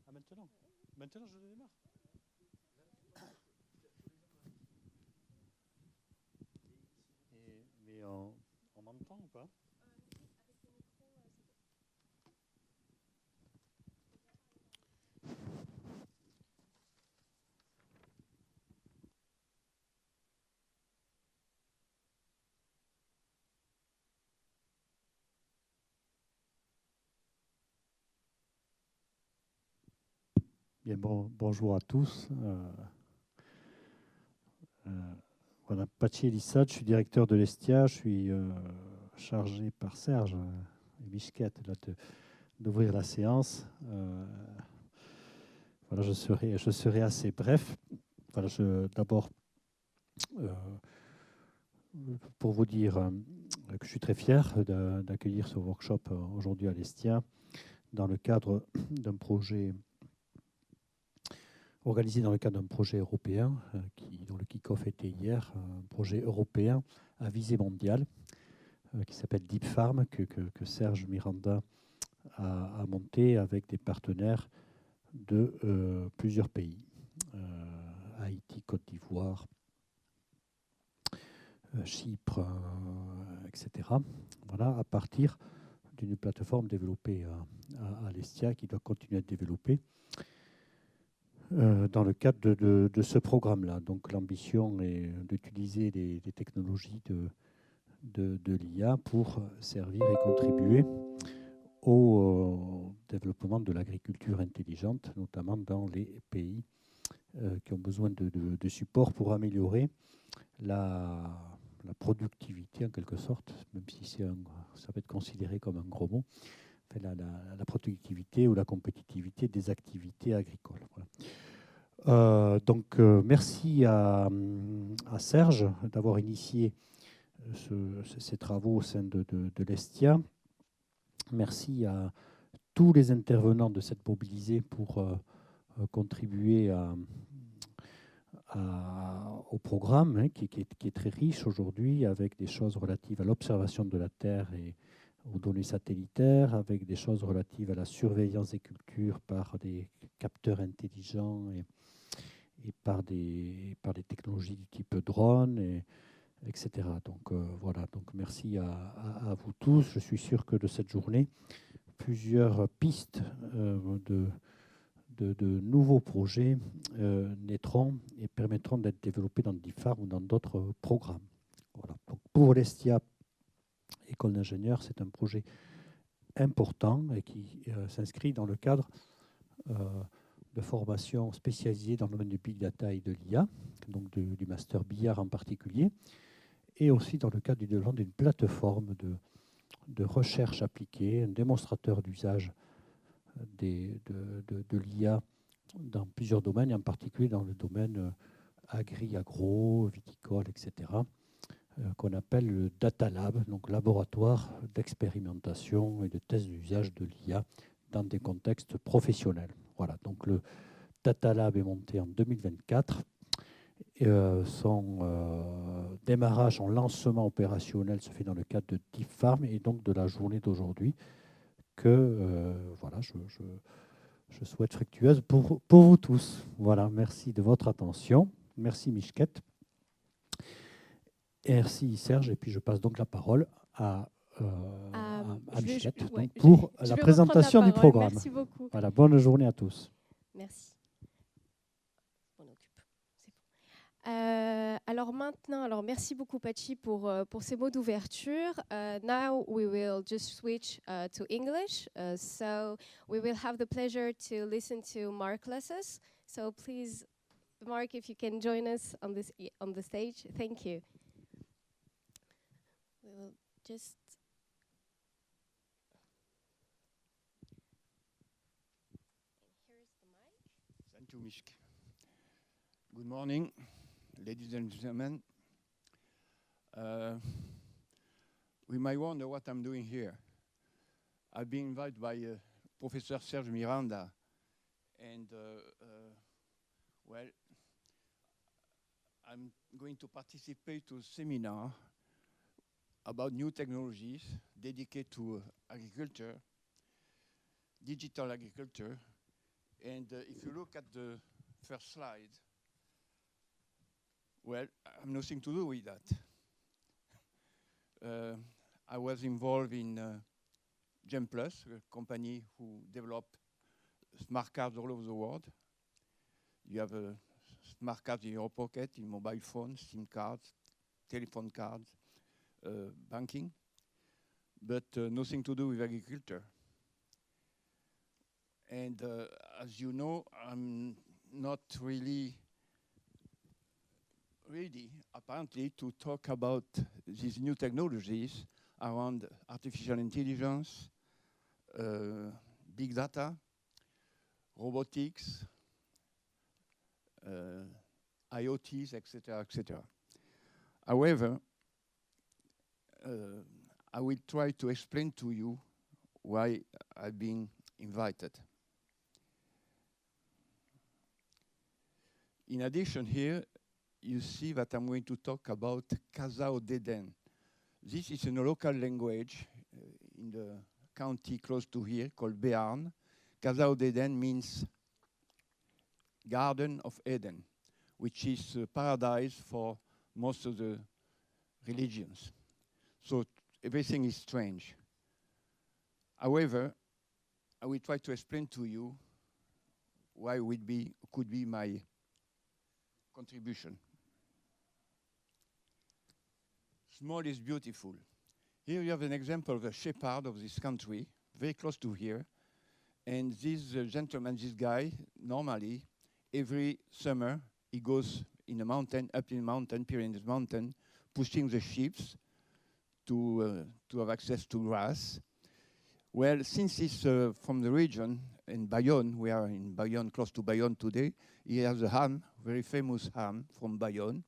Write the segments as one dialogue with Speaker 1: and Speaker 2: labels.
Speaker 1: Ah, maintenant? Maintenant, je démarre. Et pas? Bien, bonjour à tous. Voilà, Pachi Elissade, je suis directeur de l'ESTIA. Je suis chargé par Serge et Michket d'ouvrir la séance. Voilà, je serai assez bref. Voilà, d'abord, pour vous dire que je suis très fier d'accueillir ce workshop aujourd'hui à l'ESTIA dans le cadre d'un projet organisé dans le cadre d'un projet européen dont le kick-off était hier, un projet européen à visée mondiale qui s'appelle Deep Farm, que Serge Miranda a monté avec des partenaires de plusieurs pays, Haïti, Côte d'Ivoire, Chypre, etc. Voilà, à partir d'une plateforme développée à l'ESTIA qui doit continuer à être développée dans le cadre de ce programme-là. Donc l'ambition est d'utiliser les technologies de l'IA pour servir et contribuer au développement de l'agriculture intelligente, notamment dans les pays qui ont besoin de support pour améliorer la productivité en quelque sorte, même si ça peut être considéré comme un gros mot, enfin, la productivité ou la compétitivité des activités agricoles. Voilà. Merci à Serge d'avoir initié ces travaux au sein de l'ESTIA. Merci à tous les intervenants de cette mobilisée pour contribuer au programme qui est très riche aujourd'hui, avec des choses relatives à l'observation de la Terre et aux données satellitaires, avec des choses relatives à la surveillance des cultures par des capteurs intelligents et par des technologies du type drone, etc. Donc voilà, donc merci à vous tous. Je suis sûr que de cette journée, plusieurs pistes de nouveaux projets naîtront et permettront d'être développés dans DIFAR ou dans d'autres programmes. Voilà. Donc pour l'ESTIA, École d'ingénieurs, c'est un projet important et qui s'inscrit dans le cadre de formation spécialisée dans le domaine du Big Data et de l'IA, donc du master billard en particulier, et aussi dans le cadre du développement d'une plateforme de recherche appliquée, un démonstrateur d'usage de l'IA dans plusieurs domaines, et en particulier dans le domaine agro, viticole, etc., qu'on appelle le Data Lab, donc laboratoire d'expérimentation et de test d'usage de l'IA dans des contextes professionnels. Voilà, donc le Data Lab est monté en 2024. Son démarrage, son lancement opérationnel se fait dans le cadre de Deep Farm et donc de la journée d'aujourd'hui que voilà, je souhaite fructueuse pour vous tous. Voilà, merci de votre attention. Merci Michket. Merci Serge. Et puis je passe donc la parole à Michket pour la présentation du programme.
Speaker 2: Merci beaucoup.
Speaker 1: Voilà, bonne journée à tous.
Speaker 2: Merci. Alors maintenant, merci beaucoup Pachi pour ces mots d'ouverture. Now we will just switch to English. So we will have the pleasure to listen to Mark Lesses. So please, Mark, if you can join us on the stage. Thank you. We will just. Here's the mic.
Speaker 3: Thank you, Mishk. Good morning, ladies and gentlemen. We might wonder what I'm doing here. I've been invited by Professor Serge Miranda, and well, I'm going to participate to a seminar about new technologies dedicated to agriculture, digital agriculture, and if you look at the first slide, well, I have nothing to do with that. I was involved in Gem Plus, a company who developed smart cards all over the world. You have a smart card in your pocket, in mobile phones, SIM cards, telephone cards, banking, but nothing to do with agriculture. And as you know, I'm not really ready, apparently, to talk about these new technologies around artificial intelligence, big data, robotics, IoTs, etc., etc. However, I will try to explain to you why I've been invited. In addition here, you see that I'm going to talk about Casa Odeden. This is in a local language in the county close to here called Béarn. Casa Odeden means Garden of Eden, which is paradise for most of the religions. So everything is strange. However, I will try to explain to you why could be my contribution. Small is beautiful. Here you have an example of a shepherd of this country, very close to here. And this gentleman, this guy, normally, every summer, he goes in the mountain, up in the mountain, Pyrenees mountain, pushing the sheep to have access to grass. Well, since he's from the region, in Bayonne, we are in Bayonne, close to Bayonne today, he has a ham, very famous ham from Bayonne.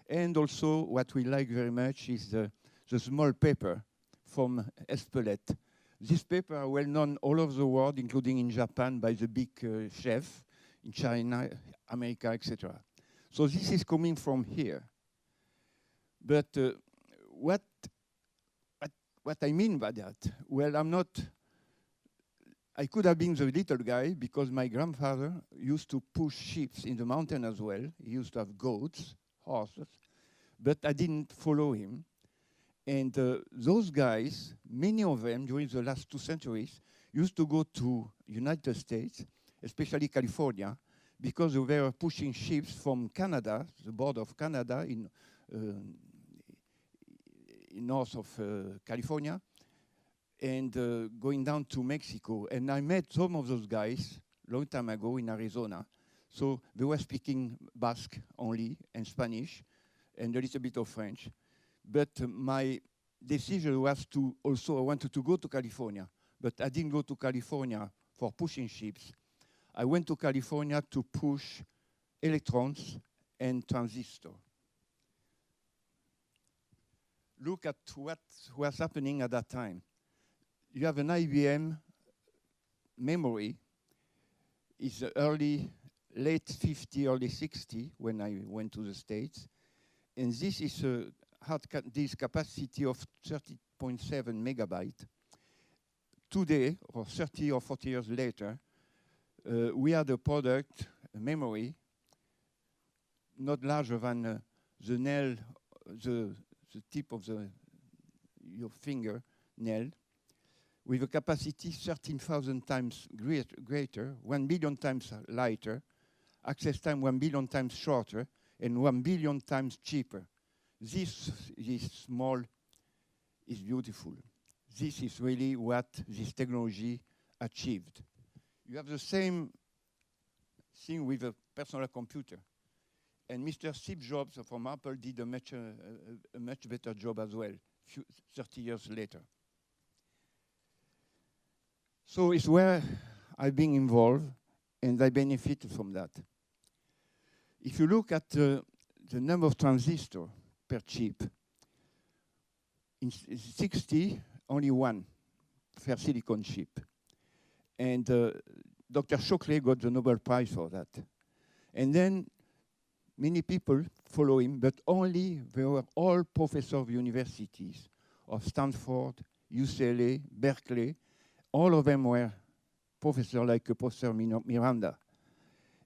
Speaker 3: And also, what we like very much is the small pepper from Espelette. These peppers are well known all over the world, including in Japan by the big chef, in China, America, etc. So this is coming from here. But what I mean by that? Well, I could have been the little guy because my grandfather used to push sheep in the mountain as well. He used to have goats, horses, but I didn't follow him. And those guys, many of them during the last 2 centuries, used to go to United States, especially California, because they were pushing sheep from Canada, the border of Canada in north of California, and going down to Mexico. And I met some of those guys long time ago in Arizona. So they were speaking Basque only and Spanish and a little bit of French. But my decision was to also, I wanted to go to California, but I didn't go to California for pushing sheep. I went to California to push electrons and transistors. Look at what was happening at that time. You have an IBM memory. It's late 50, early 60 when I went to the States. And this is this capacity of 30.7 megabyte. Today, or 30 or 40 years later, we have a product, a memory, not larger than the nail, the tip of your finger nail, with a capacity 13,000 times greater, 1 billion times lighter, access time 1 billion times shorter, and 1 billion times cheaper. This small is beautiful. This is really what this technology achieved. You have the same thing with a personal computer. And Mr. Steve Jobs from Apple did a much better job as well, 30 years later. So it's where I've been involved, and I benefited from that. If you look at the number of transistors per chip, in 60, only one per silicon chip. And Dr. Shockley got the Nobel Prize for that. And then many people follow him, but they were all professors of universities, of Stanford, UCLA, Berkeley. All of them were professors like Professor Miranda.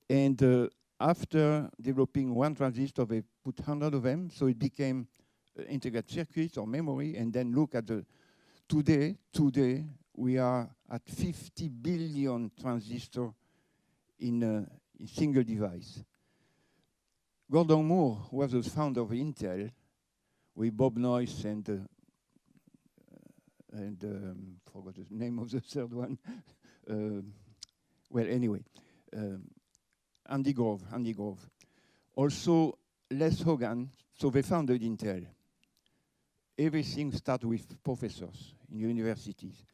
Speaker 3: And after developing one transistor, they put 100 of them, so it became integrated circuits or memory, and then look at the Today, we are at 50 billion transistors in a single device. Gordon Moore was the founder of Intel with Bob Noyce and forgot the name of the third one. Well, anyway, Andy Grove. Also, Les Hogan, so they founded Intel. Everything started with professors in universities.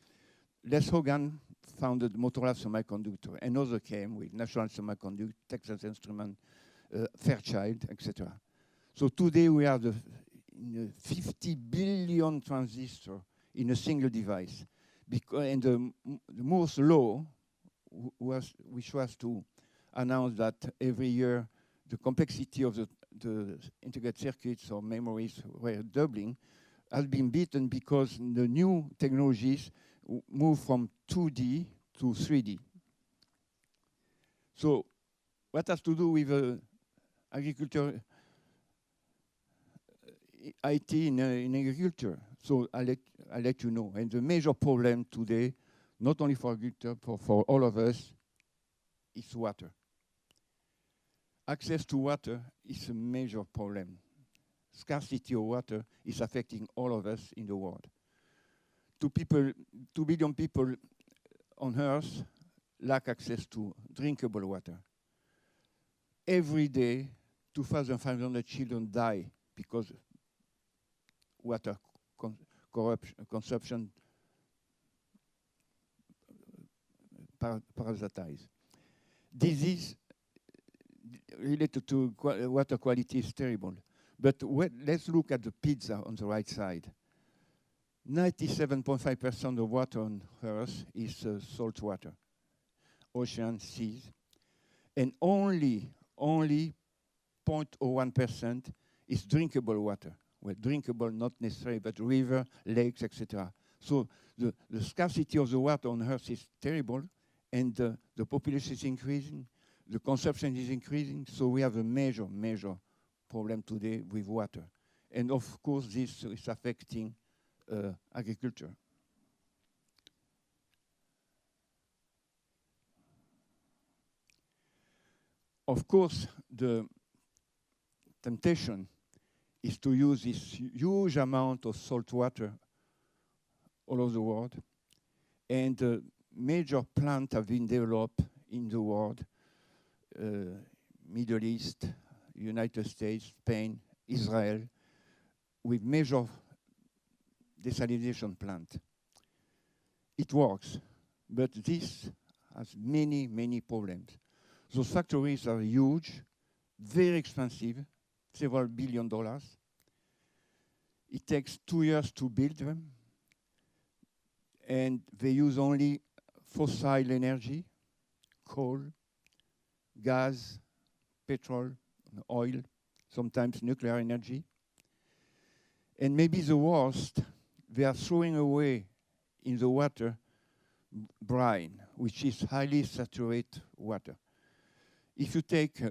Speaker 3: Les Hogan founded Motorola Semiconductor. Another came with National Semiconductor, Texas Instruments, Fairchild, etc. So today we are the 50 billion transistors in a single device. And the Moore's law, which was to announce that every year the complexity of the integrated circuits or memories were doubling, has been beaten because the new technologies move from 2D to 3D. So what has to do with agriculture, IT in agriculture? So I'll let you know. And the major problem today, not only for agriculture, for all of us, is water. Access to water is a major problem. Scarcity of water is affecting all of us in the world. 2 billion people on Earth lack access to drinkable water. Every day, 2,500 children die because water consumption parasitize. Disease related to water quality is terrible. But let's look at the pizza on the right side. 97.5% of water on Earth is salt water, ocean, seas, and only 0.01% is drinkable water. Well, drinkable, not necessarily, but river, lakes, etc. So the scarcity of the water on Earth is terrible, and the population is increasing, the consumption is increasing, so we have a major problem today with water. And of course, this is affecting agriculture. Of course, the temptation is to use this huge amount of salt water all over the world. And major plants have been developed in the world, Middle East, United States, Spain, Israel, with major desalination plant. It works, but this has many problems. Those factories are huge, very expensive, several $1 billion. It takes 2 years to build them, and they use only fossil energy, coal, gas, petrol, oil, sometimes nuclear energy. And maybe the worst, they are throwing away in the water brine, which is highly saturated water. If you take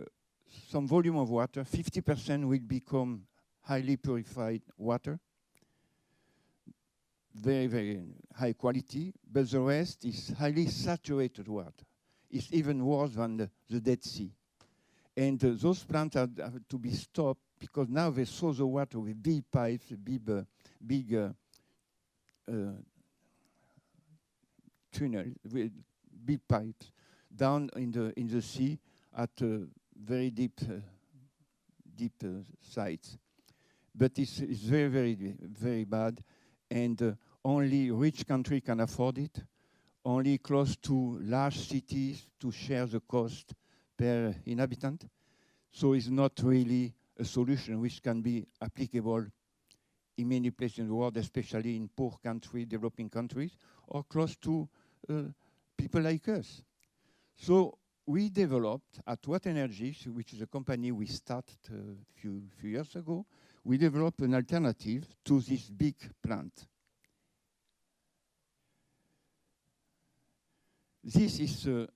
Speaker 3: some volume of water, 50% will become highly purified water, very high quality, but the rest is highly saturated water. It's even worse than the Dead Sea. And those plants have to be stopped because now they source the water with big pipes, big tunnel with big pipes down in the sea at very deep sites. But it's very bad, and only rich country can afford it. Only close to large cities to share the cost per inhabitant. So it's not really a solution which can be applicable in many places in the world, especially in poor countries, developing countries, or close to people like us. So we developed at Watt Energy, which is a company we started a few years ago, we developed an alternative to this big plant. This is a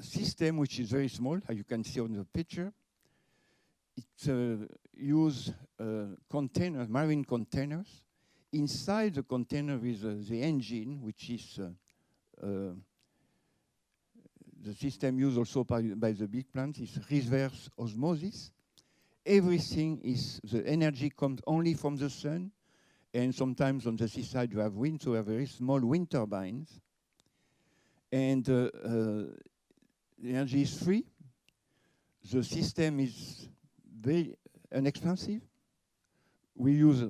Speaker 3: system which is very small, as you can see on the picture. It uses containers, marine containers. inside the container with the engine, which is the system used also by the big plants, is reverse osmosis. Everything is, the energy comes only from the sun, and sometimes on the seaside you have wind, so you have very small wind turbines. And the energy is free. The system is very inexpensive. We use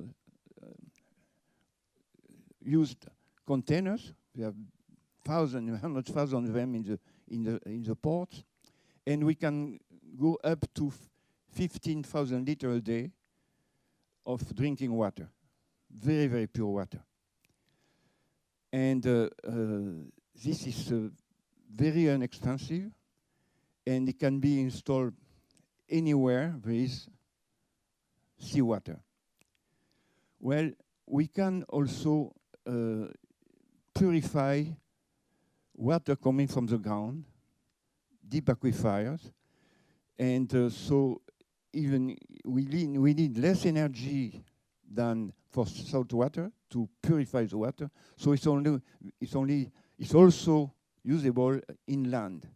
Speaker 3: used containers. We have thousands, 100,000 of them in the ports, and we can go up to 15,000 liters a day of drinking water, very, very pure water. And this is very inexpensive, and it can be installed anywhere there is seawater. Well, we can also purify water coming from the ground, deep aquifers, and so even we need less energy than for salt water to purify the water. So it's also usable inland.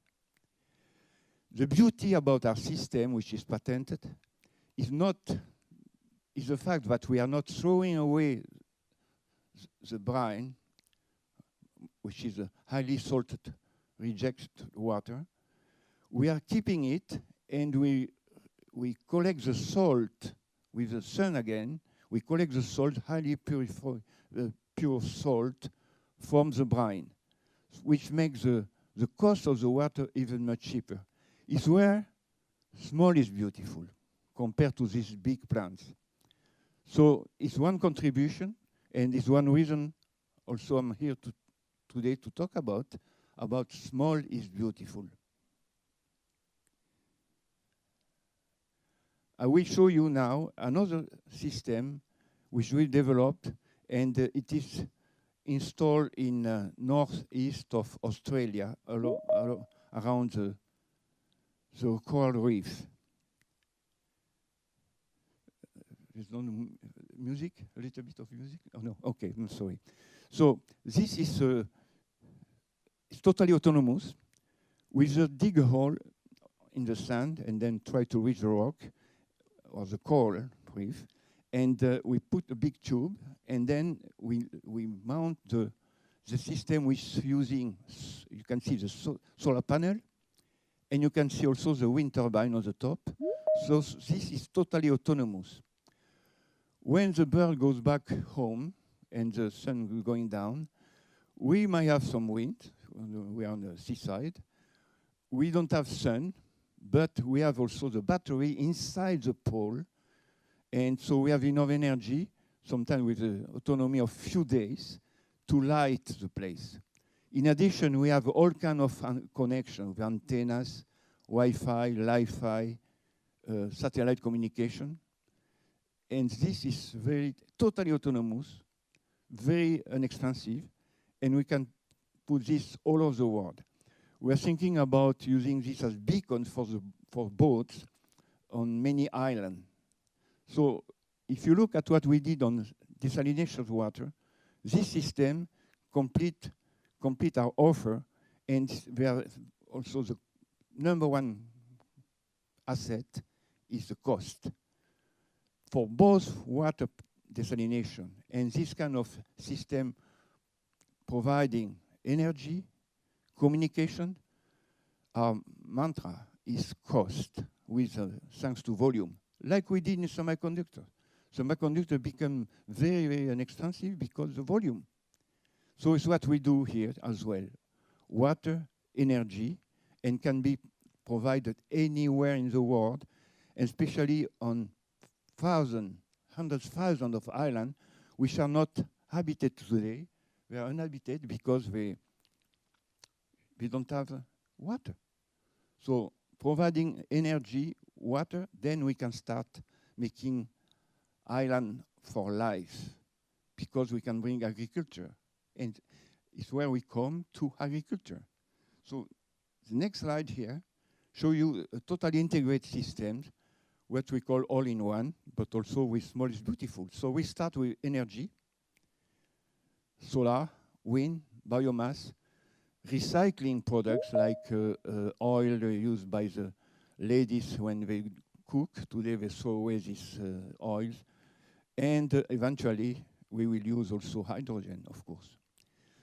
Speaker 3: The beauty about our system, which is patented, is the fact that we are not throwing away the brine, which is a highly salted, rejected water. We are keeping it, and we collect the salt with the sun again. We collect the salt, highly pure salt, from the brine, which makes the cost of the water even much cheaper. It's where small is beautiful compared to these big plants. So it's one contribution, and it's one reason also I'm here today to talk about small is beautiful. I will show you now another system which we developed, and it is installed in northeast of Australia, around the coral reef. There's no music? A little bit of music? Oh no, okay, I'm sorry. So this is it's totally autonomous. We just dig a hole in the sand and then try to reach the rock or the coral reef, and we put a big tube, and then we mount the system which is using, you can see the solar panel, and you can see also the wind turbine on the top. So this is totally autonomous. When the bird goes back home and the sun is going down, we might have some wind. We are on the seaside. We don't have sun, but we have also the battery inside the pole. And so we have enough energy, sometimes with the autonomy of few days, to light the place. In addition, we have all kinds of connections with antennas, Wi-Fi, Li-Fi, satellite communication. And this is totally autonomous, very inexpensive, and we can put this all over the world. We are thinking about using this as beacon for boats on many islands. So if you look at what we did on desalination of water, this system complete our offer, and we are also the number one asset is the cost. For both water desalination and this kind of system providing energy, communication, our mantra is cost with thanks to volume, like we did in semiconductor. Semiconductor become very, very inexpensive because of the volume. So it's what we do here as well. Water, energy, and can be provided anywhere in the world, especially on hundreds of thousands of islands which are not habited today. They are uninhabited because we don't have water. So providing energy, water, then we can start making island for life, because we can bring agriculture. And it's where we come to agriculture. So the next slide here show you a totally integrated system, what we call all-in-one, but also with small is beautiful. So we start with energy. solar, wind, biomass, recycling products like oil used by the ladies when they cook. Today they throw away these oils. And eventually we will use also hydrogen, of course.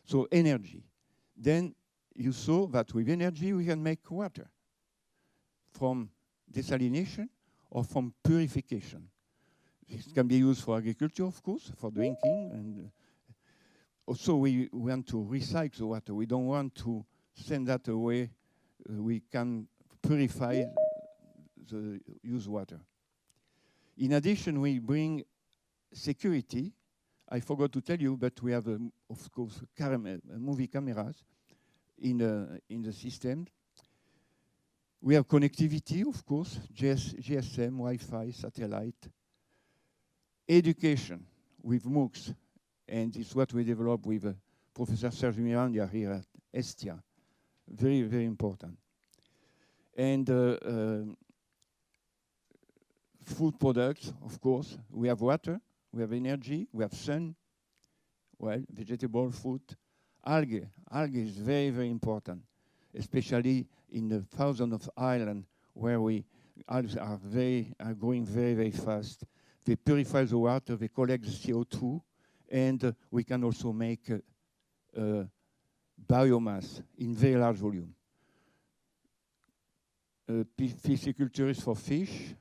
Speaker 3: So energy. Then you saw that with energy we can make water from desalination or from purification. This can be used for agriculture, of course, for drinking, and also we want to recycle the water. We don't want to send that away. We can purify the used water. In addition, we bring security. I forgot to tell you, but we have, of course, movie cameras in the system. We have connectivity, of course, GSM, Wi-Fi, satellite. Education with MOOCs, and it's what we develop with Professor Sergio Miranda here at ESTIA. Very, very important. And food products, of course. We have water, we have energy, we have sun, well, vegetable, fruit. Algae is very, very important, especially in the thousands of islands where algae are growing very, very fast. They purify the water, they collect the CO2, and we can also make biomass in very large volume. Pisciculture is for fish,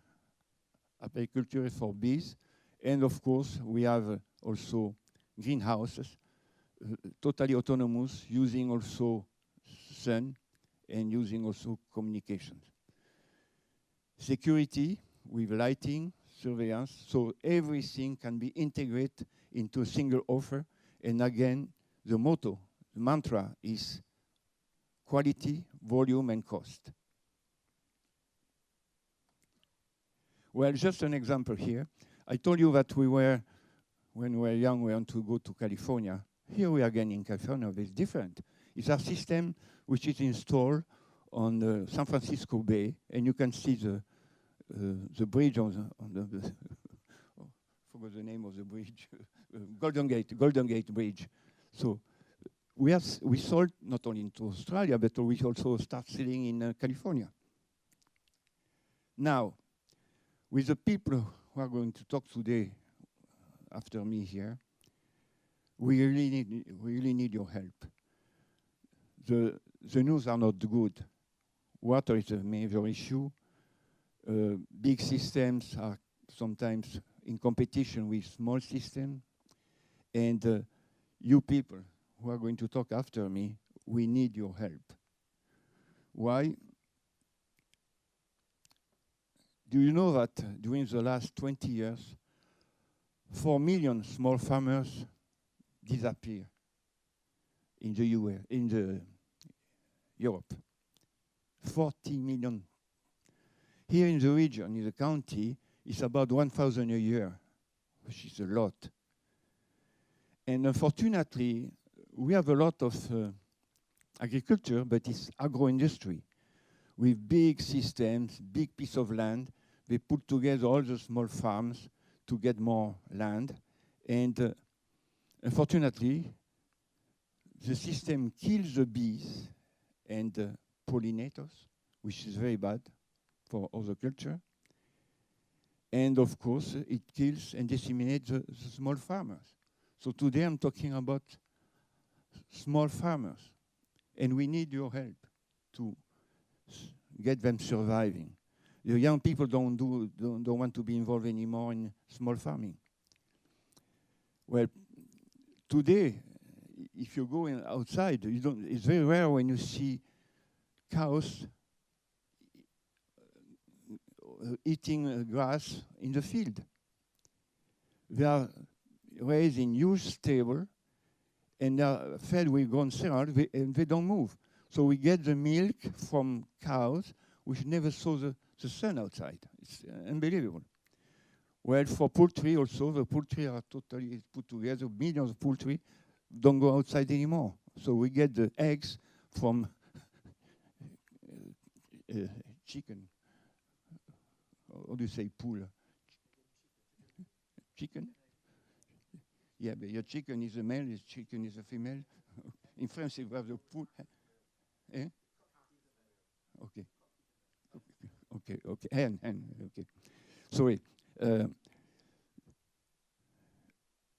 Speaker 3: apiculture is for bees, and of course we have also greenhouses, totally autonomous, using also sun and using also communications. Security with lighting, surveillance, so everything can be integrated into a single offer. And again, the motto, the mantra is quality, volume, and cost. Well, just an example here. I told you that when we were young, we want to go to California. Here we are again in California, but it's different. It's a system which is installed on the San Francisco Bay, and you can see the bridge on the oh, forgot the name of the bridge, Golden Gate Bridge. So we sold not only into Australia, but we also start selling in California. Now, with the people who are going to talk today after me here, we really need your help. The news are not good. Water is a major issue. Big systems are sometimes in competition with small systems. And you people who are going to talk after me, we need your help. Why? Do you know that during the last 20 years, 4 million small farmers disappear in the US, in Europe? 40 million. Here in the region, in the county, it's about 1,000 a year, which is a lot. And unfortunately, we have a lot of agriculture, but it's agro-industry. With big systems, big piece of land, they put together all the small farms to get more land. And unfortunately, the system kills the bees and pollinators, which is very bad for other culture. And of course, it kills and disseminates the small farmers. So today I'm talking about small farmers. And we need your help to get them surviving. The young people don't want to be involved anymore in small farming. Well, today, if you go outside, it's very rare when you see cows eating grass in the field. They are raised in huge stable, and they are fed with ground cereal, and they don't move. So we get the milk from cows which never saw the sun outside. It's unbelievable. Well, for poultry also, the poultry are totally put together. Millions of poultry don't go outside anymore. So we get the eggs from chicken. How do you say pool? Chicken? Yeah, but your chicken is a male, your chicken is a female. In France, you have the pool. Eh? Okay. Okay. Hen. Okay. Sorry.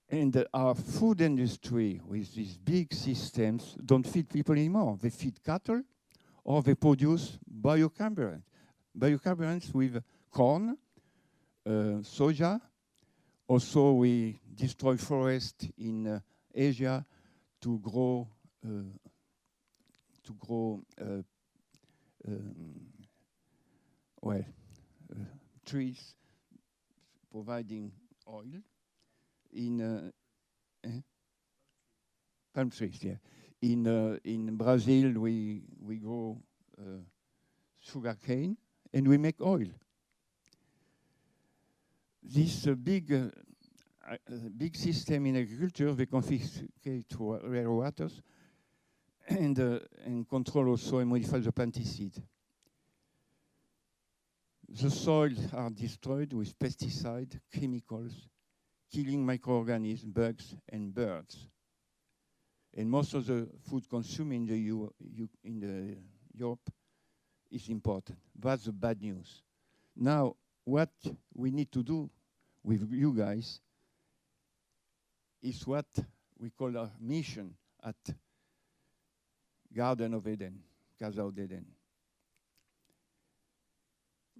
Speaker 3: And our food industry, with these big systems, don't feed people anymore. They feed cattle, or they produce biocarburants. Biocarburants with corn, soja. Also, we destroy forest in Asia to grow trees, providing oil. In palm trees, yeah. In Brazil, we grow sugar cane and we make oil. This big system in agriculture, they confiscate rare waters and control also and modify the pesticide. The soils are destroyed with pesticide, chemicals, killing microorganisms, bugs, and birds. And most of the food consumed in the Europe is imported. That's the bad news. Now, what we need to do with you guys is what we call our mission at Garden of Eden, Casa of Eden.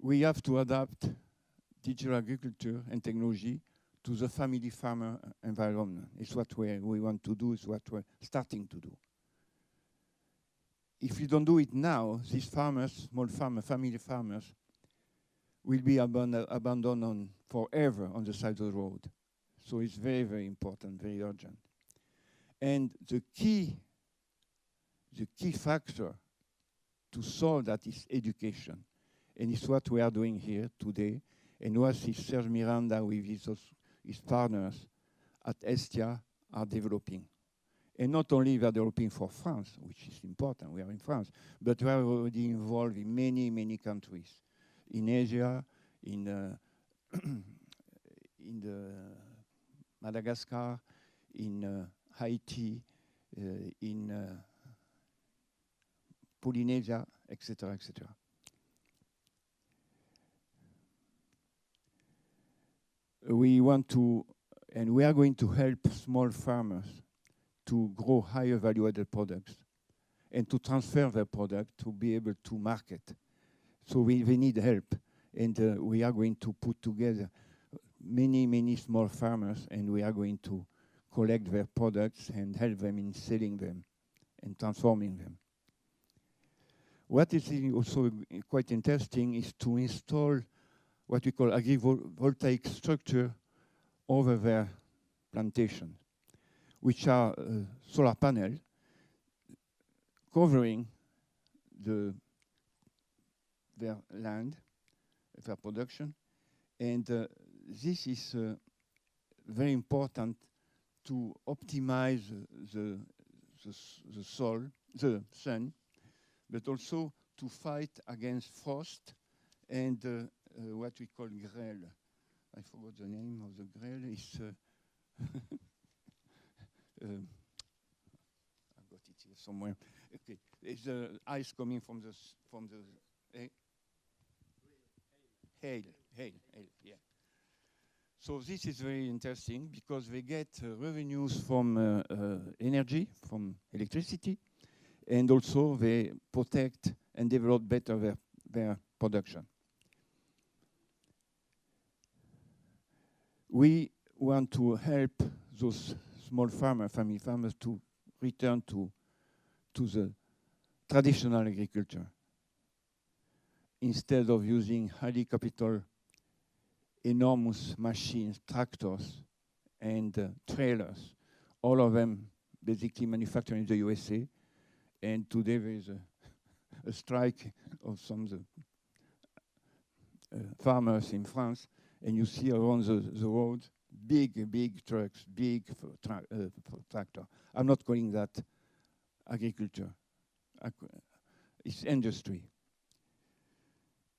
Speaker 3: We have to adapt digital agriculture and technology to the family farmer environment. It's what we want to do, it's what we're starting to do. If we don't do it now, these farmers, small farmers, family farmers, will be abandoned forever on the side of the road. So it's very, very important, very urgent. And the key factor to solve that is education. And it's what we are doing here today. And what Serge Miranda with his partners at ESTIA are developing. And not only we are developing for France, which is important, we are in France, but we are already involved in many, many countries. In Asia, in the Madagascar, in Haiti, in Polynesia, etc., etc. We want to, and we are going to help small farmers to grow higher value-added products and to transfer their product to be able to market. So they need help, and we are going to put together many, many small farmers, and we are going to collect their products and help them in selling them and transforming them. What is also quite interesting is to install what we call agrivoltaic structure over their plantation, which are solar panels covering their land, their production. And this is very important to optimize the sun, but also to fight against frost and what we call grêle. I forgot the name of the grêle. It's I've got it here somewhere. Okay, it's ice coming from the hail. Yeah. So this is very interesting because they get revenues from energy, from electricity, and also they protect and develop better their production. We want to help those small family farmers to return to the traditional agriculture instead of using highly capital, enormous machines, tractors, and trailers, all of them basically manufactured in the USA. And today there is a strike of some farmers in France, and you see around the road big trucks, big tractor. I'm not calling that agriculture. It's industry.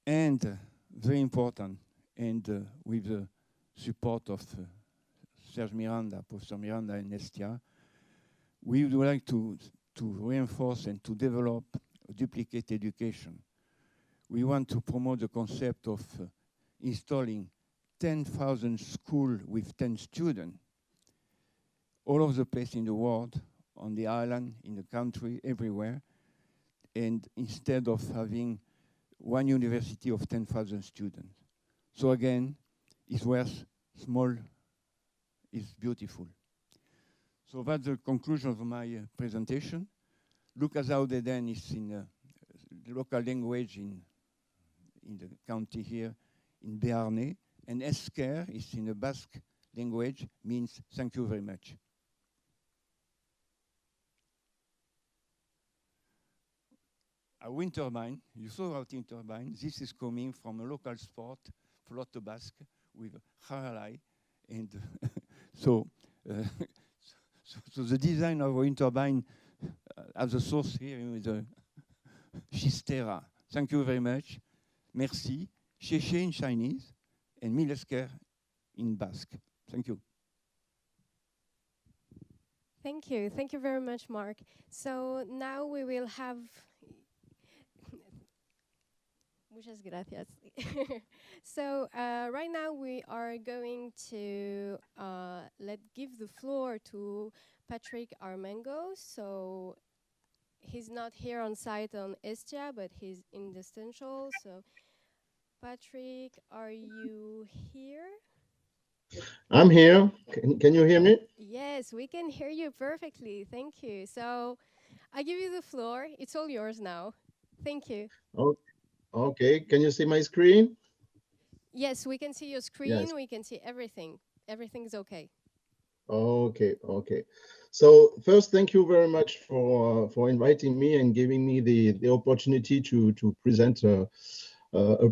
Speaker 3: And very important, and with the support of Serge Miranda, Professor Miranda and ESTIA, we would like to reinforce and to develop duplicate education. We want to promote the concept of installing 10,000 schools with 10 students all over the place in the world, on the island, in the country, everywhere. And instead of having one university of 10,000 students. So again, it's worth small is beautiful. So that's the conclusion of my presentation. Lucas Audeden is in local language in the county here in Béarnais, and Esker is in the Basque language, means thank you very much. A wind turbine, you saw our wind turbine. This is coming from a local sport, Flotte Basque, with Haralai. And so the design of a wind turbine as a source here with the Chistera. Thank you very much. Merci. Cheche in Chinese and Milesker in Basque. Thank you.
Speaker 2: Thank you. Thank you very much, Mark. So now we will have... Muchas gracias. So right now we are going to give the floor to Patrick Armengo. So he's not here on site on ESTIA, but he's in the Central. So Patrick, are you here?
Speaker 4: I'm here. Can you hear me?
Speaker 2: Yes, we can hear you perfectly. Thank you. So I give you the floor. It's all yours now. Thank you.
Speaker 4: Oh, okay. Can you see my screen?
Speaker 2: Yes, we can see your screen. Yes. We can see everything. Everything's okay.
Speaker 4: Okay. So first, thank you very much for inviting me and giving me the opportunity to present a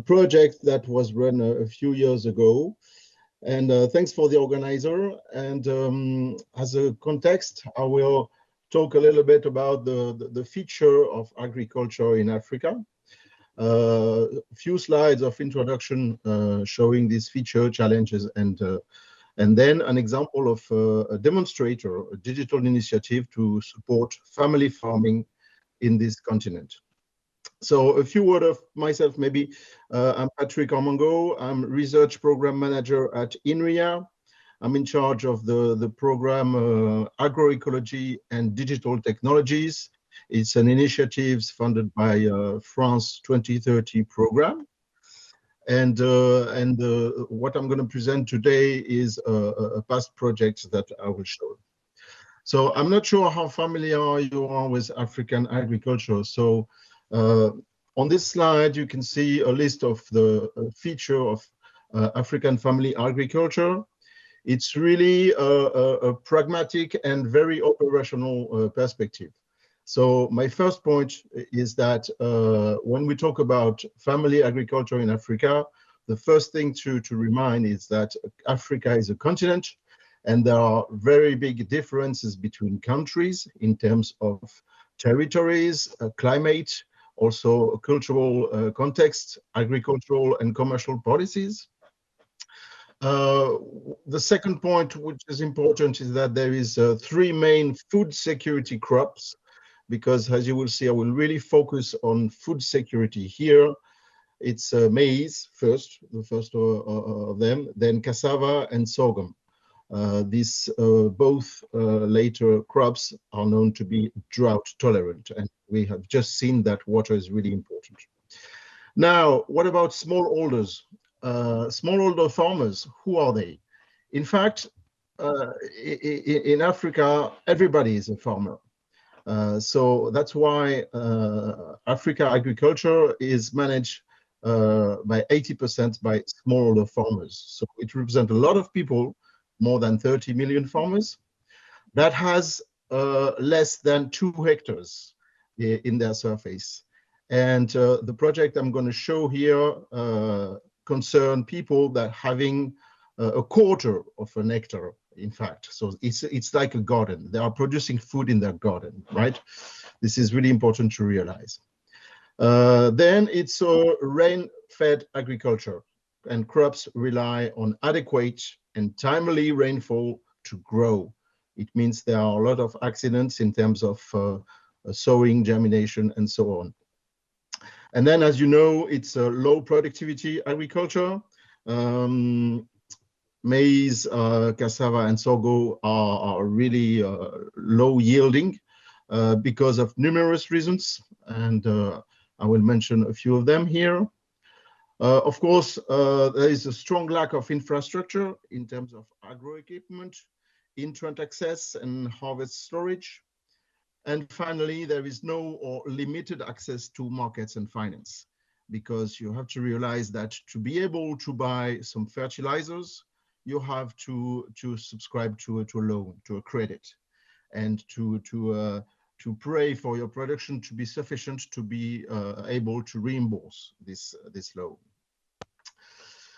Speaker 4: project that was run a few years ago. And thanks for the organizer. And as a context, I will talk a little bit about the future of agriculture in Africa. A few slides of introduction showing these feature challenges, and then an example of a demonstrator, a digital initiative to support family farming in this continent. So a few words of myself, maybe. I'm Patrick Armengo. I'm research program manager at INRIA. I'm in charge of the program Agroecology and Digital Technologies. It's an initiative funded by France 2030 program. And what I'm going to present today is a past project that I will show. So I'm not sure how familiar you are with African agriculture. So on this slide, you can see a list of the feature of African family agriculture. It's really a pragmatic and very operational perspective. So my first point is that when we talk about family agriculture in Africa, the first thing to remind is that Africa is a continent, and there are very big differences between countries in terms of territories, climate, also cultural context, agricultural and commercial policies. The second point, which is important, is that there is 3 main food security crops, because as you will see, I will really focus on food security here. It's maize first, the first of them, then cassava and sorghum. These both later crops are known to be drought tolerant, and we have just seen that water is really important. Now, what about smallholders? Smallholder farmers, who are they? In fact, in Africa, everybody is a farmer. So that's why Africa agriculture is managed by 80% by smallholder farmers. So it represents a lot of people, more than 30 million farmers, that has less than 2 hectares in their surface. And the project I'm going to show here concern people that having a quarter of an hectare, in fact. So it's like a garden. They are producing food in their garden, right? This is really important to realize. Then it's rain-fed agriculture, and crops rely on adequate and timely rainfall to grow. It means there are a lot of accidents in terms of sowing, germination, and so on. And then, as you know, it's a low productivity agriculture. Maize, cassava, and sorghum are really low yielding because of numerous reasons, and I will mention a few of them here. Of course, there is a strong lack of infrastructure in terms of agro equipment, intrant access, and harvest storage. And finally, there is no or limited access to markets and finance, because you have to realize that to be able to buy some fertilizers, you have to subscribe to a loan, to a credit, and to pray for your production to be sufficient to be able to reimburse this loan.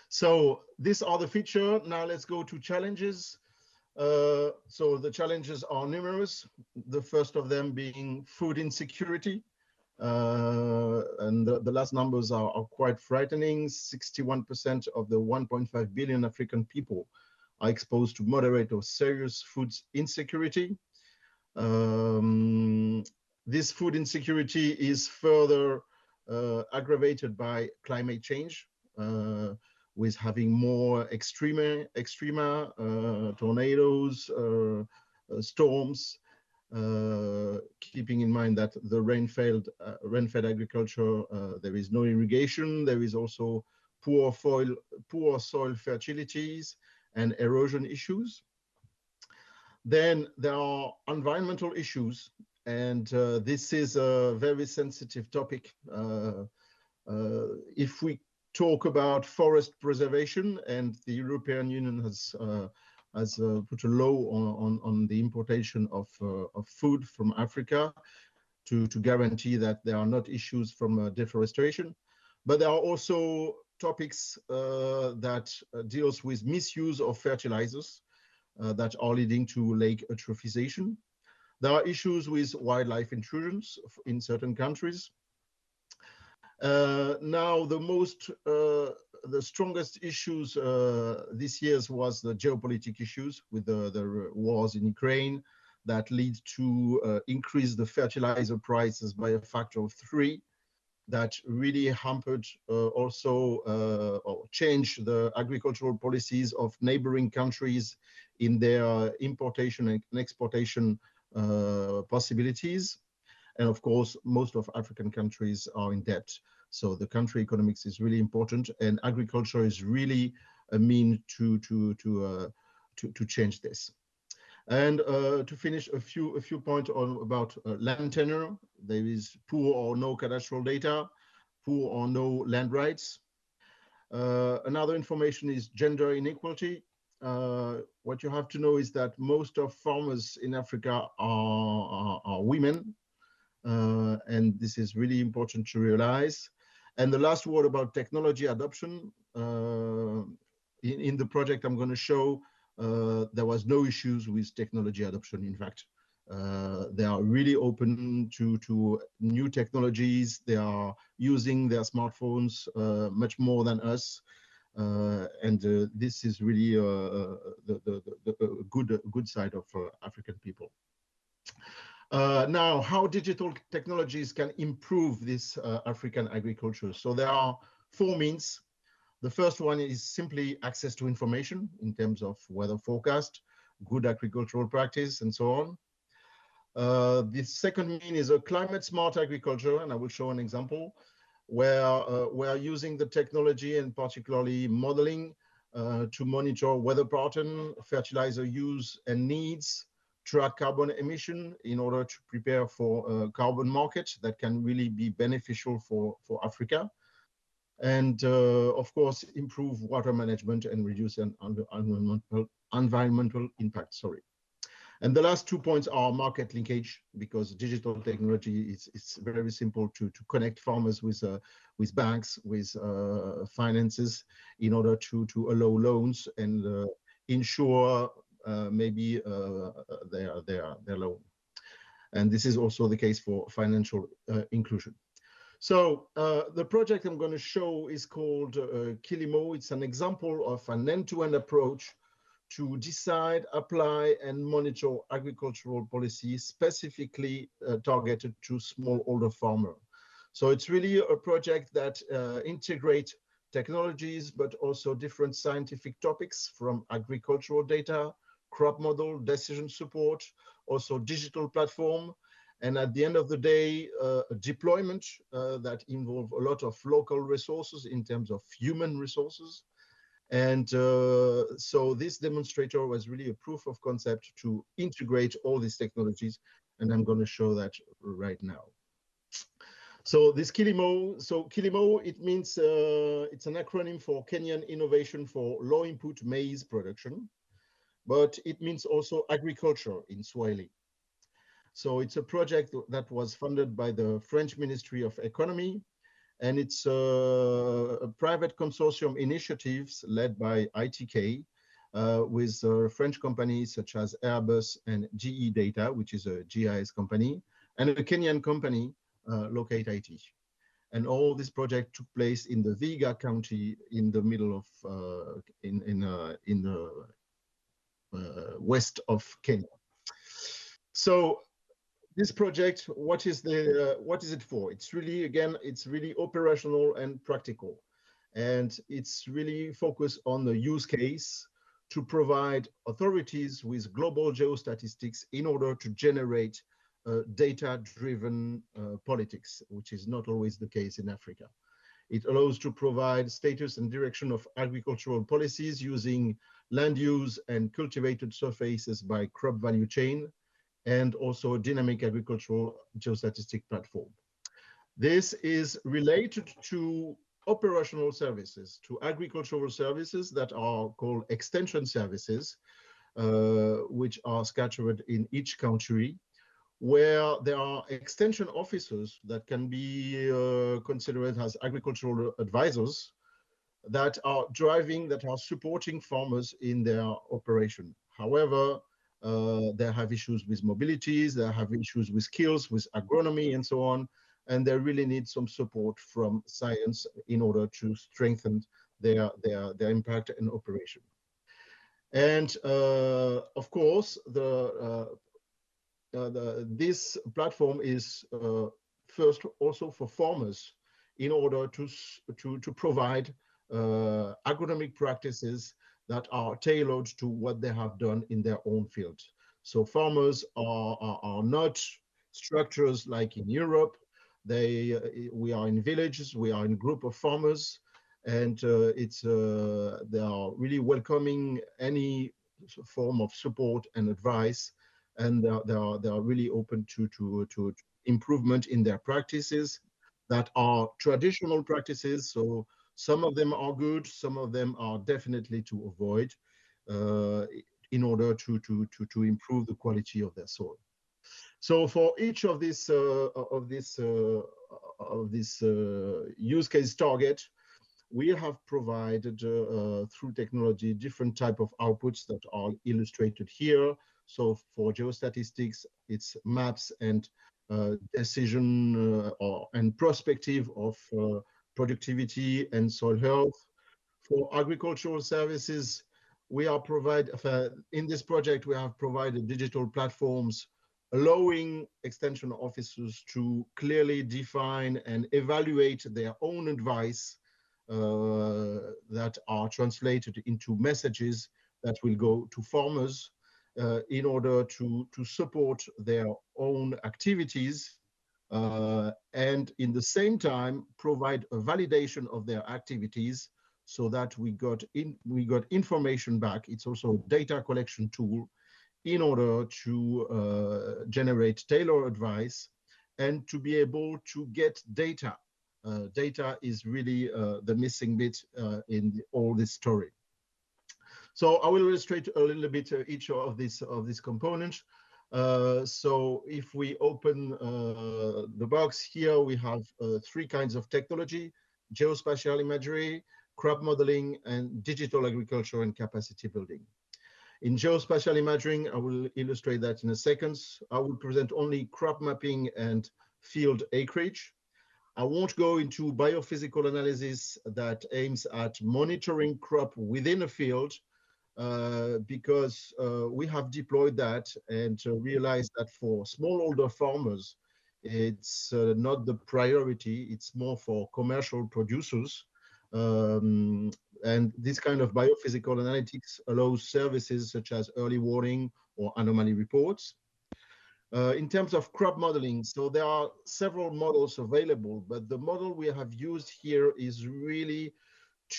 Speaker 4: So these are the features. Now let's go to challenges. So the challenges are numerous. The first of them being food insecurity. And the last numbers are quite frightening. 61% of the 1.5 billion African people are exposed to moderate or serious food insecurity. This food insecurity is further aggravated by climate change, with having more extrema tornadoes, storms, keeping in mind that the rain-fed agriculture, there is no irrigation, there is also poor soil fertilities and erosion issues. Then there are environmental issues, and this is a very sensitive topic. If we talk about forest preservation, and the European Union has put a law on the importation of food from Africa to guarantee that there are not issues from deforestation. But there are also topics that deals with misuse of fertilizers that are leading to lake eutrophisation. There are issues with wildlife intrusions in certain countries. Now, the strongest issues this year was the geopolitical issues with the wars in Ukraine that lead to increase the fertilizer prices by a factor of 3. That really hampered also or changed the agricultural policies of neighboring countries in their importation and exportation possibilities. And of course, most of African countries are in debt. So the country economics is really important, and agriculture is really a mean to change this. And to finish, a few points about land tenure. There is poor or no cadastral data, poor or no land rights. Another information is gender inequality. What you have to know is that most of farmers in Africa are women, and this is really important to realize. And the last word about technology adoption. In the project I'm going to show, there was no issues with technology adoption. In fact, they are really open to new technologies. They are using their smartphones much more than us. And this is really the good side of African people. Now, how digital technologies can improve this African agriculture? So there are 4 means. The first one is simply access to information in terms of weather forecast, good agricultural practice, and so on. The second mean is a climate smart agriculture, and I will show an example where we're using the technology and particularly modeling to monitor weather pattern, fertilizer use and needs, track carbon emission in order to prepare for a carbon market that can really be beneficial for Africa. And of course, improve water management and reduce environmental impact, sorry. And the last 2 points are market linkage, because digital technology it's very simple to connect farmers with banks, with finances in order to allow loans and ensure maybe their loan. And this is also the case for financial inclusion. So the project I'm going to show is called Kilimo. It's an example of an end-to-end approach to decide, apply, and monitor agricultural policies specifically targeted to smallholder farmers. So it's really a project that integrates technologies, but also different scientific topics from agricultural data, crop model, decision support, also digital platform, and at the end of the day, deployment that involve a lot of local resources in terms of human resources. And so this demonstrator was really a proof of concept to integrate all these technologies, and I'm going to show that right now. So this Kilimo, it means it's an acronym for Kenyan Innovation for Low Input Maize Production, but it means also agriculture in Swahili. So it's a project that was funded by the French Ministry of Economy, and it's a private consortium initiatives led by ITK with French companies such as Airbus and GE Data, which is a GIS company, and a Kenyan company, Locate IT. And all this project took place in the Viga County in the middle of, in the west of Kenya. So this project, what is it for? It's really, again, it's really operational and practical. And it's really focused on the use case to provide authorities with global geostatistics in order to generate data-driven politics, which is not always the case in Africa. It allows to provide status and direction of agricultural policies using land use and cultivated surfaces by crop value chain, and also a dynamic agricultural geostatistic platform. This is related to operational services, to agricultural services that are called extension services, which are scattered in each country, where there are extension officers that can be considered as agricultural advisors that are driving, that are supporting farmers in their operation. However, they have issues with mobilities, they have issues with skills, with agronomy and so on, and they really need some support from science in order to strengthen their impact and operation. And of course, this platform is first also for farmers in order to provide agronomic practices that are tailored to what they have done in their own field. So farmers are not structures like in Europe. We are in villages, we are in group of farmers, and they are really welcoming any form of support and advice, and they are really open to improvement in their practices that are traditional practices. So some of them are good, some of them are definitely to avoid in order to improve the quality of their soil. So for each of this use case target, we have provided through technology different type of outputs that are illustrated here. So for geostatistics, it's maps and decision and perspective of productivity and soil health. For agricultural services, we are in this project, we have provided digital platforms allowing extension officers to clearly define and evaluate their own advice that are translated into messages that will go to farmers in order to support their own activities and in the same time provide a validation of their activities so that we got information back. It's also a data collection tool in order to generate tailored advice and to be able to get data. Data is really the missing bit in all this story. So I will illustrate a little bit each of these components. So if we open the box here, we have three kinds of technology: geospatial imagery, crop modeling, and digital agriculture and capacity building. In geospatial imaging, I will illustrate that in a second. I will present only crop mapping and field acreage. I won't go into biophysical analysis that aims at monitoring crop within a field, because we have deployed that and realized that for smallholder farmers, it's not the priority. It's more for commercial producers. And this kind of biophysical analytics allows services such as early warning or anomaly reports. In terms of crop modeling, so there are several models available, but the model we have used here is really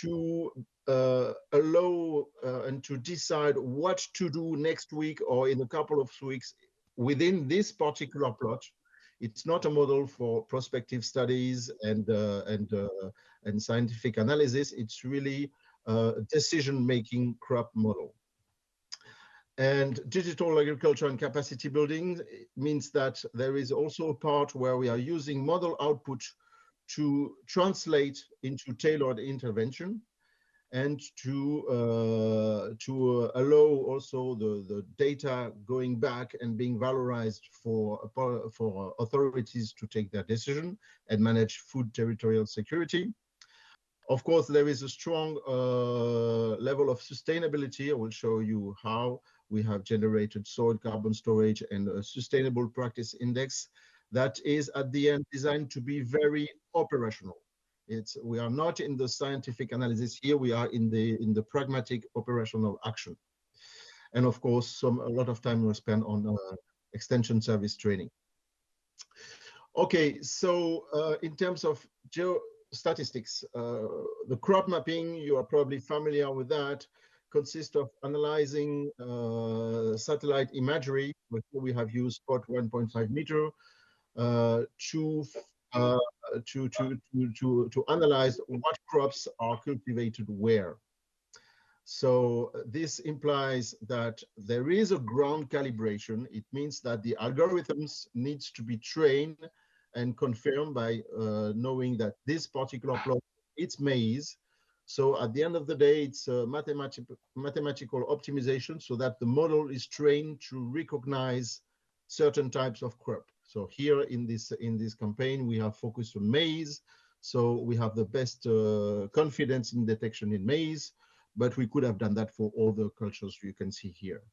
Speaker 4: to allow and to decide what to do next week or in a couple of weeks within this particular plot. It's not a model for prospective studies and scientific analysis. It's really a decision-making crop model. And digital agriculture and capacity building means that there is also a part where we are using model output to translate into tailored intervention and to allow also the data going back and being valorized for authorities to take their decision and manage food territorial security. Of course, there is a strong level of sustainability. I will show you how we have generated soil carbon storage and a sustainable practice index that is at the end designed to be very operational. We are not in the scientific analysis here. We are in the pragmatic operational action. And of course, a lot of time was spent on extension service training. Okay, so in terms of geostatistics, the crop mapping, you are probably familiar with that, consists of analyzing satellite imagery. We have used spot 1.5 meter to analyze what crops are cultivated where. So this implies that there is a ground calibration. It means that the algorithms needs to be trained and confirmed by knowing that this particular plot, it's maize. So at the end of the day, it's a mathematical optimization so that the model is trained to recognize certain types of crop. So here in this campaign, we have focused on maize. So we have the best confidence in detection in maize, but we could have done that for all the cultures you can see here.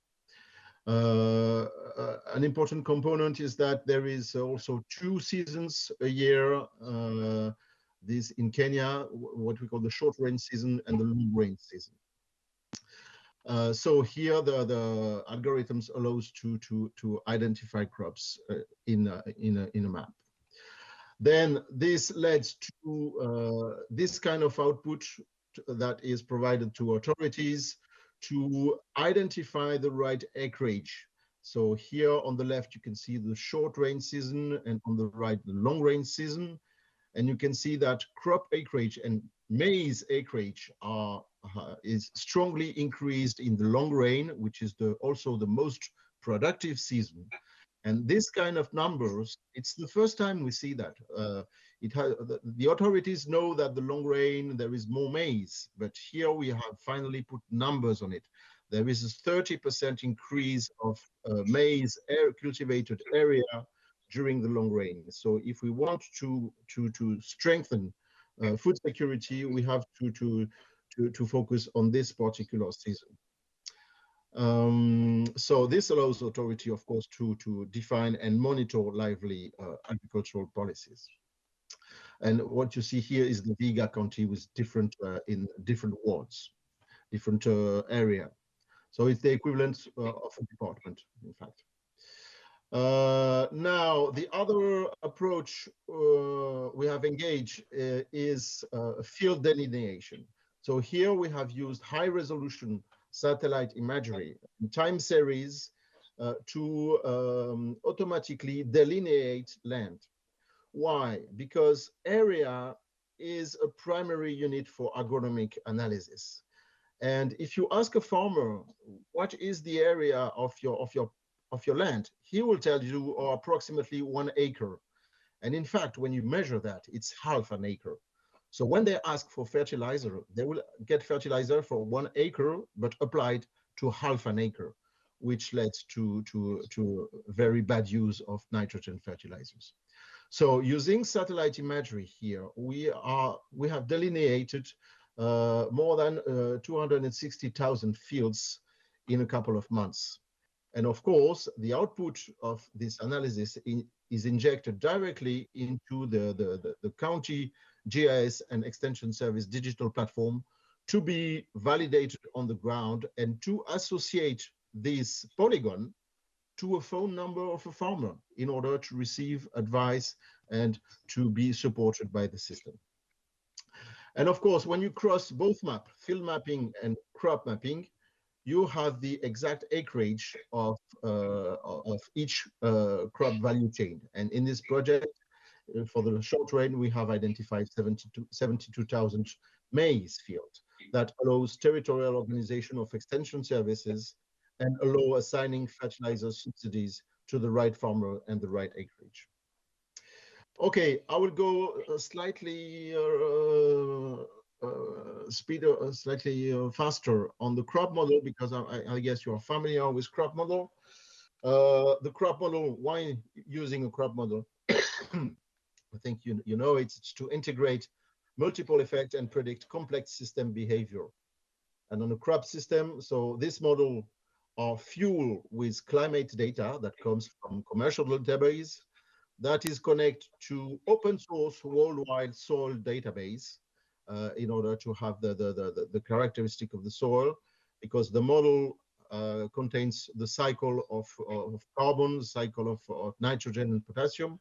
Speaker 4: An important component is that there is also 2 seasons a year. This in Kenya, what we call the short rain season and the long rain season. So here the algorithms allows to identify crops in a map. Then this leads to this kind of output that is provided to authorities to identify the right acreage. So here on the left, you can see the short rain season, and on the right, the long rain season. And you can see that crop acreage and maize acreage is strongly increased in the long rain, which is also the most productive season. And this kind of numbers, it's the first time we see that. The authorities know that the long rain, there is more maize, but here we have finally put numbers on it. There is a 30% increase of maize cultivated area during the long rain. So if we want to strengthen food security, we have to focus on this particular season. So this allows authority, of course, to define and monitor lively agricultural policies. And what you see here is the Viga County with different in different wards, different area. So it's the equivalent of a department, in fact. Now, the other approach we have engaged is field delineation. So here we have used high resolution satellite imagery in time series to automatically delineate land. Why? Because area is a primary unit for agronomic analysis. And if you ask a farmer, what is the area of your land, he will tell you approximately 1 acre. And in fact, when you measure that, it's half an acre. So when they ask for fertilizer, they will get fertilizer for 1 acre, but applied to half an acre, which leads to very bad use of nitrogen fertilizers. So using satellite imagery here, we have delineated more than 260,000 fields in a couple of months. And of course, the output of this analysis is injected directly into the county GIS and extension service digital platform to be validated on the ground and to associate this polygon to a phone number of a farmer in order to receive advice and to be supported by the system. And of course, when you cross both map, field mapping and crop mapping, you have the exact acreage of each crop value chain. And in this project, for the short range, we have identified 72,000 maize fields that allows territorial organization of extension services and allow assigning fertilizer subsidies to the right farmer and the right acreage. Okay, I will go slightly slightly faster on the crop model because I guess you're familiar with crop model. The crop model, why using a crop model? I think you know it's to integrate multiple effects and predict complex system behavior. And on a crop system, so this model are fueled with climate data that comes from commercial database that is connected to open source worldwide soil database in order to have the characteristic of the soil, because the model contains the cycle of carbon, cycle of nitrogen and potassium.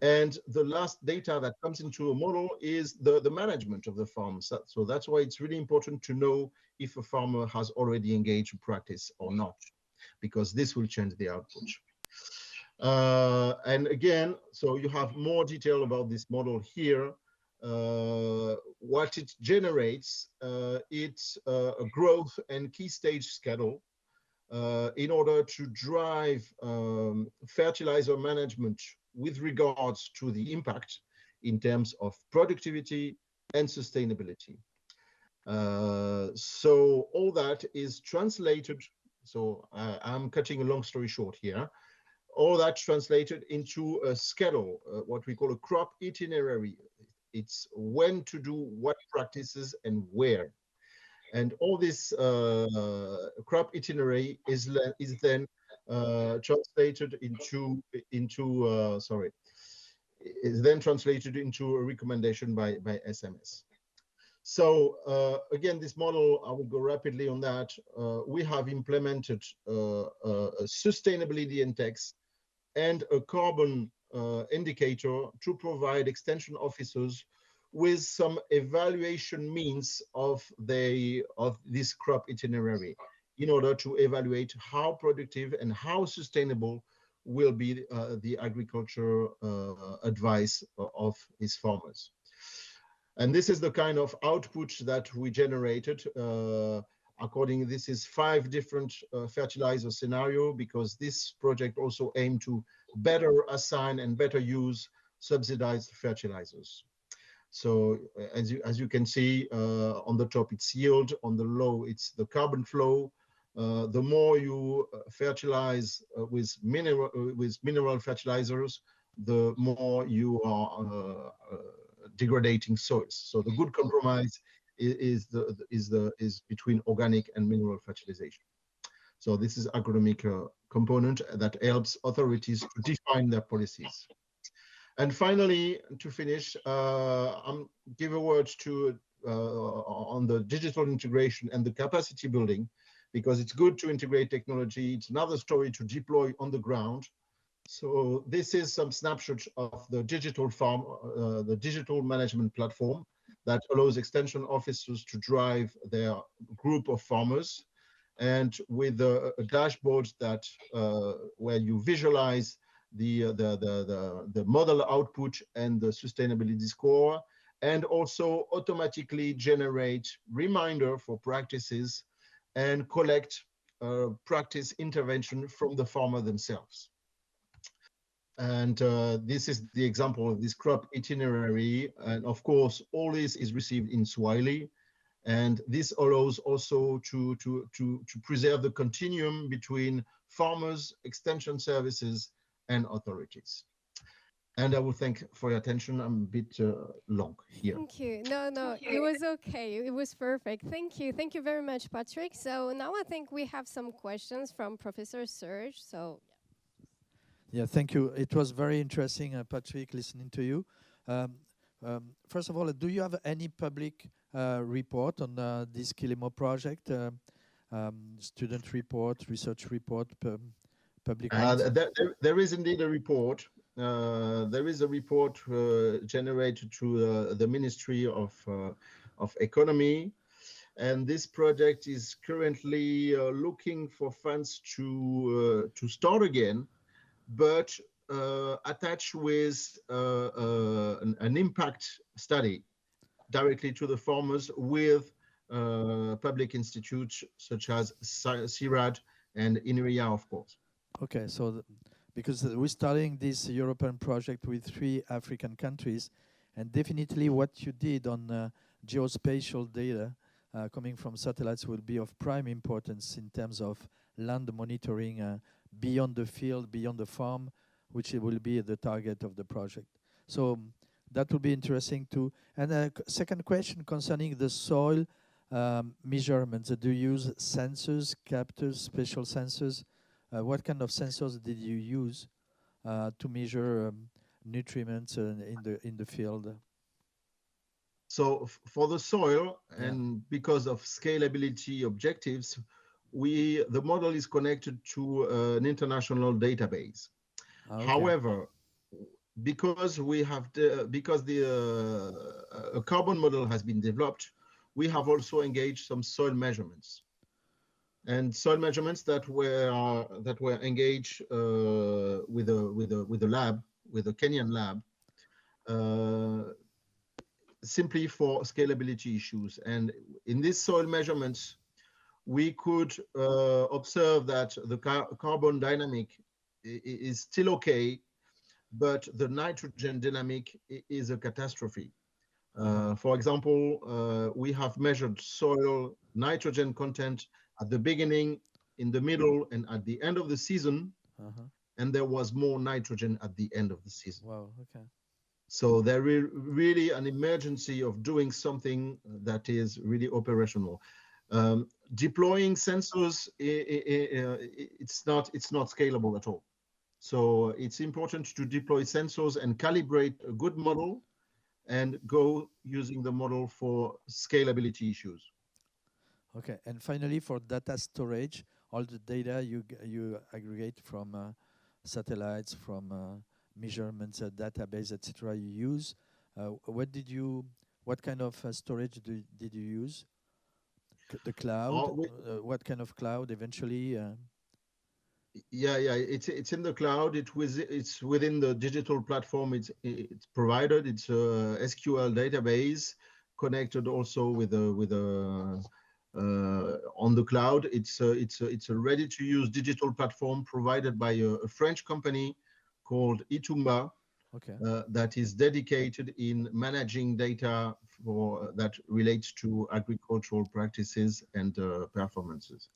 Speaker 4: And the last data that comes into a model is the management of the farm. So that's why it's really important to know if a farmer has already engaged in practice or not, because this will change the output. And again, so you have more detail about this model here. What it generates, it's a growth and key stage schedule in order to drive fertilizer management with regards to the impact in terms of productivity and sustainability. So all that is translated, so I'm cutting a long story short here, all that translated into a schedule, what we call a crop itinerary. It's when to do what practices and where. And all this crop itinerary is then translated is then translated into a recommendation by SMS. So again, this model, I will go rapidly on that. We have implemented a sustainability index and a carbon indicator to provide extension officers with some evaluation means of this crop itinerary in order to evaluate how productive and how sustainable will be the agriculture advice of these farmers. And this is the kind of output that we generated. According, this is 5 different fertilizer scenario, because this project also aimed to better assign and better use subsidized fertilizers. So as you can see, on the top it's yield, on the low it's the carbon flow. The more you fertilize with mineral fertilizers, the more you are degrading soils. So the good compromise is between organic and mineral fertilization. So this is agronomic component that helps authorities to define their policies. And finally, to finish, I'm give a word to on the digital integration and the capacity building, because it's good to integrate technology. It's another story to deploy on the ground. So this is some snapshots of the digital farm, the digital management platform that allows extension officers to drive their group of farmers, and with a dashboard that where you visualize the model output and the sustainability score, and also automatically generate reminder for practices and collect practice intervention from the farmer themselves. And this is the example of this crop itinerary. And of course, all this is received in Swahili. And this allows also to preserve the continuum between farmers, extension services, and authorities. And I will thank for your attention. I'm a bit long here.
Speaker 2: Thank you. No, no, it was okay. It was perfect. Thank you. Thank you very much, Patrick. So now I think we have some questions from Professor Serge. So
Speaker 5: Yeah, thank you. It was very interesting, Patrick, listening to you. First of all, do you have any public report on this Kilimo project? Student report, research report, public?
Speaker 4: There is indeed a report. There is a report generated through the Ministry of Economy, and this project is currently looking for funds to start again, but attached with an impact study directly to the farmers with public institutes such as CIRAD and INRIA, of course.
Speaker 5: Okay, so because we're starting this European project with 3 African countries, and definitely what you did on geospatial data coming from satellites will be of prime importance in terms of land monitoring beyond the field, beyond the farm, which will be the target of the project. So that will be interesting too. And a second question concerning the soil measurements. Do you use sensors, captors, special sensors? What kind of sensors did you use to measure nutrients in the field?
Speaker 4: So for the soil, and because of scalability objectives, the model is connected to an international database. Okay. However, because a carbon model has been developed, we have also engaged some soil measurements. And soil measurements that were engaged with a lab, with a Kenyan lab, simply for scalability issues. And in these soil measurements, we could observe that the carbon dynamic is still okay, but the nitrogen dynamic is a catastrophe. For example, we have measured soil nitrogen content at the beginning, in the middle, and at the end of the season, and there was more nitrogen at the end of the season.
Speaker 5: Wow, okay.
Speaker 4: So there is really an emergency of doing something that is really operational. Deploying sensors, it's not scalable at all. So it's important to deploy sensors and calibrate a good model and go using the model for scalability issues.
Speaker 5: Okay, and finally for data storage, all the data you aggregate from satellites, from measurements, database, etc. you use. What kind of storage did you use? The cloud. What kind of cloud eventually?
Speaker 4: It's in the cloud. It's within the digital platform. It's provided. It's a SQL database connected also with on the cloud. It's a ready-to-use digital platform provided by a French company called Itumba, that is dedicated in managing data that relates to agricultural practices and performances.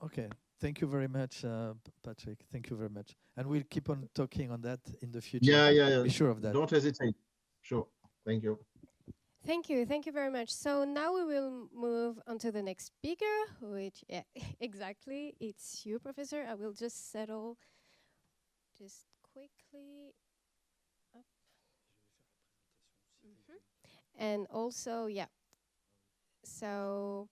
Speaker 5: Okay, thank you very much, Patrick. Thank you very much, and we'll keep on talking on that in the future.
Speaker 4: Yeah.
Speaker 5: Be sure of that.
Speaker 4: Don't hesitate. Sure. Thank you.
Speaker 2: Thank you very much. So now we will move on to the next speaker, which, exactly, it's you, Professor. I will just settle just quickly up. And also, so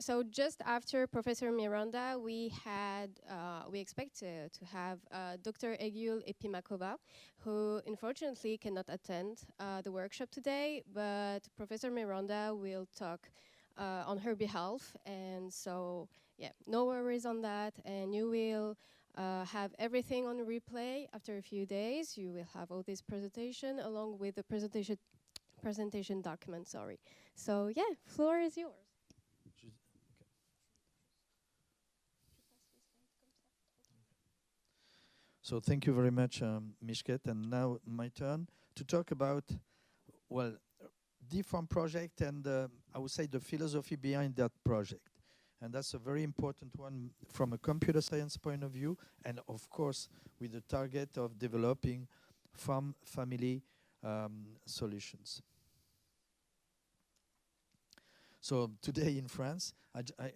Speaker 2: so just after Professor Miranda, we expect to have Dr. Egil Epimakova, who unfortunately cannot attend the workshop today, but Professor Miranda will talk on her behalf. And so, no worries on that. And you will have everything on replay after a few days. You will have all this presentation along with the presentation document, sorry. So floor is yours.
Speaker 5: So thank you very much, Mishket. And now my turn to talk about, different project and I would say the philosophy behind that project. And that's a very important one from a computer science point of view, and of course with the target of developing farm family solutions. So today in France,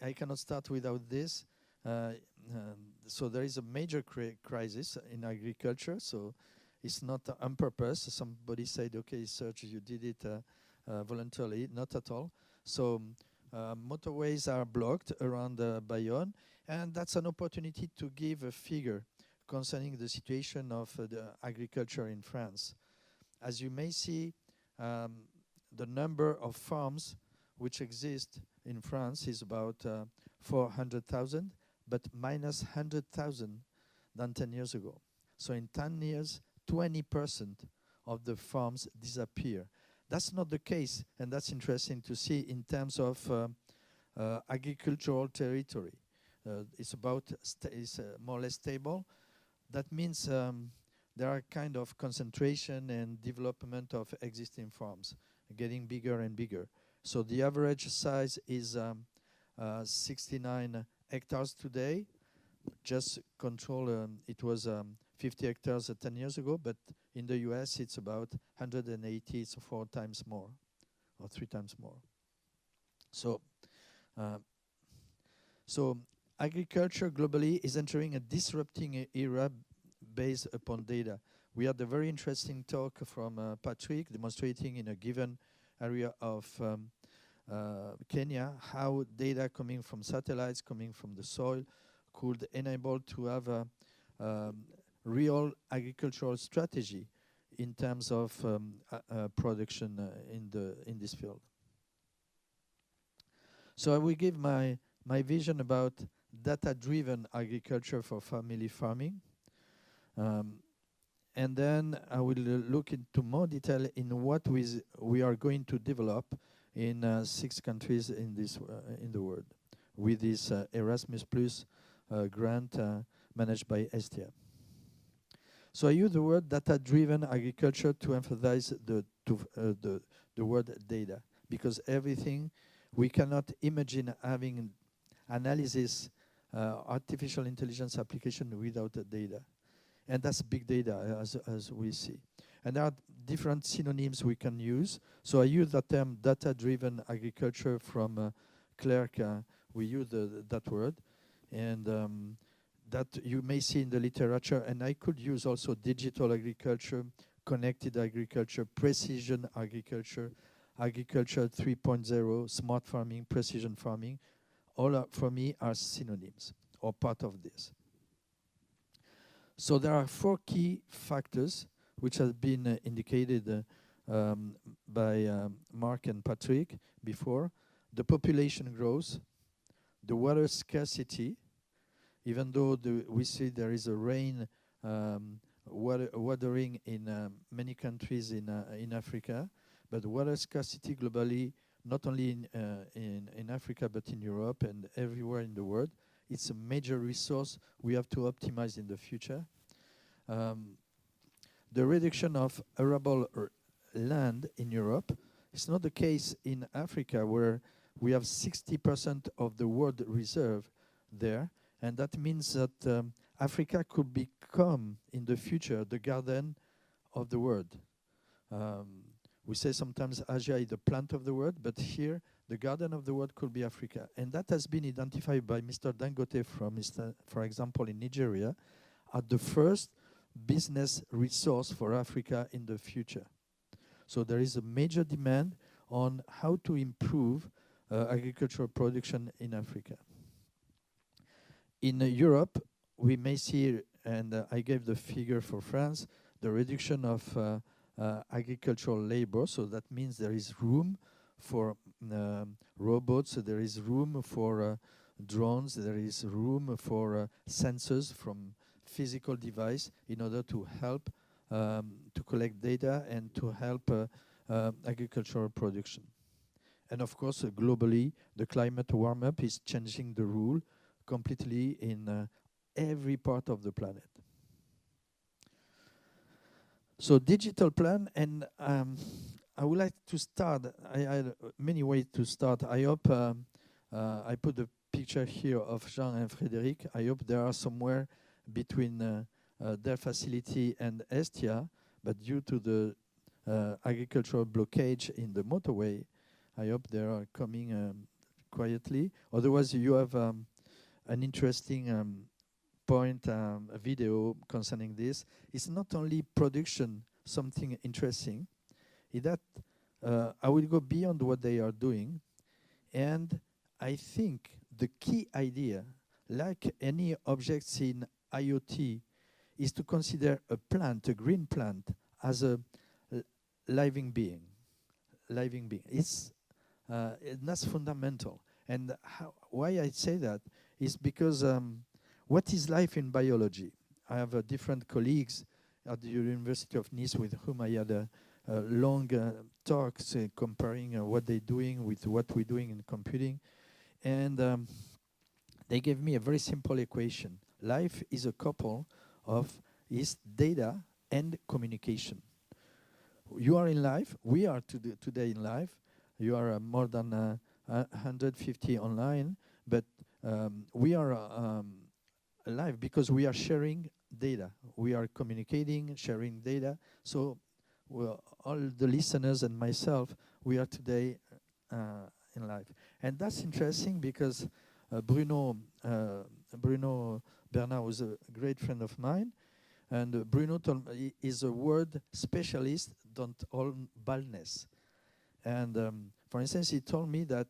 Speaker 5: I cannot start without this. So there is a major crisis in agriculture. So it's not on purpose. Somebody said, okay, Serge, you did it voluntarily. Not at all. So motorways are blocked around Bayonne, and that's an opportunity to give a figure concerning the situation of the agriculture in France. As you may see, the number of farms which exist in France is about 400,000, but minus 100,000 than 10 years ago. So in 10 years, 20% of the farms disappear. That's not the case, and that's interesting to see in terms of agricultural territory. It's more or less stable. That means there are kind of concentration and development of existing farms, getting bigger and bigger. So the average size is 69 hectares today. Just control, it was 50 hectares 10 years ago, but in the US it's about 180, so 4 times more, or 3 times more. So agriculture globally is entering a disrupting era based upon data. We had a very interesting talk from Patrick demonstrating in a given area of Kenya how data coming from satellites, coming from the soil, could enable to have a real agricultural strategy in terms of production in this field. So I will give my vision about data-driven agriculture for family farming. And then I will look into more detail in what we are going to develop in 6 countries in the world with this Erasmus Plus grant managed by ESTIA. So I use the word data-driven agriculture to emphasize the word data, because everything we cannot imagine having analysis, artificial intelligence application without the data. And that's big data, as we see. And there are different synonyms we can use. So I use the term data-driven agriculture from Clerc. We use that word. And that you may see in the literature. And I could use also digital agriculture, connected agriculture, precision agriculture, agriculture 3.0, smart farming, precision farming. All for me are synonyms or part of this. So there are 4 key factors which have been indicated by Mark and Patrick before. The population growth, the water scarcity, even though we see there is a rain watering in many countries in Africa, but water scarcity globally, not only in Africa but in Europe and everywhere in the world. It's a major resource we have to optimize in the future. The reduction of arable land in Europe is not the case in Africa, where we have 60% of the world reserve there, and that means that Africa could become in the future the garden of the world. We say sometimes Asia is the plant of the world, but here the garden of the world could be Africa. And that has been identified by Mr. Dangote from, for example, in Nigeria, as the first business resource for Africa in the future. So there is a major demand on how to improve agricultural production in Africa. In Europe, we may see, and I gave the figure for France, the reduction of agricultural labor. So that means there is room for robots, there is room for drones, there is room for sensors from physical device in order to help to collect data and to help agricultural production. And of course, globally, the climate warm-up is changing the rule completely in every part of the planet. So digital plan, and I would like to start. I had many ways to start. I hope I put the picture here of Jean and Frédéric. I hope they are somewhere between their facility and ESTIA, but due to the agricultural blockage in the motorway, I hope they are coming quietly. Otherwise, you have an interesting point, a video concerning this. It's not only production, something interesting, is that I will go beyond what they are doing, and I think the key idea, like any objects in IoT, is to consider a plant, a green plant, as a living being. Living being. That's fundamental. And why I say that is because what is life in biology? I have different colleagues at the University of Nice with whom I had long talks comparing what they're doing with what we're doing in computing. And they gave me a very simple equation. Life is a couple of data and communication. You are in life. We are today in life. You are more than 150 online, but we are alive because we are sharing data. We are communicating, sharing data. So all the listeners and myself, we are today in life. And that's interesting because Bruno Bernard was a great friend of mine, and Bruno told me he is a word specialist on baldness. And for instance, he told me that,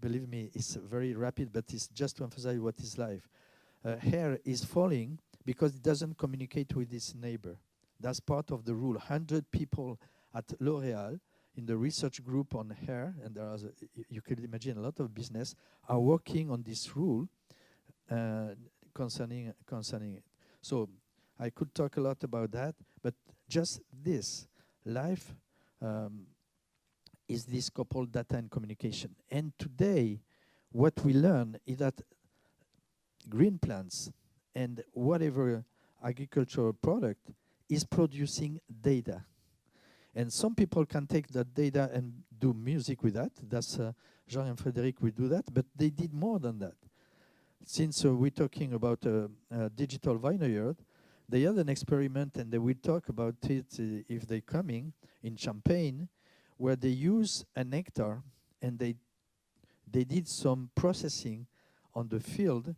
Speaker 5: believe me, it's very rapid, but it's just to emphasize what is life. Hair is falling because it doesn't communicate with its neighbor. That's part of the rule. 100 people at L'Oréal in the research group on hair, and there are, you could imagine a lot of business, are working on this rule concerning it. So I could talk a lot about that, but just this, life is this coupled data and communication. And today, what we learn is that green plants and whatever agricultural product is producing data. And some people can take that data and do music with that. That's Jean and Frédéric will do that, but they did more than that. Since we're talking about digital vineyard, they had an experiment, and they will talk about it if they're coming, in Champagne, where they use a nectar, and they did some processing on the field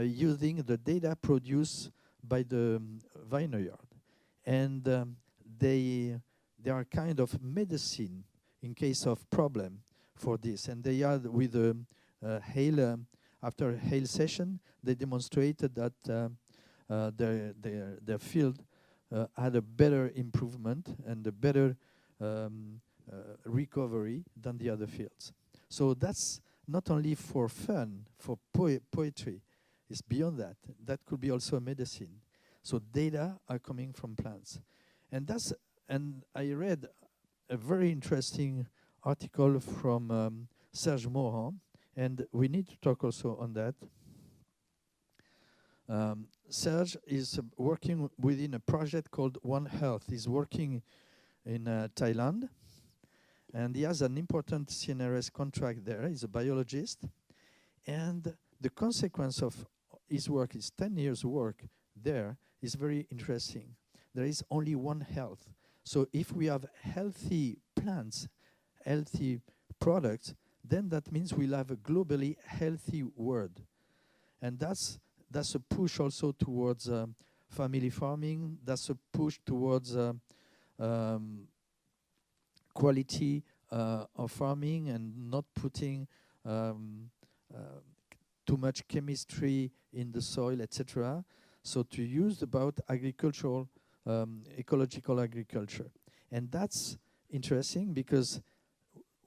Speaker 5: using the data produced by the vineyard. And they are kind of medicine in case of problem for this. And they are with hail, after a hail session, they demonstrated that their field had a better improvement and a better recovery than the other fields. So that's not only for fun, for poetry, it's beyond that. That could be also a medicine. So data are coming from plants. And I read a very interesting article from Serge Morin, and we need to talk also on that. Serge is working within a project called One Health. He's working in Thailand, and he has an important CNRS contract there. He's a biologist, and the consequence of his work, his 10 years work there, is very interesting. There is only one health. So if we have healthy plants, healthy products, then that means we'll have a globally healthy world. And that's a push also towards family farming. That's a push towards quality of farming and not putting too much chemistry in the soil, etc. So to use about agricultural, ecological agriculture. And that's interesting because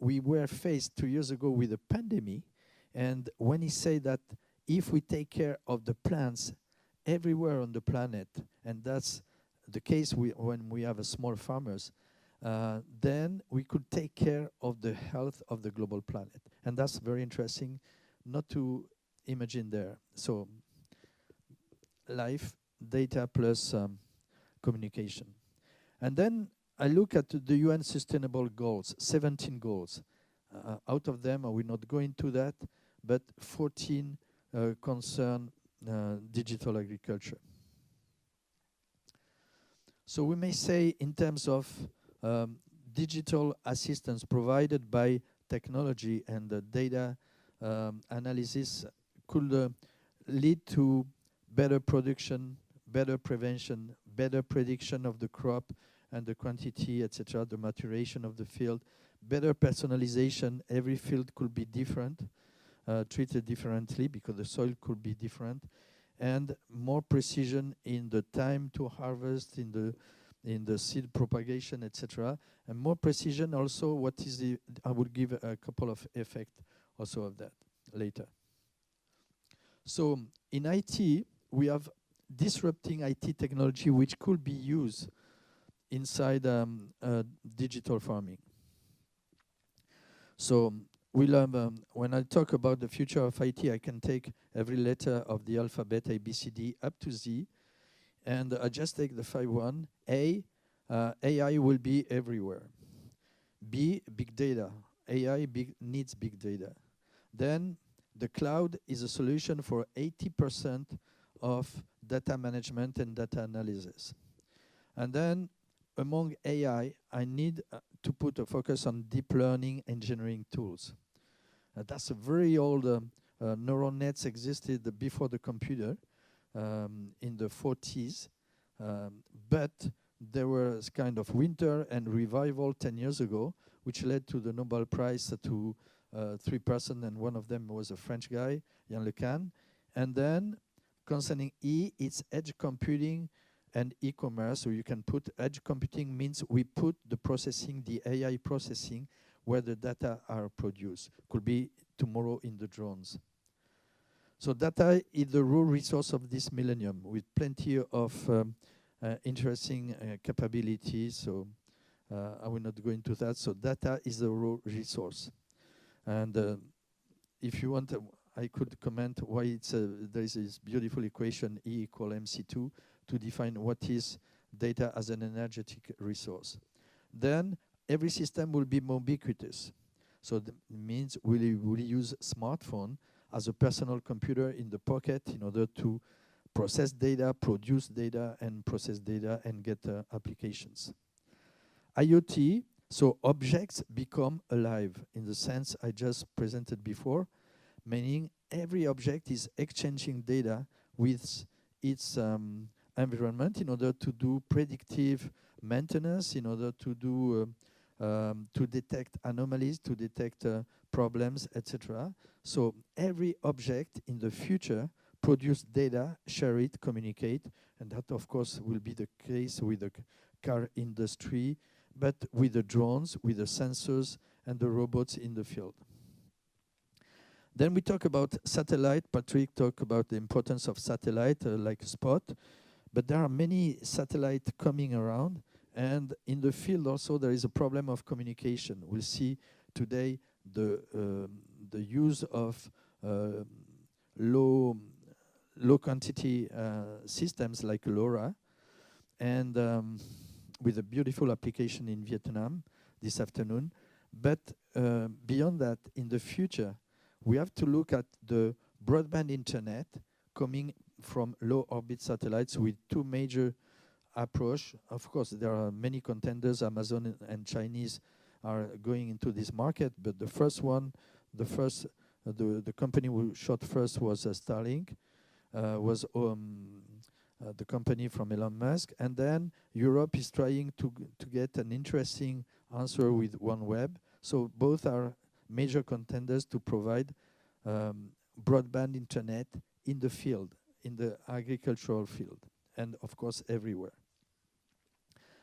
Speaker 5: we were faced 2 years ago with a pandemic, and when he said that if we take care of the plants everywhere on the planet, and that's the case when we have a small farmers, then we could take care of the health of the global planet. And that's very interesting not to imagine there. So life, data plus communication. And then I look at the UN Sustainable Goals, 17 goals. out of them, I will not go into that, but 14 concern digital agriculture. So we may say in terms of digital assistance provided by technology and the data analysis could lead to better production, better prevention, better prediction of the crop and the quantity, etc., the maturation of the field, better personalization. Every field could be different, treated differently because the soil could be different, and more precision in the time to harvest, in the seed propagation, etc., and more precision also. What is the? I will give a couple of effects also of that later. So in IT, we have disrupting IT technology which could be used inside digital farming. So we'll have, when I talk about the future of IT, I can take every letter of the alphabet A, B, C, D up to Z, and I just take the 5-1. A, AI will be everywhere. B, big data. AI needs big data. Then the cloud is a solution for 80% of data management and data analysis. And then among AI, I need to put a focus on deep learning engineering tools. That's a very old neural nets existed before the computer in the 40s, but there was kind of winter and revival 10 years ago, which led to the Nobel Prize to 3 persons, and one of them was a French guy, Yann LeCun. And then concerning E, it's edge computing and e-commerce. So you can put edge computing means we put the processing, the AI processing, where the data are produced. Could be tomorrow in the drones. So data is the raw resource of this millennium with plenty of interesting capabilities. So I will not go into that. So data is the raw resource. And if you want, I could comment why it's there is this beautiful equation E equal MC2 to define what is data as an energetic resource. Then every system will be ubiquitous. So that means we'll use smartphone as a personal computer in the pocket in order to process data, produce data, and process data and get applications. IoT, so objects become alive in the sense I just presented before, meaning every object is exchanging data with its environment in order to do predictive maintenance, in order to do to detect anomalies, to detect problems, etc. So every object in the future produce data, share it, communicate, and that of course will be the case with the car industry, but with the drones, with the sensors and the robots in the field. Then we talk about satellite. Patrick talked about the importance of satellite like Spot, but there are many satellites coming around, and in the field also there is a problem of communication. We'll see today the use of low quantity systems like LoRa, and with a beautiful application in Vietnam this afternoon. But beyond that, in the future, we have to look at the broadband internet coming from low orbit satellites with two major approach. Of course, there are many contenders. Amazon and Chinese are going into this market, but the first one, the company who shot first was Starlink, was the company from Elon Musk, and then Europe is trying to get an interesting answer with OneWeb. So both are major contenders to provide broadband internet in the field, in the agricultural field, and of course everywhere.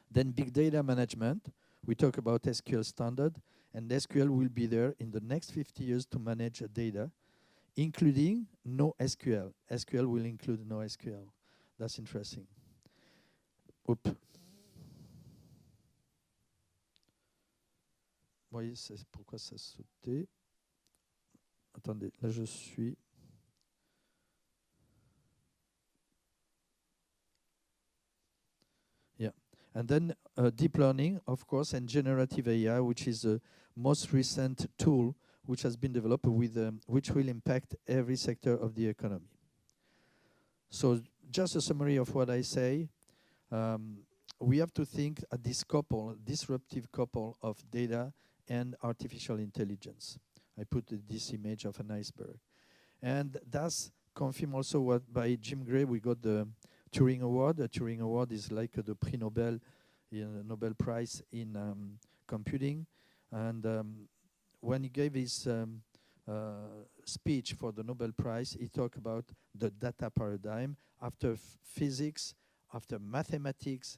Speaker 5: Then big data management. We talk about SQL standard, and SQL will be there in the next 50 years to manage data, including no SQL. SQL will include no SQL. That's interesting. Oups. Voyez, c'est pourquoi ça sautait. Attendez, là je suis. Yeah. And then deep learning, of course, and generative AI, which is the most recent tool which has been developed with which will impact every sector of the economy. So just a summary of what I say. We have to think at this couple, disruptive couple of data and artificial intelligence. I put this image of an iceberg. And that's confirmed also what by Jim Gray we got the Turing Award. The Turing Award is like the Prix Nobel, Nobel Prize in computing. And when he gave his speech for the Nobel Prize, he talked about the data paradigm. After physics, after mathematics,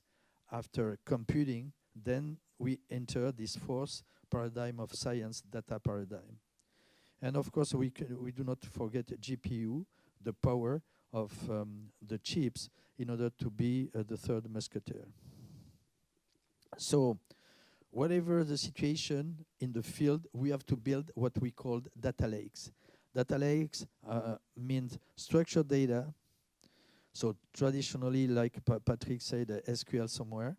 Speaker 5: after computing, then we enter this fourth paradigm of science, data paradigm. And of course, we do not forget GPU, the power of the chips, in order to be the third musketeer. So, whatever the situation in the field, we have to build what we call data lakes. Data lakes means structured data. So traditionally, like Patrick said, SQL somewhere.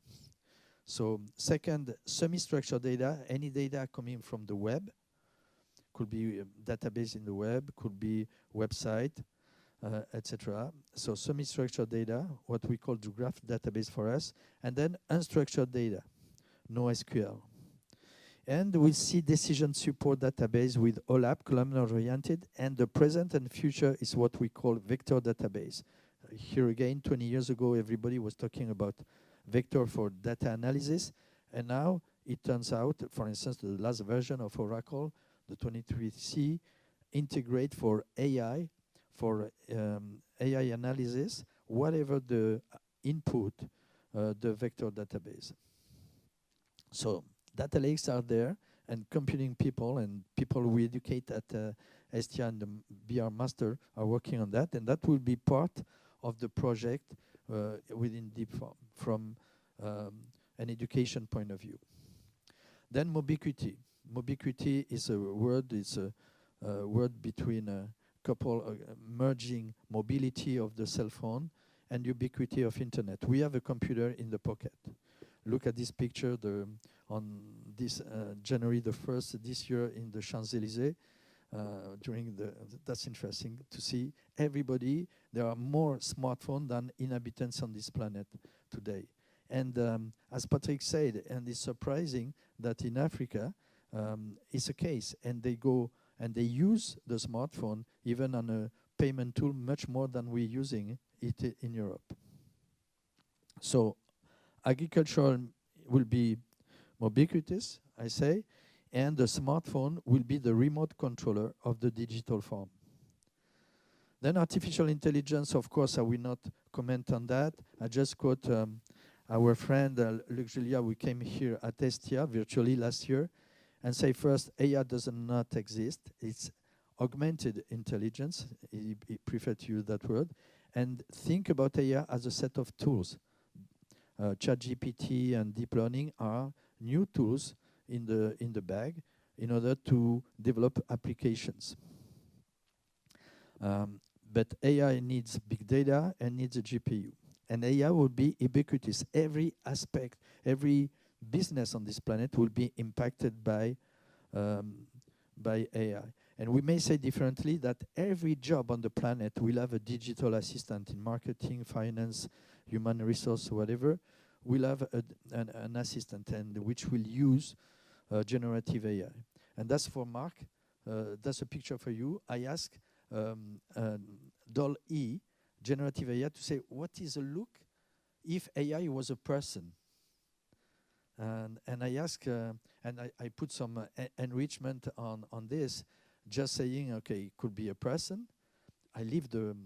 Speaker 5: So second, semi-structured data, any data coming from the web. Could be a database in the web, could be website, etc. So semi-structured data, what we call the graph database for us. And then unstructured data, no SQL. And we see decision support database with OLAP, columnar-oriented, and the present and future is what we call vector database. Here again, 20 years ago, everybody was talking about vector for data analysis, and now it turns out, for instance, the last version of Oracle, the 23C, integrate for AI analysis, whatever the input, the vector database. So data lakes are there, and computing people and people we educate at ESTIA and the BR Master are working on that, and that will be part of the project within DeepFarm from an education point of view. Then mobiquity. Mobiquity is a word. It's a word between a couple merging mobility of the cell phone and ubiquity of internet. We have a computer in the pocket. Look at this picture on this January the 1st this year in the Champs-Élysées. That's interesting to see everybody. There are more smartphones than inhabitants on this planet today. And as Patrick said, and it's surprising that in Africa it's a case, and they go and they use the smartphone even on a payment tool much more than we're using it in Europe. So agriculture will be ubiquitous, I say, and the smartphone will be the remote controller of the digital farm. Then artificial intelligence, of course, I will not comment on that. I just quote our friend Luc Julia, who came here at ESTIA virtually last year, and say first, AI does not exist. It's augmented intelligence. He preferred to use that word. And think about AI as a set of tools. ChatGPT and deep learning are new tools in the bag in order to develop applications. But AI needs big data and needs a GPU. And AI will be ubiquitous. Every aspect, every business on this planet will be impacted by AI. And we may say differently that every job on the planet will have a digital assistant in marketing, finance, human resource, whatever. We'll have an assistant, and which will use generative AI. And that's for Mark. That's a picture for you. I asked DALL-E, generative AI, to say, what is a look if AI was a person? And I ask, and I put some enrichment on this, just saying, okay, it could be a person. I leave the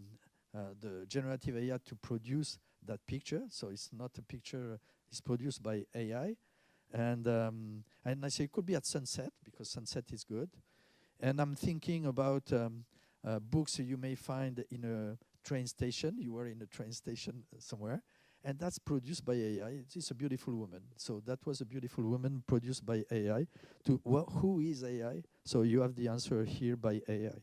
Speaker 5: generative AI to produce that picture, so it's not a picture, it's produced by AI. And I say it could be at sunset, because sunset is good. And I'm thinking about books you may find in a train station. You were in a train station somewhere, and that's produced by AI. It's a beautiful woman. So that was a beautiful woman produced by AI. Who is AI? So you have the answer here by AI.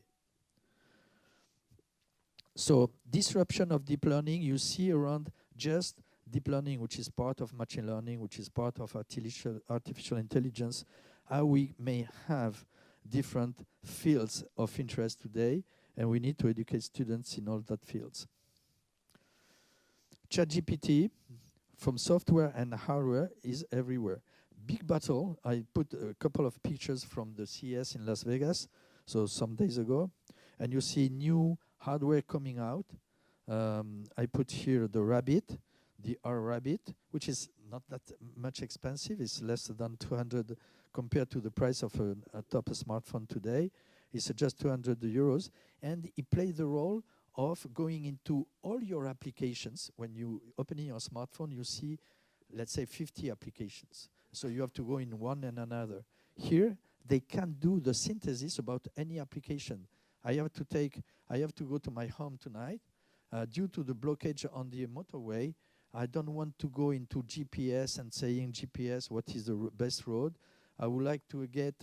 Speaker 5: So disruption of deep learning, you see around just deep learning, which is part of machine learning, which is part of artificial intelligence, how we may have different fields of interest today, and we need to educate students in all that fields. ChatGPT, from software and hardware, is everywhere. Big battle. I put a couple of pictures from the CES in Las Vegas, so some days ago, and you see new hardware coming out. I put here the Rabbit, the R Rabbit, which is not that much expensive. It's less than 200 compared to the price of a top smartphone today. It's just 200 euros, and it plays the role of going into all your applications. When you open your smartphone, you see, let's say, 50 applications. So you have to go in one and another. Here, they can do the synthesis about any application. I have to go to my home tonight. Due to the blockage on the motorway, I don't want to go into GPS and saying, GPS, what is the best road? I would like to get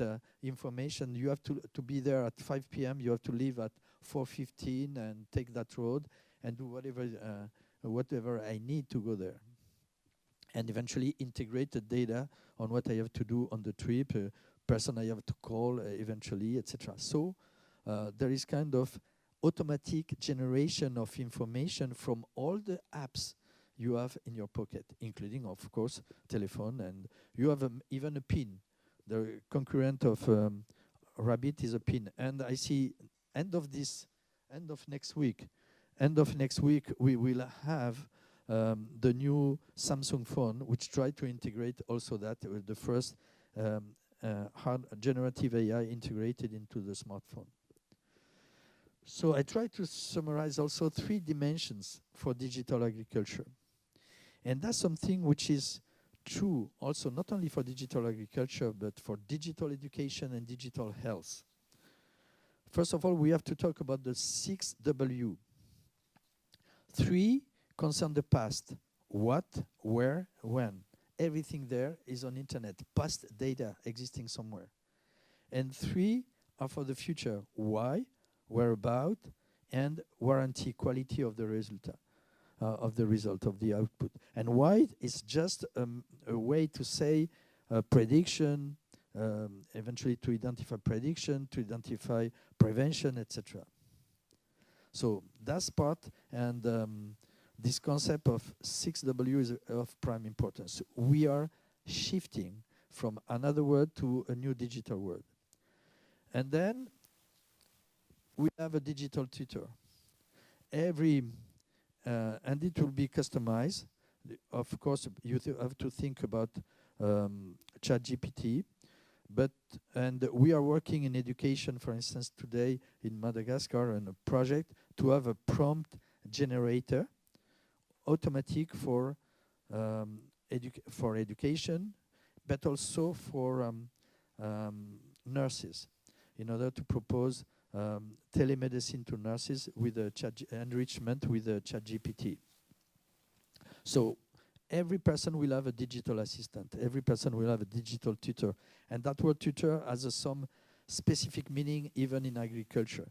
Speaker 5: information. You have to be there at 5 p.m. You have to leave at 4:15 and take that road and do whatever I need to go there. And eventually integrate the data on what I have to do on the trip, person I have to call eventually, etc. So there is kind of automatic generation of information from all the apps you have in your pocket, including, of course, telephone, and you have even a pin. The concurrent of Rabbit is a pin. And I see end of next week, we will have the new Samsung phone, which try to integrate also that with the first hard generative AI integrated into the smartphone. So I try to summarize also 3 dimensions for digital agriculture. And that's something which is true also not only for digital agriculture, but for digital education and digital health. First of all, we have to talk about the 6 W. 3 concern the past. What, where, when. Everything there is on internet. Past data existing somewhere. And 3 are for the future. Why, whereabout, and warranty quality of the result. Of the output. And why is just a way to say prediction, eventually to identify prediction, to identify prevention, etc. So that's part, and this concept of 6W is of prime importance. We are shifting from another word to a new digital word. And then we have a digital tutor. And it will be customized. Of course, you have to think about ChatGPT, and we are working in education, for instance, today in Madagascar on a project to have a prompt generator, automatic for education, but also for nurses, in order to propose telemedicine to nurses with a enrichment with a ChatGPT. So every person will have a digital assistant. Every person will have a digital tutor. And that word tutor has some specific meaning even in agriculture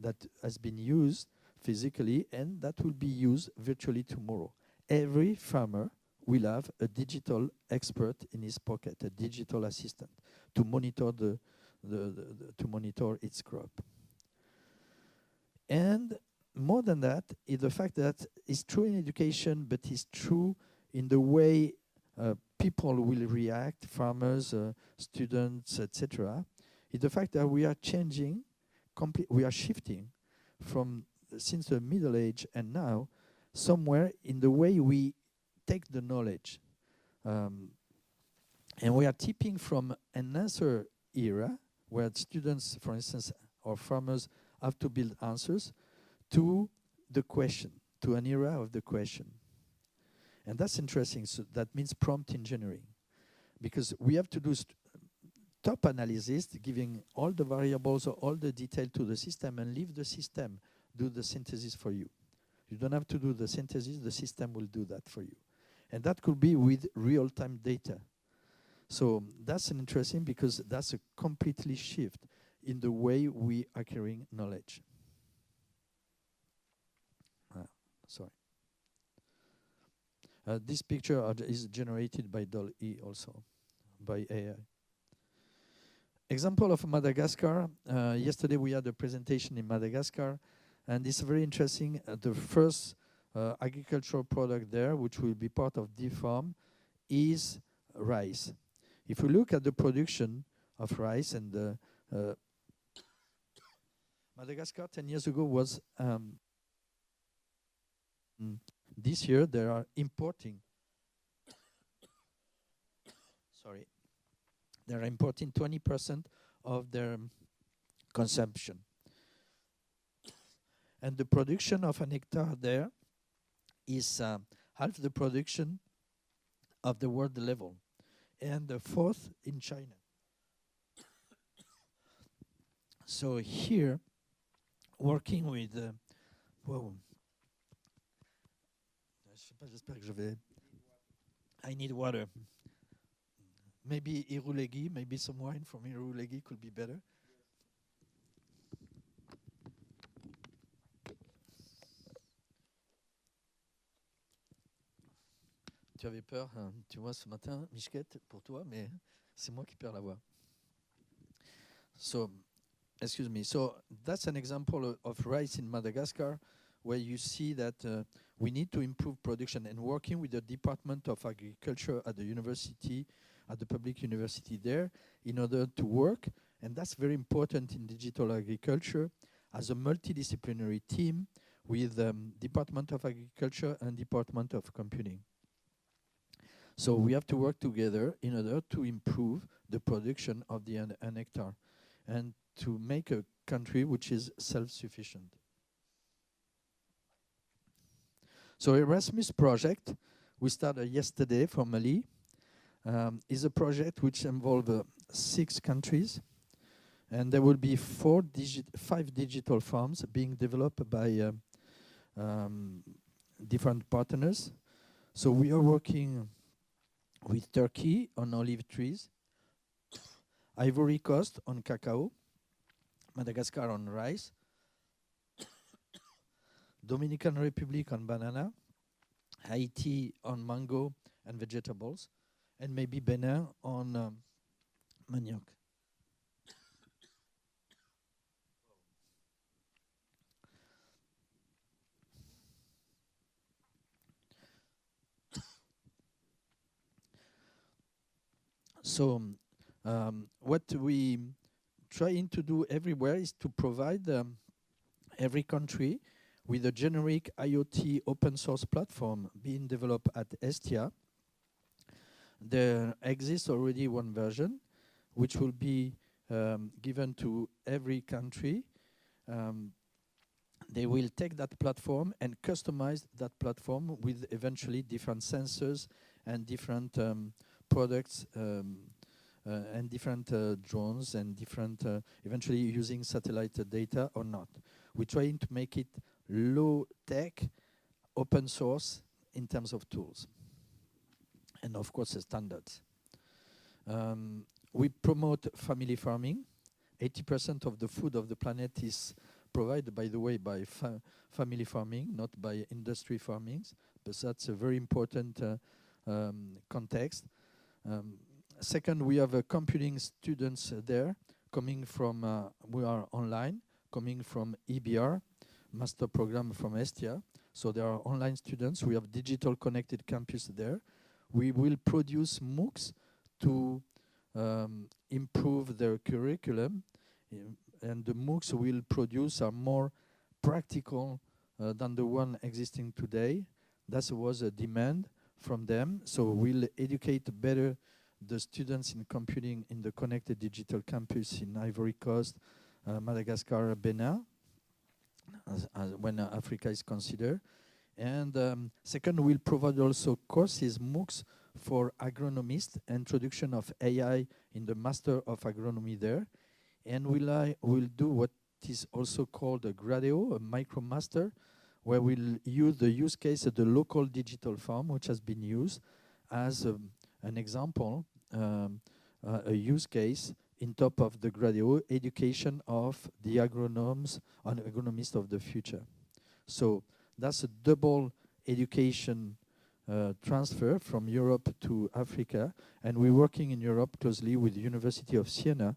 Speaker 5: that has been used physically and that will be used virtually tomorrow. Every farmer will have a digital expert in his pocket, a digital assistant, to monitor to monitor its crop. And more than that, is the fact that it's true in education, but it's true in the way people will react, farmers, students, etc. Is the fact that we are changing, we are shifting from since the Middle Age and now somewhere in the way we take the knowledge. And we are tipping from an answer era where students, for instance, or farmers have to build answers to the question, to an era of the question. And that's interesting. So that means prompt engineering, because we have to do top analysis, giving all the variables or all the detail to the system and leave the system do the synthesis for you. You don't have to do the synthesis, the system will do that for you. And that could be with real-time data. So that's interesting because that's a completely shift in the way we are carrying knowledge. Sorry. This picture is generated by DALL-E also, by AI. Example of Madagascar. Yesterday we had a presentation in Madagascar, and it's very interesting. The first agricultural product there, which will be part of the farm, is rice. If we look at the production of rice, and Madagascar 10 years ago was this year they are importing. Sorry, they are importing 20% of their consumption, and the production of an hectare there is half the production of the world level, and the fourth in China. So here, working with wow. J'espère que je vais. I need water. Maybe Irulegi, maybe some wine from Irulegi could be better. Tu avais peur, hein, tu vois, ce matin, Michquette, pour toi, mais c'est moi qui perds la voix. So, excuse me. So that's an example of rice in Madagascar, where you see that we need to improve production, and working with the Department of Agriculture at the university, at the public university there, in order to work, and that's very important in digital agriculture, as a multidisciplinary team with Department of Agriculture and Department of Computing. So we have to work together in order to improve the production of the an hectare, and to make a country which is self-sufficient. So Erasmus project, we started yesterday formally, is a project which involves 6 countries, and there will be 5 digital farms being developed by different partners. So we are working with Turkey on olive trees, Ivory Coast on cacao, Madagascar on rice, Dominican Republic on banana, Haiti on mango and vegetables, and maybe Benin on manioc. So what we trying to do everywhere is to provide every country with a generic IoT open source platform being developed at ESTIA. There exists already one version which will be given to every country. They will take that platform and customize that platform with eventually different sensors and different products and different drones and different, eventually using satellite data or not. We're trying to make it low tech, open source in terms of tools. And of course, the standards. We promote family farming. 80% of the food of the planet is provided, by the way, by family farming, not by industry farmings. But that's a very important context. Second, we have computing students there coming from, we are online, coming from EBR, master program from ESTIA. So there are online students. We have digital connected campus there. We will produce MOOCs to improve their curriculum, and the MOOCs will produce are more practical than the one existing today. That was a demand from them. So we'll educate better the students in computing in the connected digital campus in Ivory Coast, Madagascar, Benin, when Africa is considered. And second, we'll provide also courses, MOOCs, for agronomists, introduction of AI in the Master of Agronomy there. And we'll do what is also called a Gradeo, a MicroMaster, where we'll use the use case of the local digital farm, which has been used as an example, a use case in top of the Gradeo, education of the agronomes and agronomists of the future. So that's a double education transfer from Europe to Africa, and we're working in Europe closely with the University of Siena,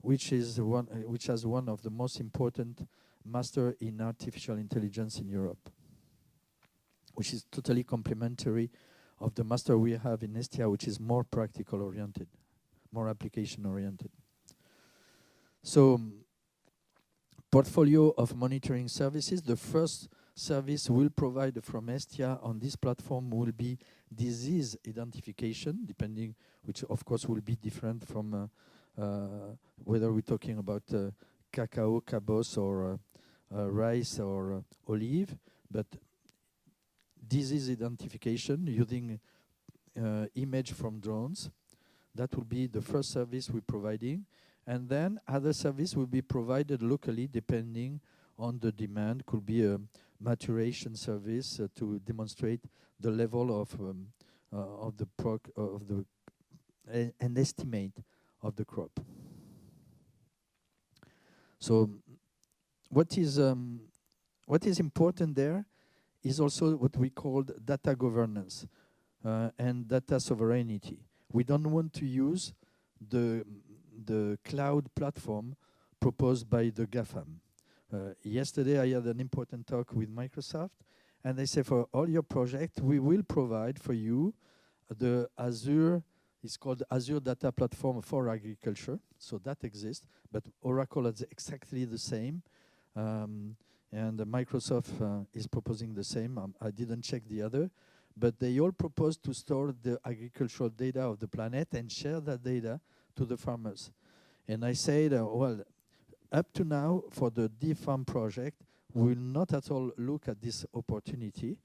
Speaker 5: which has one of the most important master in artificial intelligence in Europe, which is totally complementary of the master we have in ESTIA, which is more practical oriented, more application oriented. So, portfolio of monitoring services. The first service we'll provide from ESTIA on this platform will be disease identification, depending, which of course will be different from whether we're talking about cacao, cabos, or rice or olive, but disease identification using image from drones. That will be the first service we're providing. And then other service will be provided locally depending on the demand. Could be a maturation service to demonstrate the level of an estimate of the crop. So what is important there is also what we call data governance and data sovereignty. We don't want to use the cloud platform proposed by the GAFAM. Yesterday I had an important talk with Microsoft, and they say for all your project we will provide for you the Azure, it's called Azure Data Platform for Agriculture, so that exists, but Oracle is exactly the same. And Microsoft is proposing the same. I didn't check the other, but they all propose to store the agricultural data of the planet and share that data to the farmers. And I said, well, up to now, for the Deep Farm project, we will not at all look at this opportunity.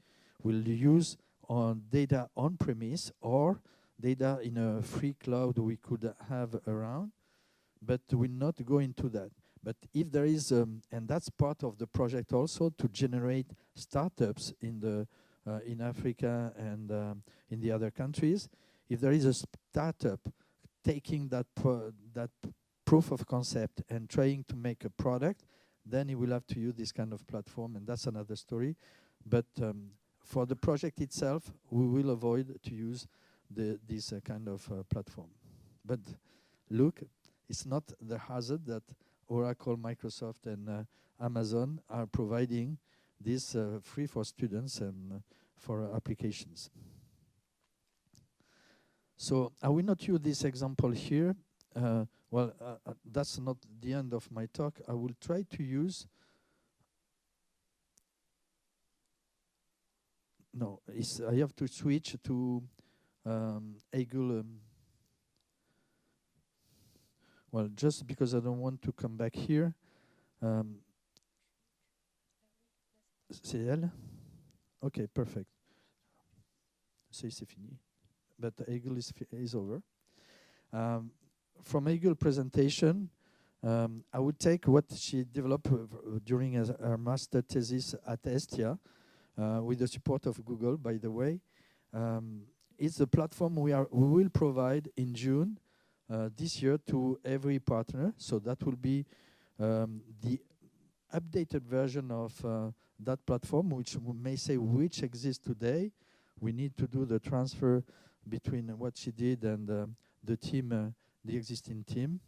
Speaker 5: We'll use data on-premise or data in a free cloud we could have around, but we'll not go into that. But if there is, and that's part of the project also, to generate startups in Africa and in the other countries. If there is a startup taking that proof of concept and trying to make a product, then he will have to use this kind of platform, and that's another story. But for the project itself, we will avoid to use this kind of platform. But look, it's not the hazard that Oracle, Microsoft, and Amazon are providing this free for students and for applications. So I will not use this example here. That's not the end of my talk. I will try to use. No, I have to switch to Eagle. Well, just because I don't want to come back here. C'est elle? Okay, perfect. So c'est fini. But Eagle is over. From Eagle presentation, I would take what she developed during her master thesis at ESTIA, with the support of Google, by the way. It's a platform we will provide in June this year to every partner. So that will be the updated version of that platform, which we may say which exists today. We need to do the transfer between what she did and the team, the existing team.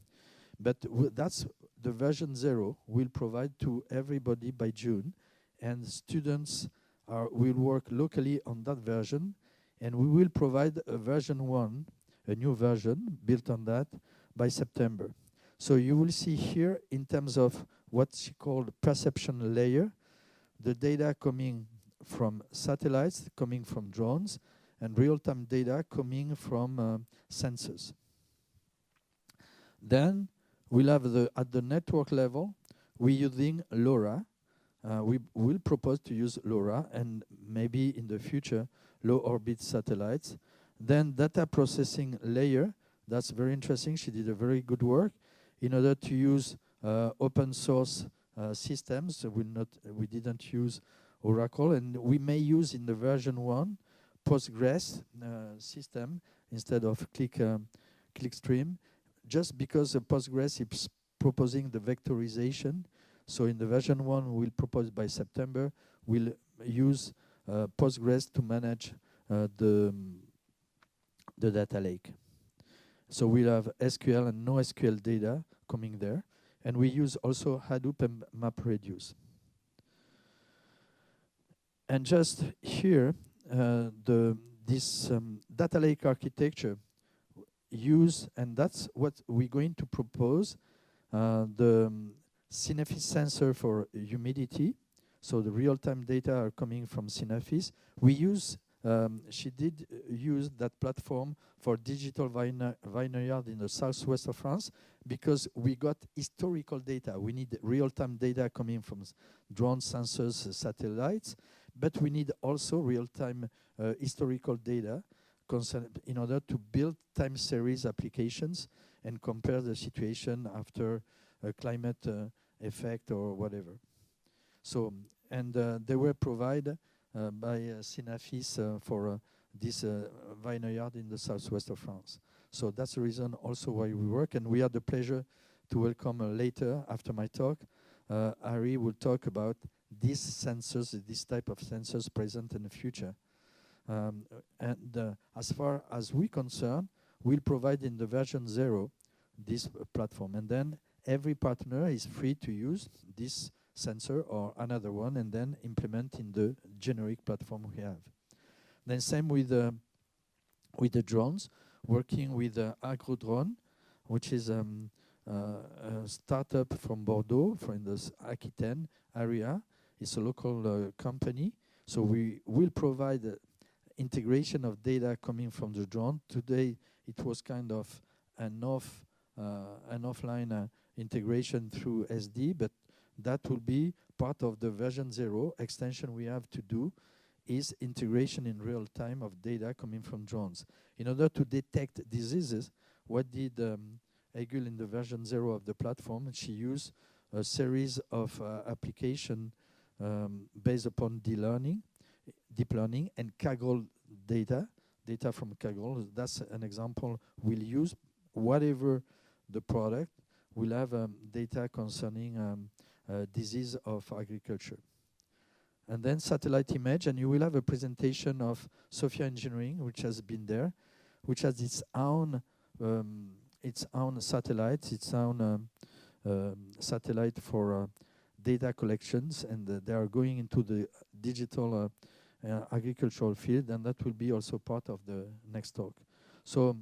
Speaker 5: But that's the version 0 we'll provide to everybody by June. And students will work locally on that version. And we will provide a version 1, a new version built on that, by September. So you will see here, in terms of what she called perception layer, the data coming from satellites, coming from drones, and real-time data coming from sensors. Then we'll have at the network level, we're using LoRa. We will propose to use LoRa and maybe in the future low orbit satellites. Then data processing layer, that's very interesting. She did a very good work in order to use open source systems. We didn't use Oracle, and we may use in the version 1 Postgres system instead of clickstream, just because Postgres is proposing the vectorization. So in the version 1 we'll propose by September, we'll use Postgres to manage the data lake. So we'll have SQL and NoSQL data coming there. And we use also Hadoop and MapReduce. And just here, this data lake architecture use, and that's what we're going to propose, the Synaffis sensor for humidity. So the real-time data are coming from Synaffis. We use, she did use that platform for digital vineyard in the southwest of France because we got historical data. We need real-time data coming from drone sensors, satellites, but we need also real-time historical data in order to build time series applications and compare the situation after a climate effect or whatever. So, and they were provided by Synaffis for this vineyard in the southwest of France. So that's the reason also why we work, and we had the pleasure to welcome later, after my talk, Harry will talk about these sensors, this type of sensors present in the future. And as far as we're concerned, we'll provide in the version 0 this platform, and then every partner is free to use this sensor or another one and then implement in the generic platform we have. Then same with the drones, working with AgroDrone, which is a startup from Bordeaux, from the Aquitaine area. It's a local company. So we will provide integration of data coming from the drone. Today it was kind of an offline integration through SD, but that will be part of the version 0 extension we have to do, is integration in real time of data coming from drones. In order to detect diseases, what did Egil in the version 0 of the platform? She used a series of application based upon deep learning and Kaggle data from Kaggle. That's an example. We'll use whatever the product, we'll have data concerning disease of agriculture. And then satellite image, and you will have a presentation of Sophia Engineering, which has been there, which has its own satellite, its own satellite for data collections, and they are going into the digital agricultural field, and that will be also part of the next talk. So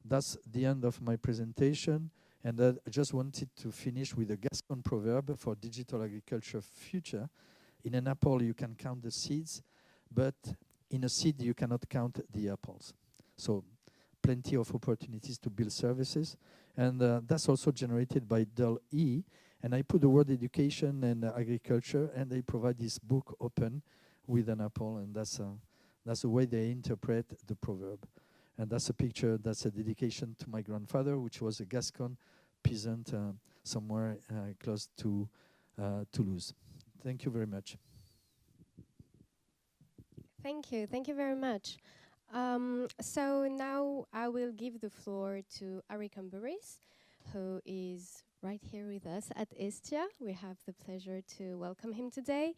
Speaker 5: that's the end of my presentation, and I just wanted to finish with a Gascon proverb for digital agriculture future. In an apple, you can count the seeds, but in a seed, you cannot count the apples. So plenty of opportunities to build services, and that's also generated by Dell-E, and I put the word education and agriculture, and they provide this book open with an apple, and that's the way they interpret the proverb. And that's a picture, that's a dedication to my grandfather, which was a Gascon peasant somewhere close to Toulouse. Thank you very much.
Speaker 2: Thank you very much. So now I will give the floor to Harry Camberis, who is right here with us at ESTIA. We have the pleasure to welcome him today.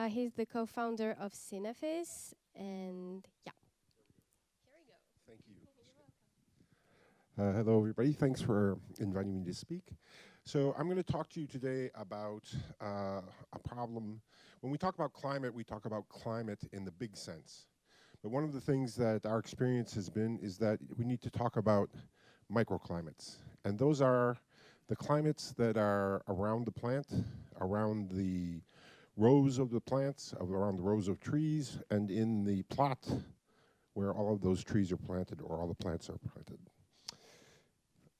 Speaker 2: He's the co-founder of Synaffis, and yeah. Here we go.
Speaker 6: Thank you. Hello, everybody. Thanks for inviting me to speak. So I'm going to talk to you today about a problem. When we talk about climate, we talk about climate in the big sense. But one of the things that our experience has been is that we need to talk about microclimates. And those are the climates that are around the plant, around the rows of the plants, around the rows of trees, and in the plot where all of those trees are planted or all the plants are planted.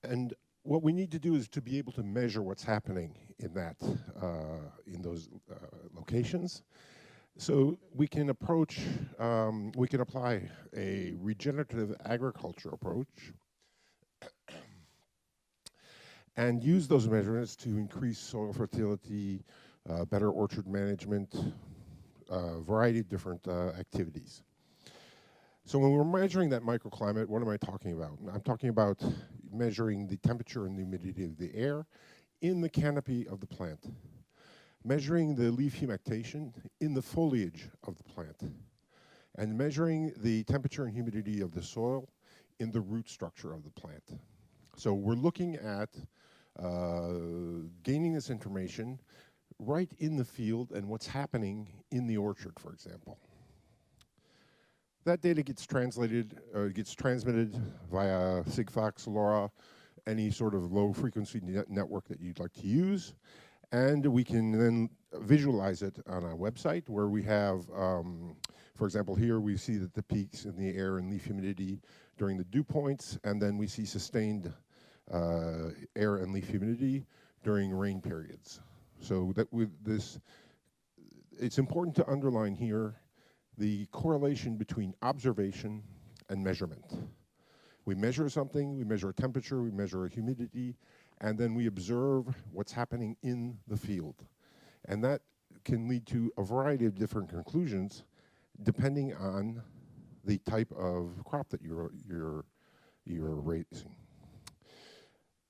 Speaker 6: And what we need to do is to be able to measure what's happening in that, in those locations. So we can approach, we can apply a regenerative agriculture approach and use those measurements to increase soil fertility, better orchard management, a variety of different activities. So when we're measuring that microclimate, what am I talking about? I'm talking about measuring the temperature and the humidity of the air in the canopy of the plant, measuring the leaf humectation in the foliage of the plant, and measuring the temperature and humidity of the soil in the root structure of the plant. So we're looking at gaining this information right in the field and what's happening in the orchard, for example. That data gets transmitted via Sigfox, LoRa, any sort of low frequency network that you'd like to use. And we can then visualize it on our website where we have, for example, here we see that the peaks in the air and leaf humidity during the dew points, and then we see sustained air and leaf humidity during rain periods. So that with this, it's important to underline here the correlation between observation and measurement. We measure something, we measure a temperature, we measure a humidity, and then we observe what's happening in the field. And that can lead to a variety of different conclusions depending on the type of crop that you're raising.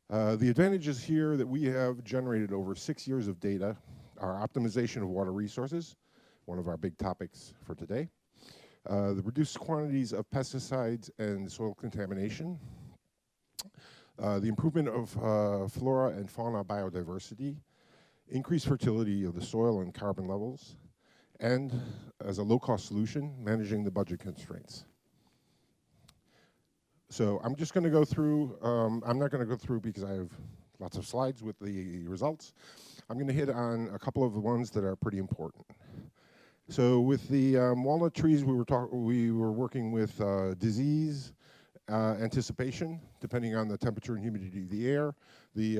Speaker 6: The advantages here that we have generated over 6 years of data are optimization of water resources, one of our big topics for today, the reduced quantities of pesticides and soil contamination, the improvement of flora and fauna biodiversity, increased fertility of the soil and carbon levels, and as a low-cost solution, managing the budget constraints. So I'm just going to go through, I'm not going to go through because I have lots of slides with the results. I'm going to hit on a couple of the ones that are pretty important. So with the walnut trees, we were working with disease anticipation, depending on the temperature and humidity of the air, the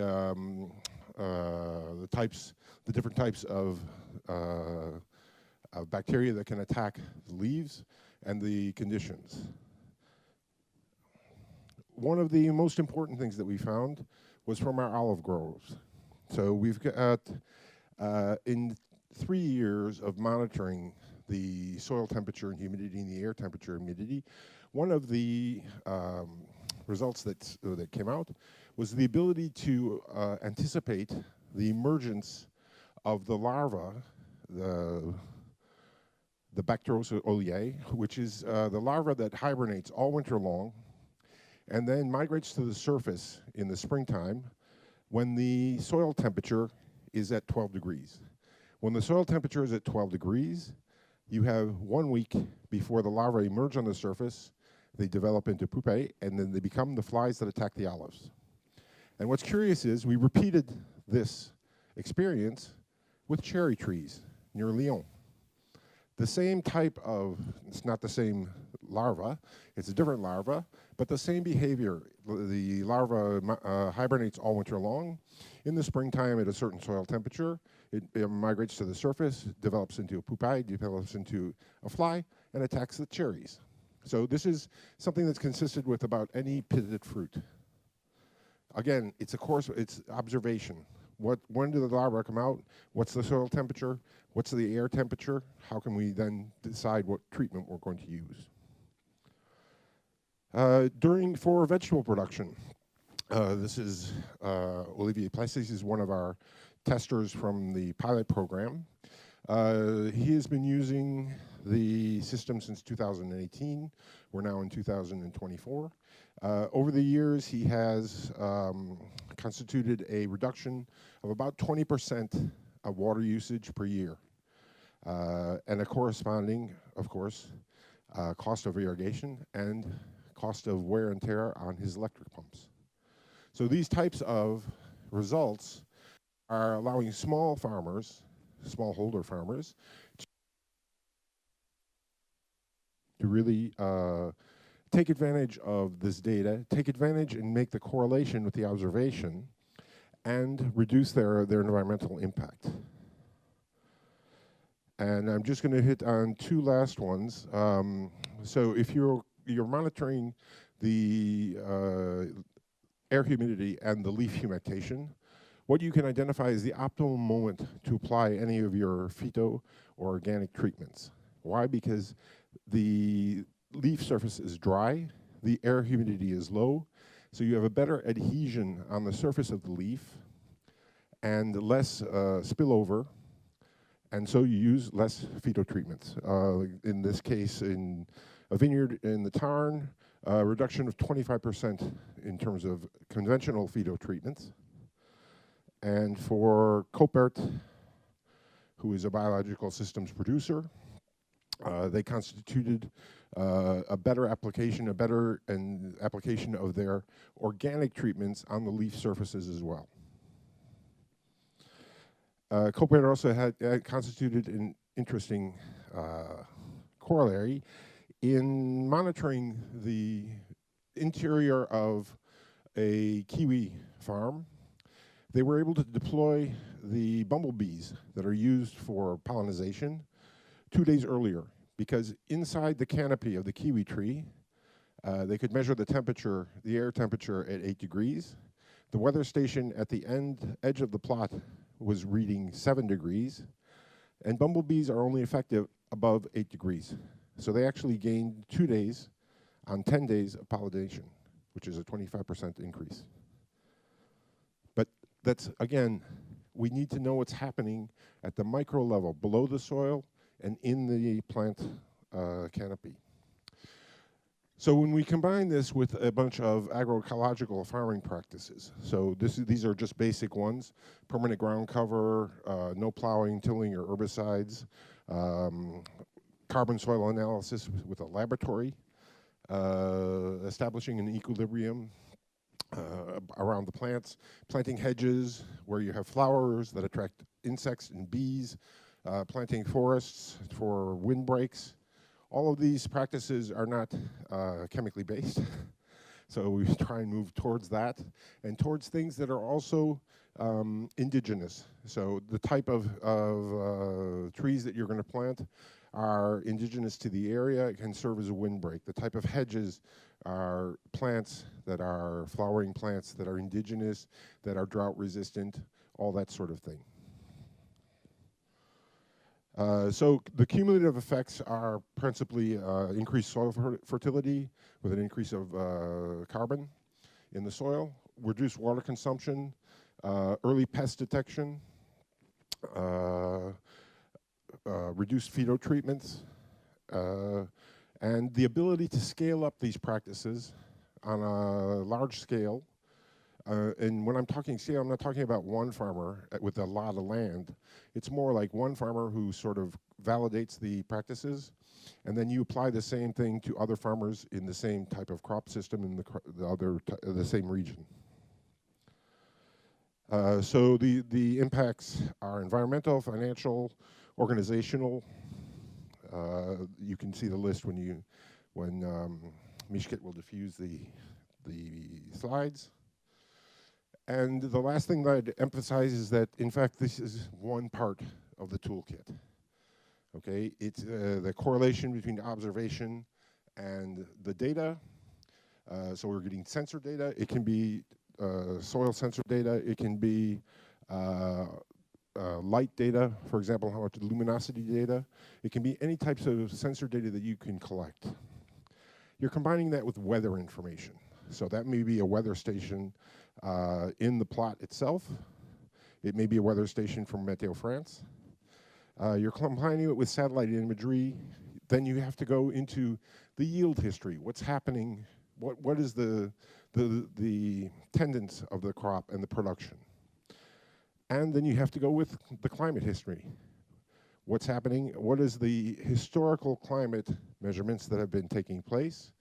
Speaker 6: different types of bacteria that can attack the leaves, and the conditions. One of the most important things that we found was from our olive groves. So we've got, in 3 years of monitoring the soil temperature and humidity and the air temperature and humidity, one of the results that came out was the ability to anticipate the emergence of the larva, the Bacterosa oleae, which is the larva that hibernates all winter long and then migrates to the surface in the springtime when the soil temperature is at 12 degrees. When the soil temperature is at 12 degrees, you have 1 week before the larvae emerge on the surface, they develop into pupae, and then they become the flies that attack the olives. And what's curious is we repeated this experience with cherry trees near Lyon. The same type of, it's not the same larva, it's a different larva, but the same behavior. The larva hibernates all winter long. In the springtime at a certain soil temperature, it migrates to the surface, develops into a pupae, develops into a fly, and attacks the cherries. So this is something that's consistent with about any pitted fruit. Again, it's observation. When do the larvae come out? What's the soil temperature? What's the air temperature? How can we then decide what treatment we're going to use? For vegetable production, this is Olivier Plessis is one of our testers from the pilot program. He has been using the system since 2018. We're now in 2024. Over the years, he has constituted a reduction of about 20% of water usage per year, and a corresponding, of course, cost of irrigation and cost of wear and tear on his electric pumps. So these types of results are allowing smallholder farmers, to really take advantage of this data, take advantage and make the correlation with the observation, and reduce their environmental impact. And I'm just going to hit on two last ones. So if you're monitoring the air humidity and the leaf humectation, what you can identify is the optimal moment to apply any of your phyto or organic treatments. Why? Because the leaf surface is dry, the air humidity is low, so you have a better adhesion on the surface of the leaf and less spillover, And so you use less phytotreatments. In this case, in a vineyard in the Tarn, a reduction of 25% in terms of conventional phytotreatments. And for Copert, who is a biological systems producer, they constituted a better application, application of their organic treatments on the leaf surfaces as well. Copert also had constituted an interesting corollary in monitoring the interior of a kiwi farm. They were able to deploy the bumblebees that are used for pollination 2 days earlier, because inside the canopy of the kiwi tree, they could measure the temperature, the air temperature at 8 degrees. The weather station at the edge of the plot was reading 7 degrees, and bumblebees are only effective above 8 degrees. So they actually gained 2 days on 10 days of pollination, which is a 25% increase. But that's, again, we need to know what's happening at the micro level, below the soil and in the plant canopy. So when we combine this with a bunch of agroecological farming practices, so these are just basic ones: permanent ground cover, no plowing, tilling, or herbicides, carbon soil analysis with a laboratory, establishing an equilibrium around the plants, planting hedges where you have flowers that attract insects and bees, planting forests for windbreaks. All of these practices are not chemically based, so we try and move towards that and towards things that are also indigenous. So the type of trees that you're going to plant are indigenous to the area. It can serve as a windbreak. The type of hedges are plants that are flowering plants that are indigenous, that are drought resistant, all that sort of thing. So the cumulative effects are principally increased soil fertility with an increase of carbon in the soil, reduced water consumption, early pest detection, reduced phytotreatments, and the ability to scale up these practices on a large scale. And when I'm talking scale, I'm not talking about one farmer with a lot of land. It's more like one farmer who sort of validates the practices, and then you apply the same thing to other farmers in the same type of crop system in the same region. So the impacts are environmental, financial, organizational. You can see the list when Mishkit will diffuse the slides. And the last thing that I'd emphasize is that, in fact, this is one part of the toolkit. Okay, it's the correlation between observation and the data. So we're getting sensor data. It can be soil sensor data. It can be light data, for example, how much luminosity data. It can be any types of sensor data that you can collect. You're combining that with weather information. So that may be a weather station in the plot itself. It may be a weather station from Météo France. You're combining it with satellite imagery. Then you have to go into the yield history. What's happening? What is the tendance of the crop and the production? And then you have to go with the climate history. What's happening? What is the historical climate measurements that have been taking place?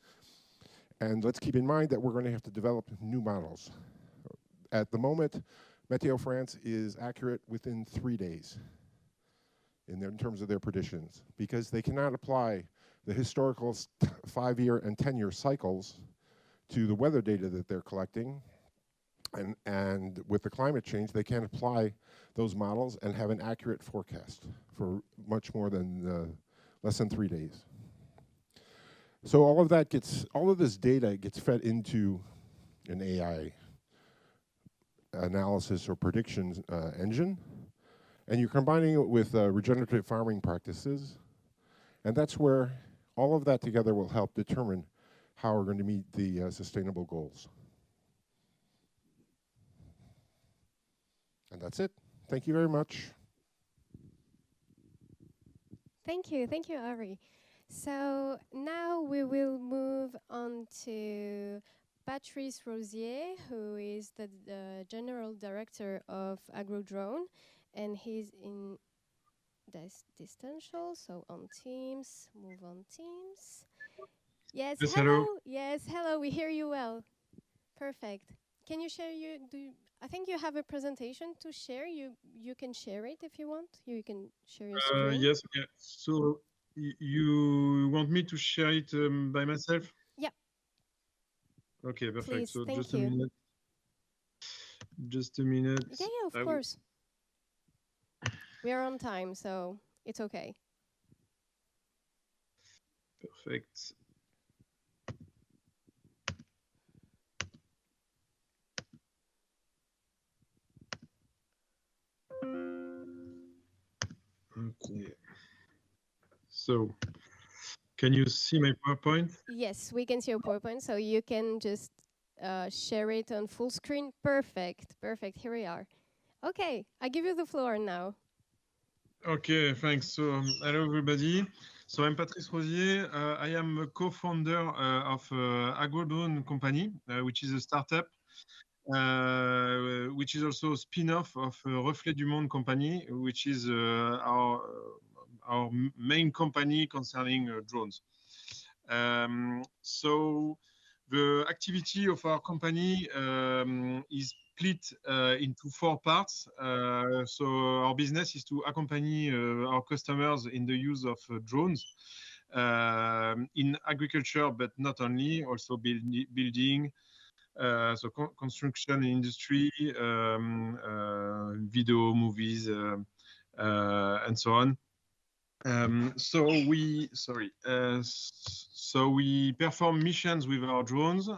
Speaker 6: And let's keep in mind that we're going to have to develop new models. At the moment, Météo France is accurate within 3 days in terms of their predictions, because they cannot apply the historical 5-year and 10-year cycles to the weather data that they're collecting. And with the climate change, they can't apply those models and have an accurate forecast for much more than less than 3 days. So all of this data gets fed into an AI analysis or predictions engine, and you're combining it with regenerative farming practices, and that's where all of that together will help determine how we're going to meet the sustainable goals. And that's it. Thank you very much.
Speaker 2: Thank you, Ari. So now we will move on to Patrice Rosier, who is the General Director of AgroDrone, and he's in this distential, so on Teams, move on Teams. Yes,
Speaker 7: Yes,
Speaker 2: hello.
Speaker 7: hello.
Speaker 2: Yes, hello, we hear you well. Perfect. Can you share I think you have a presentation to share. You can share it if you want. You can share your screen.
Speaker 7: Yes, okay. So you want me to share it by myself?
Speaker 2: Yeah.
Speaker 7: Okay, perfect.
Speaker 2: Please,
Speaker 7: So
Speaker 2: thank
Speaker 7: just a
Speaker 2: you.
Speaker 7: minute. Just a minute.
Speaker 2: Yeah, of course. We are on time, so it's okay.
Speaker 7: Perfect. Okay. So, can you see my PowerPoint?
Speaker 2: Yes, we can see your PowerPoint, so you can just share it on full screen. Perfect, perfect. Here we are. Okay, I give you the floor now.
Speaker 7: Okay, thanks. So, hello everybody. So I'm Patrice Rosier. I am a co-founder of AgroDrone company, which is a startup, which is also a spin-off of Reflet du Monde company, which is our main company concerning drones. So the activity of our company is split into 4 parts. So our business is to accompany our customers in the use of drones in agriculture, but not only, also building, so construction industry, video, movies, and so on. So we perform missions with our drones.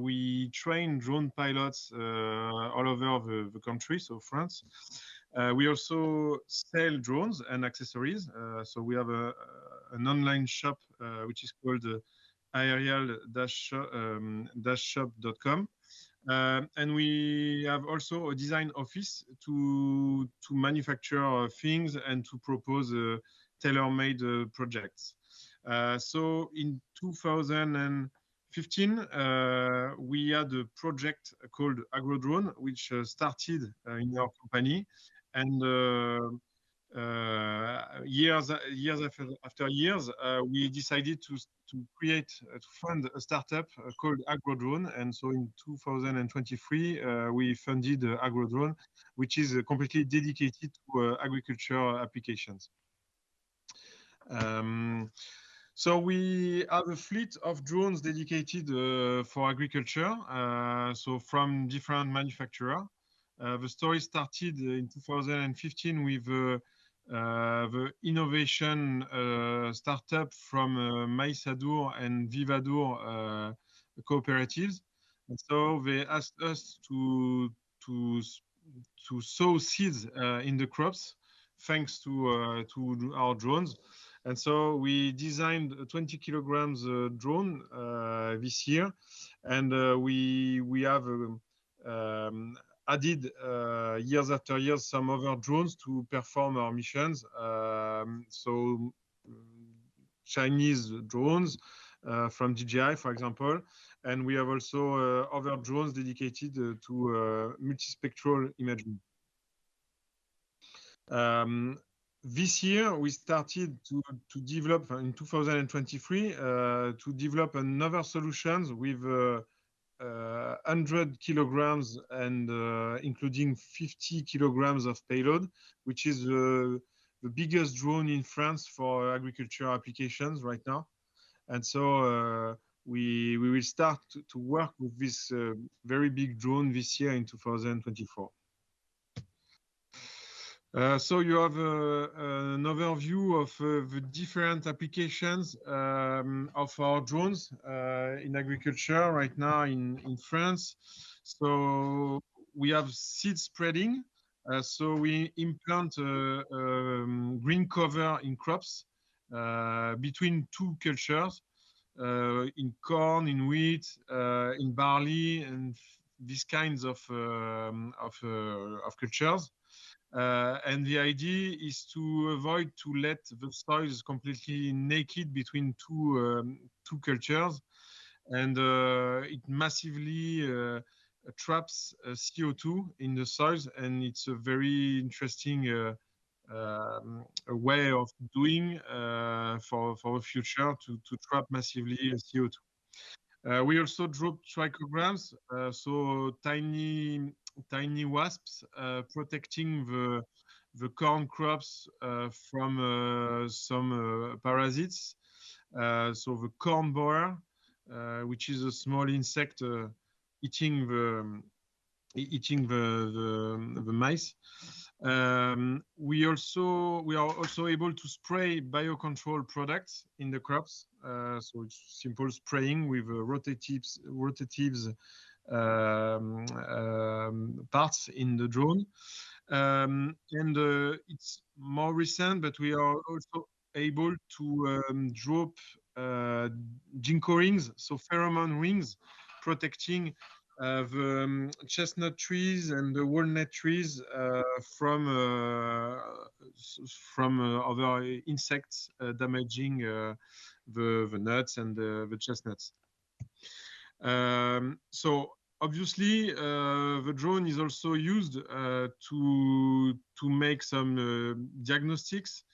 Speaker 7: We train drone pilots all over the country, so France. We also sell drones and accessories. So we have an online shop which is called aerial-shop.com. And we have also a design office to manufacture things and to propose tailor-made projects. So in 2015, we had a project called AgroDrone, which started in our company, and years after years, we decided to create, to fund a startup called AgroDrone. And so in 2023, we funded AgroDrone, which is completely dedicated to agriculture applications. So we have a fleet of drones dedicated for agriculture, so from different manufacturers. The story started in 2015 with the innovation startup from Maïsadour and Vivadour cooperatives. And so they asked us to sow seeds in the crops thanks to our drones. And so we designed a 20 kilograms drone this year, and we have added years after years some other drones to perform our missions. So Chinese drones from DJI, for example, and we have also other drones dedicated to multispectral imaging. This year, we started to develop in 2023 to develop another solutions with 100 kilograms and including 50 kilograms of payload, which is the biggest drone in France for agriculture applications right now. And so we will start to work with this very big drone this year in 2024. So you have an overview of the different applications of our drones in agriculture right now in France. So we have seed spreading. So we implant green cover in crops between 2 cultures, in corn, in wheat, in barley, and these kinds of cultures. And the idea is to avoid to let the soils completely naked between two cultures, and it massively traps CO2 in the soils, and it's a very interesting a way of doing for the future to trap massively CO2. We also drop trichograms, so tiny wasps protecting the corn crops from some parasites. So the corn borer, which is a small insect eating the maize. We are also able to spray biocontrol products in the crops. So it's simple spraying with rotatives parts in the drone. And it's more recent, but we are also able to drop ginkgo rings, so pheromone rings, protecting the chestnut trees and the walnut trees from other insects damaging the nuts and the chestnuts. So obviously, the drone is also used to make some diagnostics.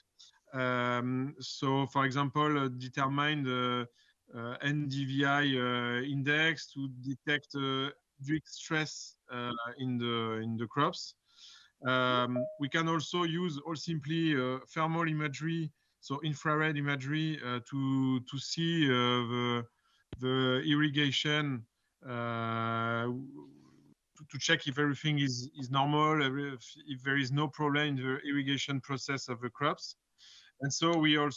Speaker 7: So, for example, determine the NDVI index to detect drip stress in the crops. We can also use all simply thermal imagery, so infrared imagery, to see the irrigation, to check if everything is normal, if there is no problem in the irrigation process of the crops. And so we are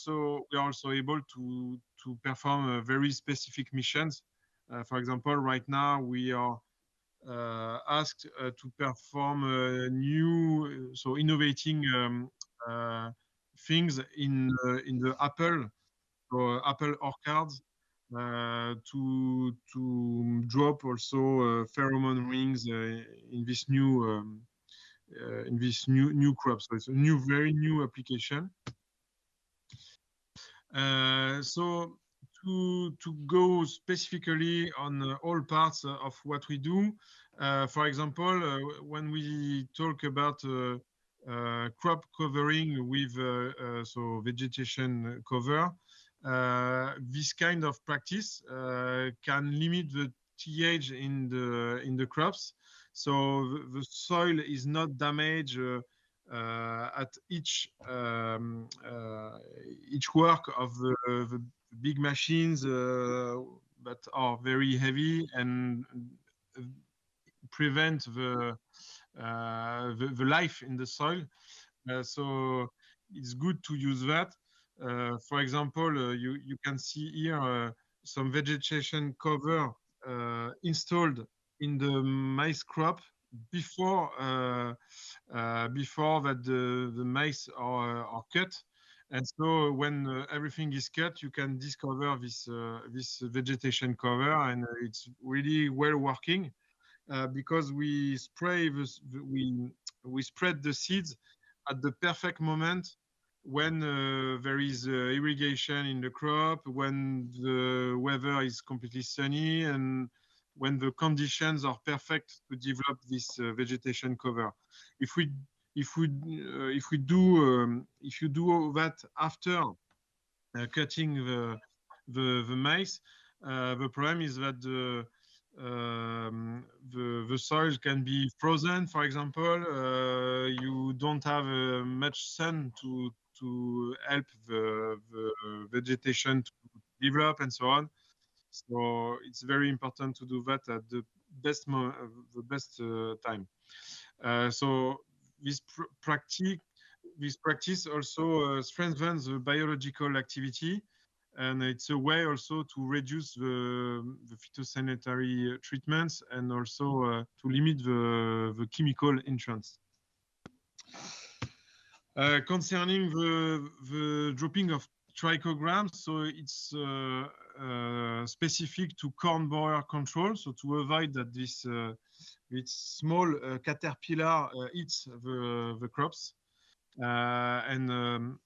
Speaker 7: also able to perform very specific missions. For example, right now we are asked to perform so innovating things in the apple orchards, to drop also pheromone rings in this new crop. So it's a very new application. So to go specifically on all parts of what we do, for example, when we talk about crop covering with so vegetation cover, this kind of practice can limit the TH in the crops, so the soil is not damaged at each work of the big machines that are very heavy and prevent the life in the soil. So it's good to use that. For example, you can see here some vegetation cover installed in the maize crop before that the maize are cut. And so when everything is cut, you can discover this vegetation cover, and it's really well working because we spread the seeds at the perfect moment when there is irrigation in the crop, when the weather is completely sunny, and when the conditions are perfect to develop this vegetation cover. If you do that after cutting the maize, the problem is that the soil can be frozen, for example. You don't have much sun to help the vegetation to develop and so on. So it's very important to do that at the best time. So this practice also strengthens the biological activity, and it's a way also to reduce the phytosanitary treatments and also to limit the chemical entrance. Concerning the dropping of trichograms, so it's specific to corn borer control, so to avoid that its small caterpillar eats the crops, and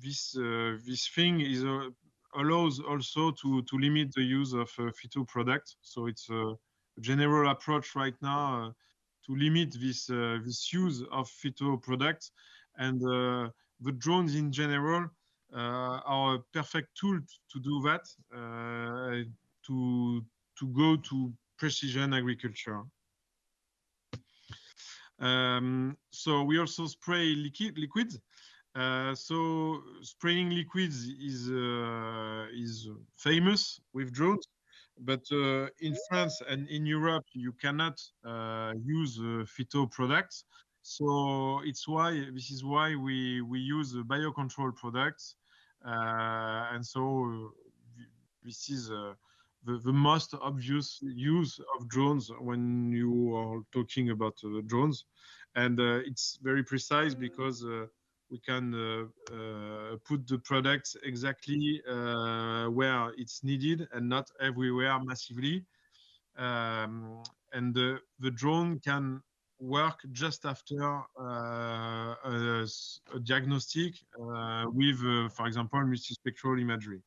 Speaker 7: this thing is allows also to limit the use of phyto products. So it's a general approach right now to limit this use of phyto products, and the drones in general are a perfect tool to do that, to go to precision agriculture. So we also spray liquids. So spraying liquids is famous with drones, but in France and in Europe you cannot use phyto products. So this is why we use biocontrol products, and so this is the most obvious use of drones when you are talking about drones, and it's very precise because we can put the products exactly where it's needed and not everywhere massively. And the drone can work just after a diagnostic with, for example, multispectral imagery.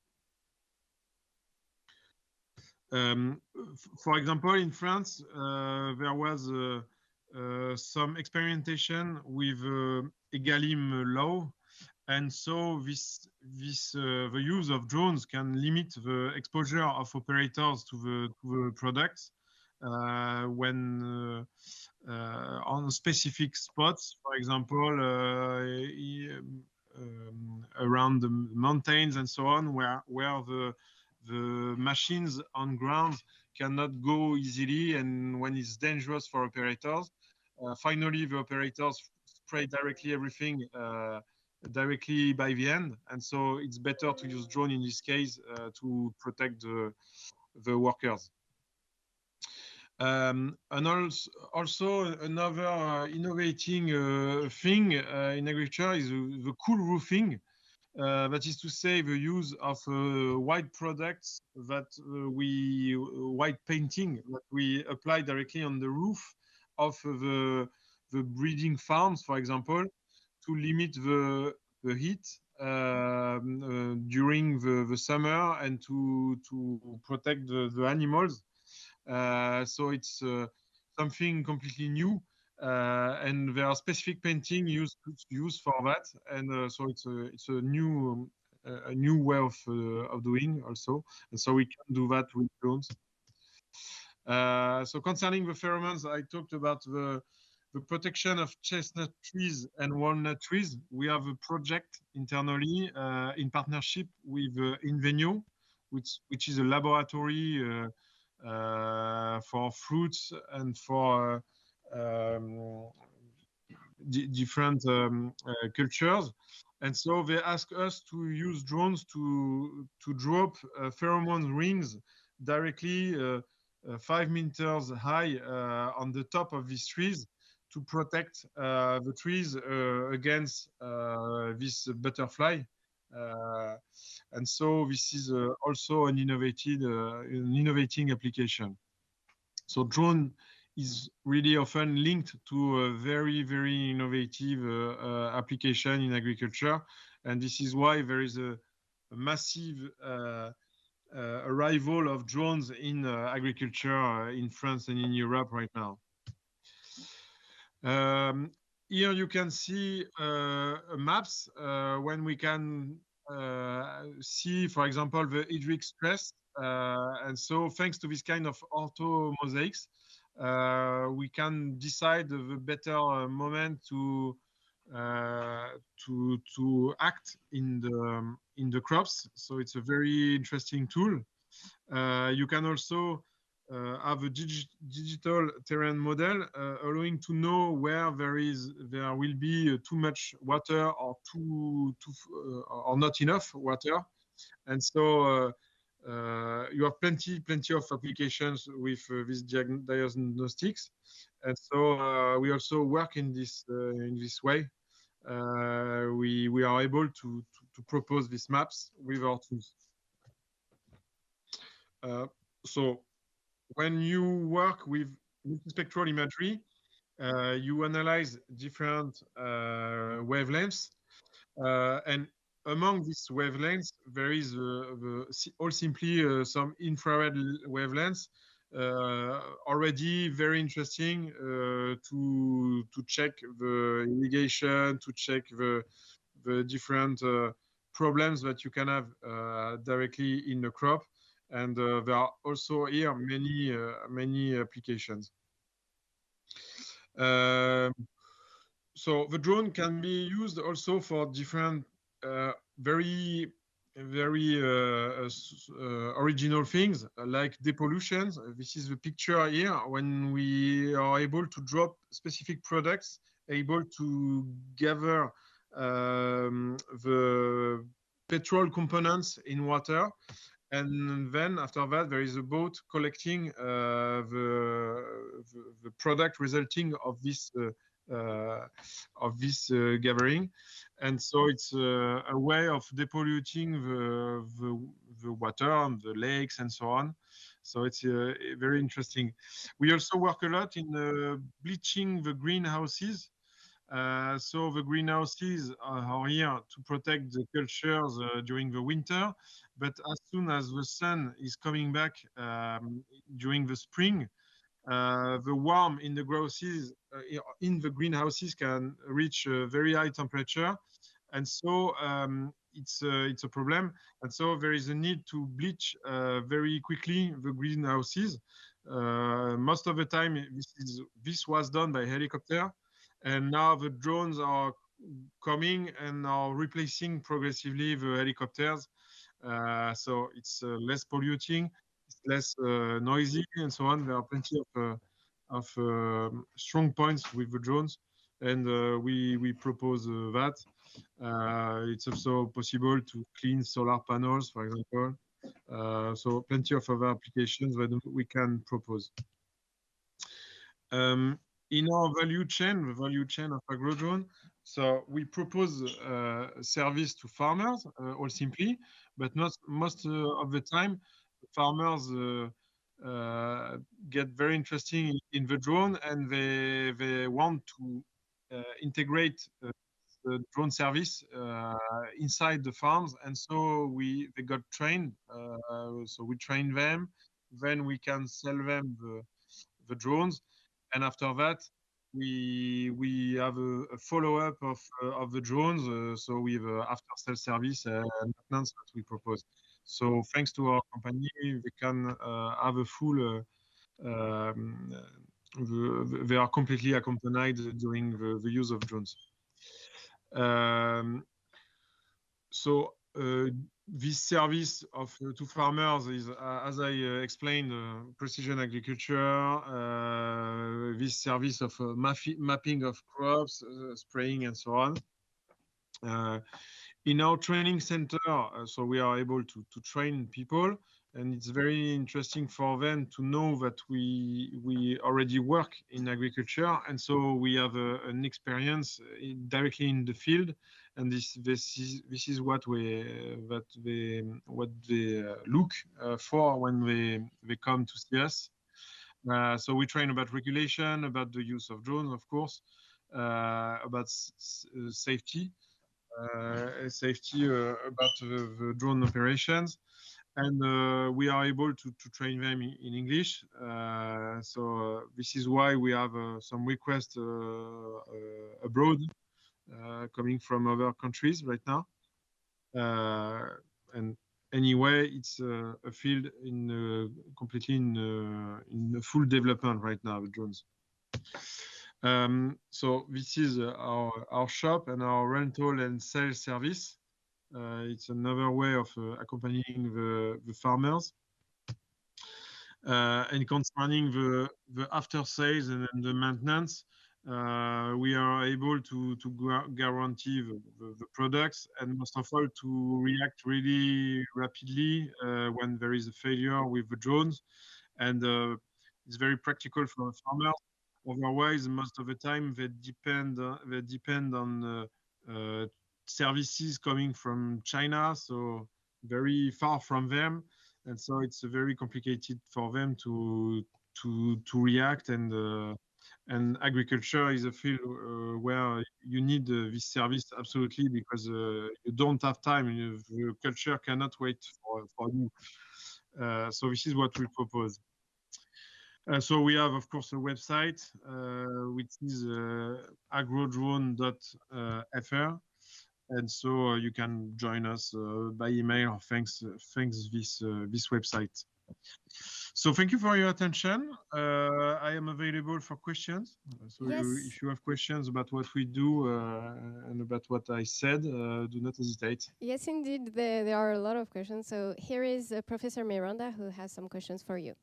Speaker 7: For example, in France, there was some experimentation with EGalim law, and so the use of drones can limit the exposure of operators to the products when on specific spots, for example, around the mountains and so on, where the machines on ground cannot go easily, and when it's dangerous for operators. Finally, the operators spray directly everything directly by the end, and so it's better to use drone in this case to protect the workers. And also another innovating thing in agriculture is the cool roofing. That is to say, the use of white products that white painting that we apply directly on the roof of the breeding farms, for example, to limit the heat during the summer and to protect the animals. So it's something completely new. And there are specific painting used for that, and so it's a new way of doing also, and so we can do that with drones. So concerning the pheromones, I talked about the protection of chestnut trees and walnut trees. We have a project internally in partnership with Invenio, which is a laboratory for fruits and for different cultures. And so they ask us to use drones to drop pheromone rings directly 5 meters high on the top of these trees to protect the trees against this butterfly. And so this is also an innovating application. So drone is really often linked to a very, very innovative application in agriculture. And this is why there is a massive arrival of drones in agriculture in France and in Europe right now. Here you can see maps when we can see, for example, the hydric stress. And so thanks to this kind of ortho mosaics, we can decide the better moment to act in the crops. So it's a very interesting tool. You can also have a digital terrain model allowing to know where there will be too much water or or not enough water, and so you have plenty of applications with these diagnostics, and so we also work in this way. We are able to propose these maps with our tools. So when you work with multispectral imagery. You analyze different wavelengths, and among these wavelengths, there is all simply some infrared wavelengths, already very interesting to check the irrigation, to check the different problems that you can have directly in the crop. And there are also here many applications. So the drone can be used also for different very original things like depollution. This is the picture here when we are able to drop specific products, able to gather the petrol components in water. And then after that, there is a boat collecting the product resulting of this gathering. And so it's a way of depolluting the water and the lakes and so on. So it's very interesting. We also work a lot in bleaching the greenhouses. So the greenhouses are here to protect the cultures during the winter, but as soon as the sun is coming back during the spring, the warm in the greenhouses can reach a very high temperature, and so it's a problem. And so there is a need to bleach very quickly the greenhouses. Most of the time, this was done by helicopter, and now the drones are coming and are replacing progressively the helicopters. So it's less polluting, it's less noisy, and so on. There are plenty of strong points with the drones, and we propose that. It's also possible to clean solar panels, for example. So plenty of other applications that we can propose. In our value chain, the value chain of AgroDrone, so we propose a service to farmers, all simply, but not most of the time, farmers get very interesting in the drone, and they want to integrate the drone service inside the farms, and so they got trained. So we train them, then we can sell them the drones, and after that we have a follow-up of the drones. So we have after sales service and maintenance that we propose. So thanks to our company, we can have a full they are completely accompanied during the use of drones. So this service to farmers is, as I explained, precision agriculture, this service of mapping of crops, spraying, and so on. In our training center, so we are able to train people, and it's very interesting for them to know that we already work in agriculture, and so we have an experience directly in the field, and this is what they look for when they come to see us. So we train about regulation, about the use of drones, of course, about safety. About the drone operations, and we are able to train them in English. So this is why we have some requests abroad coming from other countries right now. And anyway, it's a field completely in full development right now, the drones. So this is our shop and our rental and sales service. It's another way of accompanying the farmers. And concerning the after sales and the maintenance, we are able to guarantee the products, and most of all to react really rapidly when there is a failure with the drones. And it's very practical for the farmers. Otherwise, most of the time they depend on services coming from China, so very far from them, and so it's very complicated for them to react, and agriculture is a field where you need this service absolutely, because you don't have time. The culture cannot wait for you. So this is what we propose. So we have, of course, a website, which is agrodrone.fr. And so you can join us by email or thanks this website. So thank you for your attention. I am available for questions. So
Speaker 2: Yes.
Speaker 7: if you have questions about what we do and about what I said, do not hesitate.
Speaker 2: Yes, indeed, there are a lot of questions. So here is Professor Miranda, who has some questions for you.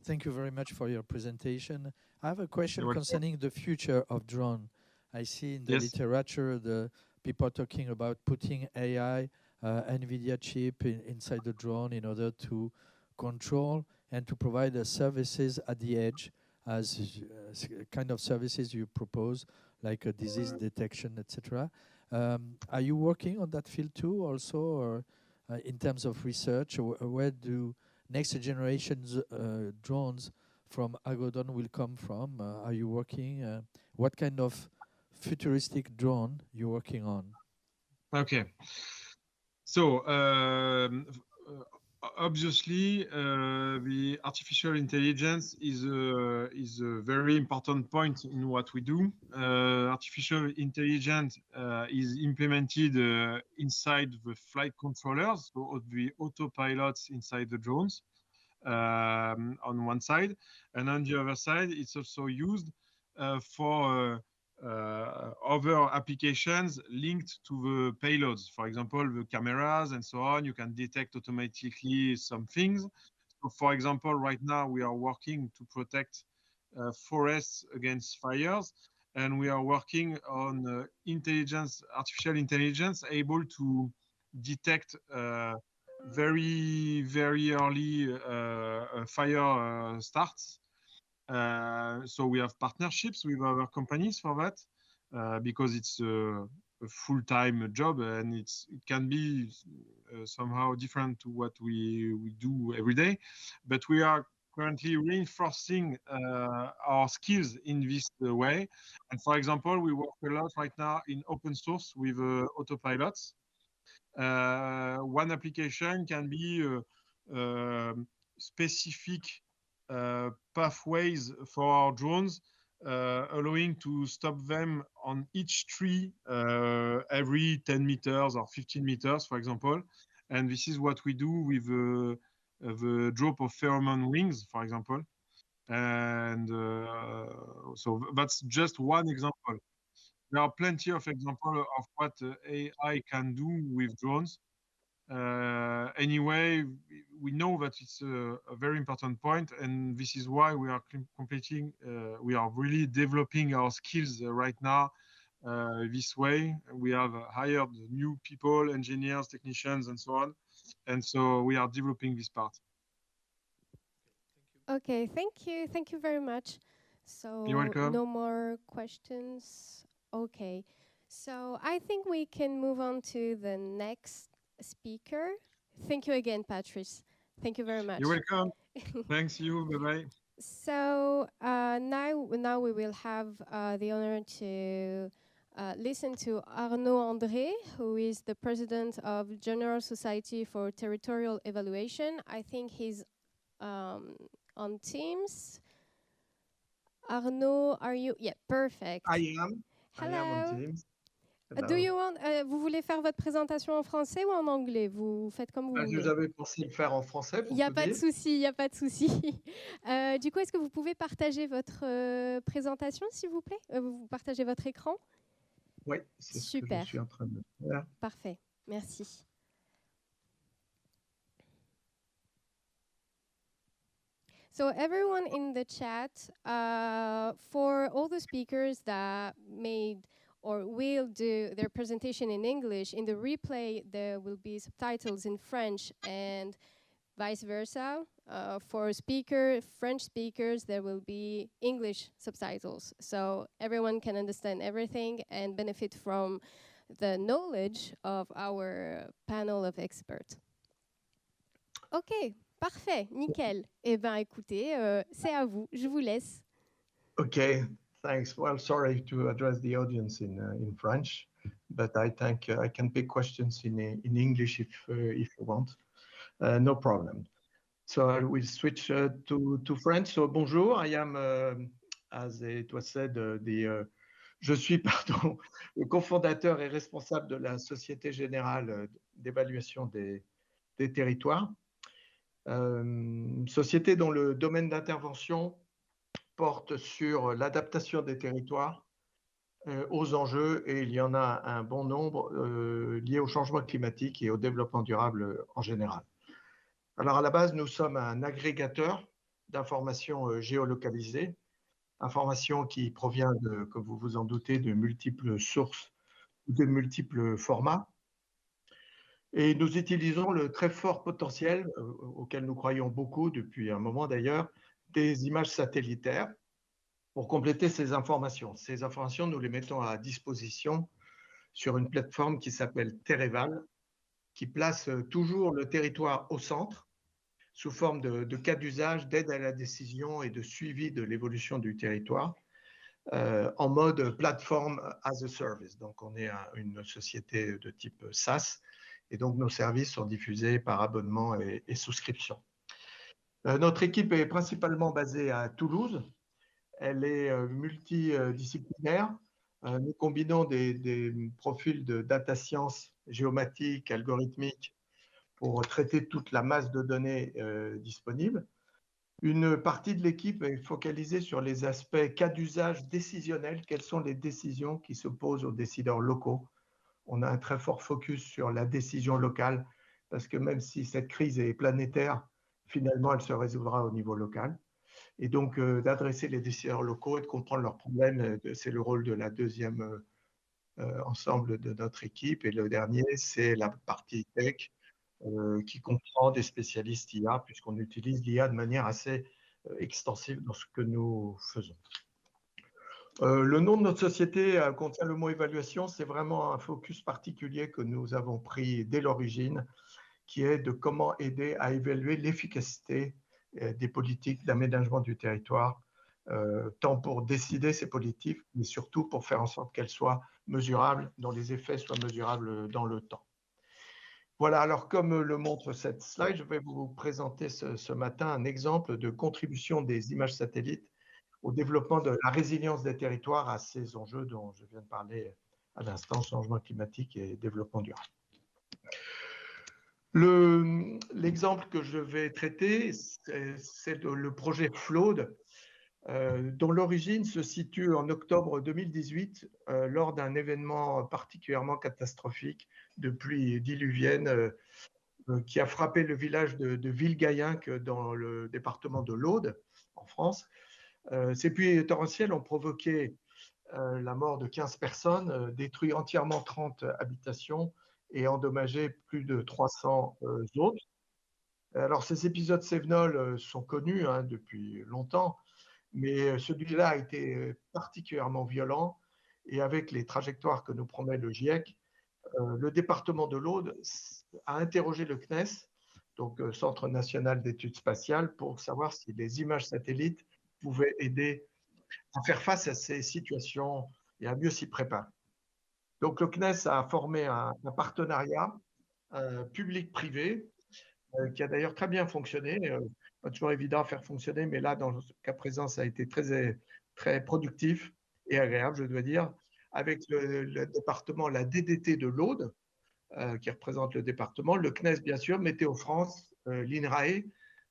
Speaker 5: Thank you very much for your presentation. I have a question
Speaker 7: You're welcome.
Speaker 5: concerning the future of drone. I see in the
Speaker 7: Yes.
Speaker 5: literature the people talking about putting AI, NVIDIA chip inside the drone in order to control and to provide services at the edge, as kind of services you propose, like a disease detection, etc. Are you working on that field too also, or in terms of research, where do next generation's drones from Agodon will come from? Are you working? What kind of futuristic drone you're working on?
Speaker 7: Okay. So obviously, the artificial intelligence is a very important point in what we do. Artificial intelligence is implemented inside the flight controllers, so the autopilots inside the drones, on one side, and on the other side, it's also used for other applications linked to the payloads. For example, the cameras and so on, you can detect automatically some things. So for example, right now we are working to protect forests against fires, and we are working on artificial intelligence able to detect very, very early fire starts. So we have partnerships with other companies for that, because it's a full-time job, and it can be somehow different to what we do every day. But we are currently reinforcing our skills in this way. And for example, we work a lot right now in open source with autopilots. One application can be specific pathways for our drones, allowing to stop them on each tree every 10 meters or 15 meters, for example. And this is what we do with the drop of pheromone wings, for example. And so that's just one example. There are plenty of examples of what AI can do with drones. Anyway, we know that it's a very important point, and this is why we are completing, we are really developing our skills right now this way. We have hired new people, engineers, technicians, and so on. And so we are developing this part.
Speaker 2: Okay, thank you. Thank you very much. So
Speaker 7: You're welcome.
Speaker 2: no more questions. Okay. So I think we can move on to the next speaker. Thank you again, Patrice. Thank you very much.
Speaker 7: You're welcome. Thanks you. Bye-bye.
Speaker 2: So now we will have the honor to listen to Arnaud André, who is the president of General Society for Territorial Evaluation. I think he's on Teams. Arnaud, are you? Yeah, perfect.
Speaker 8: I am.
Speaker 2: Hello.
Speaker 8: I am on Teams.
Speaker 2: Do you want, vous voulez faire votre présentation en français ou en anglais? Vous faites comme vous voulez.
Speaker 8: J'avais pensé le faire en français.
Speaker 2: Il n'y a pas de souci, il n'y a pas de souci. Du coup, est-ce que vous pouvez partager votre présentation, s'il vous plaît? Vous partagez votre écran?
Speaker 8: Oui, c'est ce que je suis en train de faire.
Speaker 2: Parfait, merci. So everyone in the chat, for all the speakers that made or will do their presentation in English, in the replay there will be subtitles in French and vice versa. For French speakers, there will be English subtitles. So everyone can understand everything and benefit from the knowledge of our panel of experts. Okay, Parfait, nickel. Eh bien, écoutez, c'est à vous, je vous laisse.
Speaker 8: Okay, thanks. Well, sorry to address the audience in French, but I think I can pick questions in English if you want. No problem. So I will switch to French. So bonjour, I am, as it was said, je suis pardon, le cofondateur et responsable de la Société Générale d'évaluation des territoires. Société dont le domaine d'intervention porte sur l'adaptation des territoires aux enjeux, et il y en a un bon nombre liés au changement climatique et au développement durable en général. Alors à la base, nous sommes un agrégateur d'informations géolocalisées, informations qui provient, comme vous vous en doutez, de multiples sources, de multiples formats. Et nous utilisons le très fort potentiel, auquel nous croyons beaucoup depuis un moment d'ailleurs, des images satellitaires pour compléter ces informations. Ces informations, nous les mettons à disposition sur une plateforme qui s'appelle Tereval, qui place toujours le territoire au centre, sous forme de cas d'usage, d'aide à la décision et de suivi de l'évolution du territoire, en mode platform as a service. Donc, on est une société de type SaaS, et donc nos services sont diffusés par abonnement et souscription. Notre équipe est principalement basée à Toulouse. Elle est multidisciplinaire. Nous combinons des profils de data science, géomatique, algorithmique, pour traiter toute la masse de données disponible. Une partie de l'équipe est focalisée sur les aspects cas d'usage décisionnels. Quelles sont les décisions qui se posent aux décideurs locaux? On a un très fort focus sur la décision locale, parce que même si cette crise est planétaire, finalement, elle se résoudra au niveau local. Et donc, d'adresser les décideurs locaux et de comprendre leurs problèmes, c'est le rôle de la deuxième ensemble de notre équipe. Et le dernier, c'est la partie tech, qui comprend des spécialistes IA, puisqu'on utilise l'IA de manière assez extensive dans ce que nous faisons. Le nom de notre société contient le mot évaluation. C'est vraiment un focus particulier que nous avons pris dès l'origine, qui est de comment aider à évaluer l'efficacité des politiques d'aménagement du territoire, tant pour décider ces politiques, mais surtout pour faire en sorte qu'elles soient mesurables, dont les effets soient mesurables dans le temps. Voilà, alors comme le montre cette slide, je vais vous présenter ce matin un exemple de contribution des images satellites au développement de la résilience des territoires à ces enjeux dont je viens de parler à l'instant, changement climatique et développement durable. L'exemple que je vais traiter, c'est le projet Flaude, dont l'origine se situe en octobre 2018, lors d'un événement particulièrement catastrophique de pluie diluvienne qui a frappé le village de Villegayenc dans le département de l'Aude, en France. Ces pluies torrentielles ont provoqué la mort de 15 personnes, détruit entièrement 30 habitations et endommagé plus de 300 autres. Alors, ces épisodes cévenols sont connus depuis longtemps, mais celui-là a été particulièrement violent, et avec les trajectoires que nous promet le GIEC, le département de l'Aude a interrogé le CNES, donc Centre national d'études spatiales, pour savoir si les images satellites pouvaient aider à faire face à ces situations et à mieux s'y préparer. Donc le CNES a formé un partenariat public-privé qui a d'ailleurs très bien fonctionné. Pas toujours évident à faire fonctionner, mais là, dans le cas présent, ça a été très, très productif et agréable, je dois dire, avec le département, la DDT de l'Aude, qui représente le département, le CNES, bien sûr, Météo France, l'INRAE,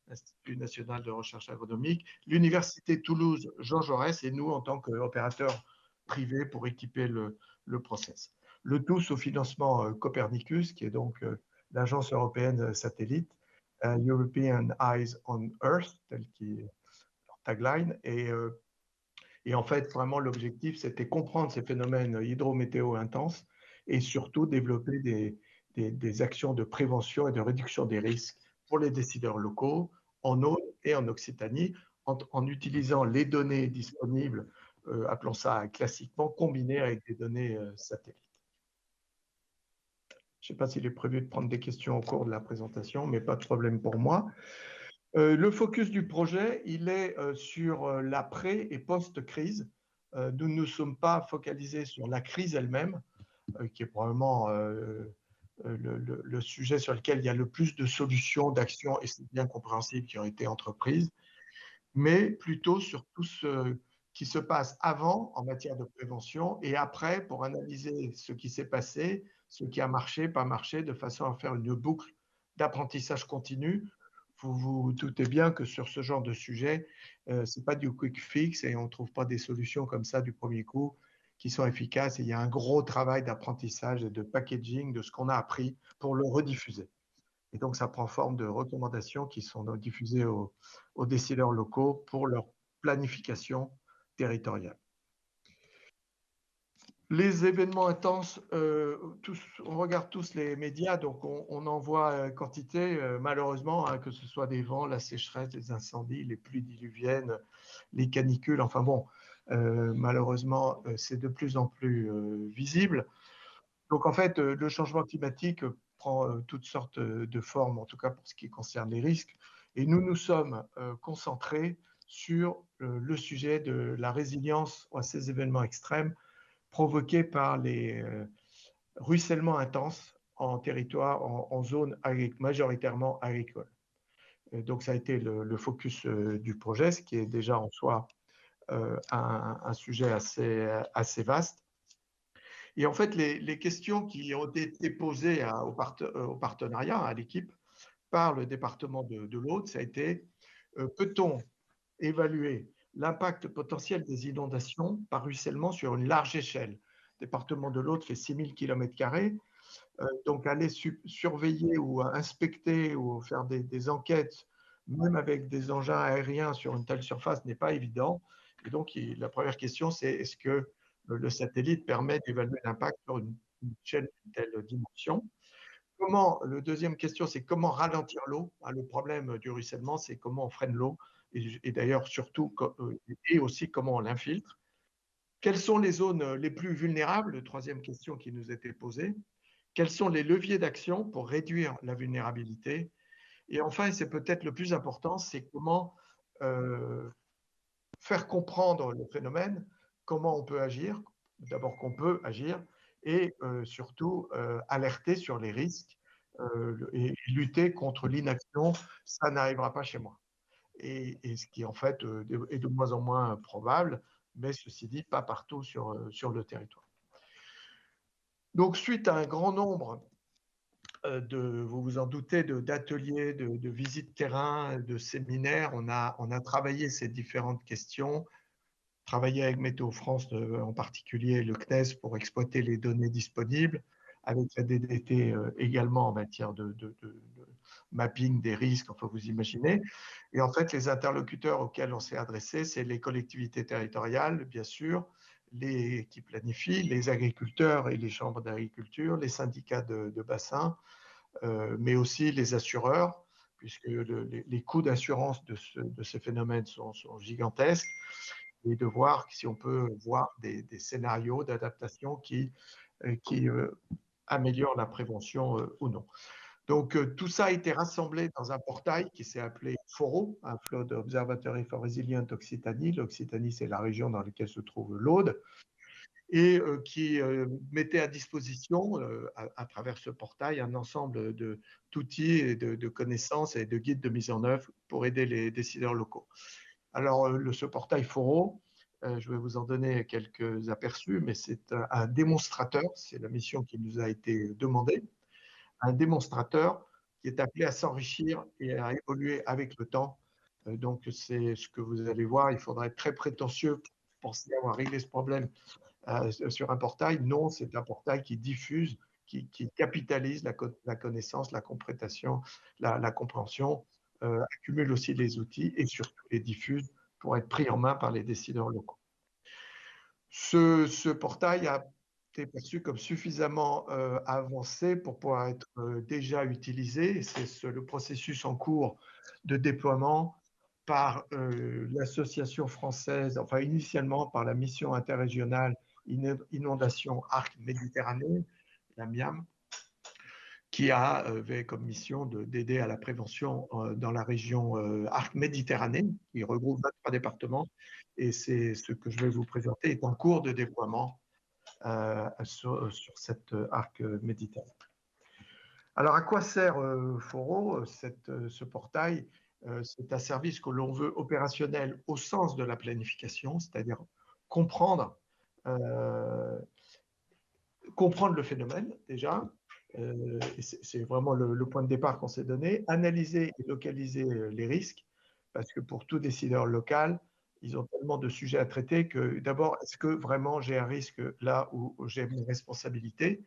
Speaker 8: l'Institut national de recherche agronomique, l'Université Toulouse Jean Jaurès et nous en tant qu'opérateurs privés pour équiper le process. Le tout sous financement Copernicus, qui est donc l'agence européenne satellite, European Eyes on Earth, tel qui est leur tagline. Et en fait, vraiment, l'objectif, c'était comprendre ces phénomènes hydrométéo intenses et surtout développer des actions de prévention et de réduction des risques pour les décideurs locaux en Aude et en Occitanie, en utilisant les données disponibles, appelons ça classiquement, combinées avec des données satellites. Je ne sais pas s'il est prévu de prendre des questions au cours de la présentation, mais pas de problème pour moi. Le focus du projet, il est sur l'après et post-crise. Nous ne nous sommes pas focalisés sur la crise elle-même, qui est probablement le sujet sur lequel il y a le plus de solutions, d'actions, et c'est bien compréhensible, qui ont été entreprises, mais plutôt sur tout ce qui se passe avant en matière de prévention et après pour analyser ce qui s'est passé, ce qui a marché, pas marché, de façon à faire une boucle d'apprentissage continu. Vous vous doutez bien que sur ce genre de sujet, ce n'est pas du quick fix et on ne trouve pas des solutions comme ça du premier coup qui sont efficaces. Et il y a un gros travail d'apprentissage et de packaging de ce qu'on a appris pour le rediffuser. Et donc, ça prend forme de recommandations qui sont diffusées aux décideurs locaux pour leur planification territoriale. Les événements intenses, on regarde tous les médias, donc on en voit quantité, malheureusement, hein, que ce soit des vents, la sécheresse, les incendies, les pluies diluviennes, les canicules, enfin bon, malheureusement, c'est de plus en plus visible. Donc en fait, le changement climatique prend toutes sortes de formes, en tout cas pour ce qui concerne les risques, et nous nous sommes concentrés sur le sujet de la résilience à ces événements extrêmes provoqués par les ruissellements intenses en territoire, en zone majoritairement agricole. Donc ça a été le focus du projet, ce qui est déjà en soi un sujet assez vaste. Et en fait, les questions qui ont été posées au partenariat, à l'équipe, par le département de l'Aude, ça a été peut-on évaluer l'impact potentiel des inondations par ruissellement sur une large échelle? Le département de l'Aude fait 6000 km², donc aller surveiller ou inspecter ou faire des enquêtes, même avec des engins aériens sur une telle surface, n'est pas évident. Et donc, la première question, c'est est-ce que le satellite permet d'évaluer l'impact sur une chaîne de telle dimension? La deuxième question, c'est comment ralentir l'eau? Le problème du ruissellement, c'est comment on freine l'eau et d'ailleurs surtout, et aussi comment on l'infiltre. Quelles sont les zones les plus vulnérables? Troisième question qui nous était posée. Quels sont les leviers d'action pour réduire la vulnérabilité? Et enfin, et c'est peut-être le plus important, c'est comment faire comprendre le phénomène, comment on peut agir, d'abord qu'on peut agir, et surtout alerter sur les risques et lutter contre l'inaction, ça n'arrivera pas chez moi. Et ce qui en fait est de moins en moins probable, mais ceci dit, pas partout sur le territoire. Donc, suite à un grand nombre vous vous en doutez, d'ateliers, de visites terrain, de séminaires, on a travaillé ces différentes questions, travaillé avec Météo France, en particulier le CNES, pour exploiter les données disponibles, avec la DDT également en matière de mapping des risques, enfin vous imaginez. Et en fait, les interlocuteurs auxquels on s'est adressé, c'est les collectivités territoriales, bien sûr, qui planifient, les agriculteurs et les chambres d'agriculture, les syndicats de bassin, mais aussi les assureurs, puisque les coûts d'assurance de ces phénomènes sont gigantesques, et de voir si on peut voir des scénarios d'adaptation qui améliorent la prévention ou non. Donc, tout ça a été rassemblé dans un portail qui s'est appelé FORO, un Flood Observatory for Resilient Occitanie. L'Occitanie, c'est la région dans laquelle se trouve l'Aude, et qui mettait à disposition, à travers ce portail, un ensemble d'outils et de connaissances et de guides de mise en œuvre pour aider les décideurs locaux. Alors, ce portail FORO, je vais vous en donner quelques aperçus, mais c'est un démonstrateur, c'est la mission qui nous a été demandée, un démonstrateur qui est appelé à s'enrichir et à évoluer avec le temps. Donc, c'est ce que vous allez voir, il faudra être très prétentieux pour penser avoir réglé ce problème sur un portail. Non, c'est un portail qui diffuse, qui capitalise la connaissance, la compréhension, la compréhension, accumule aussi les outils et surtout les diffuse pour être pris en main par les décideurs locaux. Ce portail a été perçu comme suffisamment avancé pour pouvoir être déjà utilisé. C'est le processus en cours de déploiement par l'association française, enfin initialement par la mission interrégionale Inondation Arc Méditerranée, la MIAM, qui avait comme mission d'aider à la prévention dans la région Arc Méditerranée, qui regroupe 23 départements. Et c'est ce que je vais vous présenter est en cours de déploiement sur cette arc méditerranéen. Alors, à quoi sert Foro, ce portail? C'est un service que l'on veut opérationnel au sens de la planification, c'est-à-dire comprendre le phénomène déjà. C'est vraiment le point de départ qu'on s'est donné. Analyser et localiser les risques, parce que pour tout décideur local, ils ont tellement de sujets à traiter que d'abord, est-ce que vraiment j'ai un risque là où j'ai une responsabilité?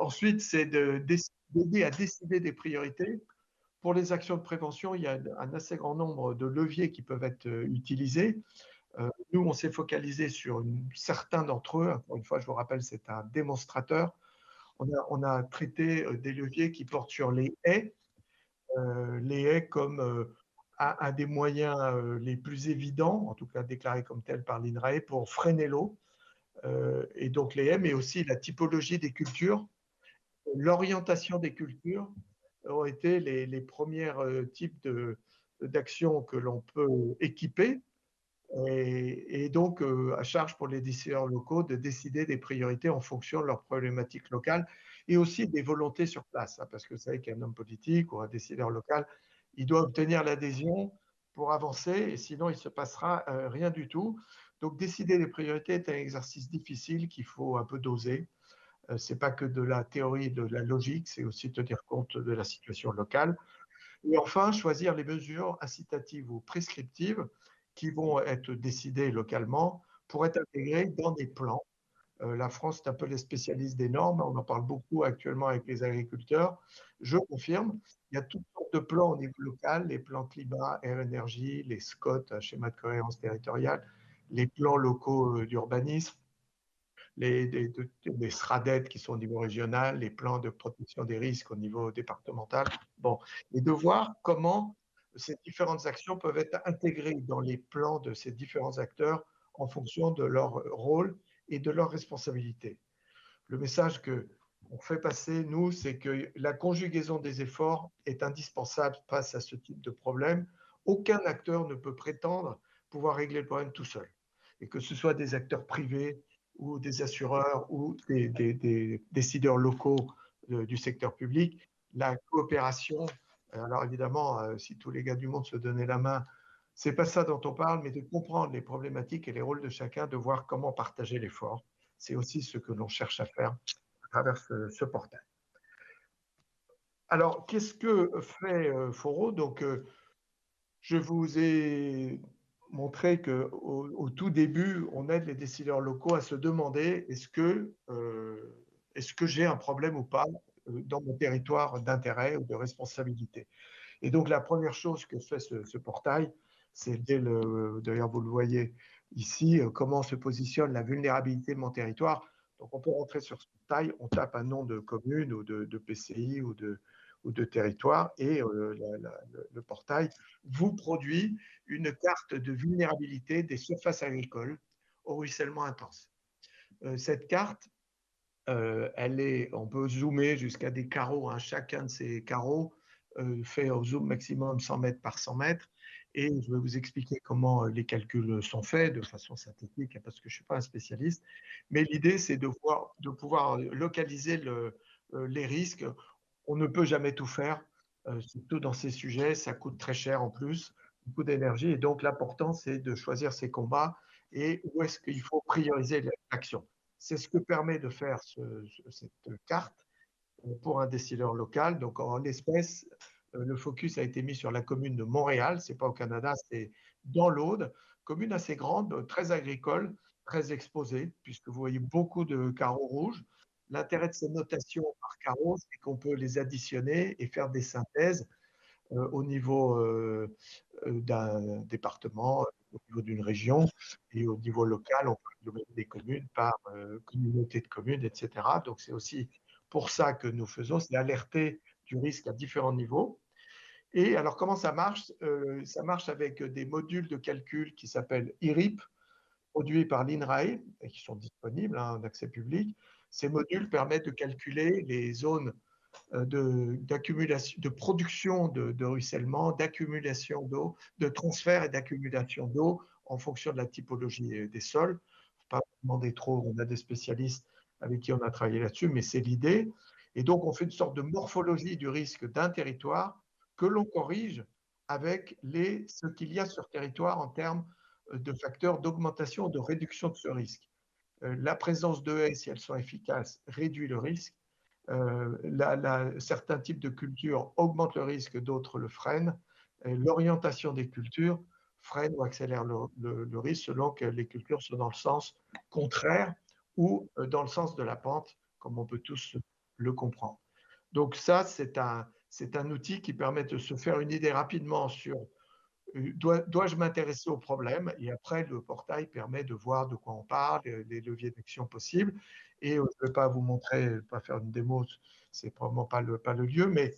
Speaker 8: Ensuite, c'est d'aider à décider des priorités. Pour les actions de prévention, il y a un assez grand nombre de leviers qui peuvent être utilisés. Nous, on s'est focalisé sur certains d'entre eux. Encore une fois, je vous rappelle, c'est un démonstrateur. On a traité des leviers qui portent sur les haies comme un des moyens les plus évidents, en tout cas déclarés comme tel par l'INRAE, pour freiner l'eau. Et donc les haies, mais aussi la typologie des cultures, l'orientation des cultures ont été les premiers types d'actions que l'on peut équiper. Et donc, à charge pour les décideurs locaux de décider des priorités en fonction de leurs problématiques locales et aussi des volontés sur place. Hein, parce que vous savez qu'un homme politique ou un décideur local, il doit obtenir l'adhésion pour avancer et sinon il ne se passera rien du tout. Donc, décider des priorités est un exercice difficile qu'il faut un peu doser. Ce n'est pas que de la théorie, de la logique, c'est aussi tenir compte de la situation locale. Et enfin, choisir les mesures incitatives ou prescriptives qui vont être décidées localement pour être intégrées dans des plans. La France est un peu les spécialistes des normes, on en parle beaucoup actuellement avec les agriculteurs. Je confirme, il y a toutes sortes de plans au niveau local, les plans climat, air, énergie, les SCOT, schéma de cohérence territoriale, les plans locaux d'urbanisme, les SRADET qui sont au niveau régional, les plans de protection des risques au niveau départemental. Bon, et de voir comment ces différentes actions peuvent être intégrées dans les plans de ces différents acteurs en fonction de leur rôle et de leurs responsabilités. Le message que on fait passer, nous, c'est que la conjugaison des efforts est indispensable face à ce type de problème. Aucun acteur ne peut prétendre pouvoir régler le problème tout seul. Et que ce soit des acteurs privés ou des assureurs ou des décideurs locaux du secteur public, la coopération, alors évidemment, si tous les gars du monde se donnaient la main, c'est pas ça dont on parle, mais de comprendre les problématiques et les rôles de chacun, de voir comment partager l'effort. C'est aussi ce que l'on cherche à faire à travers ce portail. Alors, qu'est-ce que fait Foro? Donc, je vous ai montré qu'au tout début, on aide les décideurs locaux à se demander est-ce que j'ai un problème ou pas dans mon territoire d'intérêt ou de responsabilité. Et donc, la première chose que fait ce portail, c'est d'ailleurs, vous le voyez ici, comment se positionne la vulnérabilité de mon territoire. Donc, on peut rentrer sur ce portail, on tape un nom de commune ou de PCI ou de territoire et le portail vous produit une carte de vulnérabilité des surfaces agricoles au ruissellement intense. Cette carte, on peut zoomer jusqu'à des carreaux. Hein. Chacun de ces carreaux fait au zoom maximum 100 mètres par 100 mètres. Et je vais vous expliquer comment les calculs sont faits de façon synthétique, parce que je ne suis pas un spécialiste. Mais l'idée, c'est de pouvoir localiser les risques. On ne peut jamais tout faire, surtout dans ces sujets. Ça coûte très cher en plus, beaucoup d'énergie. Et donc, l'important, c'est de choisir ses combats et où est-ce qu'il faut prioriser l'action. C'est ce que permet de faire cette carte pour un décideur local. Donc, en l'espèce, le focus a été mis sur la commune de Montréal. Ce n'est pas au Canada, c'est dans l'Aude. Commune assez grande, très agricole, très exposée, puisque vous voyez beaucoup de carreaux rouges. L'intérêt de ces notations par carreaux, c'est qu'on peut les additionner et faire des synthèses au niveau d'un département, au niveau d'une région, et au niveau local, on peut agglomérer des communes par communauté de communes, etc. Donc c'est aussi pour ça que nous faisons, c'est alerter du risque à différents niveaux. Et alors comment ça marche? Ça marche avec des modules de calcul qui s'appellent IRIP, produits par l'INRAE et qui sont disponibles en accès public. Ces modules permettent de calculer les zones de production de ruissellement, d'accumulation d'eau, de transfert et d'accumulation d'eau en fonction de la typologie des sols. Pas demander trop, on a des spécialistes avec qui on a travaillé là-dessus, mais c'est l'idée. Et donc, on fait une sorte de morphologie du risque d'un territoire que l'on corrige avec ce qu'il y a sur territoire en termes de facteurs d'augmentation, de réduction de ce risque. La présence de haies, si elles sont efficaces, réduit le risque. Certains types de cultures augmentent le risque, d'autres le freinent. L'orientation des cultures freine ou accélère le risque selon que les cultures sont dans le sens contraire ou dans le sens de la pente, comme on peut tous le comprendre. Donc ça, c'est un outil qui permet de se faire une idée rapidement sur dois-je m'intéresser au problème, et après le portail permet de voir de quoi on parle, les leviers d'action possibles. Et je ne vais pas vous montrer, pas faire une démo, c'est probablement pas le lieu, mais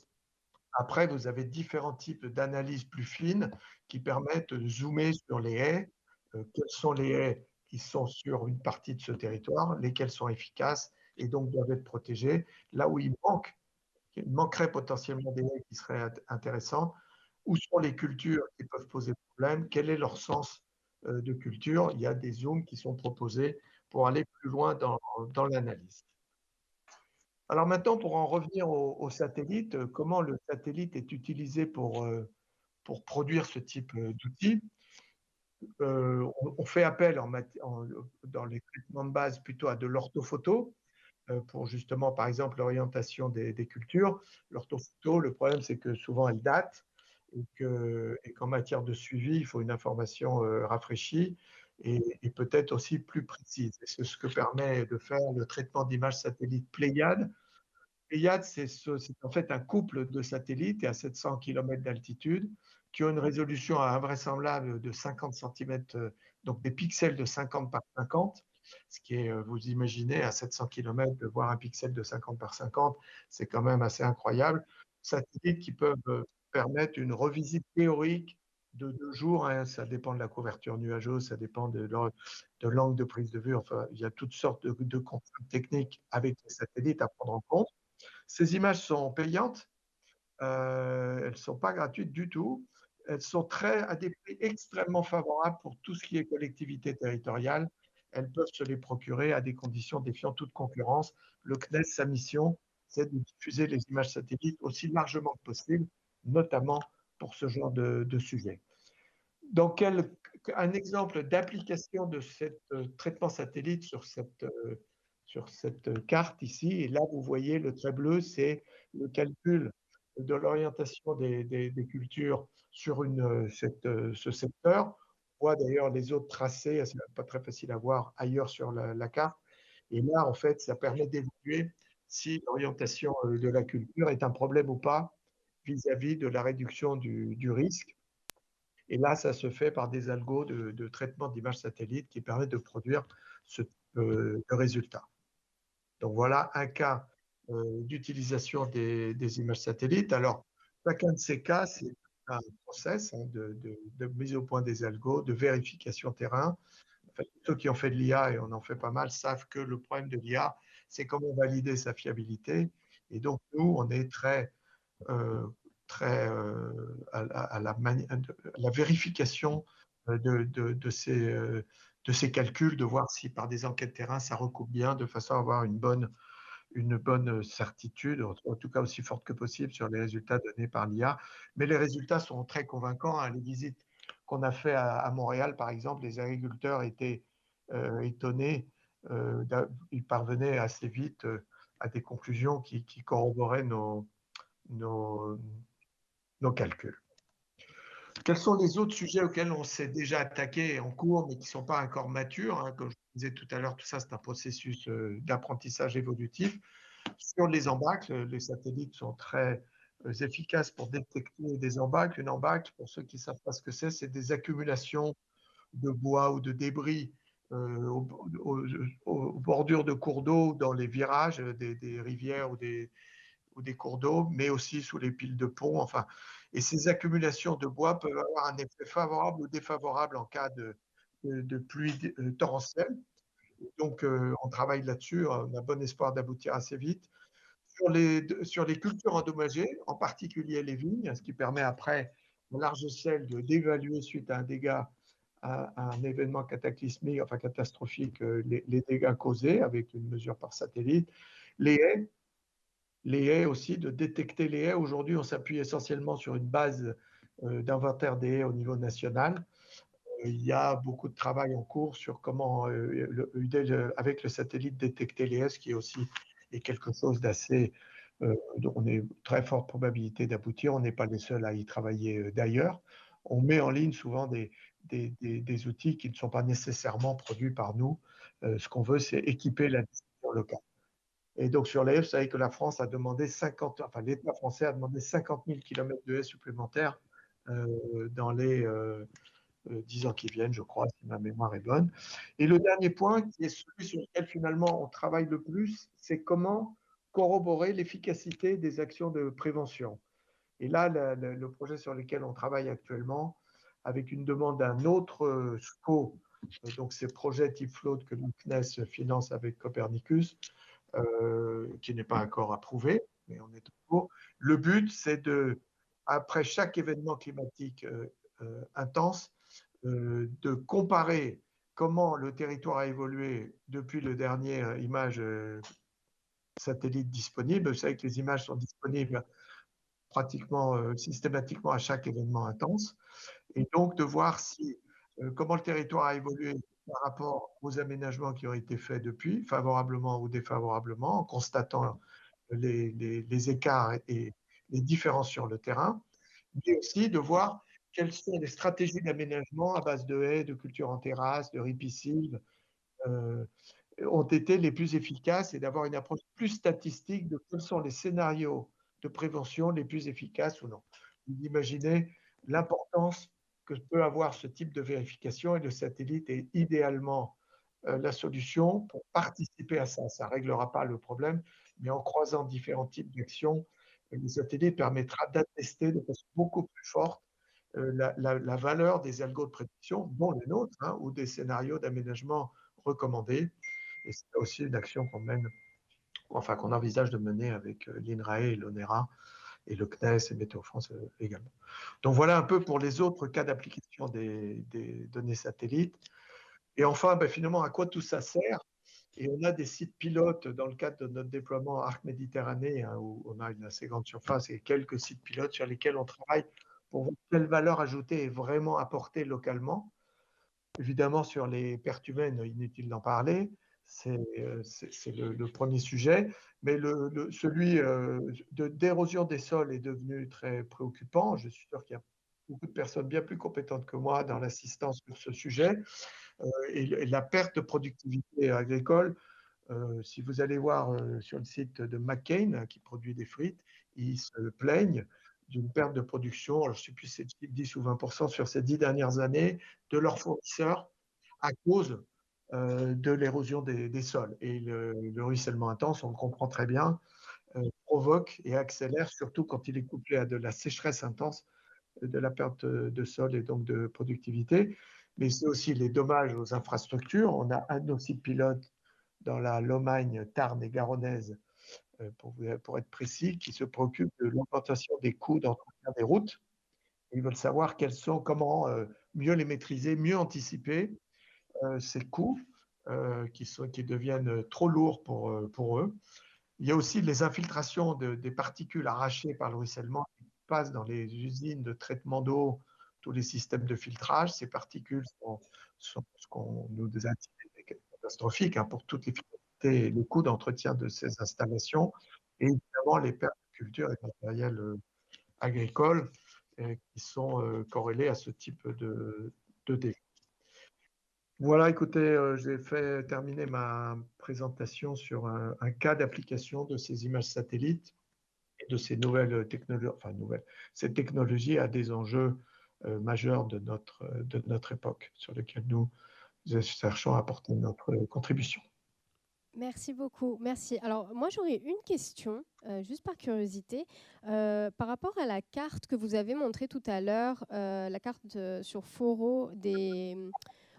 Speaker 8: après vous avez différents types d'analyses plus fines qui permettent de zoomer sur les haies. Quelles sont les haies qui sont sur une partie de ce territoire, lesquelles sont efficaces et donc doivent être protégées. Là où il manquerait potentiellement des haies qui seraient intéressantes. Où sont les cultures qui peuvent poser problème? Quel est leur sens de culture? Il y a des zooms qui sont proposés pour aller plus loin dans l'analyse. Alors maintenant, pour en revenir au satellite, comment le satellite est utilisé pour produire ce type d'outils? On fait appel dans les traitements de base plutôt à de l'orthophoto, pour justement, par exemple, l'orientation des cultures. L'orthophoto, le problème, c'est que souvent, elle date et qu'en matière de suivi, il faut une information rafraîchie et peut-être aussi plus précise. C'est ce que permet de faire le traitement d'images satellites Pléiades. Pléiades, c'est en fait un couple de satellites à 700 km d'altitude qui ont une résolution invraisemblable de 50 cm, donc des pixels de 50 par 50, ce qui est, vous imaginez, à 700 km de voir un pixel de 50 par 50, c'est quand même assez incroyable. Satellites qui peuvent permettre une revisite théorique de 2 jours, hein, ça dépend de la couverture nuageuse, ça dépend de l'angle de prise de vue, enfin, il y a toutes sortes de contraintes techniques avec les satellites à prendre en compte. Ces images sont payantes, elles ne sont pas gratuites du tout. Elles sont à des prix extrêmement favorables pour tout ce qui est collectivité territoriale. Elles peuvent se les procurer à des conditions défiant toute concurrence. Le CNES, sa mission, c'est de diffuser les images satellites aussi largement que possible, notamment pour ce genre de sujet. Donc, un exemple d'application de ce traitement satellite sur cette carte ici, et là vous voyez le trait bleu, c'est le calcul de l'orientation des cultures sur ce secteur. On voit d'ailleurs les autres tracés, c'est pas très facile à voir ailleurs sur la carte. Et là, en fait, ça permet d'évaluer si l'orientation de la culture est un problème ou pas vis-à-vis de la réduction du risque. Et là, ça se fait par des algos de traitement d'images satellites qui permettent de produire ce type de résultat. Donc voilà un cas d'utilisation des images satellites. Alors, chacun de ces cas, c'est un process de mise au point des algos, de vérification terrain. Enfin, ceux qui ont fait de l'IA, et on en fait pas mal, savent que le problème de l'IA, c'est comment valider sa fiabilité. Et donc, nous, on est très à la vérification de ces calculs, de voir si par des enquêtes terrain, ça recoupe bien, de façon à avoir une bonne certitude, en tout cas aussi forte que possible, sur les résultats donnés par l'IA. Mais les résultats sont très convaincants. Hein. Les visites qu'on a fait à Montréal, par exemple, les agriculteurs étaient étonnés. Ils parvenaient assez vite à des conclusions qui corroboraient nos calculs. Quels sont les autres sujets auxquels on s'est déjà attaqué en cours, mais qui ne sont pas encore matures, hein? Comme je disais tout à l'heure, tout ça, c'est un processus d'apprentissage évolutif. Sur les embâcles, les satellites sont très efficaces pour détecter des embâcles. Une embâcle, pour ceux qui ne savent pas ce que c'est des accumulations de bois ou de débris aux bordures de cours d'eau, dans les virages des rivières ou des cours d'eau, mais aussi sous les piles de ponts. Enfin, et ces accumulations de bois peuvent avoir un effet favorable ou défavorable en cas de pluie torrentielle. Donc, on travaille là-dessus. On a bon espoir d'aboutir assez vite. sur les cultures endommagées, en particulier les vignes, ce qui permet après, à large échelle, d'évaluer suite à un dégât, à un événement cataclysmique, enfin catastrophique, les dégâts causés avec une mesure par satellite. Les haies aussi, de détecter les haies. Aujourd'hui, on s'appuie essentiellement sur une base d'inventaire des haies au niveau national. Il y a beaucoup de travail en cours sur comment, avec le satellite, détecter les haies, ce qui est aussi quelque chose d'assez... on a très forte probabilité d'aboutir. On n'est pas les seuls à y travailler d'ailleurs. On met en ligne souvent des outils qui ne sont pas nécessairement produits par nous. Ce qu'on veut, c'est équiper la distribution locale. Et donc sur les haies, vous savez que la France a demandé l'État français a demandé 50 000 km de haies supplémentaires dans les 10 ans qui viennent, je crois, si ma mémoire est bonne. Et le dernier point, qui est celui sur lequel finalement on travaille le plus, c'est comment corroborer l'efficacité des actions de prévention. Et là, le projet sur lequel on travaille actuellement, avec une demande d'un autre SCO, donc ces projets type float que le CNES finance avec Copernicus, qui n'est pas encore approuvé, mais on est en cours. Le but, c'est après chaque événement climatique intense, de comparer comment le territoire a évolué depuis le dernier image satellite disponible. Vous savez que les images sont disponibles pratiquement systématiquement à chaque événement intense. Et donc de voir comment le territoire a évolué par rapport aux aménagements qui ont été faits depuis, favorablement ou défavorablement, en constatant les écarts et les différences sur le terrain, mais aussi de voir quelles sont les stratégies d'aménagement à base de haies, de culture en terrasse, de ripisylves, ont été les plus efficaces et d'avoir une approche plus statistique de quels sont les scénarios de prévention les plus efficaces ou non. Vous imaginez l'importance que peut avoir ce type de vérification, et le satellite est idéalement la solution pour participer à ça. Ça ne réglera pas le problème, mais en croisant différents types d'actions, le satellite permettra d'attester de façon beaucoup plus forte la valeur des algos de prédiction, dont les nôtres, hein, ou des scénarios d'aménagement recommandés. Et c'est aussi une action qu'on mène, enfin qu'on envisage de mener avec l'INRAE et l'ONERA et le CNES et Météo France également. Donc voilà un peu pour les autres cas d'application des données satellites. Et enfin, finalement, à quoi tout ça sert? Et on a des sites pilotes dans le cadre de notre déploiement Arc Méditerranée, hein, où on a une assez grande surface et quelques sites pilotes sur lesquels on travaille pour voir quelle valeur ajoutée est vraiment apportée localement. Évidemment, sur les pertes humaines, inutile d'en parler, c'est le premier sujet, mais celui d'érosion des sols est devenu très préoccupant. Je suis sûr qu'il y a beaucoup de personnes bien plus compétentes que moi dans l'assistance sur ce sujet. Et la perte de productivité agricole, si vous allez voir sur le site de McCain, qui produit des frites, ils se plaignent d'une perte de production, alors je ne sais plus si c'est 10 ou 20% sur ces 10 dernières années, de leurs fournisseurs à cause de l'érosion des sols. Et le ruissellement intense, on le comprend très bien, provoque et accélère, surtout quand il est couplé à de la sécheresse intense, de la perte de sol et donc de productivité. Mais c'est aussi les dommages aux infrastructures. On a un de nos sites pilotes dans la Lomagne, Tarn et Garonnaise, pour être précis, qui se préoccupe de l'augmentation des coûts d'entretien des routes. Ils veulent savoir comment mieux les maîtriser, mieux anticiper ces coûts qui deviennent trop lourds pour eux. Il y a aussi les infiltrations des particules arrachées par le ruissellement qui passent dans les usines de traitement d'eau, tous les systèmes de filtrage. Ces particules sont ce qu'on nous a dit catastrophiques, hein, pour toutes les finalités et le coût d'entretien de ces installations. Et évidemment, les pertes de culture et de matériel agricole qui sont corrélés à ce type de dégâts. Voilà, écoutez, j'ai fait terminer ma présentation sur un cas d'application de ces images satellites et de ces nouvelles technologies. Enfin, cette technologie a des enjeux majeurs de notre époque sur lesquels nous cherchons à apporter notre contribution.
Speaker 2: Merci beaucoup, merci. Alors moi j'aurais une question, juste par curiosité, par rapport à la carte que vous avez montrée tout à l'heure, la carte sur Foro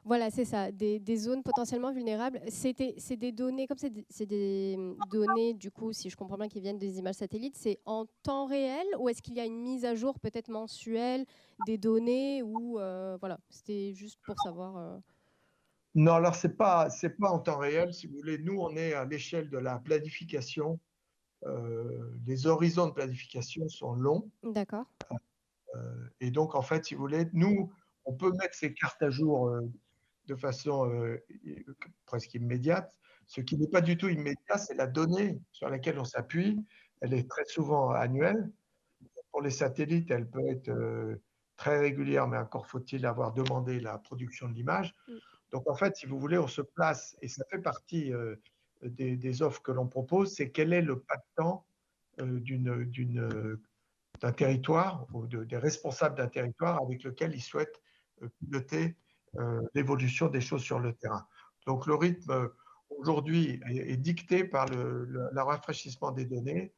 Speaker 2: Voilà, c'est ça, des zones potentiellement vulnérables. C'est des données, comme c'est des données, du coup, si je comprends bien, qui viennent des images satellites, c'est en temps réel ou est-ce qu'il y a une mise à jour peut-être mensuelle des données ou voilà, c'était juste pour savoir.
Speaker 8: Non, alors c'est pas en temps réel, si vous voulez. Nous, on est à l'échelle de la planification. Les horizons de planification sont longs.
Speaker 2: D'accord.
Speaker 8: Et donc, en fait, si vous voulez, nous, on peut mettre ces cartes à jour de façon presque immédiate. Ce qui n'est pas du tout immédiat, c'est la donnée sur laquelle on s'appuie. Elle est très souvent annuelle. Pour les satellites, elle peut être très régulière, mais encore faut-il avoir demandé la production de l'image.
Speaker 2: Mm.
Speaker 8: Donc, en fait, si vous voulez, on se place, et ça fait partie des offres que l'on propose, c'est quel est le pas de temps d'un territoire ou des responsables d'un territoire avec lequel ils souhaitent piloter l'évolution des choses sur le terrain. Donc le rythme aujourd'hui est dicté par le rafraîchissement des données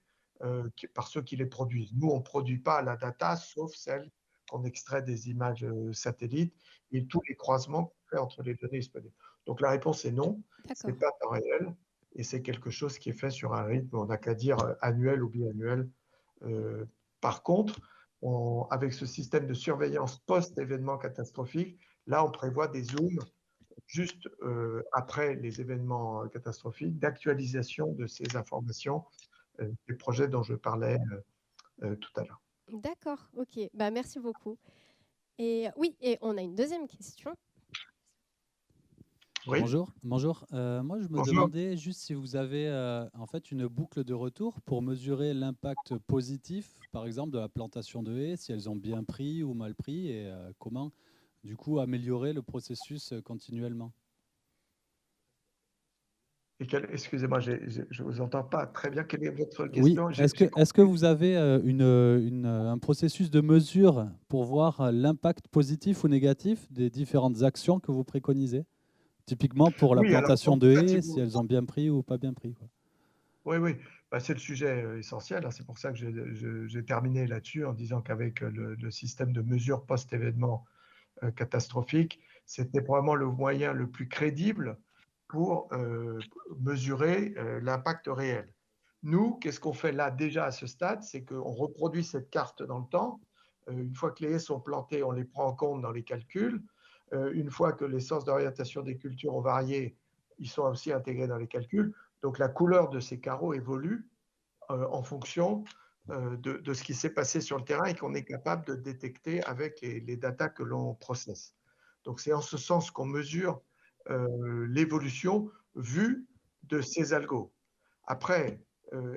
Speaker 8: par ceux qui les produisent. Nous, on ne produit pas la data, sauf celle qu'on extrait des images satellites et tous les croisements qu'on fait entre les données disponibles. Donc la réponse est non, ce n'est pas temps réel et c'est quelque chose qui est fait sur un rythme, on n'a qu'à dire annuel ou biannuel. Par contre, avec ce système de surveillance post-événement catastrophique, là, on prévoit des zooms juste après les événements catastrophiques, d'actualisation de ces informations, des projets dont je parlais tout à l'heure.
Speaker 2: D'accord, ok. Bah, merci beaucoup. Et oui, et on a une deuxième question.
Speaker 8: Oui.
Speaker 9: Bonjour. Moi, je me
Speaker 8: Bonjour.
Speaker 9: demandais juste si vous avez en fait une boucle de retour pour mesurer l'impact positif, par exemple, de la plantation de haies, si elles ont bien pris ou mal pris, et comment, du coup, améliorer le processus continuellement.
Speaker 8: Excusez-moi, je ne vous entends pas très bien. Quelle est votre
Speaker 9: Oui,
Speaker 8: question?
Speaker 9: est-ce que vous avez un processus de mesure pour voir l'impact positif ou négatif des différentes actions que vous préconisez? Typiquement pour la
Speaker 8: Oui, alors,
Speaker 9: plantation
Speaker 8: en
Speaker 9: de
Speaker 8: fait, si
Speaker 9: haies, si
Speaker 8: vous...
Speaker 9: elles ont bien pris ou pas bien pris, quoi.
Speaker 8: Oui, oui, bah, c'est le sujet essentiel, hein. C'est pour ça que j'ai terminé là-dessus en disant qu'avec le système de mesure post-événement catastrophique, c'était probablement le moyen le plus crédible pour mesurer l'impact réel. Nous, qu'est-ce qu'on fait là déjà à ce stade? C'est qu'on reproduit cette carte dans le temps. Une fois que les haies sont plantées, on les prend en compte dans les calculs. Une fois que les sens d'orientation des cultures ont varié, ils sont aussi intégrés dans les calculs. Donc la couleur de ces carreaux évolue en fonction de ce qui s'est passé sur le terrain et qu'on est capable de détecter avec les datas que l'on processe. Donc c'est en ce sens qu'on mesure l'évolution vue de ces algos. Après,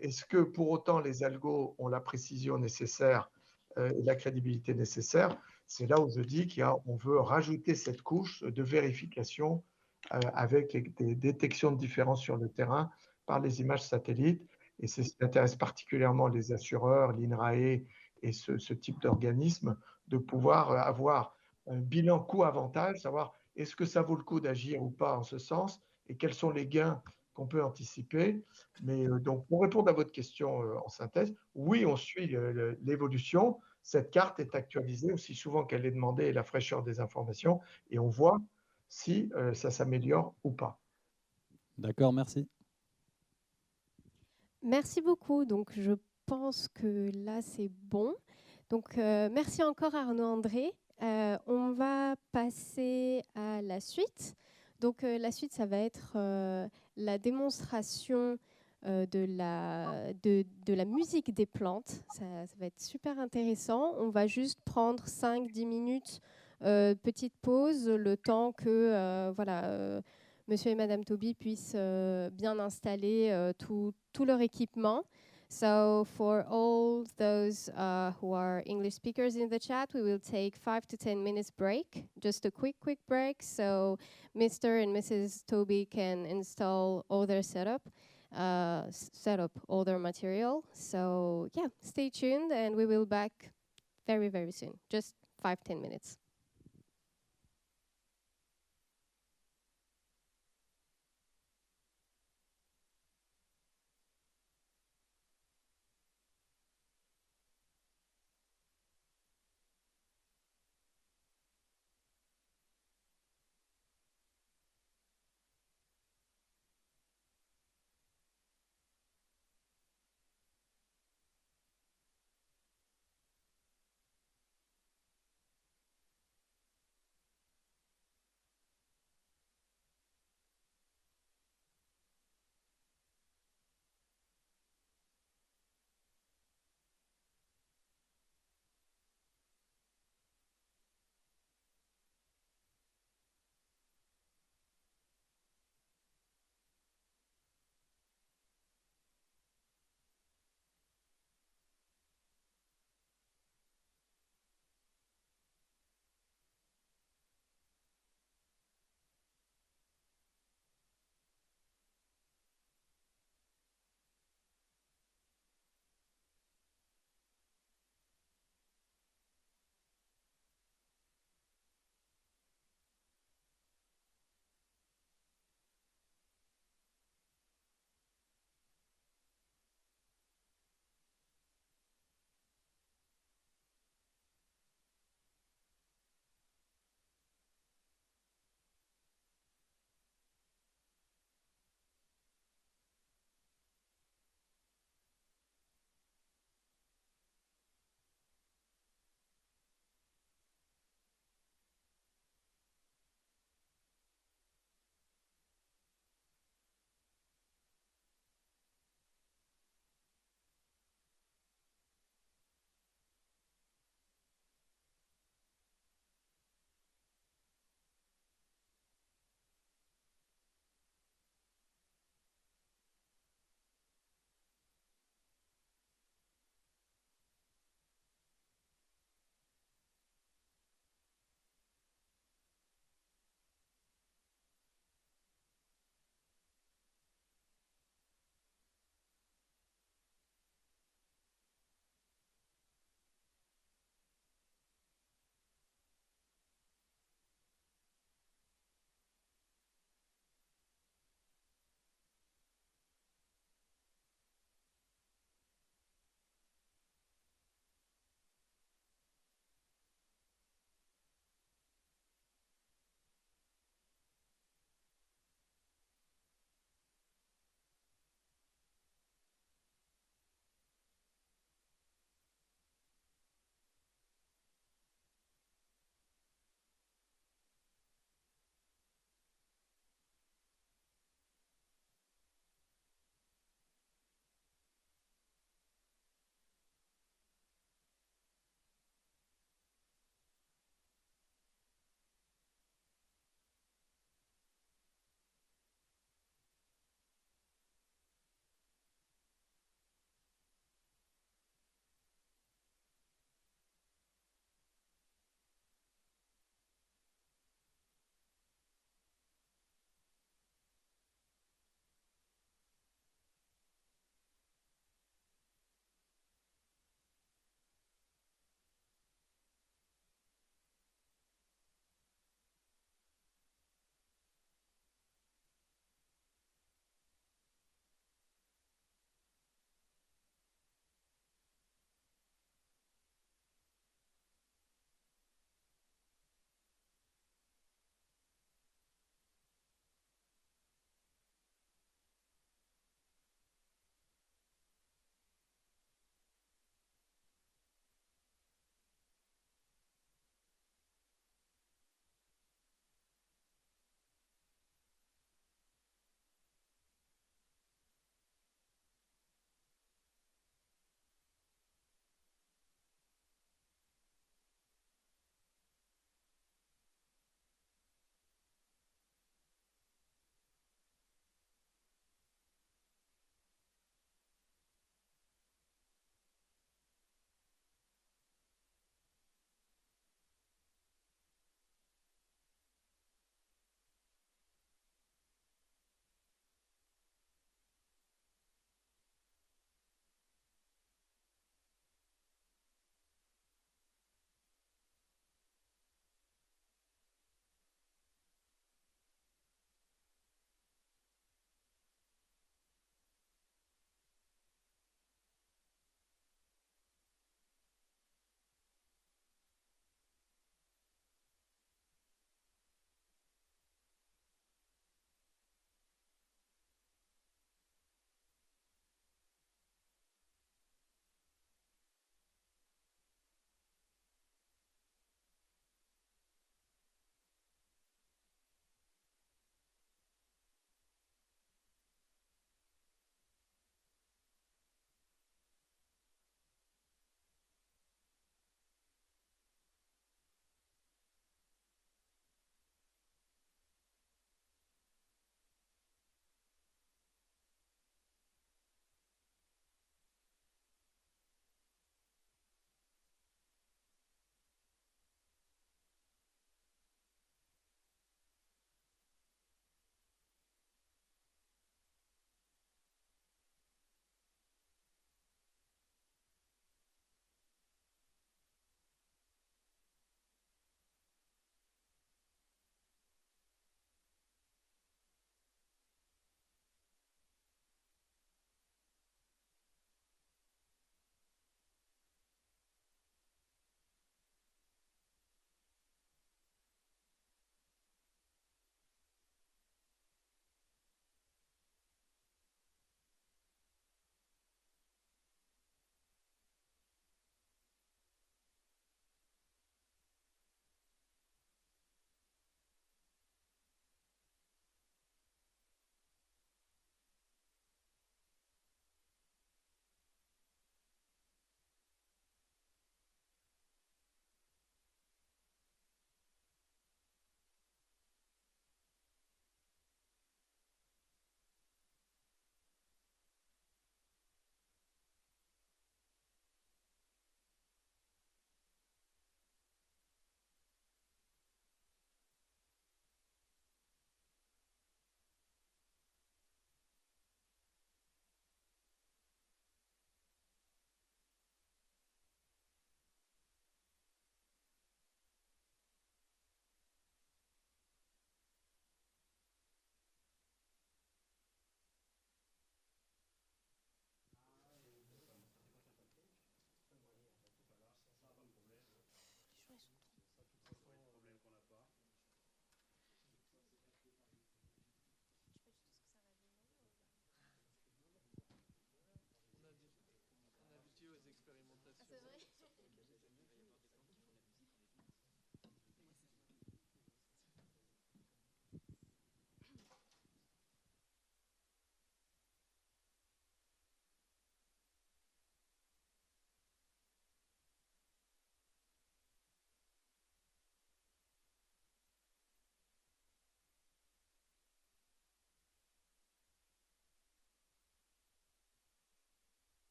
Speaker 8: est-ce que pour autant les algos ont la précision nécessaire et la crédibilité nécessaire? C'est là où je dis qu'on veut rajouter cette couche de vérification avec des détections de différences sur le terrain par les images satellites. Et c'est ce qui intéresse particulièrement les assureurs, l'INRAE et ce type d'organisme, de pouvoir avoir un bilan coût-avantage, savoir est-ce que ça vaut le coup d'agir ou pas en ce sens et quels sont les gains qu'on peut anticiper. Mais donc, pour répondre à votre question en synthèse, oui, on suit l'évolution. Cette carte est actualisée aussi souvent qu'elle est demandée et la fraîcheur des informations et on voit si ça s'améliore ou pas.
Speaker 9: D'accord, merci.
Speaker 2: Merci beaucoup. Donc, je pense que là, c'est bon. Donc, merci encore Arnaud André. On va passer à la suite. Donc, la suite, ça va être la démonstration de la musique des plantes. Ça va être super intéressant. On va juste prendre 5-10 minutes, petite pause, le temps que voilà, Monsieur et Madame Toby puissent bien installer tout leur équipement. So for all those who are English speakers in the chat, we will take 5 to 10 minutes break, just a quick break, so Mr. and Mrs. Toby can install all their setup, set up all their material. So yeah, stay tuned and we will back very, very soon, just 5-10 minutes.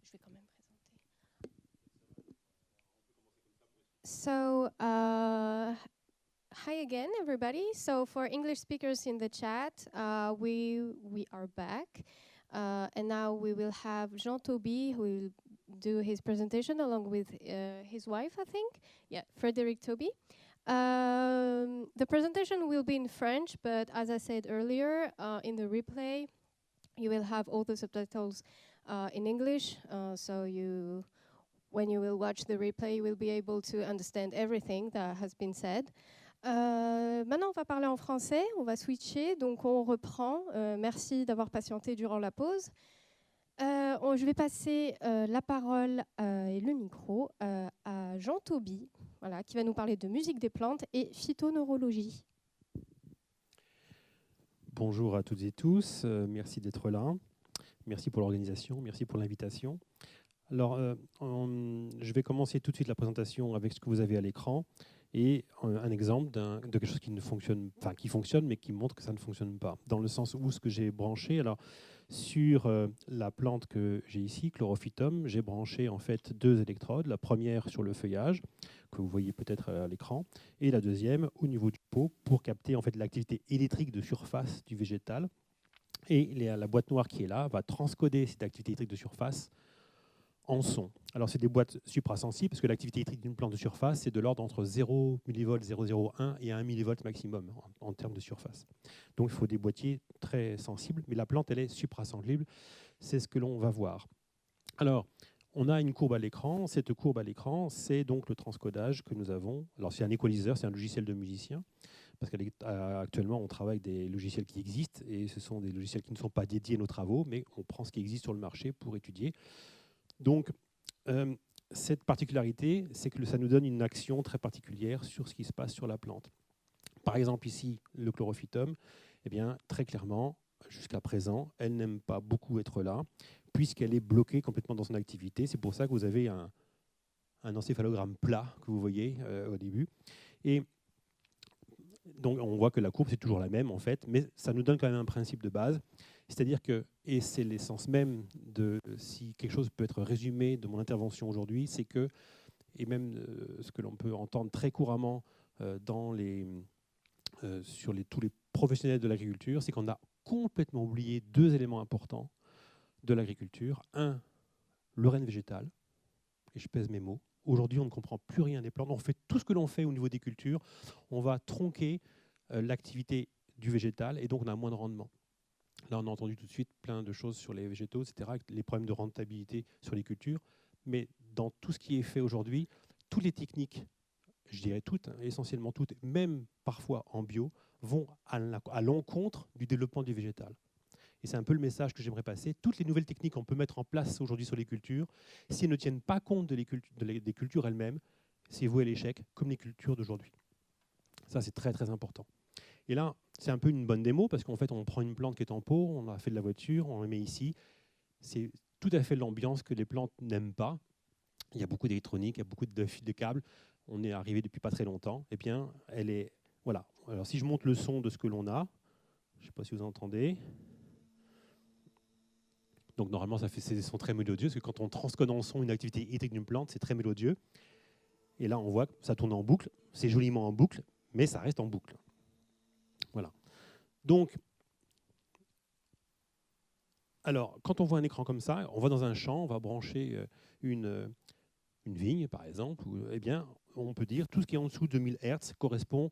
Speaker 2: je vais quand même présenter. So, hi again, everybody. So, for English speakers in the chat, we are back. And now we will have Jean-Toby who will do his presentation along with his wife, I think. Yeah, Frédéric Toby. The presentation will be in French, but as I said earlier, in the replay, you will have all the subtitles in English. So when you will watch the replay, you will be able to understand everything that has been said. Maintenant, on va parler en français, on va switcher, donc on reprend. Merci d'avoir patienté durant la pause. Je vais passer la parole et le micro à Jean-Toby, voilà, qui va nous parler de musique des plantes et phytoneurologie.
Speaker 10: Bonjour à toutes et tous, merci d'être là, merci pour l'organisation, merci pour l'invitation. Alors, je vais commencer tout de suite la présentation avec ce que vous avez à l'écran et un exemple de quelque chose qui ne fonctionne, enfin qui fonctionne, mais qui montre que ça ne fonctionne pas. Dans le sens où ce que j'ai branché, alors sur la plante que j'ai ici, Chlorophytum, j'ai branché en fait 2 électrodes. La première sur le feuillage, que vous voyez peut-être à l'écran, et la deuxième au niveau du pot pour capter en fait l'activité électrique de surface du végétal. Et la boîte noire qui est là va transcoder cette activité électrique de surface en son. Alors, c'est des boîtes suprasensibles parce que l'activité électrique d'une plante de surface, c'est de l'ordre entre 0 mV, 0,01 et 1 mV maximum en termes de surface. Donc, il faut des boîtiers très sensibles, mais la plante, elle est suprasensible. C'est ce que l'on va voir. Alors, on a une courbe à l'écran. Cette courbe à l'écran, c'est donc le transcodage que nous avons. Alors, c'est un equalizer, c'est un logiciel de musicien, parce qu'actuellement, on travaille avec des logiciels qui existent, et ce sont des logiciels qui ne sont pas dédiés à nos travaux, mais on prend ce qui existe sur le marché pour étudier. Donc, cette particularité, c'est que ça nous donne une action très particulière sur ce qui se passe sur la plante. Par exemple, ici, le chlorophytum, eh bien, très clairement, jusqu'à présent, elle n'aime pas beaucoup être là, puisqu'elle est bloquée complètement dans son activité. C'est pour ça que vous avez un encéphalogramme plat que vous voyez au début. Et donc, on voit que la courbe, c'est toujours la même, en fait, mais ça nous donne quand même un principe de base. C'est-à-dire que, et c'est l'essence même de si quelque chose peut être résumé de mon intervention aujourd'hui, c'est que, et même ce que l'on peut entendre très couramment sur tous les professionnels de l'agriculture, c'est qu'on a complètement oublié 2 éléments importants de l'agriculture. Un, le règne végétal, et je pèse mes mots. Aujourd'hui, on ne comprend plus rien des plantes. On fait tout ce que l'on fait au niveau des cultures. On va tronquer l'activité du végétal et donc on a moins de rendement. Là, on a entendu tout de suite plein de choses sur les végétaux, etc., les problèmes de rentabilité sur les cultures. Mais dans tout ce qui est fait aujourd'hui, toutes les techniques, je dirais toutes, essentiellement toutes, même parfois en bio, vont à l'encontre du développement du végétal. Et c'est un peu le message que j'aimerais passer. Toutes les nouvelles techniques qu'on peut mettre en place aujourd'hui sur les cultures, si elles ne tiennent pas compte des cultures elles-mêmes, c'est voué à l'échec, comme les cultures d'aujourd'hui. Ça, c'est très, très important. Et là, c'est un peu une bonne démo, parce qu'en fait, on prend une plante qui est en pot, on a fait de la voiture, on la met ici. C'est tout à fait l'ambiance que les plantes n'aiment pas. Il y a beaucoup d'électronique, il y a beaucoup de fils de câbles. On est arrivé depuis pas très longtemps. Eh bien, elle est... Voilà. Alors, si je monte le son de ce que l'on a, je ne sais pas si vous entendez. Donc, normalement, ça fait des sons très mélodieux, parce que quand on transcode en son une activité électrique d'une plante, c'est très mélodieux. Et là, on voit que ça tourne en boucle. C'est joliment en boucle, mais ça reste en boucle. Voilà. Donc, alors, quand on voit un écran comme ça, on va dans un champ, on va brancher une vigne, par exemple, eh bien, on peut dire tout ce qui est en dessous de 1000 Hz correspond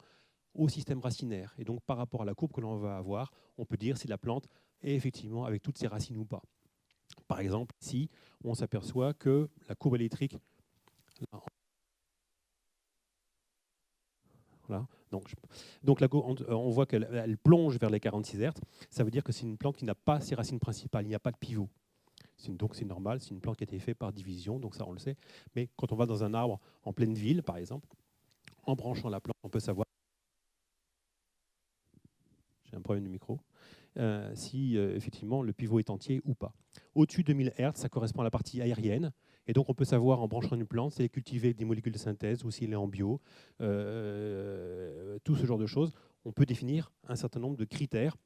Speaker 10: au système racinaire. Et donc, par rapport à la courbe que l'on va avoir, on peut dire si la plante est effectivement avec toutes ses racines ou pas. Par exemple, ici, on s'aperçoit que la courbe électrique... Voilà. Donc on voit qu'elle plonge vers les 46 Hz. Ça veut dire que c'est une plante qui n'a pas ses racines principales, il n'y a pas de pivot. Donc c'est normal, c'est une plante qui a été faite par division, donc ça on le sait. Mais quand on va dans un arbre en pleine ville, par exemple, en branchant la plante, on peut savoir... J'ai un problème de micro. Si effectivement le pivot est entier ou pas. Au-dessus de 1000 Hz, ça correspond à la partie aérienne. Et donc, on peut savoir en branchant une plante si elle est cultivée avec des molécules de synthèse ou s'il est en bio. Tout ce genre de choses. On peut définir un certain nombre de critères.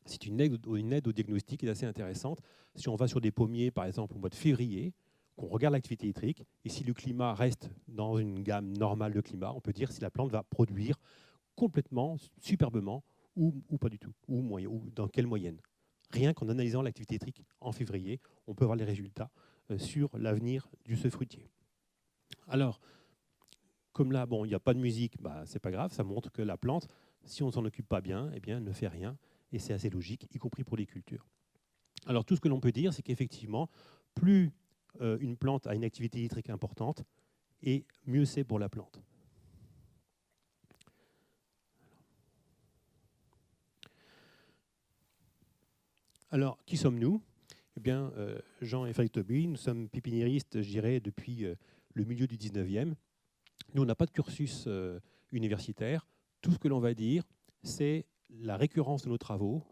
Speaker 10: C'est une aide au diagnostic qui est assez intéressante. Si on va sur des pommiers, par exemple, au mois de février, qu'on regarde l'activité électrique, et si le climat reste dans une gamme normale de climat, on peut dire si la plante va produire complètement, superbement, ou pas du tout, ou dans quelle moyenne. Rien qu'en analysant l'activité électrique en février, on peut avoir les résultats sur l'avenir du ce fruitier. Alors, comme là, bon, il n'y a pas de musique, bah, c'est pas grave, ça montre que la plante, si on ne s'en occupe pas bien, eh bien, elle ne fait rien, et c'est assez logique, y compris pour les cultures. Alors, tout ce que l'on peut dire, c'est qu'effectivement, plus une plante a une activité électrique importante, et mieux c'est pour la plante. Alors, qui sommes-nous? Eh bien, Jean et Frédéric Toby, nous sommes pépiniéristes, je dirais, depuis le milieu du 19e. Nous, on n'a pas de cursus universitaire. Tout ce que l'on va dire, c'est la récurrence de nos travaux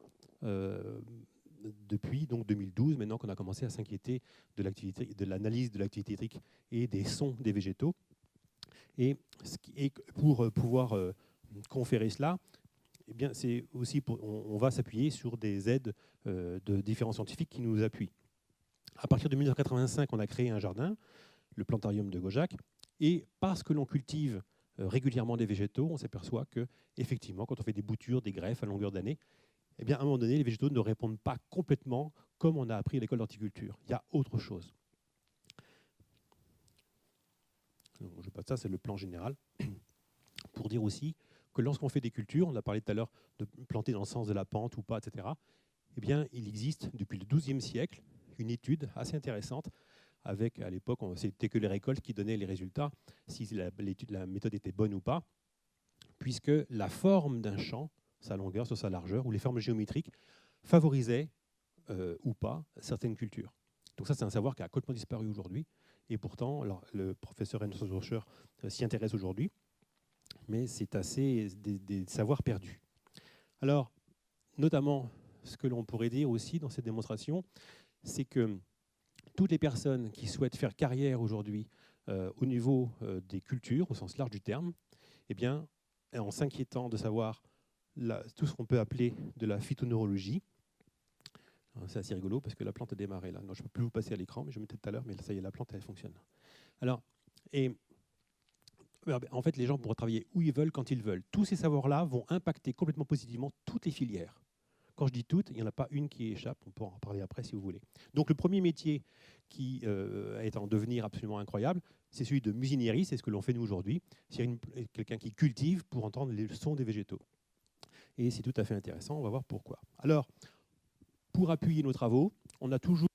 Speaker 10: depuis donc 2012, maintenant qu'on a commencé à s'inquiéter de l'analyse de l'activité électrique et des sons des végétaux. Et pour pouvoir conférer cela, eh bien, c'est aussi on va s'appuyer sur des aides de différents scientifiques qui nous appuient. À partir de 1985, on a créé un jardin, le plantarium de Gaujac, et parce que l'on cultive régulièrement des végétaux, on s'aperçoit que, effectivement, quand on fait des boutures, des greffes à longueur d'année, eh bien, à un moment donné, les végétaux ne répondent pas complètement comme on a appris à l'école d'horticulture. Il y a autre chose. Donc, je passe ça, c'est le plan général. Pour dire aussi que lorsqu'on fait des cultures, on a parlé tout à l'heure de planter dans le sens de la pente ou pas, etc., eh bien, il existe depuis le XIIe siècle une étude assez intéressante avec, à l'époque, c'était que les récoltes qui donnaient les résultats, si la méthode était bonne ou pas, puisque la forme d'un champ, sa longueur sur sa largeur, ou les formes géométriques, favorisaient ou pas certaines cultures. Donc ça, c'est un savoir qui a complètement disparu aujourd'hui, et pourtant, alors, le professeur Enzo Rocher s'y intéresse aujourd'hui, mais c'est assez des savoirs perdus. Alors, notamment, ce que l'on pourrait dire aussi dans cette démonstration, c'est que toutes les personnes qui souhaitent faire carrière aujourd'hui au niveau des cultures, au sens large du terme, eh bien, en s'inquiétant de savoir tout ce qu'on peut appeler de la phytoneurologie, c'est assez rigolo parce que la plante a démarré là. Non, je ne peux plus vous passer à l'écran, mais je mettais tout à l'heure, mais ça y est, la plante, elle fonctionne. Alors, en fait, les gens pourront travailler où ils veulent, quand ils veulent. Tous ces savoirs-là vont impacter complètement positivement toutes les filières. Quand je dis toutes, il n'y en a pas une qui échappe. On peut en parler après si vous voulez. Donc le premier métier qui est en devenir absolument incroyable, c'est celui de musinieriste. C'est ce que l'on fait nous aujourd'hui. C'est quelqu'un qui cultive pour entendre les sons des végétaux. Et c'est tout à fait intéressant. On va voir pourquoi. Alors, pour appuyer nos travaux, on a toujours...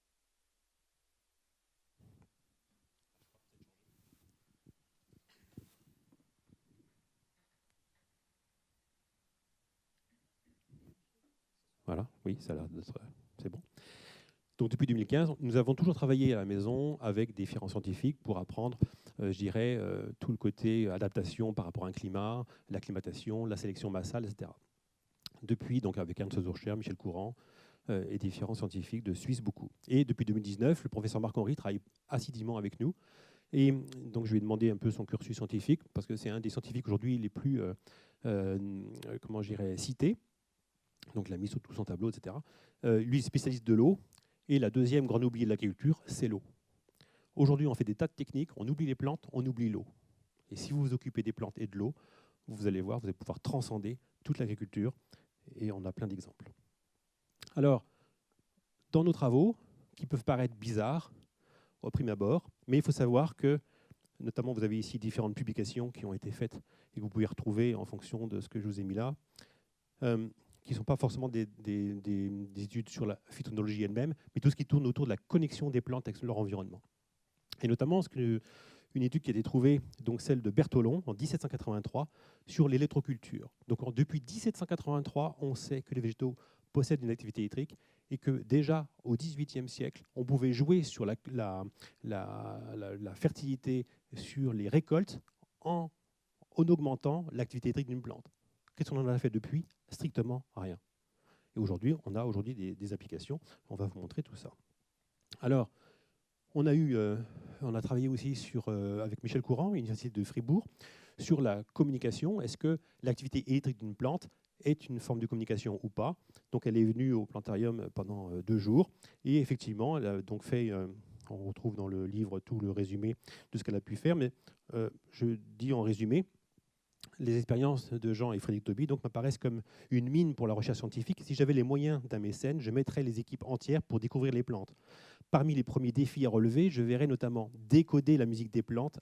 Speaker 10: Voilà, oui, ça a l'air d'être... C'est bon. Donc depuis 2015, nous avons toujours travaillé à la maison avec différents scientifiques pour apprendre, je dirais, tout le côté adaptation par rapport à un climat, l'acclimatation, la sélection massale, etc. Depuis, donc avec Ernst Zurcher, Michel Courant et différents scientifiques de Suisse beaucoup. Et depuis 2019, le professeur Marc-Henri travaille assidûment avec nous. Et donc je lui ai demandé un peu son cursus scientifique, parce que c'est un des scientifiques aujourd'hui les plus, comment je dirais, cités. Donc il a mis sur tout son tableau, etc. Lui, spécialiste de l'eau. Et la deuxième grande oubliée de l'agriculture, c'est l'eau. Aujourd'hui, on fait des tas de techniques, on oublie les plantes, on oublie l'eau. Et si vous vous occupez des plantes et de l'eau, vous allez voir, vous allez pouvoir transcender toute l'agriculture. Et on a plein d'exemples. Alors, dans nos travaux, qui peuvent paraître bizarres au prime abord, mais il faut savoir que, notamment, vous avez ici différentes publications qui ont été faites et que vous pouvez retrouver en fonction de ce que je vous ai mis là, qui ne sont pas forcément des études sur la phytonologie elle-même, mais tout ce qui tourne autour de la connexion des plantes avec leur environnement. Et notamment, une étude qui a été trouvée, donc celle de Bertholon, en 1783, sur l'électroculture. Donc depuis 1783, on sait que les végétaux possèdent une activité électrique et que déjà au XVIIIe siècle, on pouvait jouer sur la fertilité, sur les récoltes, en augmentant l'activité électrique d'une plante. Qu'est-ce qu'on en a fait depuis? Strictement rien. Et aujourd'hui, on a des applications. On va vous montrer tout ça. Alors, on a travaillé aussi avec Michel Courant, l'université de Fribourg, sur la communication. Est-ce que l'activité électrique d'une plante est une forme de communication ou pas? Donc, elle est venue au plantarium pendant 2 jours. Et effectivement, elle a donc fait On retrouve dans le livre tout le résumé de ce qu'elle a pu faire, mais je dis en résumé, les expériences de Jean et Frédéric Toby donc m'apparaissent comme une mine pour la recherche scientifique. Si j'avais les moyens d'un mécène, je mettrais les équipes entières pour découvrir les plantes. Parmi les premiers défis à relever, je verrais notamment décoder la musique des plantes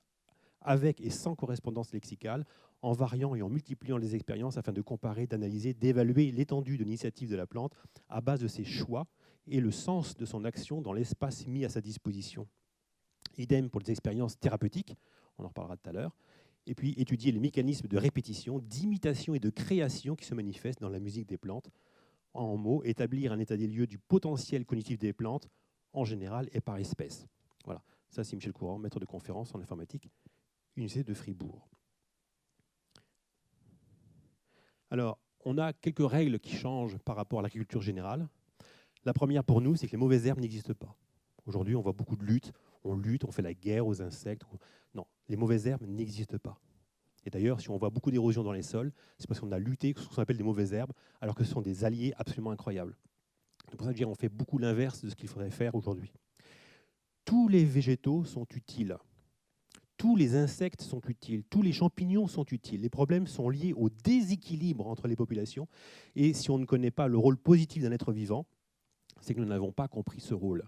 Speaker 10: avec et sans correspondance lexicale, en variant et en multipliant les expériences afin de comparer, d'analyser, d'évaluer l'étendue de l'initiative de la plante à base de ses choix et le sens de son action dans l'espace mis à sa disposition. Idem pour les expériences thérapeutiques, on en reparlera tout à l'heure, et puis étudier les mécanismes de répétition, d'imitation et de création qui se manifestent dans la musique des plantes. En mots, établir un état des lieux du potentiel cognitif des plantes, en général et par espèce. Voilà, ça c'est Michel Courant, maître de conférence en informatique, Université de Fribourg. Alors, on a quelques règles qui changent par rapport à l'agriculture générale. La première pour nous, c'est que les mauvaises herbes n'existent pas. Aujourd'hui, on voit beaucoup de luttes. On lutte, on fait la guerre aux insectes. Non, les mauvaises herbes n'existent pas. Et d'ailleurs, si on voit beaucoup d'érosion dans les sols, c'est parce qu'on a lutté contre ce qu'on appelle des mauvaises herbes, alors que ce sont des alliés absolument incroyables. C'est pour ça que on fait beaucoup l'inverse de ce qu'il faudrait faire aujourd'hui. Tous les végétaux sont utiles. Tous les insectes sont utiles, tous les champignons sont utiles. Les problèmes sont liés au déséquilibre entre les populations. Et si on ne connaît pas le rôle positif d'un être vivant, c'est que nous n'avons pas compris ce rôle.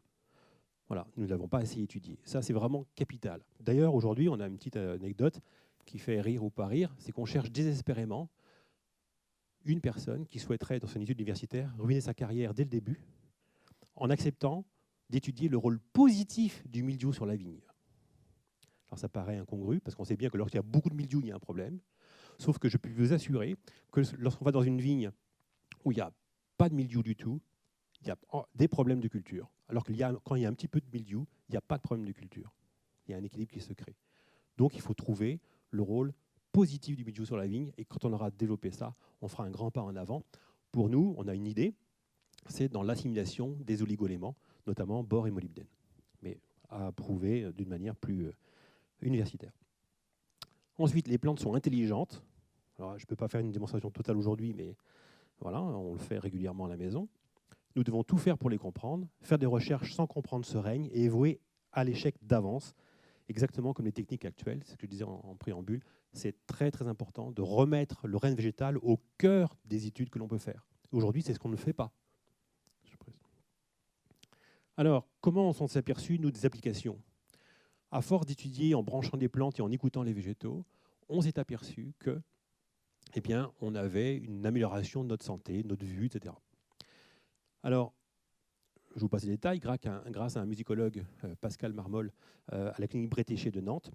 Speaker 10: Voilà, nous ne l'avons pas assez étudié. Ça, c'est vraiment capital. D'ailleurs, aujourd'hui, on a une petite anecdote qui fait rire ou pas rire, c'est qu'on cherche désespérément une personne qui souhaiterait, dans son étude universitaire, ruiner sa carrière dès le début, en acceptant d'étudier le rôle positif du mildiou sur la vigne. Alors ça paraît incongru, parce qu'on sait bien que lorsqu'il y a beaucoup de mildiou, il y a un problème. Sauf que je peux vous assurer que lorsqu'on va dans une vigne où il n'y a pas de mildiou du tout, il y a des problèmes de culture. Alors que quand il y a un petit peu de mildiou, il n'y a pas de problème de culture. Il y a un équilibre qui se crée. Donc il faut trouver le rôle positif du mildiou sur la vigne, et quand on aura développé ça, on fera un grand pas en avant. Pour nous, on a une idée, c'est dans l'assimilation des oligoéléments, notamment bore et molybdène, mais à prouver d'une manière plus universitaire. Ensuite, les plantes sont intelligentes. Alors, je ne peux pas faire une démonstration totale aujourd'hui, mais voilà, on le fait régulièrement à la maison. Nous devons tout faire pour les comprendre. Faire des recherches sans comprendre ce règne et vouer à l'échec d'avance, exactement comme les techniques actuelles. C'est ce que je disais en préambule. C'est très, très important de remettre le règne végétal au cœur des études que l'on peut faire. Aujourd'hui, c'est ce qu'on ne fait pas. Alors, comment on s'est aperçu, nous, des applications ? À force d'étudier en branchant des plantes et en écoutant les végétaux, on s'est aperçu que, eh bien, on avait une amélioration de notre santé, de notre vue, etc. Alors, je vous passe les détails. Grâce à un musicologue, Pascal Marmol, à la clinique Bretéché de Nantes,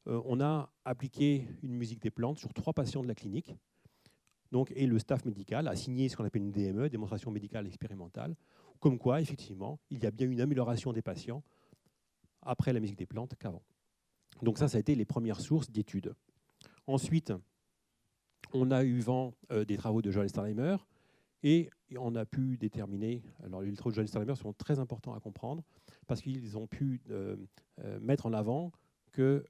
Speaker 10: on a appliqué une musique des plantes sur 3 patients de la clinique. Donc, et le staff médical a signé ce qu'on appelle une DME, démonstration médicale expérimentale, comme quoi, effectivement, il y a bien une amélioration des patients après la musique des plantes qu'avant. Donc ça a été les premières sources d'études. Ensuite, on a eu vent des travaux de Joel Steinheimer, et on a pu déterminer, alors les travaux de Joel Steinheimer sont très importants à comprendre, parce qu'ils ont pu mettre en avant que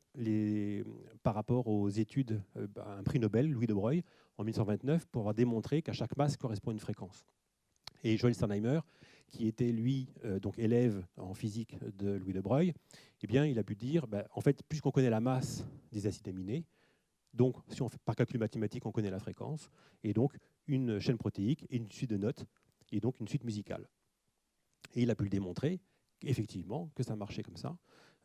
Speaker 10: par rapport aux études, un prix Nobel, Louis de Broglie, en 1929, pour avoir démontré qu'à chaque masse correspond une fréquence. Et Joel Steinheimer, qui était lui donc élève en physique de Louis de Broglie, eh bien, il a pu dire, en fait, puisqu'on connaît la masse des acides aminés, donc si on fait par calcul mathématique, on connaît la fréquence, et donc une chaîne protéique et une suite de notes, et donc une suite musicale. Et il a pu le démontrer, effectivement, que ça marchait comme ça,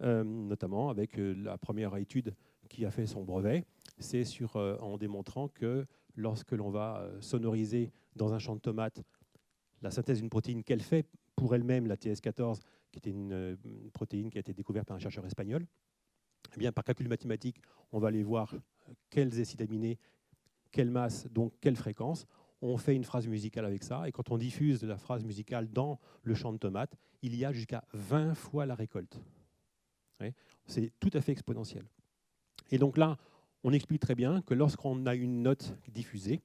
Speaker 10: notamment avec la première étude qui a fait son brevet, c'est en démontrant que lorsque l'on va sonoriser dans un champ de tomates la synthèse d'une protéine qu'elle fait pour elle-même, la TS14, qui était une protéine qui a été découverte par un chercheur espagnol, eh bien, par calcul mathématique, on va aller voir quels acides aminés, quelle masse, donc quelle fréquence. On fait une phrase musicale avec ça, et quand on diffuse de la phrase musicale dans le champ de tomates, il y a jusqu'à 20 fois la récolte. C'est tout à fait exponentiel. Et donc là, on explique très bien que lorsqu'on a une note diffusée,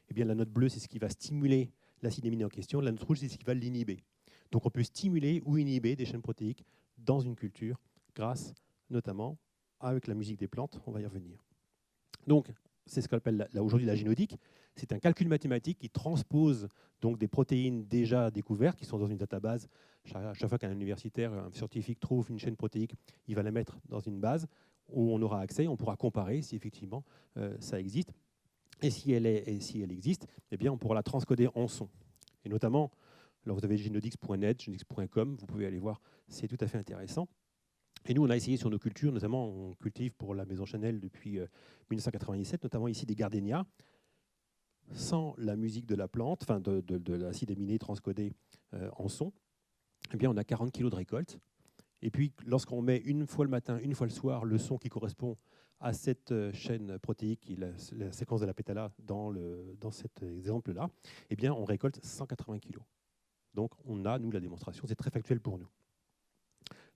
Speaker 10: eh bien, la note bleue, c'est ce qui va stimuler l'acide aminé en question, la note rouge, c'est ce qui va l'inhiber. Donc on peut stimuler ou inhiber des chaînes protéiques dans une culture grâce notamment avec la musique des plantes, on va y revenir. Donc c'est ce qu'on appelle aujourd'hui la génomique. C'est un calcul mathématique qui transpose donc des protéines déjà découvertes, qui sont dans une database. Chaque fois qu'un universitaire, un scientifique trouve une chaîne protéique, il va la mettre dans une base où on aura accès, on pourra comparer si effectivement ça existe. Et si elle existe, eh bien, on pourra la transcoder en son. Et notamment, alors vous avez genodix.net, genodix.com, vous pouvez aller voir, c'est tout à fait intéressant. Et nous, on a essayé sur nos cultures, notamment on cultive pour la Maison Chanel depuis 1997, notamment ici des gardénias, sans la musique de la plante, enfin de l'acide aminé transcodé en son, eh bien, on a 40 kg de récolte. Et puis, lorsqu'on met une fois le matin, une fois le soir, le son qui correspond à cette chaîne protéique, la séquence de la pétala dans cet exemple-là, eh bien, on récolte 180 kg. Donc, on a, nous, la démonstration, c'est très factuel pour nous.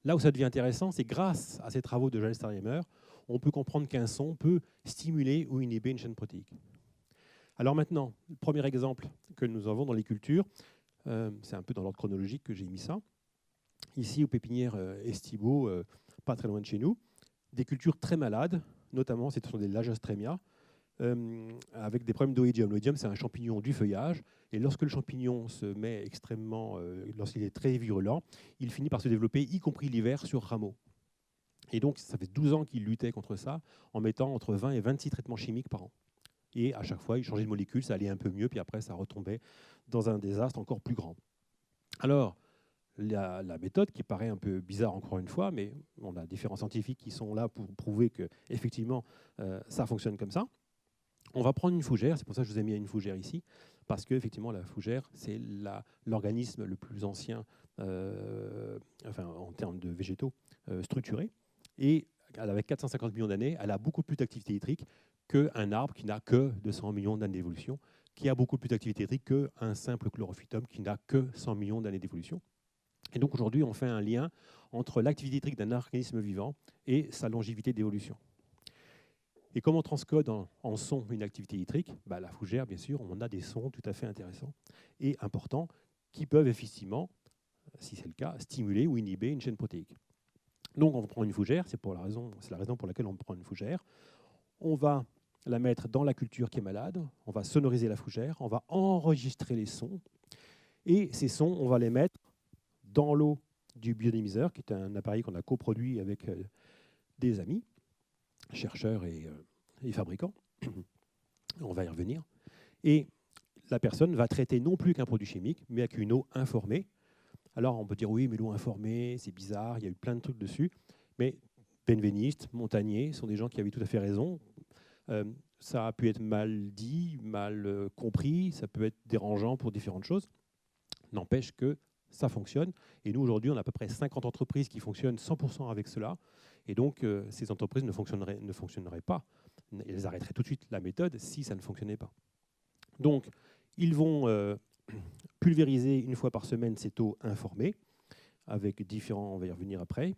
Speaker 10: Là où ça devient intéressant, c'est grâce à ces travaux de Joel Starheimer, on peut comprendre qu'un son peut stimuler ou inhiber une chaîne protéique. Alors maintenant, le premier exemple que nous avons dans les cultures, c'est un peu dans l'ordre chronologique que j'ai mis ça. Ici, aux pépinières Estibo, pas très loin de chez nous, des cultures très malades, notamment ce sont des Lagostrémia, avec des problèmes d'oïdium. L'oïdium, c'est un champignon du feuillage, et lorsque le champignon se met extrêmement, lorsqu'il est très virulent, il finit par se développer, y compris l'hiver, sur rameaux. Et donc, ça fait 12 ans qu'il luttait contre ça, en mettant entre 20 et 26 traitements chimiques par an. Et à chaque fois, il changeait de molécule, ça allait un peu mieux, puis après, ça retombait dans un désastre encore plus grand. Alors, la méthode qui paraît un peu bizarre encore une fois, mais on a différents scientifiques qui sont là pour prouver que effectivement ça fonctionne comme ça. On va prendre une fougère, c'est pour ça que je vous ai mis une fougère ici, parce que effectivement la fougère c'est l'organisme le plus ancien, enfin en termes de végétaux structurés, et avec 450 millions d'années, elle a beaucoup plus d'activité hydrique qu'un arbre qui n'a que 200 millions d'années d'évolution, qui a beaucoup plus d'activité hydrique qu'un simple chlorophytum qui n'a que 100 millions d'années d'évolution. Et donc aujourd'hui, on fait un lien entre l'activité hydrique d'un organisme vivant et sa longévité d'évolution. Et comment on transcode en son une activité hydrique ? La fougère, bien sûr, on a des sons tout à fait intéressants et importants qui peuvent effectivement, si c'est le cas, stimuler ou inhiber une chaîne protéique. Donc on prend une fougère, c'est la raison pour laquelle on prend une fougère. On va la mettre dans la culture qui est malade, on va sonoriser la fougère, on va enregistrer les sons, et ces sons, on va les mettre dans l'eau du biodynamiseur, qui est un appareil qu'on a coproduit avec des amis, chercheurs et fabricants. On va y revenir. Et la personne va traiter non plus qu'un produit chimique, mais avec une eau informée. Alors on peut dire oui, mais l'eau informée, c'est bizarre, il y a eu plein de trucs dessus. Mais Benveniste, Montagnier sont des gens qui avaient tout à fait raison. Ça a pu être mal dit, mal compris, ça peut être dérangeant pour différentes choses. N'empêche que ça fonctionne. Et nous, aujourd'hui, on a à peu près 50 entreprises qui fonctionnent 100% avec cela. Et donc, ces entreprises ne fonctionneraient pas. Elles arrêteraient tout de suite la méthode si ça ne fonctionnait pas. Donc, ils vont pulvériser une fois par semaine cette eau informée, avec différents, on va y revenir après.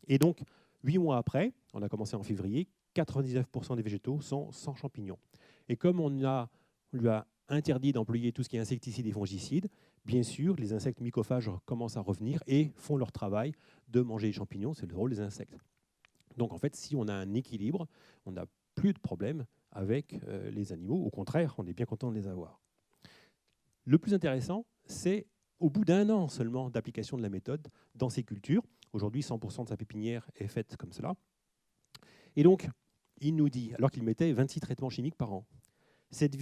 Speaker 10: Et donc, 8 mois après, on a commencé en février, 99% des végétaux sont sans champignons. Et comme on lui a interdit d'employer tout ce qui est insecticides et fongicides, bien sûr, les insectes mycophages commencent à revenir et font leur travail de manger les champignons, c'est le rôle des insectes. Donc en fait, si on a un équilibre, on n'a plus de problème avec les animaux. Au contraire, on est bien content de les avoir. Le plus intéressant, c'est au bout d'1 an seulement d'application de la méthode dans ces cultures. Aujourd'hui, 100% de sa pépinière est faite comme cela. Et donc, il nous dit, alors qu'il mettait 26 traitements chimiques par an, cette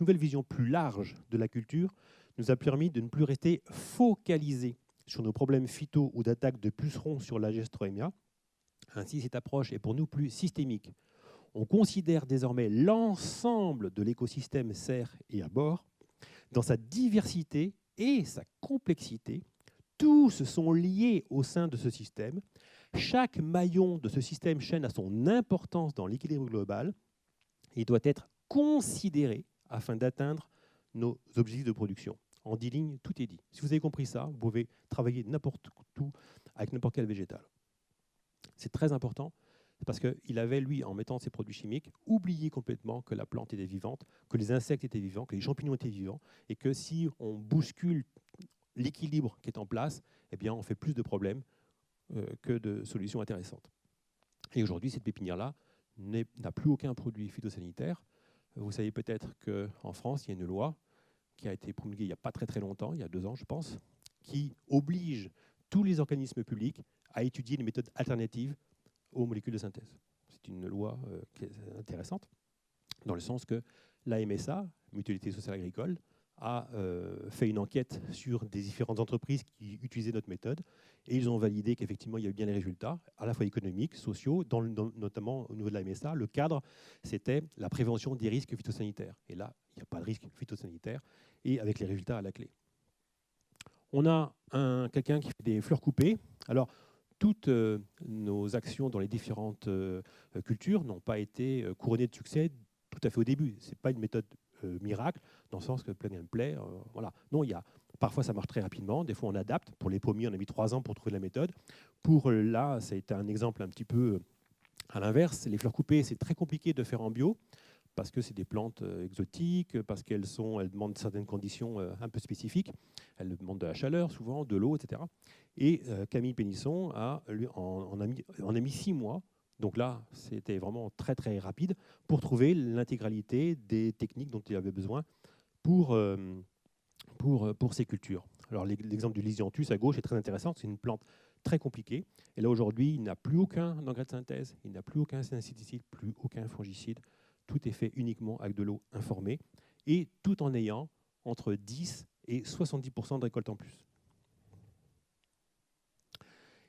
Speaker 10: nouvelle vision plus large de la culture nous a permis de ne plus rester focalisés sur nos problèmes phyto ou d'attaque de pucerons sur la Lagostrémia. Ainsi, cette approche est pour nous plus systémique. On considère désormais l'ensemble de l'écosystème serre et à bord dans sa diversité et sa complexité. Tous sont liés au sein de ce système. Chaque maillon de ce système chaîne a son importance dans l'équilibre global et doit être considéré afin d'atteindre nos objectifs de production. En 10 lignes, tout est dit. Si vous avez compris ça, vous pouvez travailler n'importe où avec n'importe quel végétal. C'est très important parce qu'il avait, lui, en mettant ses produits chimiques, oublié complètement que la plante était vivante, que les insectes étaient vivants, que les champignons étaient vivants, et que si on bouscule l'équilibre qui est en place, eh bien, on fait plus de problèmes que de solutions intéressantes. Et aujourd'hui, cette pépinière-là n'a plus aucun produit phytosanitaire. Vous savez peut-être qu'en France, il y a une loi qui a été promulguée il n'y a pas très longtemps, il y a 2 ans je pense, qui oblige tous les organismes publics à étudier les méthodes alternatives aux molécules de synthèse. C'est une loi qui est intéressante, dans le sens que la MSA, Mutualité sociale agricole, a fait une enquête sur des différentes entreprises qui utilisaient notre méthode, et ils ont validé qu'effectivement il y avait bien les résultats, à la fois économiques, sociaux, notamment au niveau de la MSA. Le cadre, c'était la prévention des risques phytosanitaires. Et là, il n'y a pas de risque phytosanitaire, et avec les résultats à la clé. On a quelqu'un qui fait des fleurs coupées. Alors, toutes nos actions dans les différentes cultures n'ont pas été couronnées de succès tout à fait au début. Ce n'est pas une méthode miracle, dans le sens que plug and play, voilà. Non, parfois ça marche très rapidement, des fois on adapte. Pour les pommiers, on a mis 3 ans pour trouver la méthode. Pour là, ça a été un exemple un petit peu à l'inverse. Les fleurs coupées, c'est très compliqué de faire en bio, parce que c'est des plantes exotiques, parce qu'elles demandent certaines conditions un peu spécifiques. Elles demandent de la chaleur, souvent, de l'eau, etc. Et Camille Pénisson en a mis 6 mois. Donc là, c'était vraiment très rapide pour trouver l'intégralité des techniques dont il avait besoin pour ces cultures. Alors l'exemple du Lysianthus à gauche est très intéressant. C'est une plante très compliquée. Et là, aujourd'hui, il n'a plus aucun engrais de synthèse, il n'a plus aucun insecticide, plus aucun fongicide. Tout est fait uniquement avec de l'eau informée, et tout en ayant entre 10 et 70% de récolte en plus.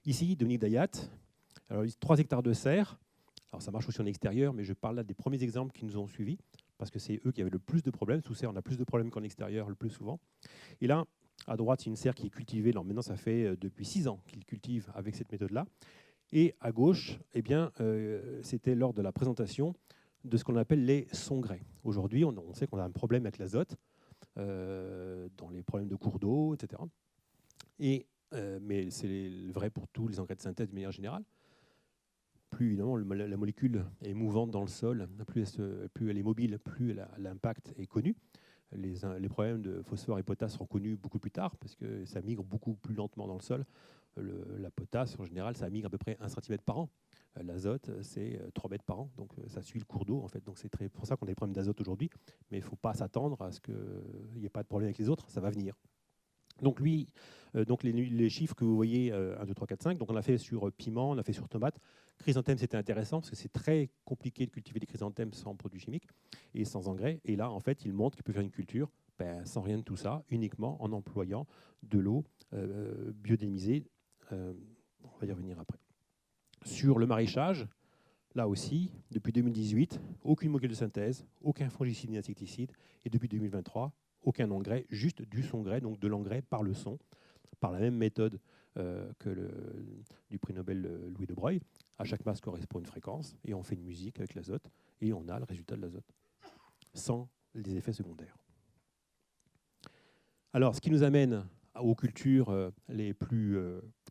Speaker 10: Ici, Dominique Dayat, alors 3 hectares de serre. Alors ça marche aussi en extérieur, mais je parle là des premiers exemples qui nous ont suivis, parce que c'est eux qui avaient le plus de problèmes. Sous serre, on a plus de problèmes qu'en extérieur le plus souvent. Et là, à droite, c'est une serre qui est cultivée. Alors maintenant, ça fait depuis 6 ans qu'ils cultivent avec cette méthode-là. Et à gauche, eh bien, c'était lors de la présentation de ce qu'on appelle les songrès. Aujourd'hui, on sait qu'on a un problème avec l'azote, dans les problèmes de cours d'eau, etc. Mais c'est vrai pour tous les engrais de synthèse de manière générale. Plus évidemment la molécule est mouvante dans le sol, plus elle est mobile, plus l'impact est connu. Les problèmes de phosphore et potasse sont connus beaucoup plus tard, parce que ça migre beaucoup plus lentement dans le sol. La potasse, en général, ça migre à peu près 1 cm par an. L'azote, c'est 3 mètres par an, donc ça suit le cours d'eau, en fait. Donc c'est pour ça qu'on a des problèmes d'azote aujourd'hui, mais il ne faut pas s'attendre à ce qu'il n'y ait pas de problème avec les autres, ça va venir. Donc les chiffres que vous voyez, 1, 2, 3, 4, 5, donc on a fait sur piment, on a fait sur tomate. Chrysanthème, c'était intéressant, parce que c'est très compliqué de cultiver des chrysanthèmes sans produits chimiques et sans engrais. Et là, en fait, il montre qu'il peut faire une culture sans rien de tout ça, uniquement en employant de l'eau biodynamisée. On va y revenir après. Sur le maraîchage, là aussi, depuis 2018, aucune molécule de synthèse, aucun fongicide ni insecticide, et depuis 2023, aucun engrais, juste du songrais, donc de l'engrais par le son, par la même méthode que du prix Nobel Louis de Broglie. À chaque masse correspond une fréquence, et on fait une musique avec l'azote, et on a le résultat de l'azote, sans les effets secondaires. Alors, ce qui nous amène aux cultures les plus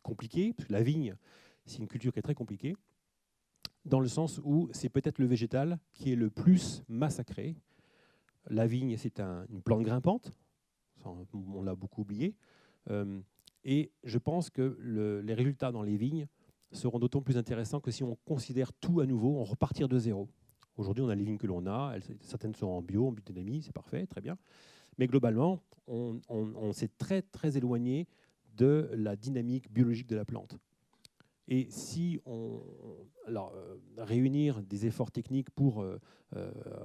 Speaker 10: compliquées, parce que la vigne, c'est une culture qui est très compliquée, dans le sens où c'est peut-être le végétal qui est le plus massacré. La vigne, c'est une plante grimpante, on l'a beaucoup oublié, et je pense que les résultats dans les vignes seront d'autant plus intéressants que si on considère tout à nouveau, on repartir de zéro. Aujourd'hui, on a les vignes que l'on a, certaines sont en bio, en biodynamie, c'est parfait, très bien. Mais globalement, on s'est très éloigné de la dynamique biologique de la plante. Et si réunir des efforts techniques pour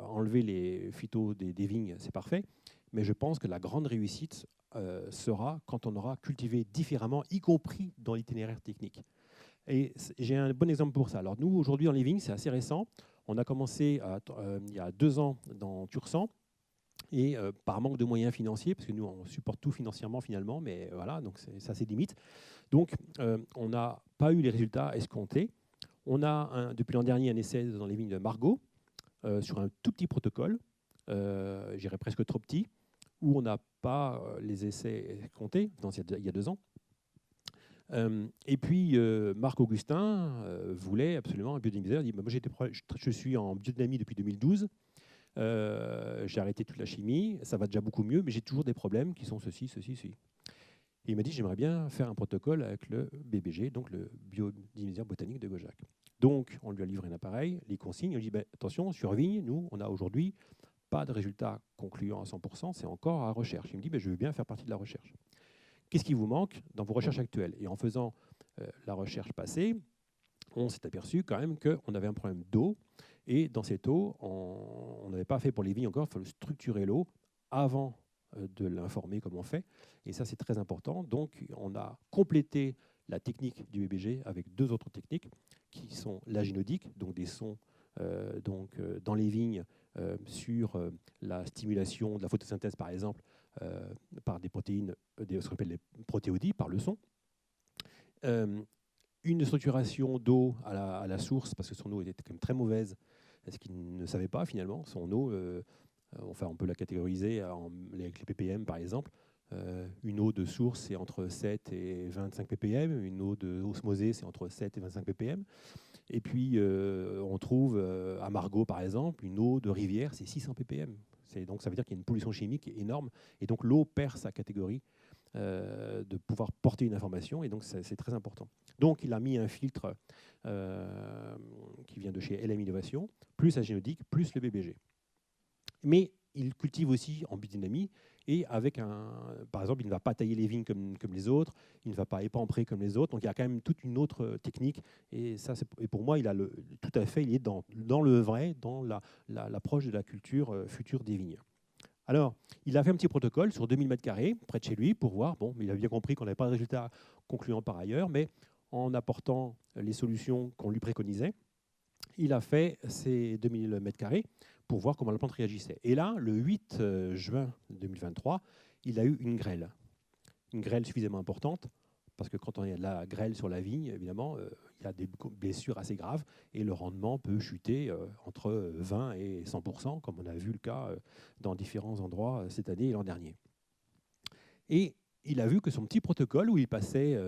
Speaker 10: enlever les phytos des vignes, c'est parfait. Mais je pense que la grande réussite sera quand on aura cultivé différemment, y compris dans l'itinéraire technique. Et j'ai un bon exemple pour ça. Alors nous, aujourd'hui, dans les vignes, c'est assez récent. On a commencé il y a 2 ans dans Tursan. Et par manque de moyens financiers, parce que nous, on supporte tout financièrement finalement, mais voilà, donc ça, c'est limite. Donc, on n'a pas eu les résultats escomptés. On a, depuis l'an dernier, un essai dans les vignes de Margaux, sur un tout petit protocole, je dirais presque trop petit, où on n'a pas les essais escomptés, il y a 2 ans. Et puis, Marc Augustin voulait absolument un biodynamiseur. Il dit, moi, je suis en biodynamie depuis 2012. J'ai arrêté toute la chimie, ça va déjà beaucoup mieux, mais j'ai toujours des problèmes qui sont ceci. Et il m'a dit, j'aimerais bien faire un protocole avec le BBG, donc le biodynamiseur botanique de Gaujac. Donc, on lui a livré un appareil, les consignes, on lui dit ben, attention, sur vigne, nous, on a aujourd'hui pas de résultats concluants à 100%, c'est encore à recherche. Il me dit ben, je veux bien faire partie de la recherche. Qu'est-ce qui vous manque dans vos recherches actuelles? Et en faisant la recherche passée, on s'est aperçu quand même qu'on avait un problème d'eau. Et dans cette eau, on n'avait pas fait pour les vignes encore, il fallait structurer l'eau avant de l'informer comme on fait. Et ça, c'est très important. Donc, on a complété la technique du BBG avec 2 autres techniques qui sont l'agénodique, donc des sons dans les vignes sur la stimulation de la photosynthèse, par exemple, par des protéines, ce qu'on appelle les protéodies, par le son. Une structuration d'eau à la source, parce que son eau était quand même très mauvaise, ce qu'il ne savait pas finalement. Son eau, enfin, on peut la catégoriser avec les ppm par exemple. Une eau de source, c'est entre 7 et 25 ppm. Une eau osmosée, c'est entre 7 et 25 ppm. Et puis, on trouve à Margaux, par exemple, une eau de rivière, c'est 600 ppm. Donc, ça veut dire qu'il y a une pollution chimique énorme. Et donc, l'eau perd sa catégorie de pouvoir porter une information. Et donc, c'est très important. Donc, il a mis un filtre qui vient de chez LM Innovation, plus Agénodique, plus le BBG. Mais il cultive aussi en biodynamie et avec par exemple, il ne va pas tailler les vignes comme les autres, il ne va pas épamprer comme les autres. Donc il y a quand même toute une autre technique. Et ça, et pour moi, il est dans le vrai, dans l'approche de la culture future des vignes. Alors, il a fait un petit protocole sur 2000 m² près de chez lui pour voir. Bon, il a bien compris qu'on n'avait pas de résultats concluants par ailleurs, mais en apportant les solutions qu'on lui préconisait, il a fait ces 2000 m² pour voir comment la plante réagissait. Et là, le 8 juin 2023, il a eu une grêle suffisamment importante, parce que quand on a de la grêle sur la vigne, évidemment, il y a des blessures assez graves, et le rendement peut chuter entre 20 et 100%, comme on a vu le cas dans différents endroits cette année et l'an dernier. Et il a vu que son petit protocole, où il passait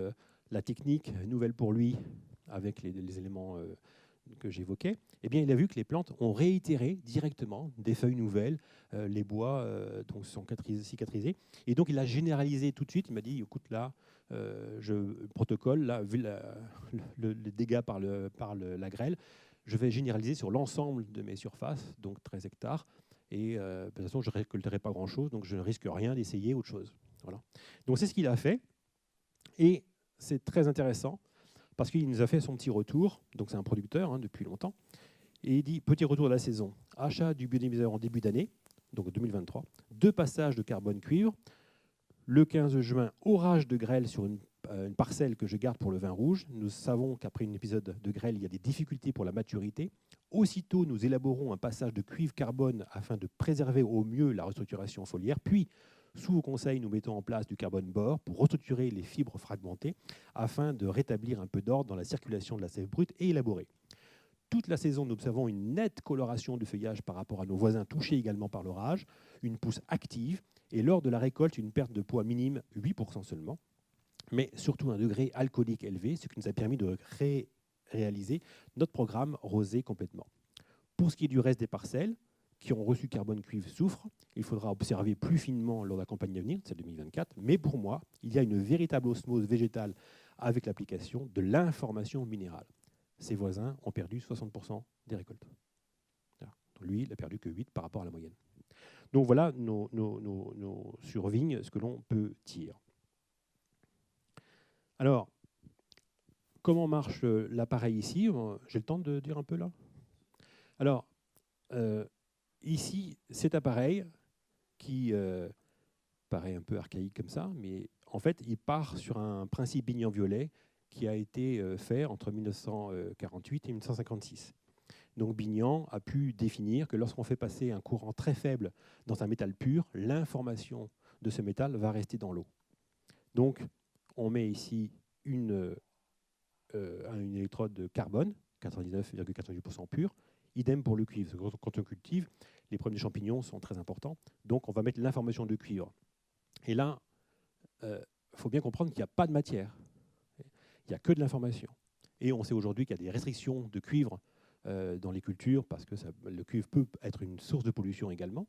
Speaker 10: la technique nouvelle pour lui, avec les éléments que j'évoquais, eh bien, il a vu que les plantes ont réitéré directement des feuilles nouvelles, les bois donc sont cicatrisés. Et donc, il a généralisé tout de suite. Il m'a dit, écoute, là, protocole, là, vu le dégât par la grêle, je vais généraliser sur l'ensemble de mes surfaces, donc 13 hectares. Et de toute façon, je ne récolterai pas grand-chose, donc je ne risque rien d'essayer autre chose. Voilà. Donc, c'est ce qu'il a fait. Et c'est très intéressant, parce qu'il nous a fait son petit retour, donc c'est un producteur depuis longtemps, et il dit, petit retour de la saison, achat du biodynamiseur en début d'année, donc 2023, 2 passages de carbone-cuivre, le 15 juin, orage de grêle sur une parcelle que je garde pour le vin rouge. Nous savons qu'après un épisode de grêle, il y a des difficultés pour la maturité. Aussitôt, nous élaborons un passage de cuivre-carbone afin de préserver au mieux la restructuration foliaire, puis sous vos conseils, nous mettons en place du carbone bore pour restructurer les fibres fragmentées afin de rétablir un peu d'ordre dans la circulation de la sève brute et élaborée. Toute la saison, nous observons une nette coloration du feuillage par rapport à nos voisins touchés également par l'orage, une pousse active et lors de la récolte, une perte de poids minime, 8% seulement, mais surtout un degré alcoolique élevé, ce qui nous a permis de réaliser notre programme rosé complètement. Pour ce qui est du reste des parcelles, qui ont reçu carbone-cuivre soufre, il faudra observer plus finement lors de la campagne à venir, c'est 2024. Mais pour moi, il y a une véritable osmose végétale avec l'application de l'information minérale. Ses voisins ont perdu 60% des récoltes. Lui, il n'a perdu que 8 par rapport à la moyenne. Donc voilà sur vignes, ce que l'on peut tirer. Alors, comment marche l'appareil ici? J'ai le temps de dire un peu là? Alors, ici, cet appareil qui paraît un peu archaïque comme ça, mais en fait, il part sur un principe Bignan-Violet qui a été fait entre 1948 et 1956. Donc Bignan a pu définir que lorsqu'on fait passer un courant très faible dans un métal pur, l'information de ce métal va rester dans l'eau. Donc, on met ici une électrode de carbone, 99,98% pur. Idem pour le cuivre. Quand on cultive, les problèmes des champignons sont très importants. Donc, on va mettre l'information de cuivre. Et là, il faut bien comprendre qu'il n'y a pas de matière. Il n'y a que de l'information. Et on sait aujourd'hui qu'il y a des restrictions de cuivre dans les cultures parce que le cuivre peut être une source de pollution également.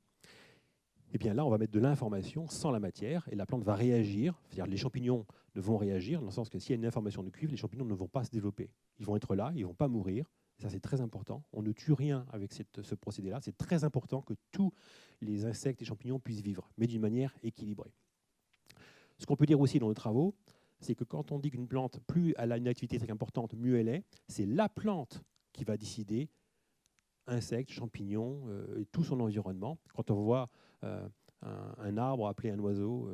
Speaker 10: eh bien là, on va mettre de l'information sans la matière et la plante va réagir. C'est-à-dire les champignons ne vont réagir dans le sens que s'il y a une information de cuivre, les champignons ne vont pas se développer. Ils vont être là, ils ne vont pas mourir. Et ça, c'est très important. On ne tue rien avec ce procédé-là. C'est très important que tous les insectes et champignons puissent vivre, mais d'une manière équilibrée. Ce qu'on peut dire aussi dans nos travaux, c'est que quand on dit qu'une plante, plus elle a une activité très importante, mieux elle est, c'est la plante qui va décider insectes, champignons et tout son environnement. Quand on voit un arbre appeler un oiseau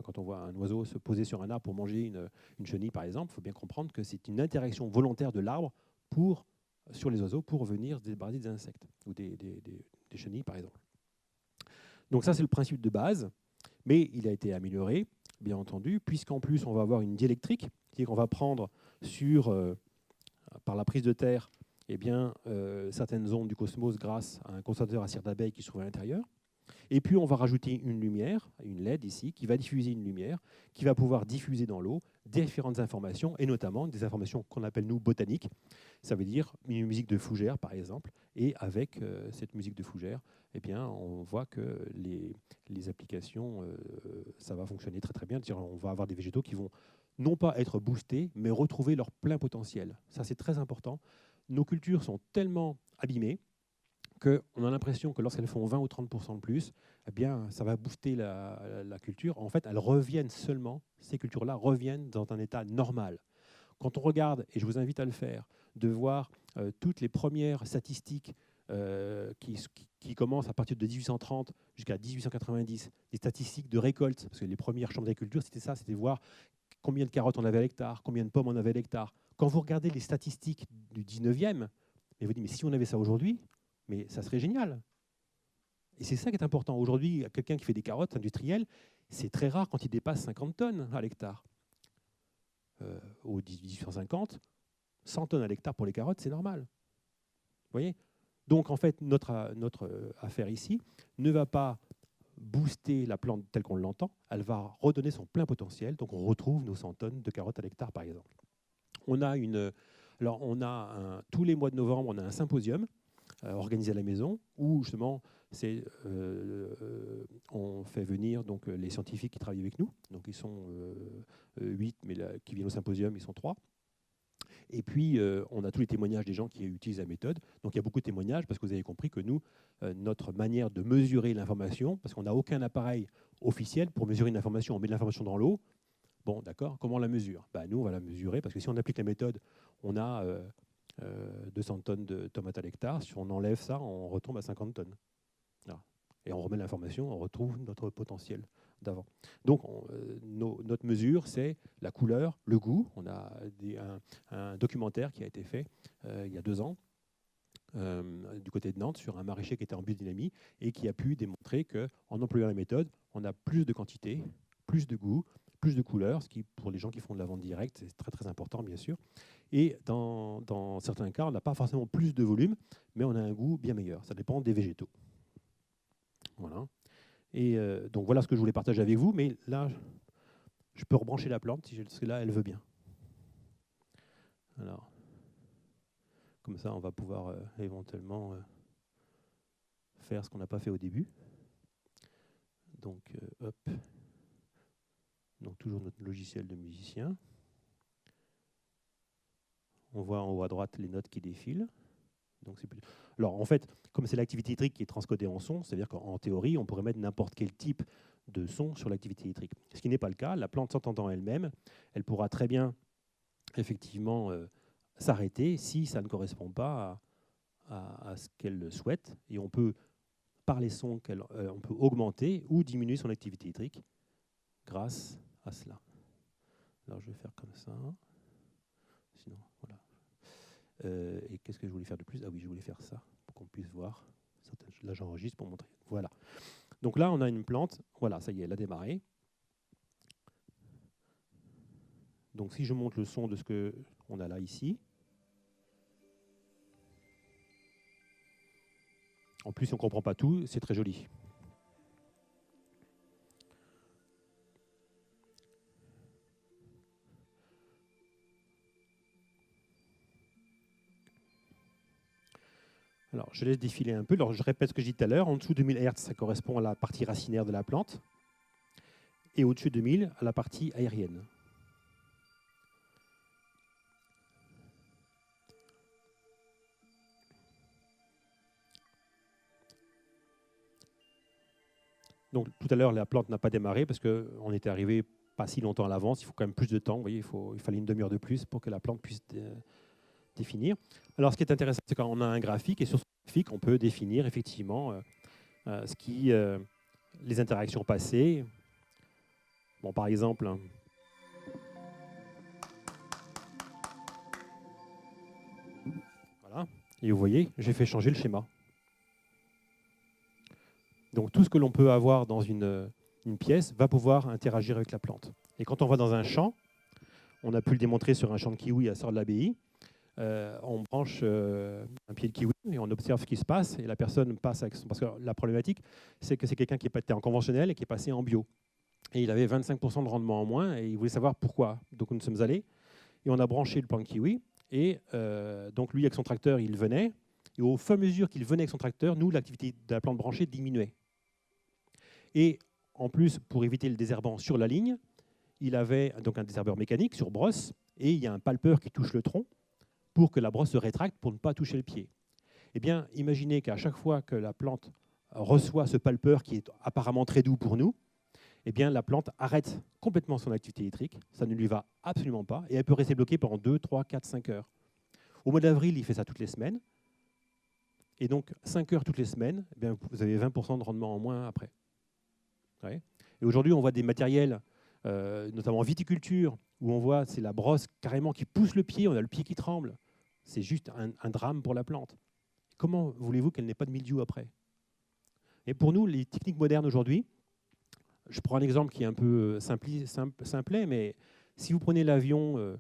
Speaker 10: quand on voit un oiseau se poser sur un arbre pour manger une chenille, par exemple, il faut bien comprendre que c'est une interaction volontaire de l'arbre sur les oiseaux pour venir se débarrasser des insectes ou des chenilles, par exemple. Donc ça, c'est le principe de base, mais il a été amélioré, bien entendu, puisqu'en plus, on va avoir une diélectrique, c'est-à-dire qu'on va prendre par la prise de terre, eh bien, certaines ondes du cosmos grâce à un condensateur à cire d'abeille qui se trouve à l'intérieur. Et puis, on va rajouter une lumière, une LED ici, qui va diffuser une lumière, qui va pouvoir diffuser dans l'eau différentes informations, et notamment des informations qu'on appelle, nous, botaniques. Ça veut dire une musique de fougère, par exemple. Et avec cette musique de fougère, eh bien, on voit que les applications, ça va fonctionner très, très bien. C'est-à-dire, on va avoir des végétaux qui vont non pas être boostés, mais retrouver leur plein potentiel. Ça, c'est très important. Nos cultures sont tellement abîmées qu'on a l'impression que lorsqu'elles font 20 ou 30% de plus, eh bien, ça va booster la culture. En fait, elles reviennent seulement, ces cultures-là reviennent dans un état normal. Quand on regarde, et je vous invite à le faire, de voir toutes les premières statistiques qui commencent à partir de 1830 jusqu'à 1890, des statistiques de récolte, parce que les premières chambres d'agriculture, c'était ça, c'était voir combien de carottes on avait à l'hectare, combien de pommes on avait à l'hectare. Quand vous regardez les statistiques du 19e, et vous dites, mais si on avait ça aujourd'hui, mais ça serait génial. Et c'est ça qui est important. Aujourd'hui, quelqu'un qui fait des carottes industrielles, c'est très rare quand il dépasse 50 tonnes à l'hectare. Au 1850, 100 tonnes à l'hectare pour les carottes, c'est normal. Vous voyez ? Donc, en fait, notre affaire ici ne va pas booster la plante telle qu'on l'entend, elle va redonner son plein potentiel. Donc, on retrouve nos 100 tonnes de carottes à l'hectare, par exemple. Tous les mois de novembre, on a un symposium organisé à la maison où justement on fait venir donc, les scientifiques qui travaillent avec nous. Donc ils sont 8, mais qui viennent au symposium, ils sont 3. Et puis on a tous les témoignages des gens qui utilisent la méthode. Donc il y a beaucoup de témoignages parce que vous avez compris que nous, notre manière de mesurer l'information, parce qu'on n'a aucun appareil officiel pour mesurer une information, on met de l'information dans l'eau. Bon, d'accord, comment on la mesure ? Nous, on va la mesurer parce que si on applique la méthode, on a 200 tonnes de tomates à l'hectare. Si on enlève ça, on retombe à 50 tonnes. Voilà. Et on remet l'information, on retrouve notre potentiel d'avant. Donc, notre mesure, c'est la couleur, le goût. On a un documentaire qui a été fait il y a 2 ans du côté de Nantes sur un maraîcher qui était en biodynamie et qui a pu démontrer qu'en employant la méthode, on a plus de quantité, plus de goût, plus de couleurs, ce qui, pour les gens qui font de la vente directe, c'est très très important, bien sûr. Et dans certains cas, on n'a pas forcément plus de volume, mais on a un goût bien meilleur. Ça dépend des végétaux. Voilà. Et donc voilà ce que je voulais partager avec vous, mais là, je peux rebrancher la plante, parce que là, elle veut bien. Alors, comme ça, on va pouvoir éventuellement faire ce qu'on n'a pas fait au début. Donc, hop. Donc toujours notre logiciel de musicien. On voit en haut à droite les notes qui défilent. Donc Alors en fait, comme c'est l'activité électrique qui est transcodée en son, c'est-à-dire qu'en théorie, on pourrait mettre n'importe quel type de son sur l'activité électrique. Ce qui n'est pas le cas. La plante s'entendant elle-même, elle pourra très bien effectivement s'arrêter si ça ne correspond pas à ce qu'elle souhaite. Et on peut, par les sons, on peut augmenter ou diminuer son activité électrique grâce à cela. Alors je vais faire comme ça. Sinon, voilà. Et qu'est-ce que je voulais faire de plus ? Ah oui, je voulais faire ça pour qu'on puisse voir. Là, j'enregistre pour montrer. Voilà. Donc là, on a une plante. Voilà, ça y est, elle a démarré. Donc si je monte le son de ce qu'on a là ici. En plus, si on ne comprend pas tout, c'est très joli. Alors, je laisse défiler un peu. Alors, je répète ce que j'ai dit tout à l'heure. En dessous de 1000 Hz, ça correspond à la partie racinaire de la plante. Et au-dessus de 1000, à la partie aérienne. Donc, tout à l'heure, la plante n'a pas démarré parce qu'on était arrivé pas si longtemps à l'avance. Il faut quand même plus de temps. Vous voyez, il fallait une demi-heure de plus pour que la plante puisse définir. Alors, ce qui est intéressant, c'est quand on a un graphique, et sur ce graphique, on peut définir effectivement les interactions passées. Bon, par exemple, voilà, et vous voyez, j'ai fait changer le schéma. Donc, tout ce que l'on peut avoir dans une pièce va pouvoir interagir avec la plante. Et quand on va dans un champ, on a pu le démontrer sur un champ de kiwi à Sort de l'Abbaye, on branche un pied de kiwi et on observe ce qui se passe et la personne passe avec son... Parce que la problématique, c'est que c'est quelqu'un qui était en conventionnel et qui est passé en bio. Et il avait 25% de rendement en moins et il voulait savoir pourquoi. Donc nous sommes allés et on a branché le plan de kiwi et donc lui avec son tracteur, il venait et au fur et à mesure qu'il venait avec son tracteur, nous, l'activité de la plante branchée diminuait. Et en plus, pour éviter le désherbant sur la ligne, il avait donc un désherbeur mécanique sur brosse et il y a un palpeur qui touche le tronc pour que la brosse se rétracte pour ne pas toucher le pied. Eh bien, imaginez qu'à chaque fois que la plante reçoit ce palpeur qui est apparemment très doux pour nous, eh bien, la plante arrête complètement son activité électrique, ça ne lui va absolument pas, et elle peut rester bloquée pendant 2, 3, 4, 5 heures. Au mois d'avril, il fait ça toutes les semaines, et donc 5 heures toutes les semaines, eh bien, vous avez 20% de rendement en moins après. Ouais. Et aujourd'hui, on voit des matériels, notamment en viticulture, où on voit c'est la brosse carrément qui pousse le pied, on a le pied qui tremble. C'est juste un drame pour la plante. Comment voulez-vous qu'elle n'ait pas de mildiou après? Et pour nous, les techniques modernes aujourd'hui, je prends un exemple qui est un peu simplet, mais si vous prenez l'avion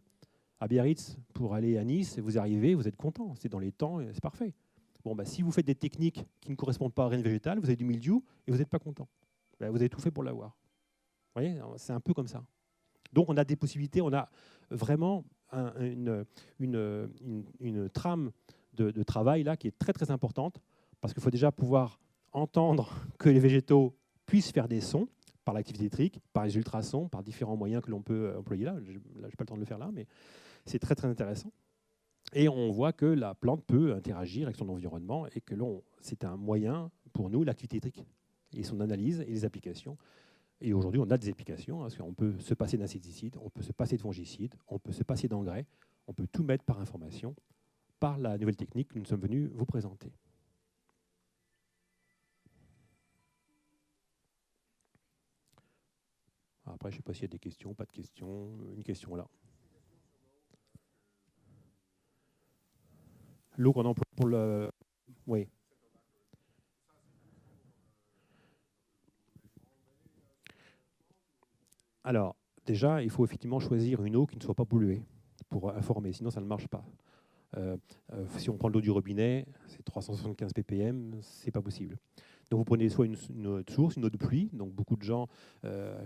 Speaker 10: à Biarritz pour aller à Nice, et vous arrivez, vous êtes content, c'est dans les temps, c'est parfait. Bon, bah, si vous faites des techniques qui ne correspondent pas à rien de végétal, vous avez du mildiou et vous n'êtes pas content. Bah, vous avez tout fait pour l'avoir. Vous voyez, c'est un peu comme ça. Donc on a des possibilités, on a vraiment une trame de travail là qui est très très importante parce qu'il faut déjà pouvoir entendre que les végétaux puissent faire des sons par l'activité électrique, par les ultrasons, par différents moyens que l'on peut employer là. Je n'ai pas le temps de le faire là, mais c'est très très intéressant. Et on voit que la plante peut interagir avec son environnement et que c'est un moyen pour nous, l'activité électrique et son analyse et les applications. Et aujourd'hui, on a des applications, parce qu'on peut se passer d'insecticides, on peut se passer de fongicides, on peut se passer d'engrais, on peut tout mettre par information, par la nouvelle technique que nous sommes venus vous présenter. Après, je ne sais pas s'il y a des questions, pas de questions. Une question là. L'eau qu'on emploie pour le... Oui. Alors, déjà, il faut effectivement choisir une eau qui ne soit pas polluée pour informer, sinon ça ne marche pas. Si on prend l'eau du robinet, c'est 375 ppm, c'est pas possible. Donc vous prenez soit une eau de source, une eau de pluie. Donc beaucoup de gens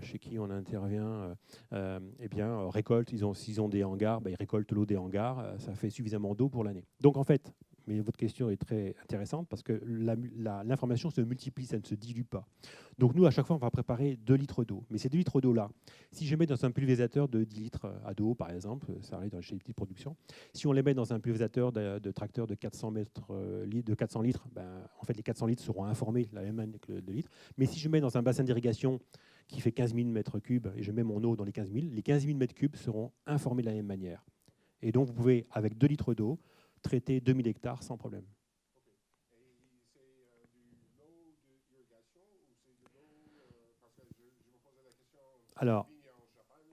Speaker 10: chez qui on intervient, eh bien, récoltent. S'ils ont des hangars, ils récoltent l'eau des hangars. Ça fait suffisamment d'eau pour l'année. Donc en fait, mais votre question est très intéressante parce que l'information se multiplie, ça ne se dilue pas. Donc nous, à chaque fois, on va préparer 2 litres d'eau. Mais ces 2 litres d'eau-là, si je mets dans un pulvérisateur de 10 litres à d'eau, par exemple, ça arrive chez les petites productions, si on les met dans un pulvérisateur de tracteur de 400 litres, en fait, les 400 litres seront informés la même année que le 2 litres. Mais si je mets dans un bassin d'irrigation qui fait 15 000 mètres cubes et je mets mon eau dans les 15 000 mètres cubes seront informés de la même manière. Et donc, vous pouvez, avec 2 litres d'eau, traiter 2000 hectares sans problème.
Speaker 6: Okay. Et c'est de l'eau d'irrigation ou c'est de l'eau parce que je me posais la question
Speaker 10: alors,
Speaker 6: en Champagne,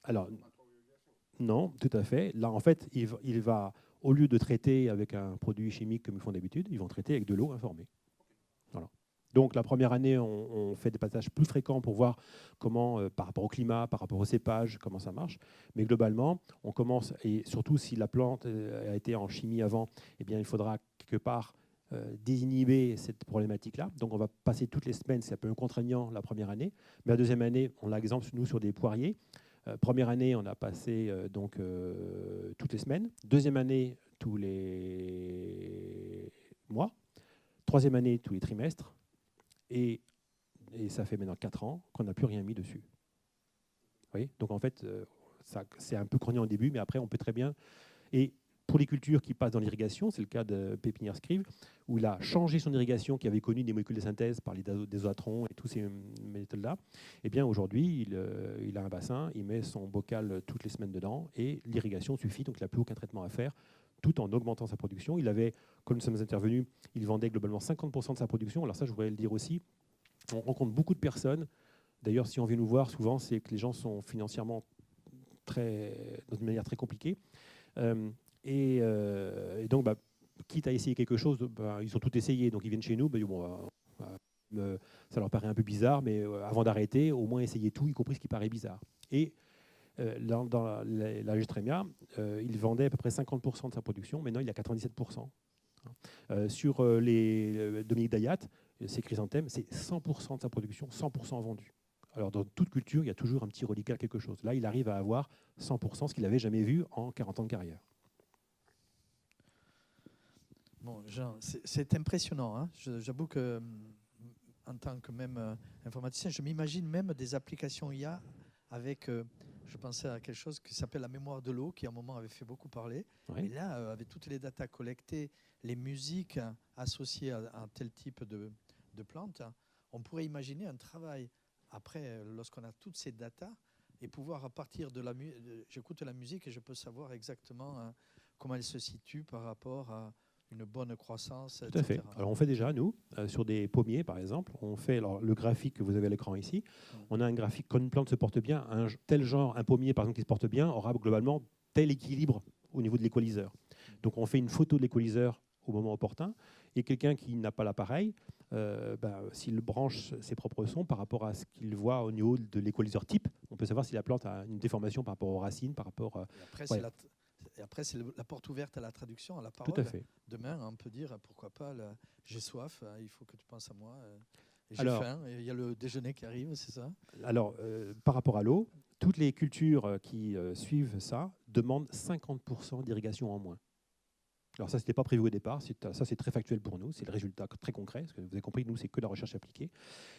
Speaker 10: alors
Speaker 6: pas trop d'irrigation.
Speaker 10: Non, tout à fait. Là, en fait, il va, au lieu de traiter avec un produit chimique comme ils font d'habitude, ils vont traiter avec de l'eau informée. Voilà. Donc la première année, on fait des passages plus fréquents pour voir comment, par rapport au climat, par rapport au cépage, comment ça marche. Mais globalement, on commence, et surtout si la plante a été en chimie avant, eh bien, il faudra quelque part désinhiber cette problématique-là. Donc on va passer toutes les semaines, c'est un peu contraignant la première année. Mais la deuxième année, on l'a exemple, nous, sur des poiriers. Première année, on a passé toutes les semaines. Deuxième année, tous les mois, 3e année tous les trimestres, et ça fait maintenant 4 ans qu'on n'a plus rien mis dessus. Vous voyez, donc en fait, c'est un peu craignant au début, mais après on peut très bien... Et pour les cultures qui passent dans l'irrigation, c'est le cas de Pépinière Scrive, où il a changé son irrigation qui avait connu des molécules de synthèse par les désoatrons et toutes ces méthodes-là. Et bien aujourd'hui, il a un bassin, il met son bocal toutes les semaines dedans et l'irrigation suffit, donc il n'a plus aucun traitement à faire, tout en augmentant sa production. Il avait, comme nous sommes intervenus, il vendait globalement 50% de sa production. Alors ça, je voudrais le dire aussi, on rencontre beaucoup de personnes. D'ailleurs, si on vient nous voir, souvent, c'est que les gens sont financièrement dans une manière très compliquée. Et donc, quitte à essayer quelque chose, ils ont tout essayé, donc ils viennent chez nous. Ça leur paraît un peu bizarre, mais avant d'arrêter, au moins essayer tout, y compris ce qui paraît bizarre. Et dans la Gestrémia, il vendait à peu près 50% de sa production, maintenant il a 97%. Sur les Dominique Dayat, ses chrysanthèmes, c'est 100% de sa production, 100% vendu. Alors dans toute culture, il y a toujours un petit reliquat, quelque chose. Là, il arrive à avoir 100%, ce qu'il n'avait jamais vu en 40 ans de carrière.
Speaker 5: Bon, Jean, c'est impressionnant. Hein. J'avoue que, en tant que même informaticien, je m'imagine même des applications IA avec, je pensais à quelque chose qui s'appelle la mémoire de l'eau, qui à un moment avait fait beaucoup parler.
Speaker 10: Oui.
Speaker 5: Et là, avec toutes les datas collectées, les musiques associées à tel type de plantes, on pourrait imaginer un travail après, lorsqu'on a toutes ces datas, et pouvoir à partir de la musique, j'écoute la musique et je peux savoir exactement comment elle se situe par rapport à une bonne croissance,
Speaker 10: Tout
Speaker 5: etc.
Speaker 10: à fait. Alors on fait déjà, nous, sur des pommiers par exemple, on fait le graphique que vous avez à l'écran ici. On a un graphique quand une plante se porte bien, tel genre, un pommier par exemple qui se porte bien, aura globalement tel équilibre au niveau de l'équaliseur. Donc on fait une photo de l'équaliseur au moment opportun, et quelqu'un qui n'a pas l'appareil, s'il branche ses propres sons par rapport à ce qu'il voit au niveau de l'équaliseur type, on peut savoir si la plante a une déformation par rapport aux racines, par rapport à...
Speaker 5: Et après, c'est la porte ouverte à la traduction, à la parole.
Speaker 10: Tout à fait.
Speaker 5: Demain, on peut dire, pourquoi pas, j'ai soif, il faut que tu penses à moi. J'ai faim, il y a le déjeuner qui arrive, c'est ça? Alors,
Speaker 10: par rapport à l'eau, toutes les cultures qui suivent ça demandent 50% d'irrigation en moins. Alors ça, ce n'était pas prévu au départ, ça c'est très factuel pour nous, c'est le résultat très concret, parce que vous avez compris que nous, c'est que la recherche appliquée.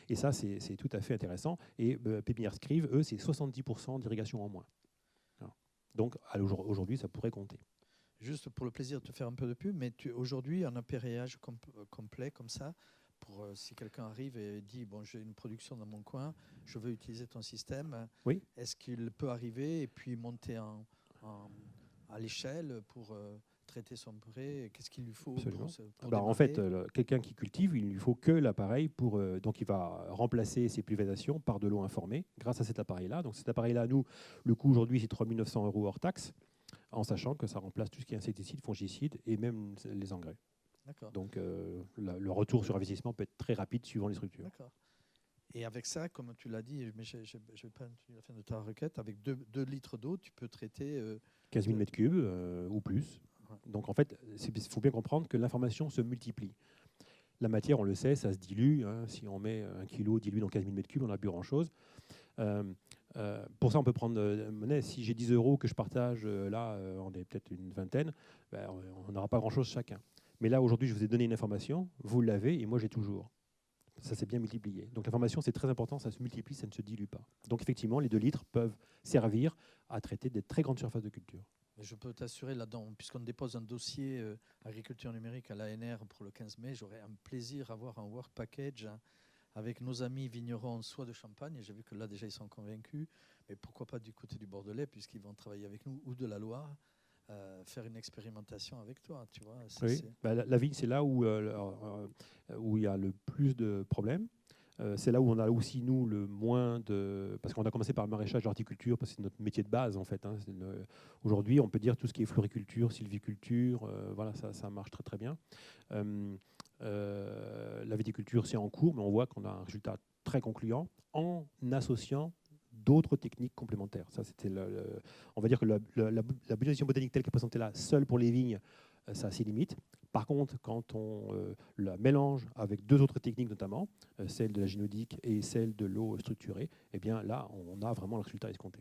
Speaker 10: Et ça, c'est tout à fait intéressant. Et Pépinière Scrive, eux, c'est 70% d'irrigation en moins. Alors, donc, aujourd'hui, ça pourrait compter.
Speaker 5: Juste pour le plaisir de te faire un peu de pub, mais aujourd'hui, un appareillage complet comme ça, pour si quelqu'un arrive et dit, bon, j'ai une production dans mon coin, je veux utiliser ton système,
Speaker 10: oui.
Speaker 5: Est-ce qu'il peut arriver et puis monter à l'échelle pour... traiter son pré, qu'est-ce qu'il lui faut pour
Speaker 10: en fait, quelqu'un qui cultive, il ne lui faut que l'appareil pour... donc, il va remplacer ses pulvérisations par de l'eau informée grâce à cet appareil-là. Donc, cet appareil-là, nous, le coût aujourd'hui, c'est 3 900 € hors taxe, en sachant que ça remplace tout ce qui est insecticides, fongicides et même les engrais. Donc, le retour sur investissement peut être très rapide suivant les structures.
Speaker 5: D'accord. Et avec ça, comme tu l'as dit, mais je ne vais pas continuer la fin de ta requête, avec 2 litres d'eau, tu peux traiter...
Speaker 10: 15 000 m3 ou plus. Donc en fait, il faut bien comprendre que l'information se multiplie. La matière, on le sait, ça se dilue. Hein. Si on met 1 kg dilué dans 15 000 m3, on n'a plus grand-chose. Pour ça, on peut prendre monnaie. Si j'ai 10 € que je partage, là, on est peut-être une vingtaine, on n'aura pas grand-chose chacun. Mais là, aujourd'hui, je vous ai donné une information, vous l'avez, et moi, j'ai toujours. Ça s'est bien multiplié. Donc l'information, c'est très important, ça se multiplie, ça ne se dilue pas. Donc effectivement, les 2 litres peuvent servir à traiter des très grandes surfaces de culture.
Speaker 5: Je peux t'assurer là-dedans, puisqu'on dépose un dossier agriculture numérique à l'ANR pour le 15 mai, j'aurais un plaisir à avoir un work package avec nos amis vignerons, soit de Champagne, et j'ai vu que là déjà ils sont convaincus, mais pourquoi pas du côté du Bordelais, puisqu'ils vont travailler avec nous, ou de la Loire, faire une expérimentation avec toi. Tu vois,
Speaker 10: la vigne, c'est là où il y a le plus de problèmes. C'est là où on a aussi, nous, le moins de... Parce qu'on a commencé par le maraîchage, l'horticulture, parce que c'est notre métier de base, en fait. Hein. Aujourd'hui, on peut dire tout ce qui est floriculture, sylviculture, voilà, ça marche très, très bien. La viticulture, c'est en cours, mais on voit qu'on a un résultat très concluant en associant d'autres techniques complémentaires. Ça, c'était on va dire que la biologie botanique telle qu'elle est présentée là, seule pour les vignes, ça a ses limites. Par contre, quand on la mélange avec 2 autres techniques, notamment celle de la génodique et celle de l'eau structurée, eh bien là, on a vraiment le résultat escompté.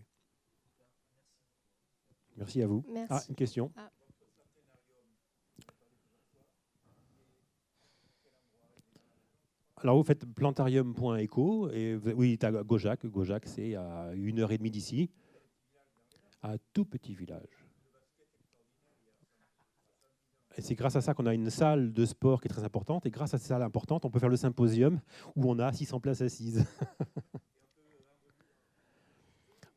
Speaker 10: Merci à vous.
Speaker 2: Merci.
Speaker 10: Ah, une question. Alors, vous faites plantarium.eco, et oui, tu as Gaujac. Gaujac, c'est à 1h30 d'ici, un tout petit village. Et c'est grâce à ça qu'on a une salle de sport qui est très importante. Et grâce à cette salle importante, on peut faire le symposium où on a 600 places assises.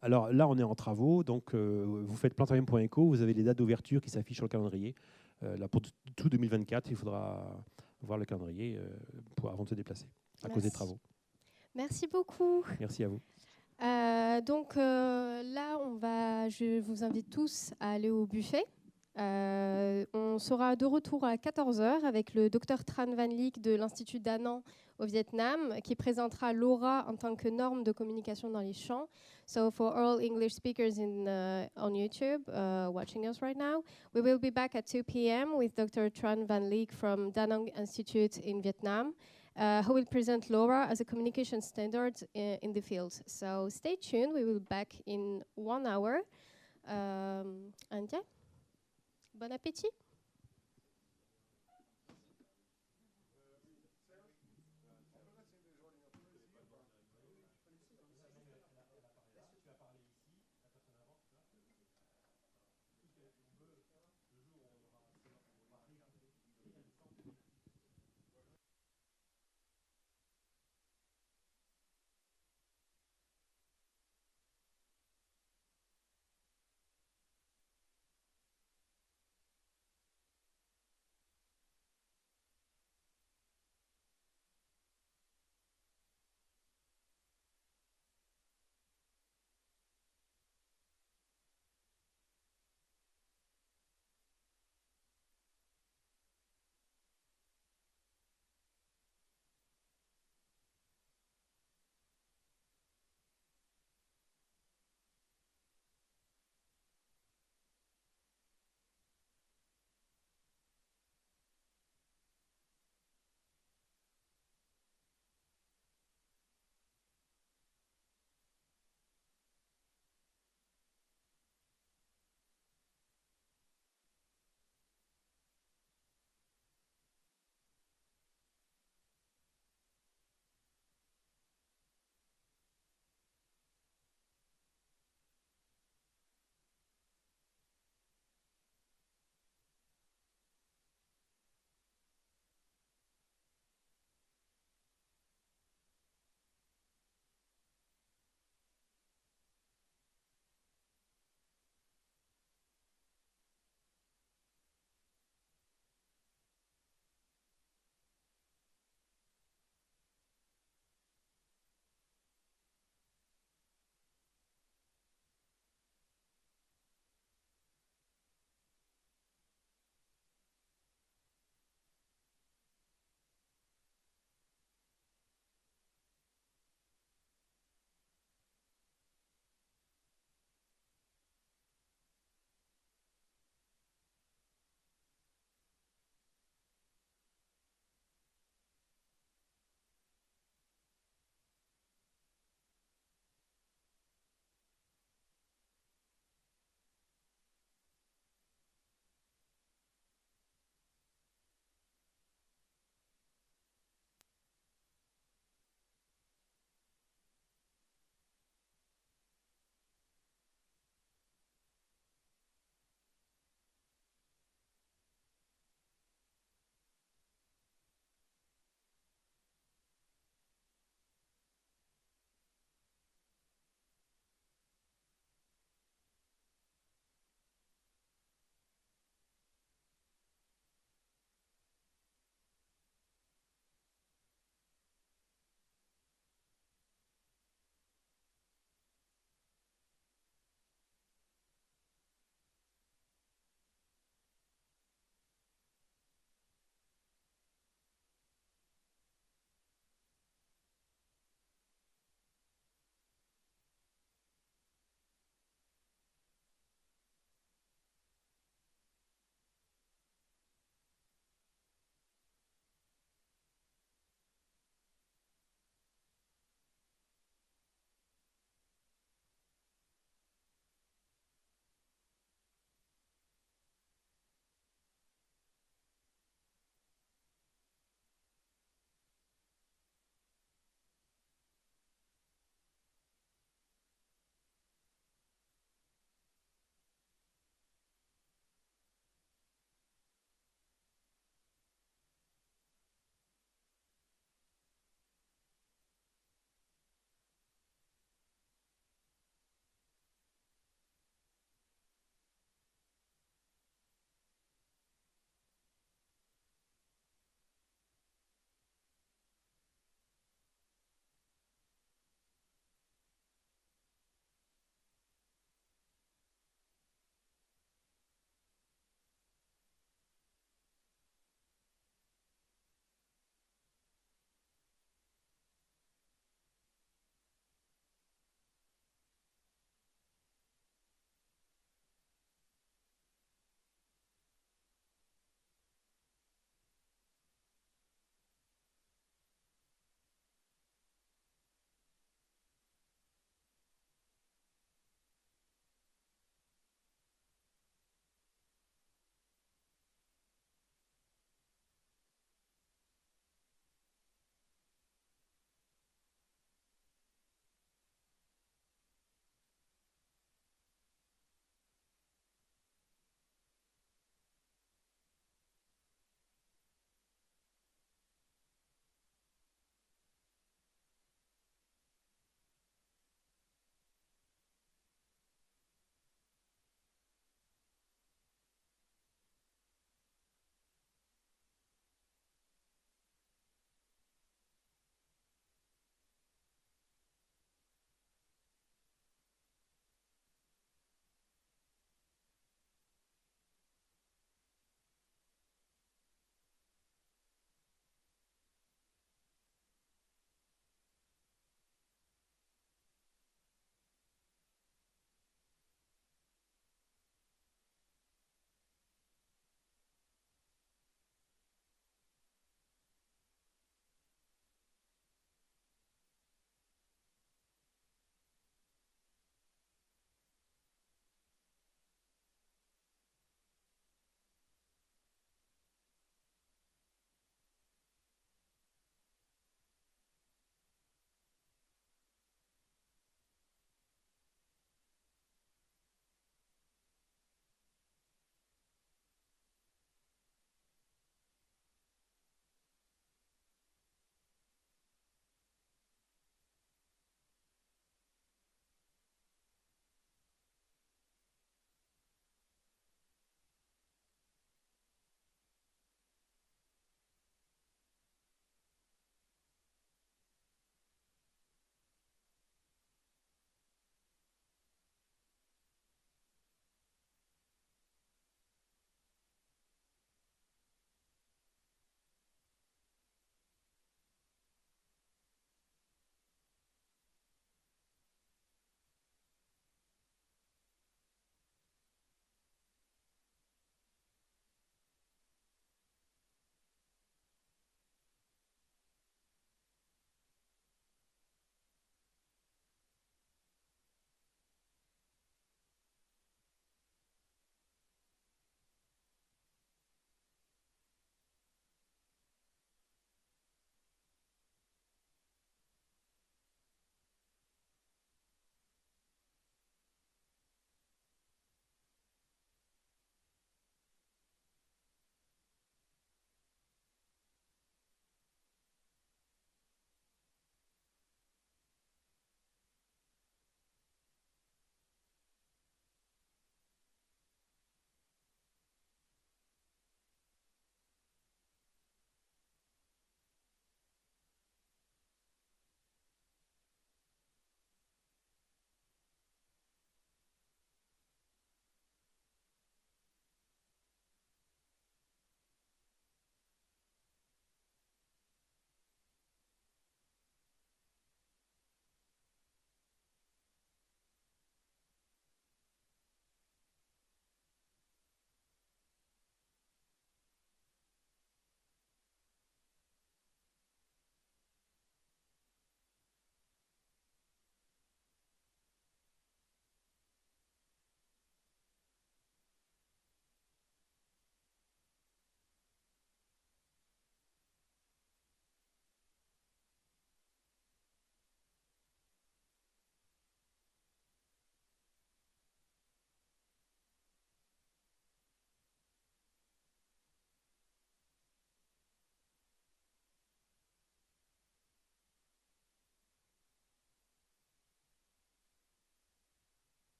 Speaker 10: Alors là, on est en travaux. Donc, vous faites plantarium.eco. Vous avez les dates d'ouverture qui s'affichent sur le calendrier. Là, pour tout 2024, il faudra voir le calendrier avant de se déplacer à cause des travaux.
Speaker 2: Merci beaucoup.
Speaker 10: Merci à vous.
Speaker 2: Donc là, je vous invite tous à aller au buffet. On sera de retour à 14h avec le docteur Tran Van Leek de l'Institut d'Annan au Vietnam qui présentera l'AURA en tant que norme de communication dans les champs. So for all English speakers on YouTube watching us right now, we will be back at 2 p.m. with Dr. Tran Van Leek from Da Nang Institute in Vietnam, who will present LoRa as a communication standard in the field. So stay tuned. We will be back in 1 hour. And yeah. Bon appétit!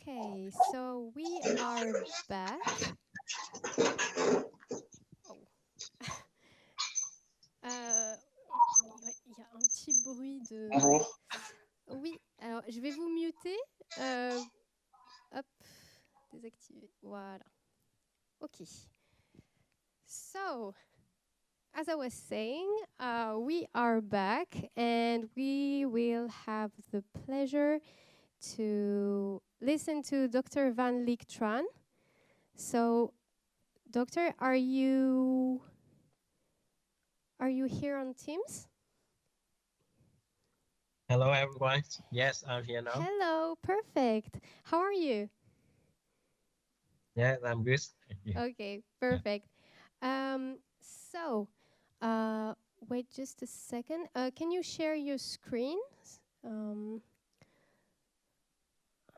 Speaker 2: Okay, so we are back. Oh. Il y a un petit bruit de...
Speaker 11: Bonjour.
Speaker 2: Oui, alors je vais vous muter. Hop, désactiver. Voilà. Okay. So, as I was saying, we are back and we will have the pleasure to listen to Dr. Van Leek Tran. So, Doctor, are you here on Teams?
Speaker 11: Hello, everyone. Yes, I'm here now.
Speaker 2: Hello, perfect. How are you?
Speaker 11: Yes, I'm good.
Speaker 2: Okay, perfect. So, wait just a second. Can you share your screen?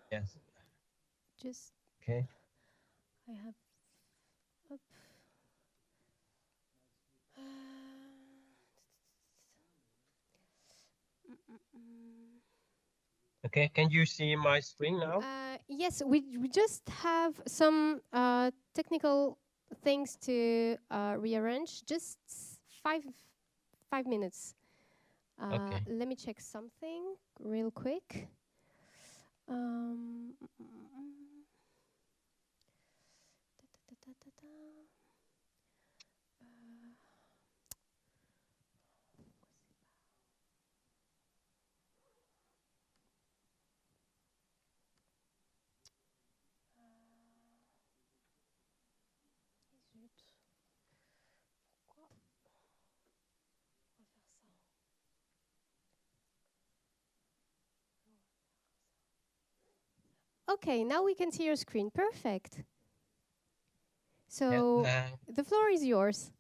Speaker 11: Yes.
Speaker 2: Just.
Speaker 11: Okay.
Speaker 2: I have. Up.
Speaker 11: Okay, can you see my screen now?
Speaker 2: Yes, we just have some technical things to rearrange. Just five minutes.
Speaker 11: Okay.
Speaker 2: Let me check something real quick. Okay, now we can see your screen. Perfect. So the floor is yours.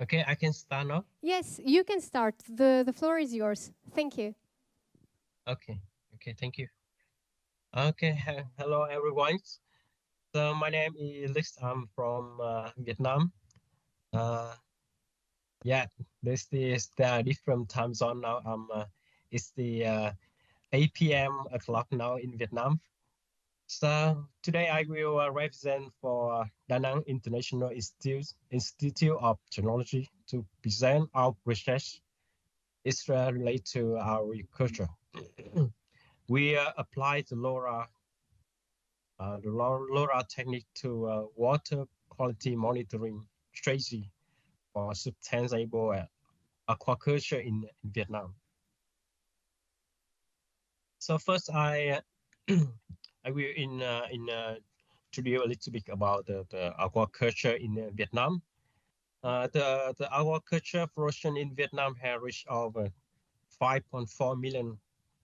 Speaker 11: Okay, I can start now.
Speaker 2: Yes, you can start. The floor is yours. Thank you.
Speaker 11: Okay. Okay, thank you. Okay, hello everyone. So my name is Lix. I'm from Vietnam. Yeah, this is the different time zone now. It's the 8 p.m. o'clock now in Vietnam. So today I will represent for Da Nang International Institute of Technology to present our research. It's related to our agriculture. We apply the LoRa technique to water quality monitoring strategy for sustainable aquaculture in Vietnam. So first, I will introduce a little bit about the aquaculture in Vietnam. The aquaculture production in Vietnam has reached over 5.4 million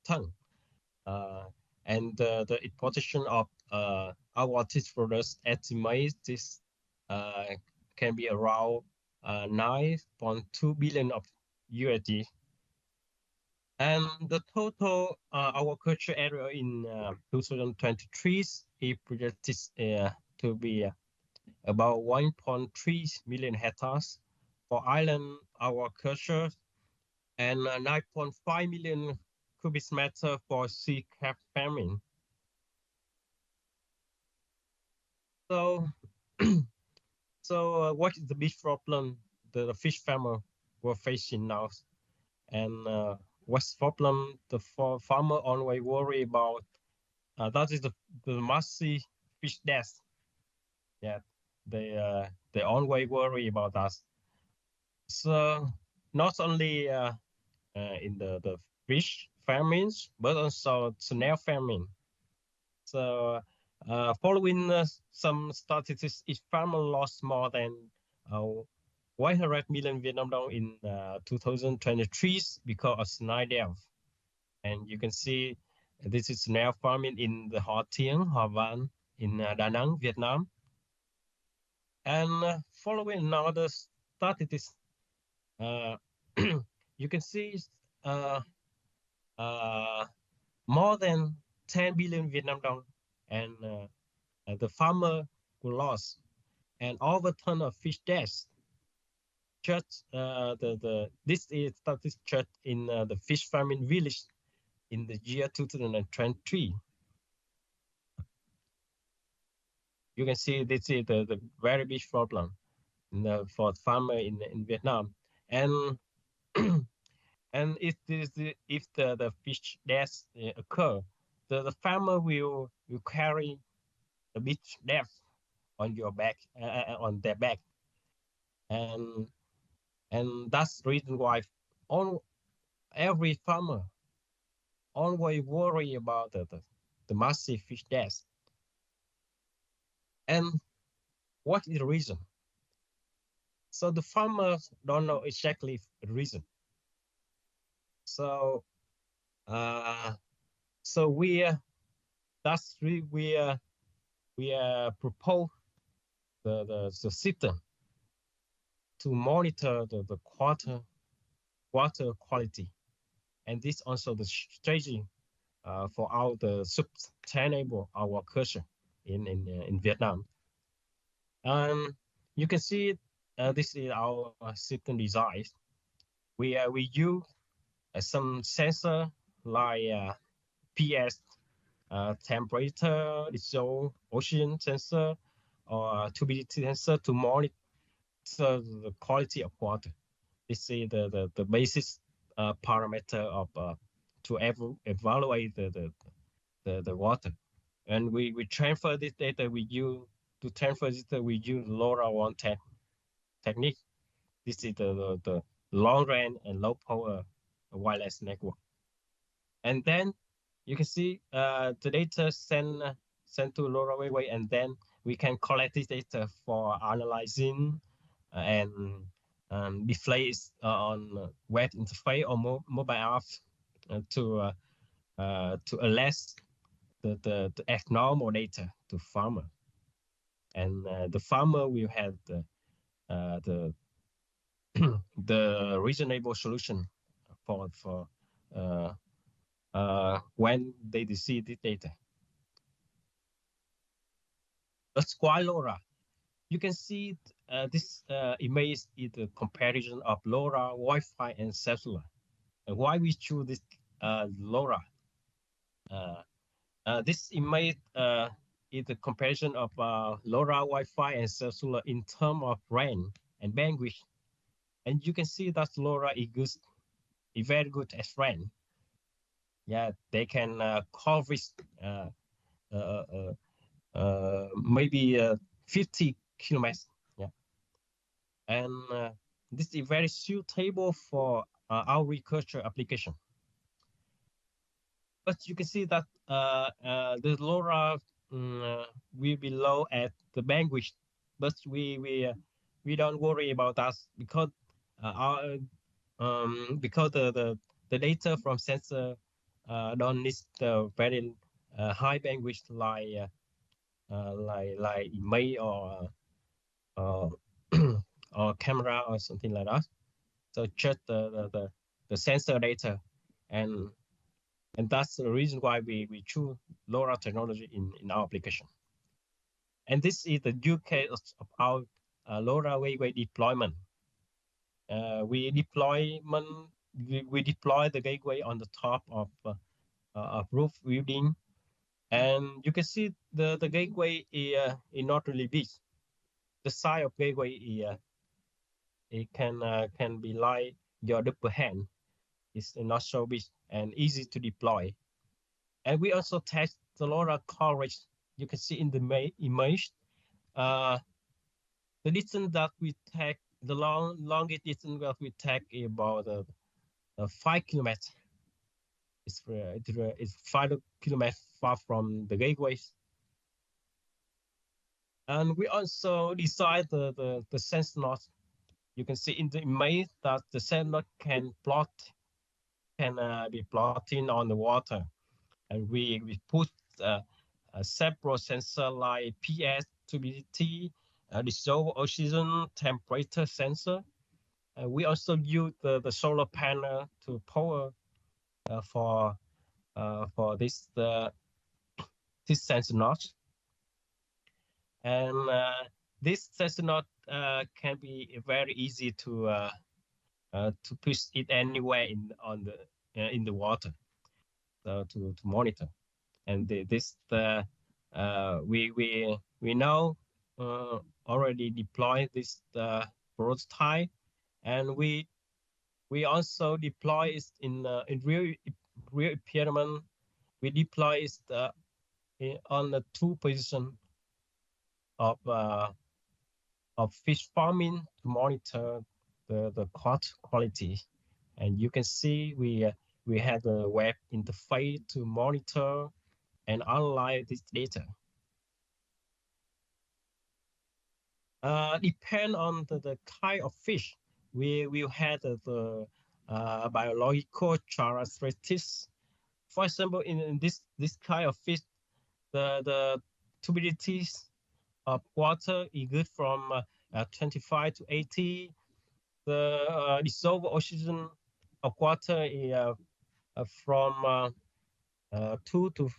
Speaker 11: tons, and the importation of aquatic products estimated this can be around 9.2 billion of USD. And the total aquaculture area in 2023 is projected to be about 1.3 million hectares for island aquaculture and 9.5 million cubic meter for sea carp farming. So, what is the big problem the fish farmer were facing now? And what's the problem the farmer always worry about? That is the massive fish death. Yeah, they always worry about that. So not only in the fish farming, but also snail farming. So following some statistics, each farmer lost more than 100 million Vietnam dong in 2023 because of snail death. And you can see this is snail farming in the Ho Tien, Hoa Van, in Da Nang, Vietnam. And following another statistics, you can see more than 10 billion Vietnam dong, and the farmer who lost, and over ton of fish deaths. Just this is statistics in the fish farming village in the year 2023. You can see this is the very big problem for farmer in Vietnam. And and if the fish death occur, the farmer will carry a big death on your back, on their back, and that's the reason why every farmer always worry about the massive fish death. And what is the reason? So the farmers don't know exactly the reason. So so we propose the system to monitor the water quality, and this also the strategy for the sustainable aquaculture in Vietnam. And you can see this is our system design. We use some sensor like PS temperature, dissolved ocean sensor, or turbidity sensor to monitor the quality of water. This is the basis parameter of to evaluate the water. And we transfer this data we use to transfer this data we use LoRaWAN technique. This is the long range and low power wireless network. And then you can see the data sent to LoRaWAN, and then we can collect this data for analyzing and display it on web interface or mobile apps to alert the abnormal data to farmer, and the farmer will have the the reasonable solution for when they receive this data. That's why LoRa. You can see this image is the comparison of LoRa, Wi-Fi, and cellular. And why we choose this LoRa? This image is the comparison of LoRa, Wi-Fi, and cellular in terms of range and bandwidth. And you can see that LoRa is very good at range. Yeah, they can cover maybe 50 kilometers. Yeah, and this is very suitable for agriculture application. But you can see that the LoRa will be low at the bandwidth, but we don't worry about that because because the data from sensor don't need the very high bandwidth like image or or camera or something like that. So just the sensor data, and that's the reason why we choose LoRa technology in our application. And this is the use case of our LoRa gateway deployment. We deploy the gateway on the top of roof building, and you can see the gateway is not really big. The size of gateway is it can be like your double hand. It's not so big and easy to deploy. And we also test the LoRa coverage. You can see in the image, the distance that we take, the longest distance that we take is about 5 kilometers. It's 5 kilometers far from the gateways. And we also design the sense node. You can see in the image that the sense node can be plotted on the water. And we put several sensors like PS, turbidity, dissolved oxygen, temperature sensor. We also use the solar panel to power for this sensor node. And this sensor node can be very easy to push it anywhere in the water. to monitor. And we now already deploy this prototype, and we also deploy it in real experiment. We deploy it on the 2 position of fish farming to monitor the quality. And you can see we had a web interface to monitor and analyze this data. Depend on the kind of fish, we will have the biological characteristics. For example, in this kind of fish, the turbidity of water is good from 25 to 80. The dissolved oxygen of water is from 2 to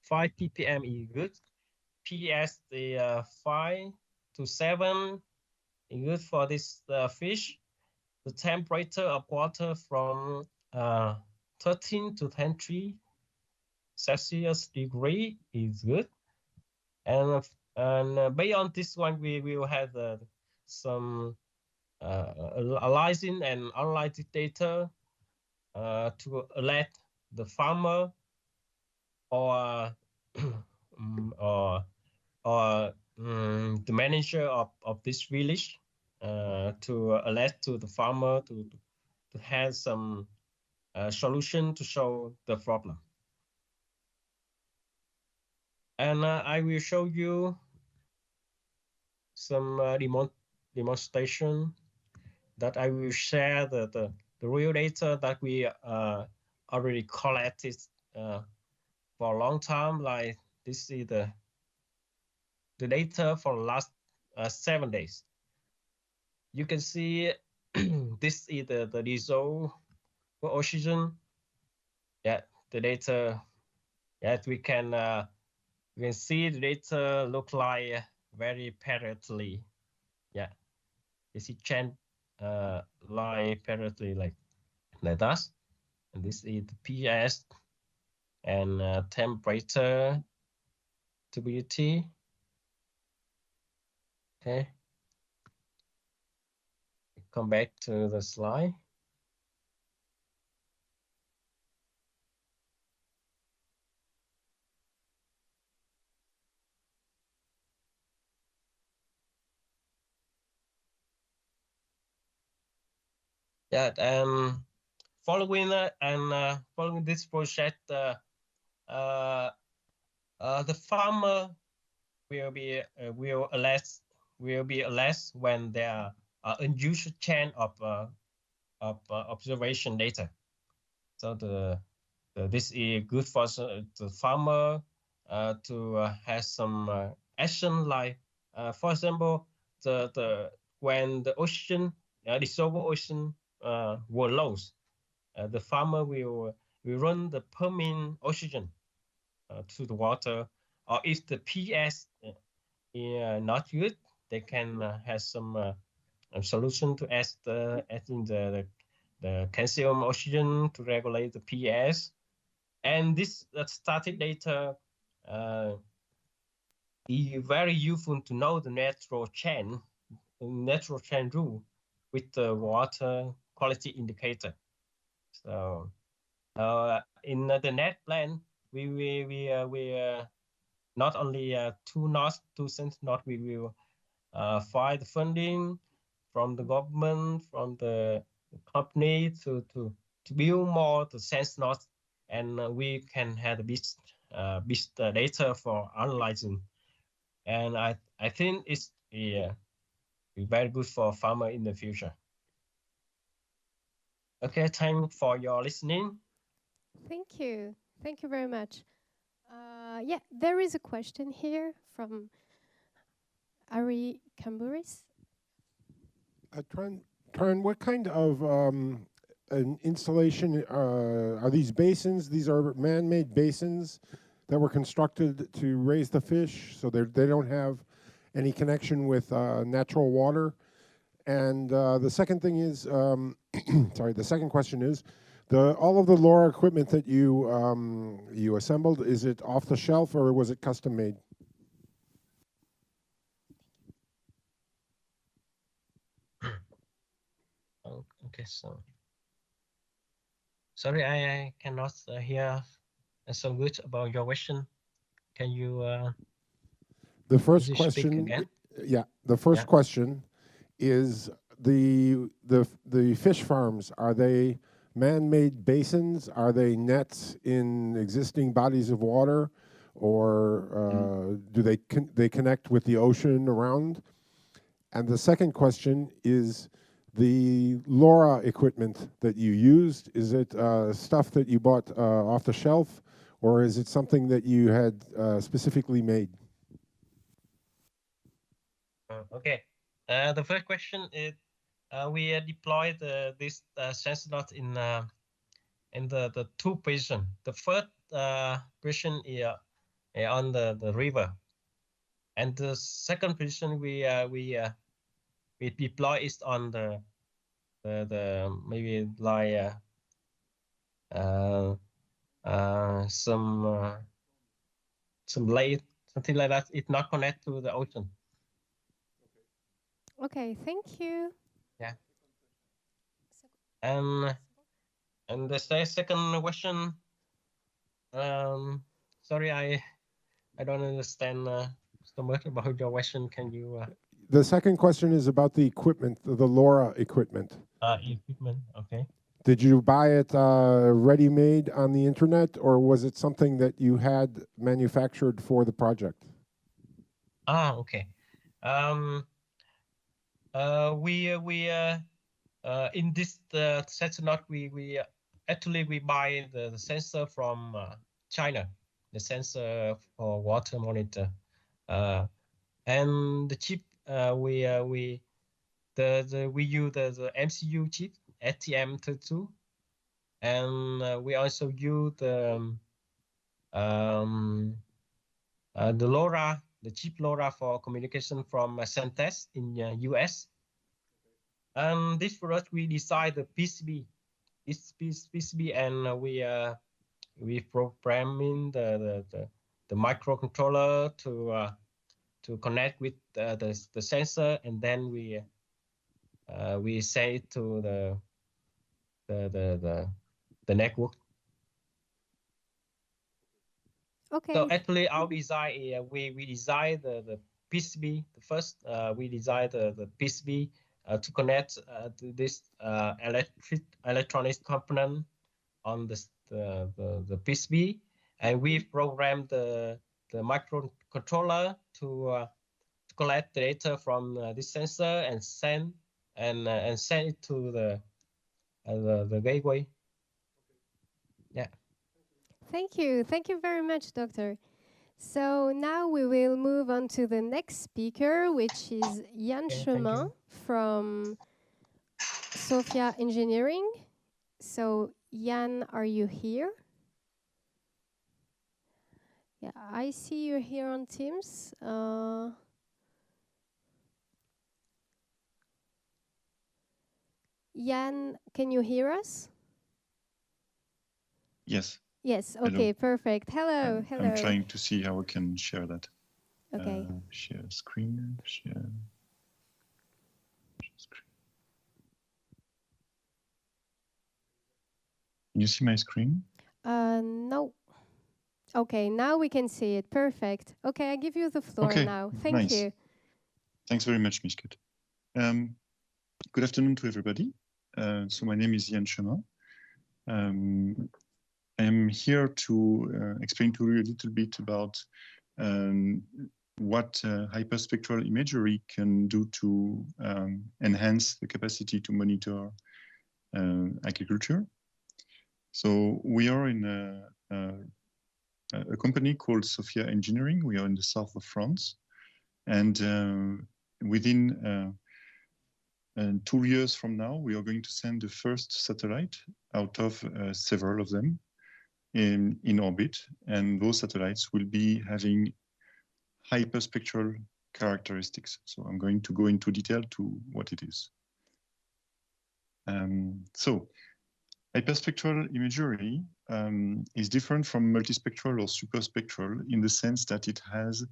Speaker 11: 5 ppm is good. PS the 5 to 7 is good for this fish. The temperature of water from 13 to 23 Celsius degree is good. And beyond this one, we will have some analyzing and analytic data to alert the farmer or the manager of this village to alert to the farmer to have some solution to solve the problem. And I will show you some demonstration that I will share the real data that we already collected for a long time. Like this is the data for the last 7 days. You can see this is the dissolved oxygen. Yeah, the data. Yeah, we can see the data look like very parallelly. Yeah, you see change line parallelly like that. And this is the PS and temperature turbidity. Okay. Come back to the slide. Yeah, and following this project, the farmer will be alert when there are unusual change of observation data. So this is good for the farmer to have some action, like for example, when the ocean dissolved ocean were low, the farmer will run the permeant oxygen to the water, or if the PS is not good, they can have some solution to adding the calcium oxygen to regulate the PS. And this static data is very useful to know the natural chain rule with the water quality indicator. So in the net plan, we not only 2 knots, 2 cents knot, we will find the funding from the government, from the company to build more the sense knots, and we can have the best data for analyzing. And I think it's very good for farmer in the future. Okay, time for your listening.
Speaker 2: Thank you. Thank you very much. Yeah, there is a question here from Ari Kamburis.
Speaker 6: Tran, what kind of an installation are these basins? These are man-made basins that were constructed to raise the fish, so they don't have any connection with natural water. And the second thing is, sorry, the second question is, All of the LoRa equipment that you assembled, is it off the shelf or was it custom made?
Speaker 11: Okay, so sorry, I cannot hear so good about your question. Can you
Speaker 6: The first
Speaker 11: speak
Speaker 6: question,
Speaker 11: again?
Speaker 6: yeah, the first question is the fish farms, are they man-made basins? Are they nets in existing bodies of water? Or do they connect with the ocean around? And the second question is the LoRa equipment that you used, is it stuff that you bought off the shelf, or is it something that you had specifically made?
Speaker 11: Okay. The first question is we deployed this sensor node in the two positions. The first position is on the river, and the second position we deploy is on the maybe like some lake, something like that. It's not connected to the ocean.
Speaker 2: Okay, thank you.
Speaker 11: Yeah. And the second question, sorry, I don't understand so much about your question. Can you?
Speaker 6: The second question is about the equipment, the LoRa equipment.
Speaker 11: Equipment, okay.
Speaker 6: Did you buy it ready-made on the internet, or was it something that you had manufactured for the project?
Speaker 11: Okay. In this sensor node, we actually buy the sensor from China, the sensor for water monitor, and the chip we use the MCU chip STM32, and we also use the LoRa, the chip LoRa for communication from Centes in US. And this for us, we design the PCB, and we programming the microcontroller to connect with the sensor, and then we say it to the network.
Speaker 2: Okay.
Speaker 11: So actually, our design, we design the PCB. First, we design the PCB to connect to this electronic component on the PCB, and we programmed the microcontroller to collect data from this sensor and send it to the gateway. Yeah.
Speaker 2: Thank you. Thank you very much, Doctor. So now we will move on to the next speaker, which is Yann Chemin from Sophia Engineering. So Yann, are you here? Yeah, I see you here on Teams. Yann, can you hear us?
Speaker 12: Yes.
Speaker 2: Yes, okay, hello. Perfect. Hello, hello.
Speaker 12: I'm trying to see how I can share that.
Speaker 2: Okay.
Speaker 12: Share screen, share screen. Can you see my screen?
Speaker 2: No. Okay, now we can see it. Perfect. Okay, I give you the floor now. Thank you.
Speaker 12: Thanks very much, Mishkat. Good afternoon to everybody. So my name is Yann Chemin. I am here to explain to you a little bit about what hyperspectral imagery can do to enhance the capacity to monitor agriculture. So we are in a company called Sophia Engineering. We are in the south of France. And within 2 years from now, we are going to send the first satellite out of several of them in orbit. And those satellites will be having hyperspectral characteristics. So I'm going to go into detail to what it is. So Hyperspectral imagery is different from multispectral or superspectral in the sense that it has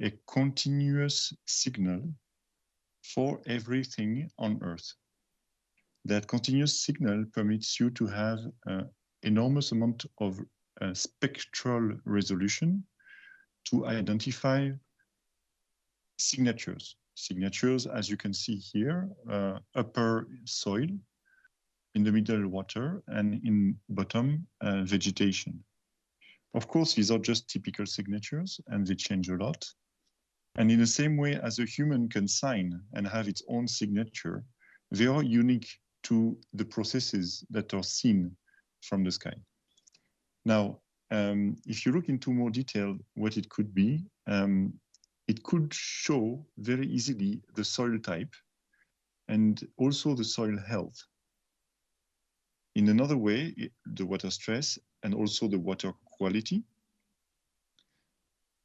Speaker 12: a continuous signal for everything on Earth. That continuous signal permits you to have an enormous amount of spectral resolution to identify signatures. Signatures, as you can see here, upper soil, in the middle water, and in bottom vegetation. Of course, these are just typical signatures and they change a lot. And in the same way as a human can sign and have its own signature, they are unique to the processes that are seen from the sky. Now, if you look into more detail what it could be, it could show very easily the soil type and also the soil health. In another way, the water stress and also the water quality.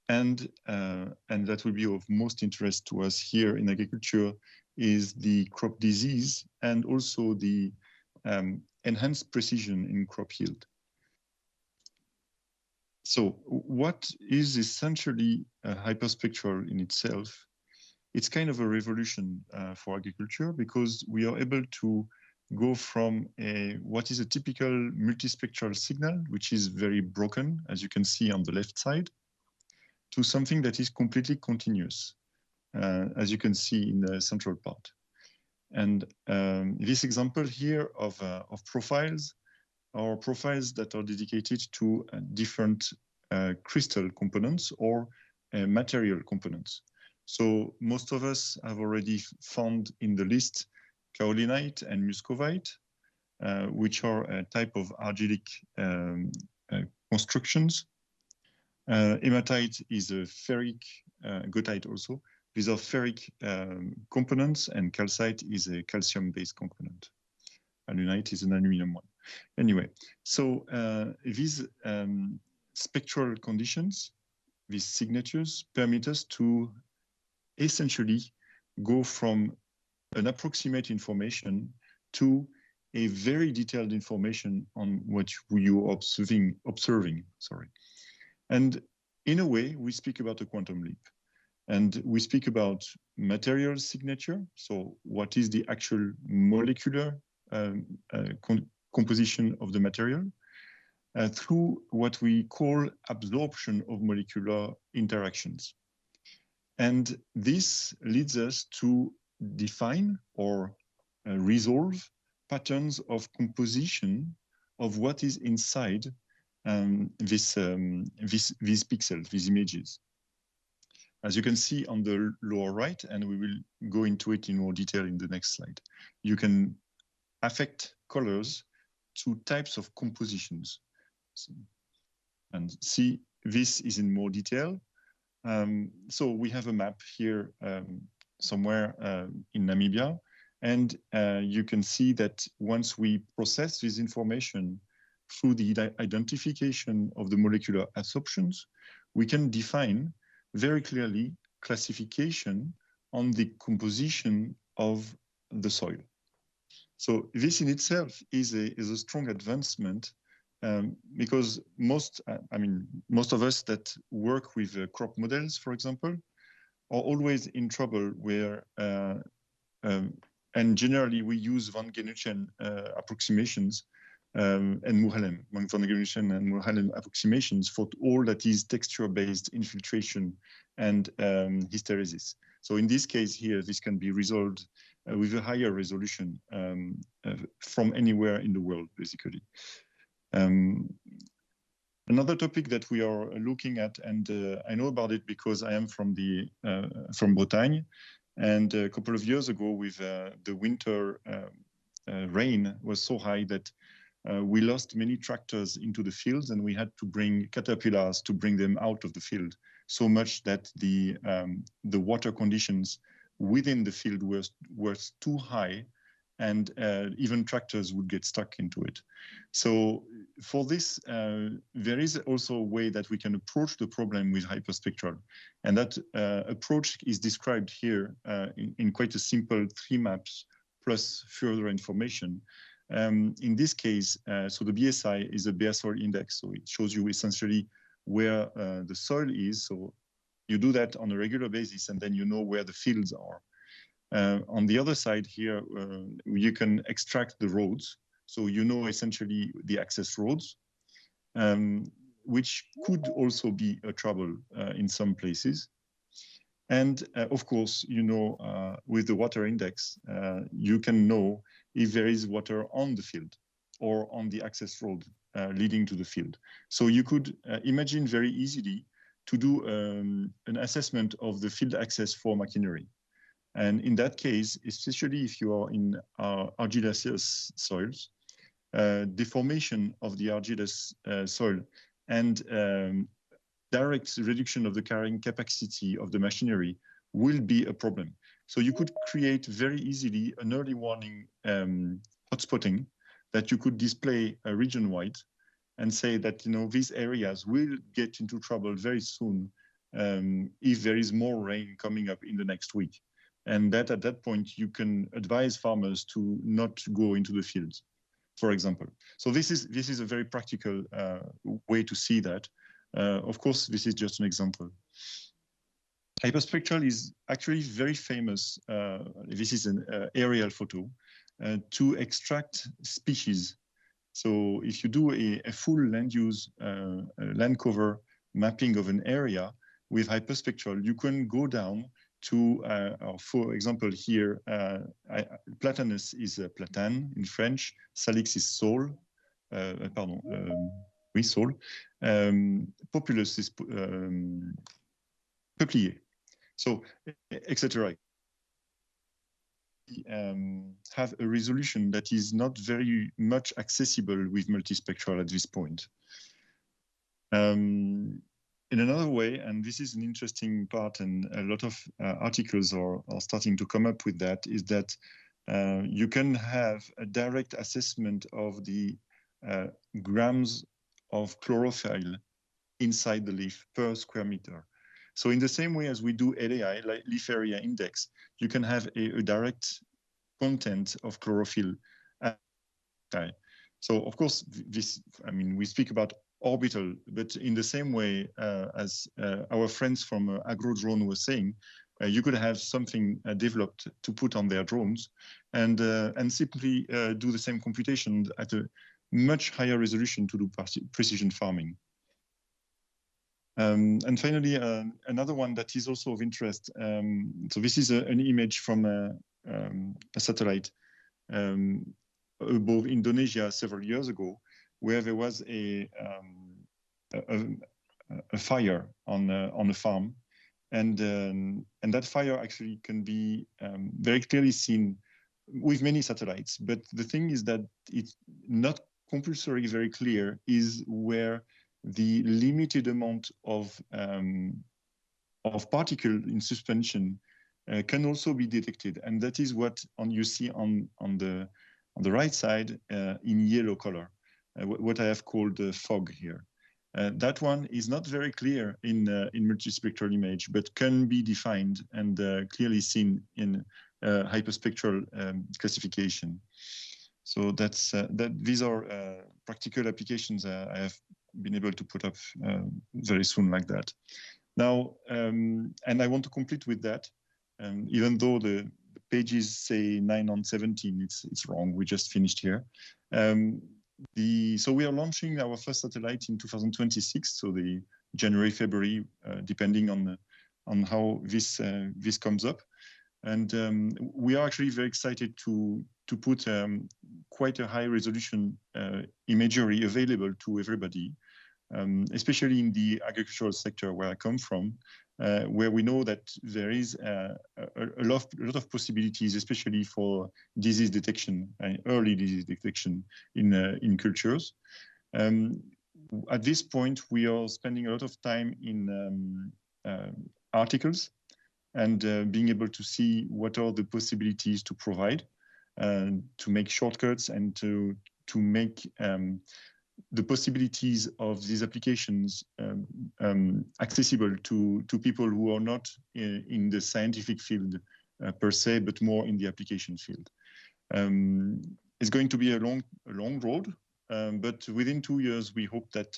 Speaker 12: And that will be of most interest to us here in agriculture is the crop disease and also the enhanced precision in crop yield. So what is essentially hyperspectral in itself? It's kind of a revolution for agriculture because we are able to go from what is a typical multispectral signal, which is very broken, as you can see on the left side, to something that is completely continuous, as you can see in the central part. And this example here of profiles are profiles that are dedicated to different crystal components or material components. So most of us have already found in the list kaolinite and muscovite, which are a type of argillic constructions. Hematite is a ferric, goethite also. These are ferric components, and calcite is a calcium-based component. Alunite is an aluminum one. Anyway, so these spectral conditions, these signatures, permit us to essentially go from an approximate information to a very detailed information on what you are observing. And in a way, we speak about a quantum leap. And we speak about material signature. So what is the actual molecular composition of the material through what we call absorption of molecular interactions. And this leads us to define or resolve patterns of composition of what is inside these pixels, these images. As you can see on the lower right, and we will go into it in more detail in the next slide, you can affect colors to types of compositions. And see, this is in more detail. So we have a map here somewhere in Namibia, and you can see that once we process this information through the identification of the molecular absorptions, we can define very clearly classification on the composition of the soil. So this in itself is a strong advancement because most of us that work with crop models, for example, are always in trouble where, and generally we use Van Genuchen approximations and Van Genuchen and Muhalem approximations for all that is texture-based infiltration and hysteresis. So in this case here, this can be resolved with a higher resolution from anywhere in the world, basically. Another topic that we are looking at, and I know about it because I am from Bretagne, and a couple of years ago with the winter rain was so high that we lost many tractors into the fields, and we had to bring caterpillars to bring them out of the field, so much that the water conditions within the field were too high, and even tractors would get stuck into it. So for this, there is also a way that we can approach the problem with hyperspectral. And that approach is described here in quite a simple 3 maps plus further information. In this case, so the BSI is a bare soil index, so it shows you essentially where the soil is. So you do that on a regular basis, and then you know where the fields are. On the other side here, you can extract the roads. So you know essentially the access roads, which could also be a trouble in some places. And of course, you know, with the water index, you can know if there is water on the field or on the access road leading to the field. So you could imagine very easily to do an assessment of the field access for machinery. And in that case, especially if you are in argillaceous soils, deformation of the argillaceous soil and direct reduction of the carrying capacity of the machinery will be a problem. So you could create very easily an early warning hotspotting that you could display region-wide and say that, you know, these areas will get into trouble very soon if there is more rain coming up in the next week. And that at that point, you can advise farmers to not go into the fields, for example. So this is a very practical way to see that. Of course, this is just an example. Hyperspectral is actually very famous. This is an aerial photo to extract species. So if you do a full land use, land cover mapping of an area with hyperspectral, you can go down to, for example, here, platanus is platane in French, salix is saule, pardon, oui, saule. Populus is peuplier. So, etc. Have a resolution that is not very much accessible with multispectral at this point. In another way, and this is an interesting part, and a lot of articles are starting to come up with that, is that you can have a direct assessment of the grams of chlorophyll inside the leaf per square meter. So in the same way as we do LAI, like leaf area index, you can have a direct content of chlorophyll. So of course, this, I mean, we speak about orbital, but in the same way as our friends from AgroDrone were saying, you could have something developed to put on their drones and simply do the same computation at a much higher resolution to do precision farming. And finally, another one that is also of interest. So this is an image from a satellite above Indonesia several years ago, where there was a fire on a farm, and that fire actually can be very clearly seen with many satellites. But the thing is that it's not compulsorily very clear is where the limited amount of particle in suspension can also be detected, and that is what you see on the right side in yellow color. What I have called fog here. That one is not very clear in multispectral image, but can be defined and clearly seen in hyperspectral classification. So that's these are practical applications I have been able to put up very soon like that. Now, and I want to complete with that, even though the pages say 9 on 17, it's wrong. We just finished here. So we are launching our first satellite in 2026, so the January, February, depending on how this comes up. And we are actually very excited to put quite a high resolution imagery available to everybody, especially in the agricultural sector where I come from, where we know that there is a lot of possibilities, especially for disease detection and early disease detection in cultures. At this point, we are spending a lot of time in articles and being able to see what are the possibilities to provide, to make shortcuts and to make the possibilities of these applications accessible to people who are not in the scientific field per se, but more in the application field. it's going to be a long road, but within 2 years, we hope that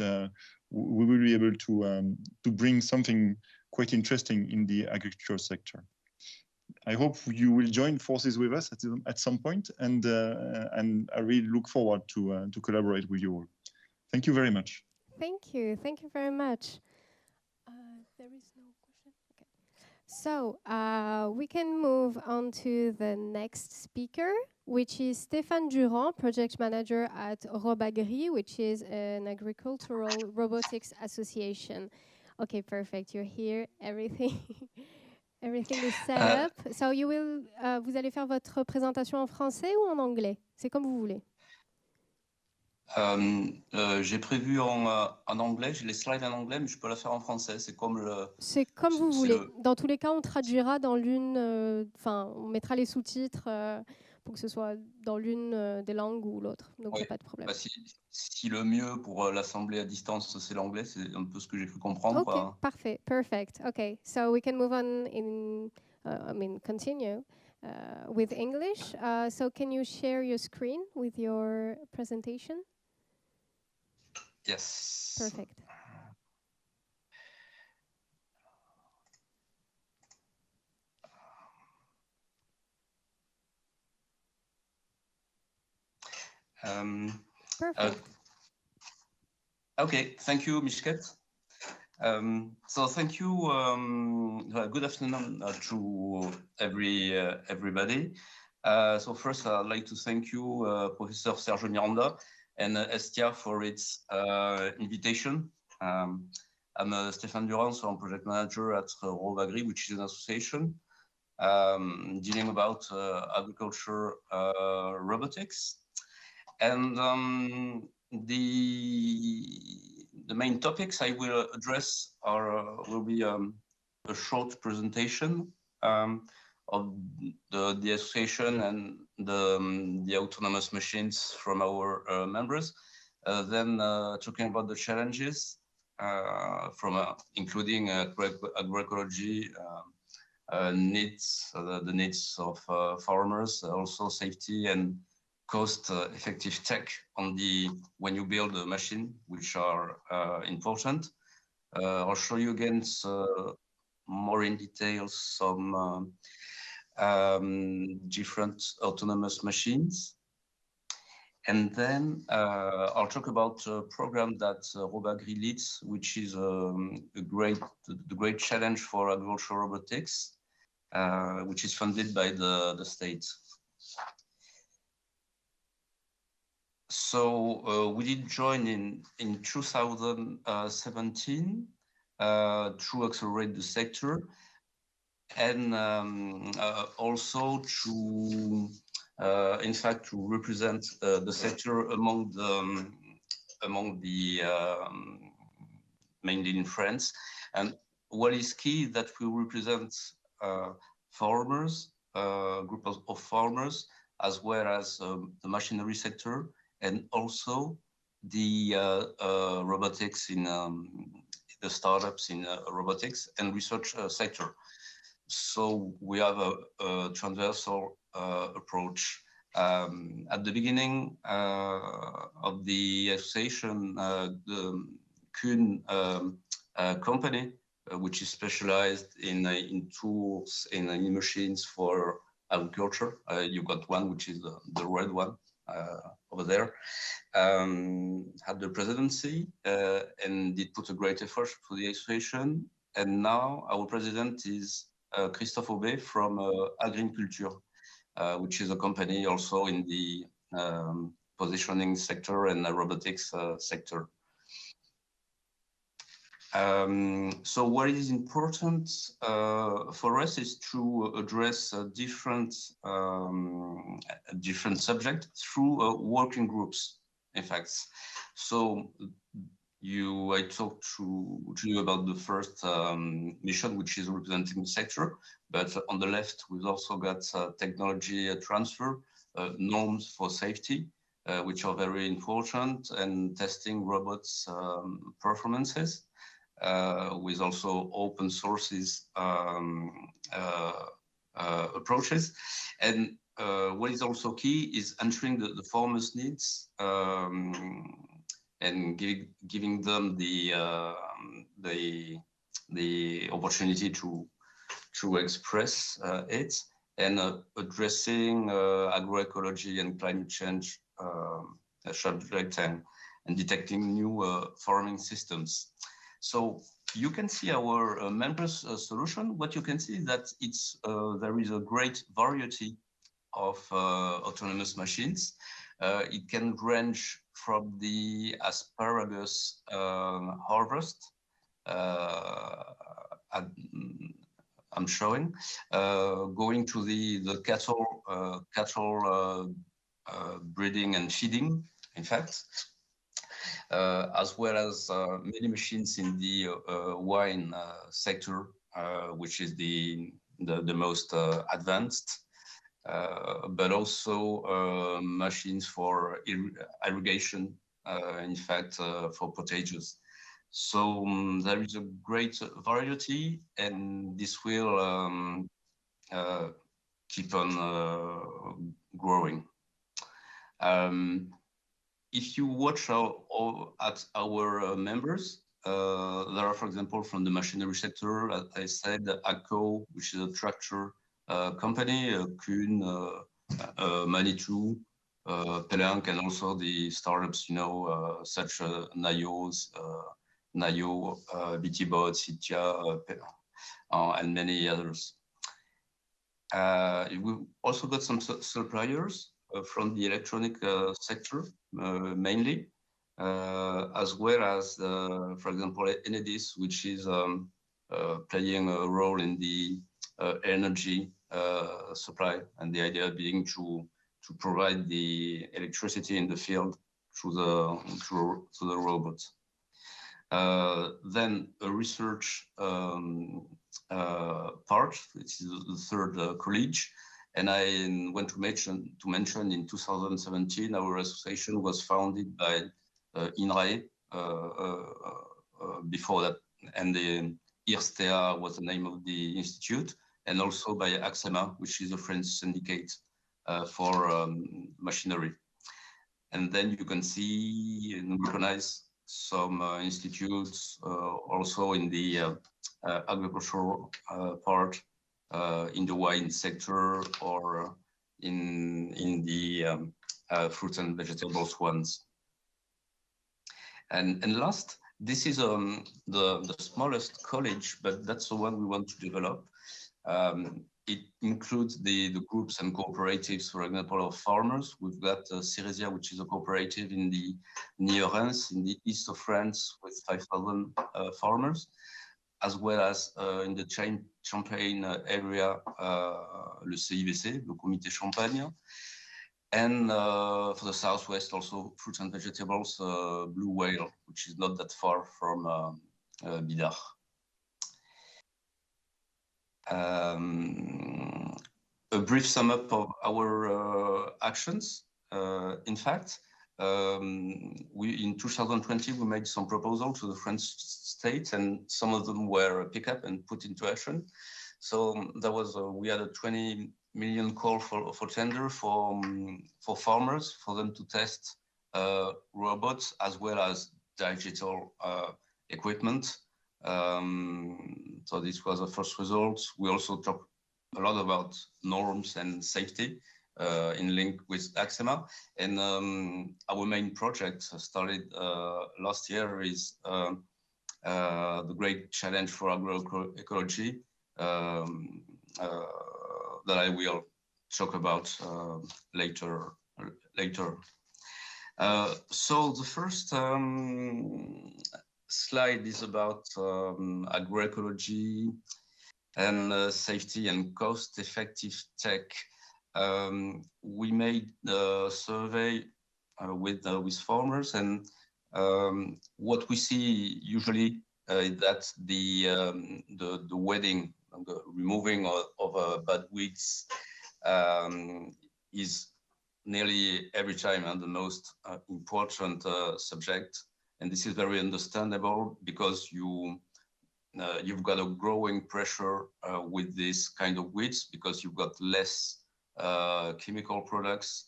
Speaker 12: we will be able to bring something quite interesting in the agriculture sector. I hope you will join forces with us at some point, and I really look forward to collaborate with you all. Thank you very much.
Speaker 2: Thank you very much. There is no question. Okay. So we can move on to the next speaker, which is Stéphane Durand, project manager at Robagri, which is an agricultural robotics association. Okay, perfect. You're here. Everything, everything is set up. So you will, vous allez faire votre présentation en français ou en anglais? C'est comme vous voulez.
Speaker 13: J'ai prévu en anglais, j'ai les slides en anglais, mais je peux la faire en français. C'est comme
Speaker 2: vous voulez. Dans tous les cas, on traduira dans l'une, on mettra les sous-titres pour que ce soit dans l'une des langues ou l'autre. Donc, il n'y a pas de problème.
Speaker 13: Bah, si le mieux pour l'assembler à distance, c'est l'anglais, c'est un peu ce que j'ai cru comprendre.
Speaker 2: Ok, parfait, perfect. Okay, so we can move on continue with English. So can you share your screen with your presentation?
Speaker 13: Yes.
Speaker 2: Perfect. Perfect.
Speaker 13: Okay, thank you, Mishket. So thank you. Good afternoon to everybody. So first, I'd like to thank you, Professor Sergio Miranda, and ESTIA for its invitation. I'm Stéphane Durand, so I'm project manager at Robagri, which is an association dealing about agriculture robotics. And the main topics I will address will be a short presentation of the association and the autonomous machines from our members. Then talking about the challenges from including agroecology needs, the needs of farmers, also safety and cost-effective tech when you build a machine, which are important. I'll show you again more in detail some different autonomous machines. And then I'll talk about a program that Robagri leads, which is the great challenge for agricultural robotics, which is funded by the state. So we did join in 2017 to accelerate the sector, and also to, in fact, to represent the sector among the mainly in France. And what is key is that we represent farmers, group of farmers, as well as the machinery sector, and also the robotics in the startups in robotics and research sector. So we have a transversal approach. At the beginning of the association, the Kuhn company, which is specialized in tools, in machines for agriculture. You got one, which is the red one over there, had the presidency and did put a great effort for the association. And now our president is Christophe Aubé from Agriculture, which is a company also in the positioning sector and the robotics sector. So what is important for us is to address different subjects through working groups, in fact. So I talked to you about the first mission, which is representing the sector, but on the left, we've also got technology transfer, norms for safety, which are very important, and testing robots' performances. With also open sources approaches. And what is also key is answering the farmers' needs and giving them the opportunity to express it, and addressing agroecology and climate change subject, and detecting new farming systems. So you can see our members' solution. What you can see is that there is a great variety of autonomous machines. It can range from the asparagus harvest I'm showing, going to the cattle breeding and feeding, in fact, as well as many machines in the wine sector, which is the most advanced. But also machines for irrigation, in fact, for potages. So there is a great variety, and this will keep on growing. If you watch at our members, there are, for example, from the machinery sector, as I said, AGCO, which is a tractor company, Kuhn, Manitou, Pelenc, and also the startups, such as Nayo, BTBot, ESTIA, and many others. We also got some suppliers from the electronic sector, mainly, as well as, for example, Enedis, which is playing a role in the energy supply, and the idea being to provide the electricity in the field through the robots. Then a research part, which is the third college, and I want to mention in 2017 our association was founded by INRAE before that, and the ESTIA was the name of the institute, and also by AXEMA, which is a French syndicate for machinery. And then you can see and recognize some institutes also in the agricultural part, in the wine sector, or in the fruits and vegetables ones. And last, this is the smallest college, but that's the one we want to develop. It includes the groups and cooperatives, for example, of farmers. We've got Ceresia, which is a cooperative in the near Reims, in the east of France, with 5,000 farmers, as well as in the Champagne area, le CIVC, le Comité Champagne, and for the southwest also fruits and vegetables, Blue Whale, which is not that far from Bidart. A brief sum up of our actions. In fact, in 2020 we made some proposals to the French state, and some of them were picked up and put into action. So there was we had a 20 million call for tender for farmers, for them to test robots as well as digital equipment. So this was the first result. We also talked a lot about norms and safety in link with AXEMA. And our main project started last year is the Great Challenge for Agroecology that I will talk about later. So the first slide is about agroecology and safety and cost-effective tech. We made a survey with farmers, and what we see usually is that the weeding, the removing of bad weeds, is nearly every time the most important subject. And this is very understandable, because you've got a growing pressure with this kind of weeds, because you've got less chemical products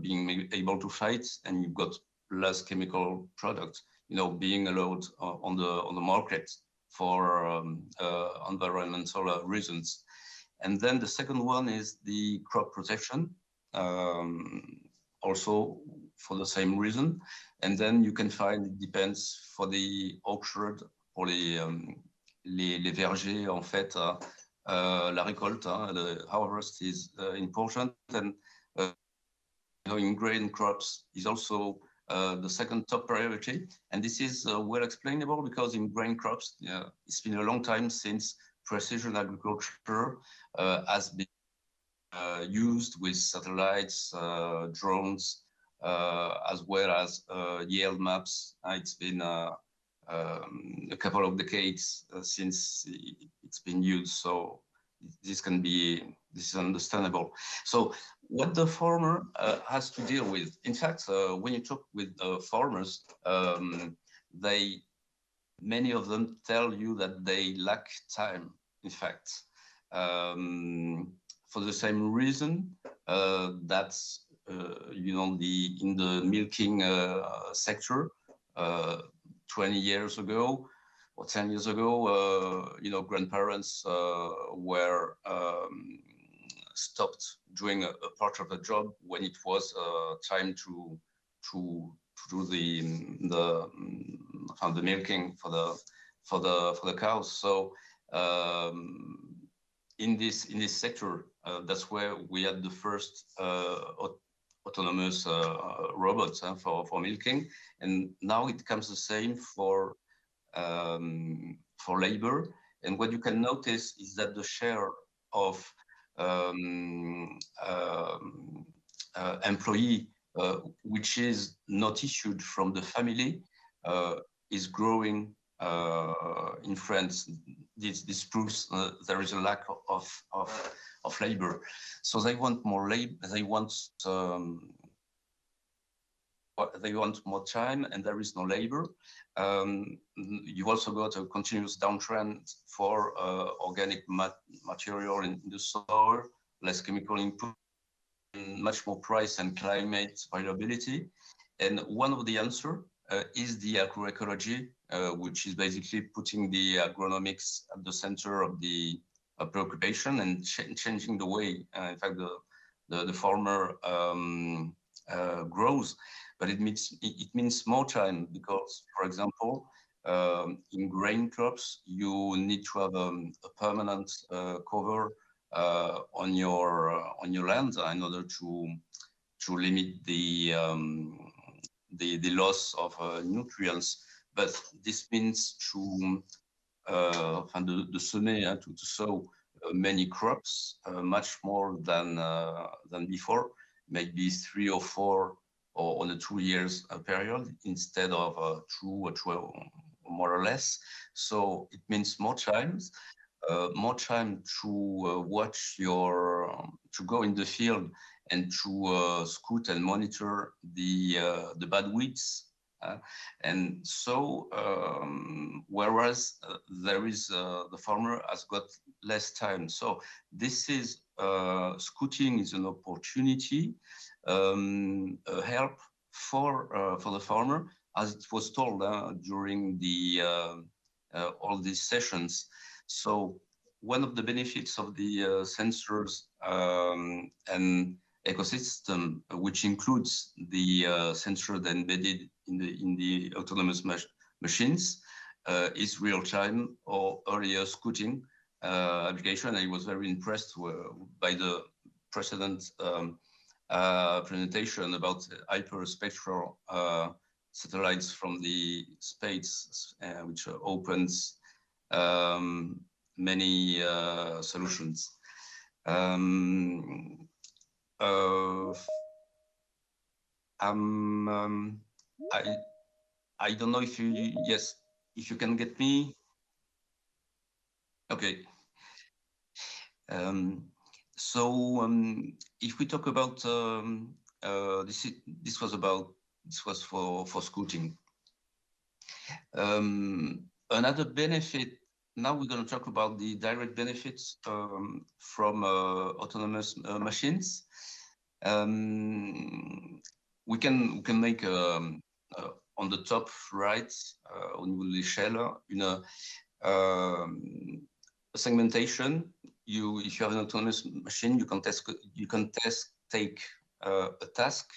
Speaker 13: being able to fight, and you've got less chemical products, being allowed on the market for environmental reasons. And then the second one is the crop protection, also for the same reason. And then you can find, it depends for the orchard, pour les vergers, en fait, la récolte, the harvest is important. And in grain crops is also the second top priority. And this is well explainable because in grain crops, it's been a long time since precision agriculture has been used with satellites, drones, as well as yield maps. It's been a couple of decades since it's been used, so this is understandable. So what the farmer has to deal with, in fact, when you talk with farmers, many of them tell you that they lack time, in fact, for the same reason that in the milking sector 20 years ago or 10 years ago, grandparents were stopped doing a part of the job when it was time to do the milking for the cows. So in this sector, that's where we had the first autonomous robots for milking, and now it comes the same for labor. And what you can notice is that the share of employee which is not issued from the family is growing in France. This proves there is a lack of labor. So they want more labor. They want more time, and there is no labor. You've also got a continuous downtrend for organic material in the soil, less chemical input, much more price and climate variability. And one of the answers is the agroecology, which is basically putting the agronomics at the center of the preoccupation and changing the way, in fact, the farmer grows. But it means more time because, for example, in grain crops, you need to have a permanent cover on your land in order to limit the loss of nutrients. But this means to semer, to sow many crops, much more than before, maybe 3 or 4 or on a 2 years period instead of 2 or 12, more or less. So it means more time to watch to go in the field and to scout and monitor the bad weeds. And so, whereas there is the farmer has got less time. So this is scouting is an opportunity, a help for the farmer, as it was told during the all these sessions. So one of the benefits of the sensors and ecosystem, which includes the sensor embedded in the autonomous machines, is real-time or earlier scouting application. I was very impressed by the precedent presentation about hyperspectral satellites from the space, which opens many solutions. I don't know if if you can get me. Okay. So if we talk about this was for scouting. Another benefit now we're going to talk about the direct benefits from autonomous machines. We can make on the top right au niveau de l'échelle une segmentation. If you have an autonomous machine, you can take a task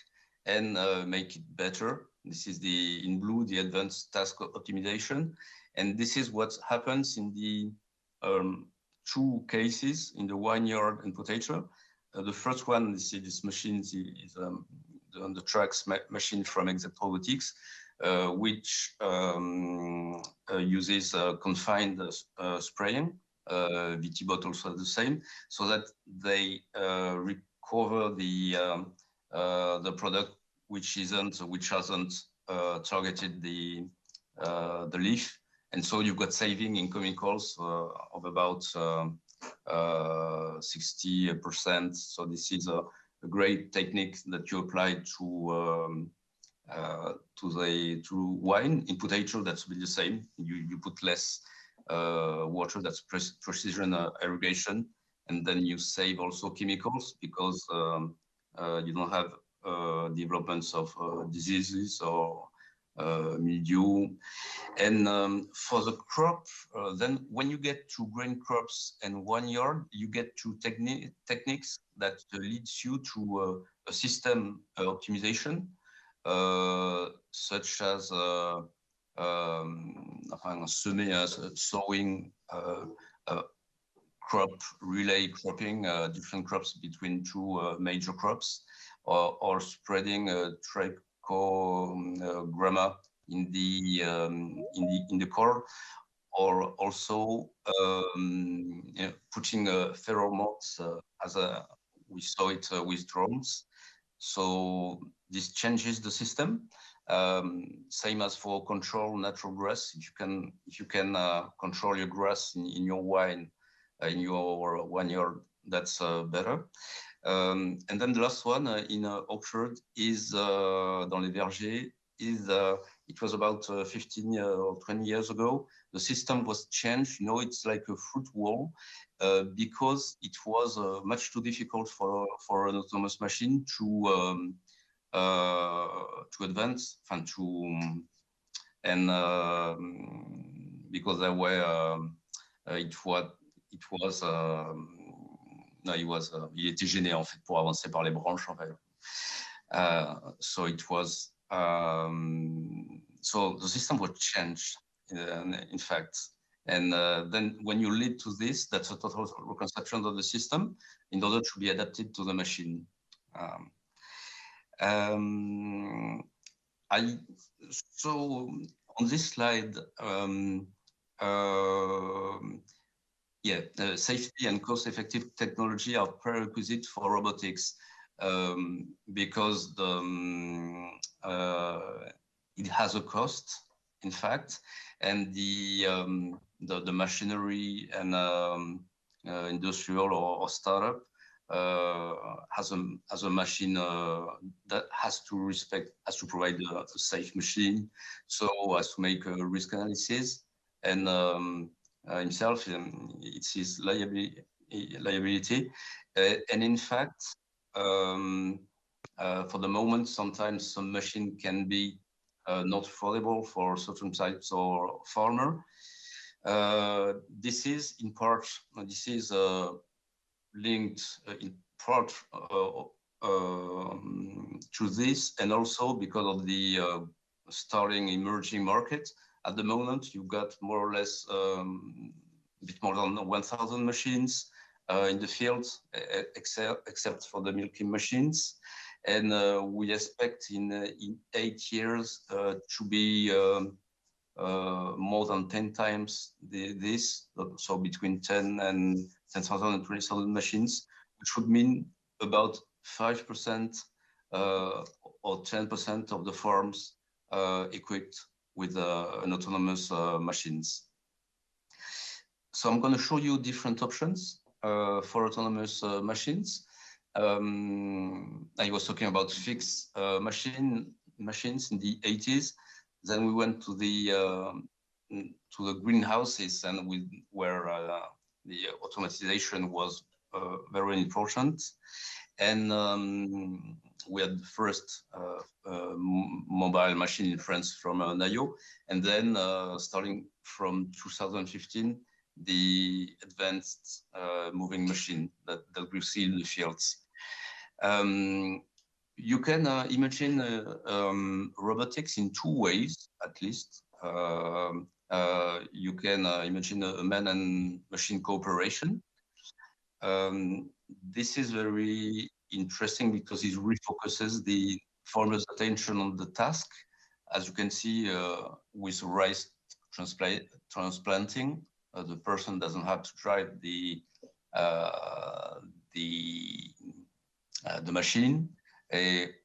Speaker 13: and make it better. This is in blue, the advanced task optimization. And this is what happens in the two cases, in the vineyard and potato. The first one, you see this machine is on the tracks machine from Exact Robotics, which uses confined spraying. VT-bot also the same, so that they recover the product which hasn't targeted the leaf, and so you've got saving in chemicals of about 60%. So this is a great technique that you apply to wine. In potato, that's really the same. You put less water, that's precision irrigation, and then you save also chemicals because you don't have developments of diseases or mildew. And for the crop, then when you get to grain crops and vineyard, you get to techniques that leads you to a system optimization, such as sowing, crop relay cropping, different crops between two major crops, or spreading trichogramma in the core, or also putting pheromones as we saw it with drones. So this changes the system. Same as for control natural grass. If you can control your grass in your wine, in your vineyard, that's better. And then the last one in orchard is dans les vergers. It was about 15 or 20 years ago. The system was changed. You know, it's like a fruit wall because it was much too difficult for an autonomous machine to advance, because there were il était gêné en fait pour avancer par les branches en fait. So it was so the system was changed in fact, and then when you lead to this, that's a total reconstruction of the system in order to be adapted to the machine. So on this slide, safety and cost-effective technology are prerequisite for robotics because it has a cost, in fact, and the machinery and industrial or startup has a machine that has to provide a safe machine, so has to make a risk analysis, and himself, it's his liability. And in fact, for the moment, sometimes some machine can be not affordable for certain types or farmer. This is in part, linked in part to this, and also because of the starting emerging market. At the moment, you've got more or less a bit more than 1,000 machines in the field, except for the milking machines. And we expect in 8 years to be more than 10 times this, so between 10,000 and 20,000 machines, which would mean about 5% or 10% of the farms equipped with an autonomous machines. So I'm going to show you different options for autonomous machines. I was talking about fixed machines in the 80s. Then we went to the to the greenhouses and where the automatization was very important. And we had the first mobile machine in France from Nayo. And then starting from 2015, the advanced moving machine that we see in the fields. You can imagine robotics in two ways, at least. You can imagine a man and machine cooperation. This is very interesting because it refocuses the farmer's attention on the task. As you can see with rice transplanting, the person doesn't have to drive the machine.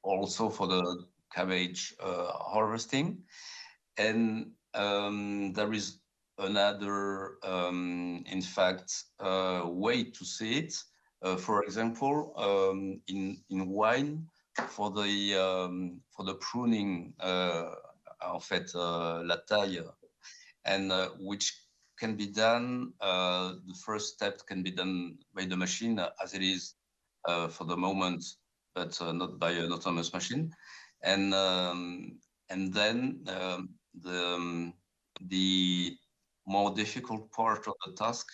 Speaker 13: Also for the cabbage harvesting. And there is another, in fact, way to see it. For example, in wine, for the pruning, en fait, la taille, and which can be done. The first step can be done by the machine as it is for the moment, but not by an autonomous machine. And then the more difficult part of the task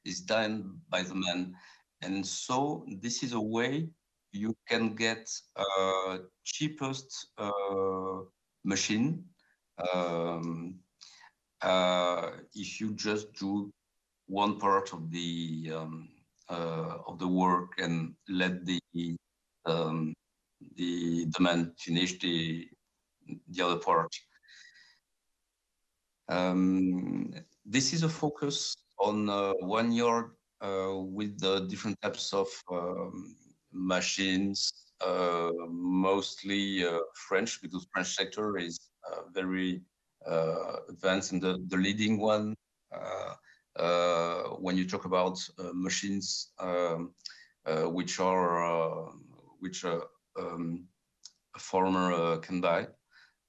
Speaker 13: is done by the man. And so this is a way you can get cheapest machine if you just do one part of the work and let the man finish the other part. This is a focus on 1 yard with the different types of machines, mostly French, because French sector is very advanced, and the leading one when you talk about machines which a farmer can buy,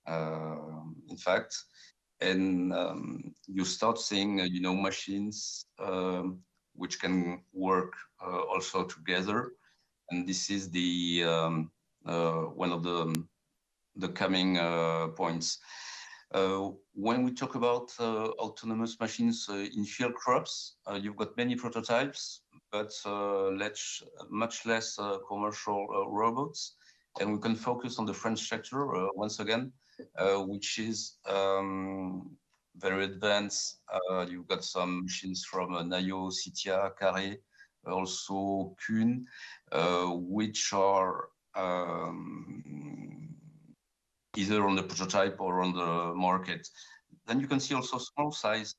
Speaker 13: in fact. And you start seeing, machines which can work also together. And this is the one of the coming points. When we talk about autonomous machines in field crops, you've got many prototypes, but much less commercial robots. And we can focus on the French sector once again, which is very advanced. You've got some machines from Nayo, ESTIA, Carré, also Kuhn, which are either on the prototype or on the market. Then you can see also small size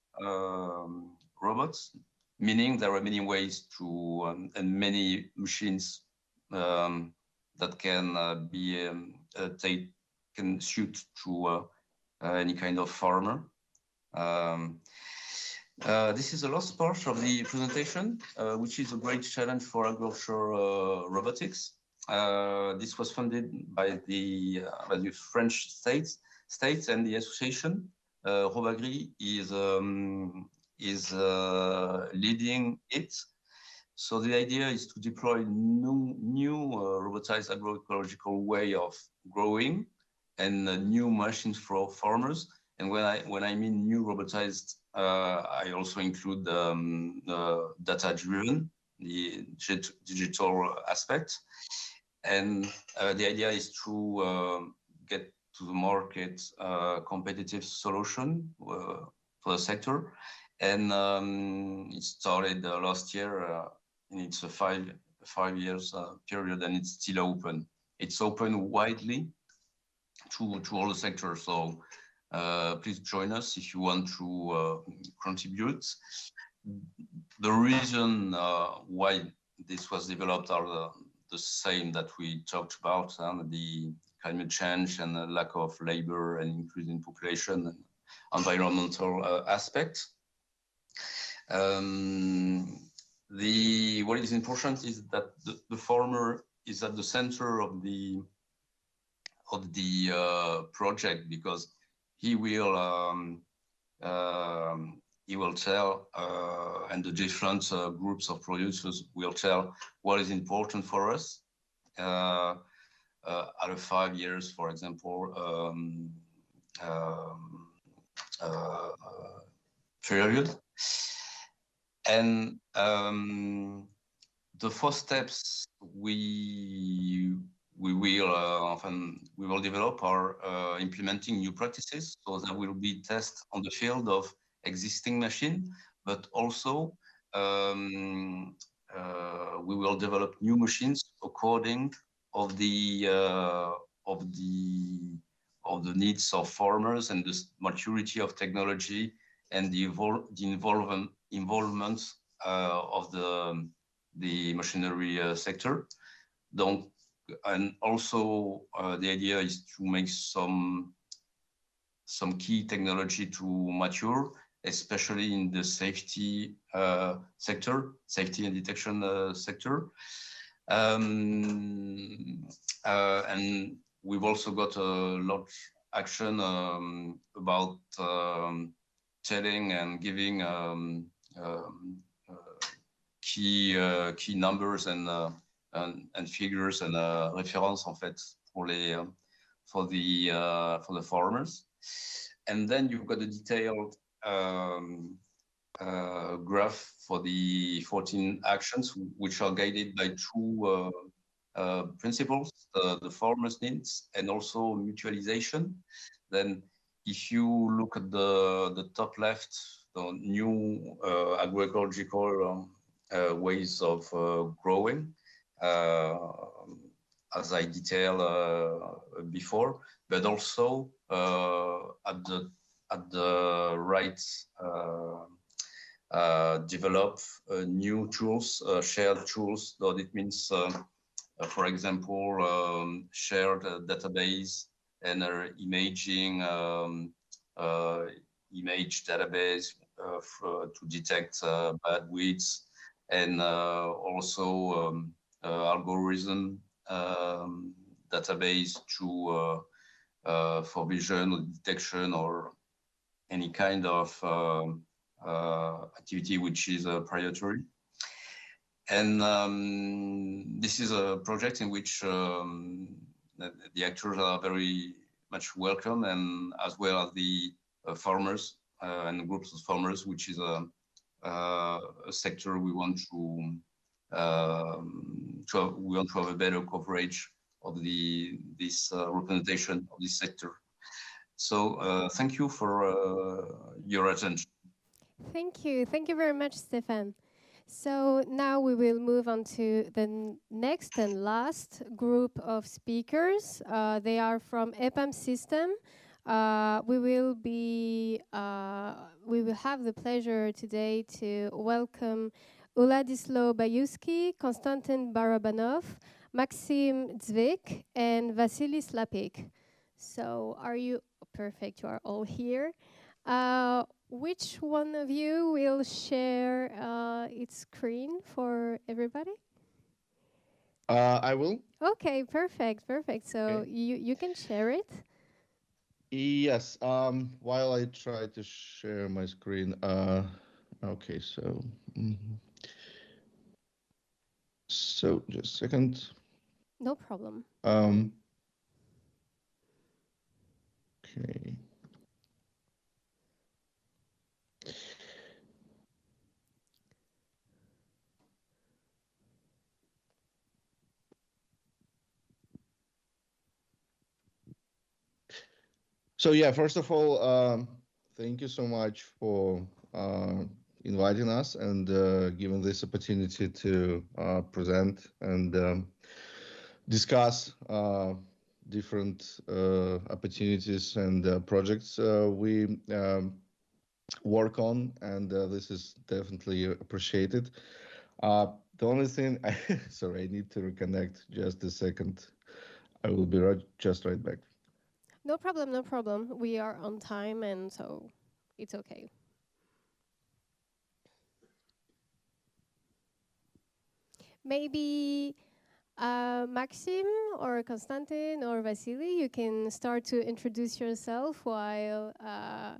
Speaker 13: robots, meaning there are many ways to, and many machines that can can suit to any kind of farmer. This is the last part of the presentation, which is a great challenge for agriculture robotics. This was funded by the French states and the association. Robagri is leading it. So the idea is to deploy new robotized agroecological way of growing and new machines for farmers. And when I mean new robotized, I also include data-driven, the digital aspect. And the idea is to get to the market competitive solution for the sector. And it started last year, and it's a five years period, and it's still open. It's open widely to all the sectors. So please join us if you want to contribute. The reason why this was developed are the same that we talked about, the climate change and the lack of labor and increase in population and environmental aspects. What is important is that the farmer is at the center of the project, because he will he will tell, and the different groups of producers will tell what is important for us out of 5 years, for example, period. And the first steps we will develop are implementing new practices. So there will be tests on the field of existing machine, but also we will develop new machines according of the needs of farmers and the maturity of technology and the involvement of the machinery sector. Donc, and also the idea is to make some key technology to mature, especially in the safety sector, safety and detection sector. And we've also got a lot action about telling and giving key numbers and figures and reference en fait for the farmers. And then you've got a detailed graph for the 14 actions, which are guided by two principles: the farmers' needs and also mutualization. Then, if you look at the top left, the new agroecological ways of growing, as I detailed before, but also at the right develop new tools, shared tools. So it means, for example, shared database and imaging image database to detect bad weeds, and also algorithm database to for vision or detection or any kind of activity which is priority. And this is a project in which the actors are very much welcome, and as well as the farmers and groups of farmers, which is a sector we want to have a better coverage of this representation of this sector. So thank you for your attention.
Speaker 2: Thank you very much, Stéphane. So now we will move on to the next and last group of speakers. They are from EPAM system. We will have the pleasure today to welcome Uladislo Bayuski, Konstantin Barabanov, Maxim Zvik, and Vasily Slapik. So are you perfect? You are all here. Which one of you will share its screen for everybody?
Speaker 4: I will.
Speaker 2: Okay, perfect. So
Speaker 4: Okay.
Speaker 2: you can share it.
Speaker 4: Yes. While I try to share my screen. Okay. So. So just a second.
Speaker 2: No problem.
Speaker 4: Okay. So yeah, first of all, thank you so much for inviting us and giving this opportunity to present and discuss different opportunities and projects we work on, and this is definitely appreciated. The only thing, sorry, I need to reconnect. Just a second. I will be just right back.
Speaker 2: No problem. We are on time, and so it's okay. Maybe Maxim or Konstantin or Vasily, you can start to introduce yourself while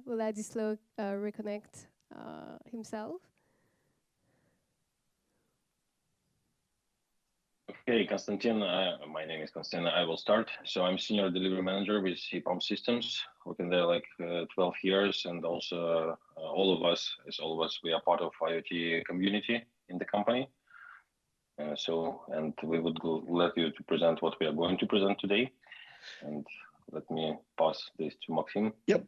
Speaker 2: Vladislav reconnect himself.
Speaker 14: Okay, Konstantin, my name is Konstantin. I will start. So I'm senior delivery manager with EPAM Systems, working there like 12 years, and also all of us, we are part of IoT community in the company. And we would let you to present what we are going to present today. And let me pass this to Maxim.
Speaker 15: Yep.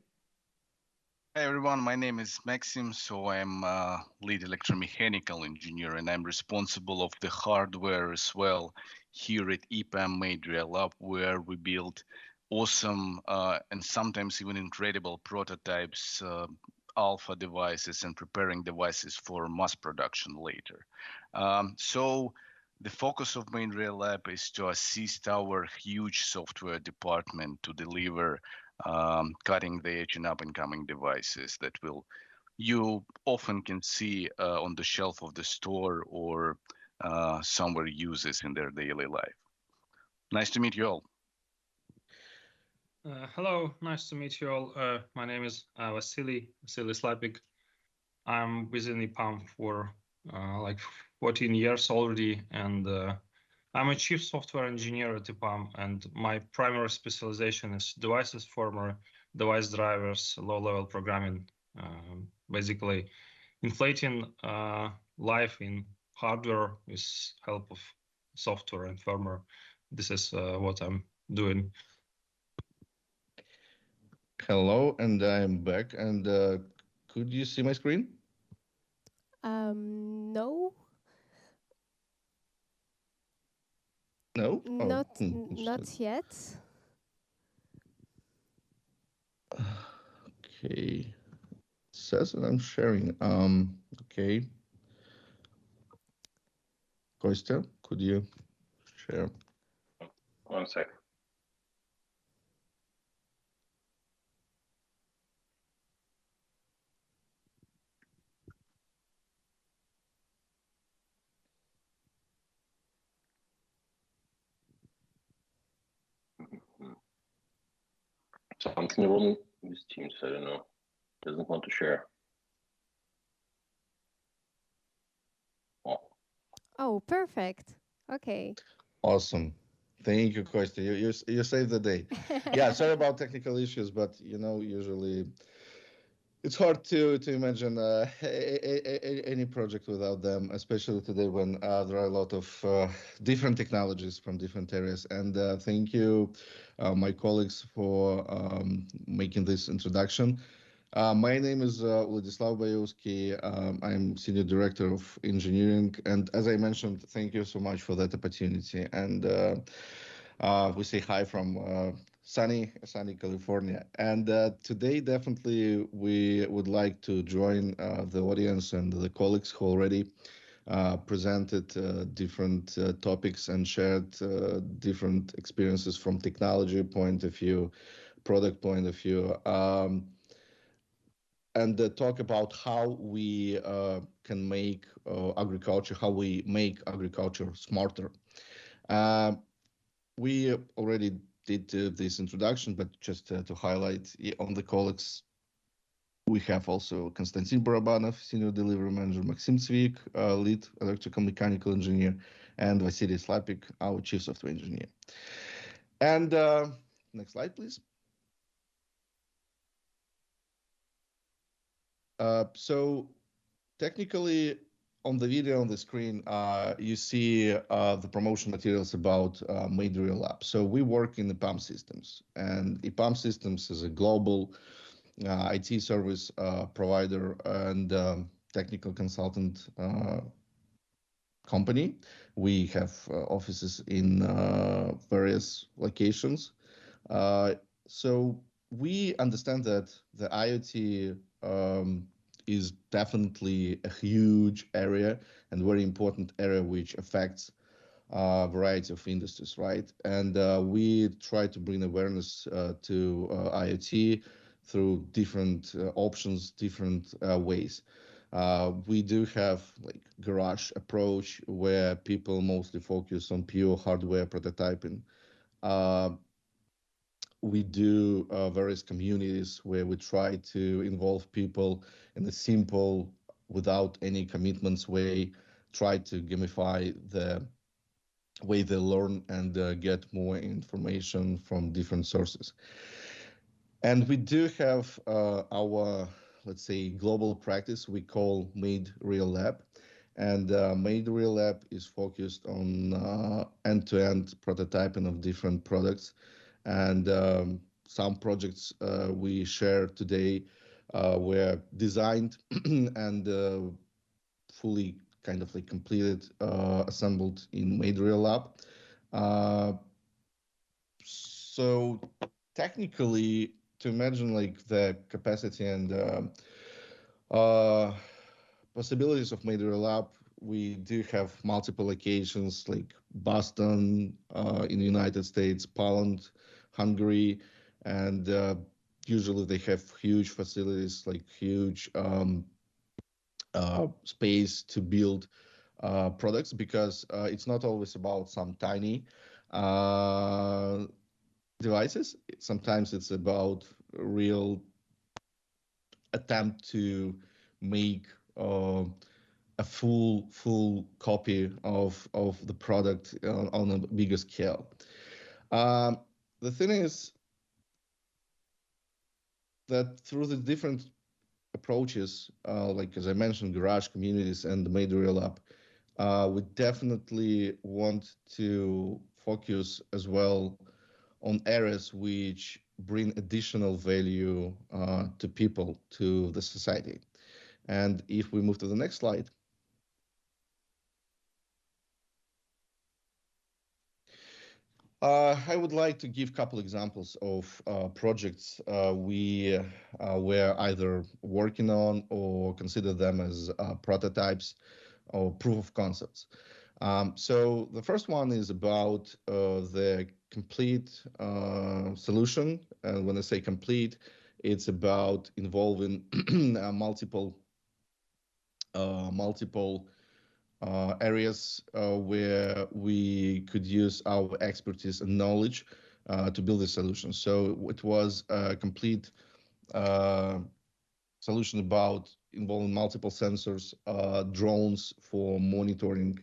Speaker 15: Hey everyone, my name is Maxim. So I'm a lead electromechanical engineer, and I'm responsible of the hardware as well here at EPAM Made Real Lab, where we build awesome and sometimes even incredible prototypes, alpha devices, and preparing devices for mass production later. So the focus of Main Real Lab is to assist our huge software department to deliver cutting the edge and up and coming devices that you often can see on the shelf of the store or somewhere uses in their daily life. Nice to meet you all.
Speaker 16: Hello, nice to meet you all. My name is Vasily Slapik. I'm within EPAM for like 14 years already, and I'm a chief software engineer at EPAM, and my primary specialization is devices former, device drivers, low-level programming, basically inflating life in hardware with help of software and firmware. This is what I'm doing.
Speaker 15: Hello, and I'm back. And could you see my screen?
Speaker 2: No.
Speaker 15: No?
Speaker 2: Not yet.
Speaker 15: Okay. It says that I'm sharing. Okay. Kostya, could you share?
Speaker 14: 1 sec. Something wrong with Teams, I don't know. Doesn't want to share.
Speaker 2: Oh, perfect. Okay.
Speaker 15: Awesome. Thank you, Kostya. You saved the day. Yeah, sorry about technical issues, but usually it's hard to imagine any project without them, especially today when there are a lot of different technologies from different areas. And thank you, my colleagues, for making this introduction. My name is Vladislav Bayovsky. I'm Senior Director of Engineering. And as I mentioned, thank you so much for that opportunity. And we say hi from sunny California. And today, definitely, we would like to join the audience and the colleagues who already presented different topics and shared different experiences from technology point of view, product point of view. And talk about how we can make agriculture, how we make agriculture smarter. We already did this introduction, but just to highlight on the colleagues, we have also Konstantin Barabanov, Senior Delivery Manager, Maxim Zvik, Lead Electrical Mechanical Engineer, and Vasily Slapik, our Chief Software Engineer. And next slide, please. So technically, on the video on the screen, you see the promotion materials about Made Real Lab. So we work in EPAM Systems, and EPAM Systems is a global IT service provider and technical consultant company. We have offices in various locations. So we understand that the IoT is definitely a huge area and very important area which affects a variety of industries, right? And we try to bring awareness to IoT through different options, different ways. We do have like garage approach where people mostly focus on pure hardware prototyping. Uh, we do various communities where we try to involve people in a simple, without any commitments way, try to gamify the way they learn and get more information from different sources. And we do have our, let's say, global practice we call Made Real Lab. And Made Real Lab is focused on end-to-end prototyping of different products. And some projects we share today were designed and fully kind of like completed, assembled in Made Real Lab. Uh, so technically, to imagine like the capacity and possibilities of Made Real Lab, we do have multiple locations like Boston in the United States, Poland, Hungary, and usually they have huge facilities, like huge space to build products, because it's not always about some tiny uh, devices. Sometimes it's about real attempt to make a full copy of the product on a bigger scale. Um, the thing is that through the different approaches, like as I mentioned, garage communities and the Made Real App, we definitely want to focus as well on areas which bring additional value to people, to the society. And if we move to the next slide. I would like to give a couple examples of projects we were either working on or consider them as prototypes or proof of concepts. So the first one is about the complete solution. And when I say complete, it's about involving multiple areas where we could use our expertise and knowledge to build a solution. So it was a complete solution about involving multiple sensors, drones for monitoring,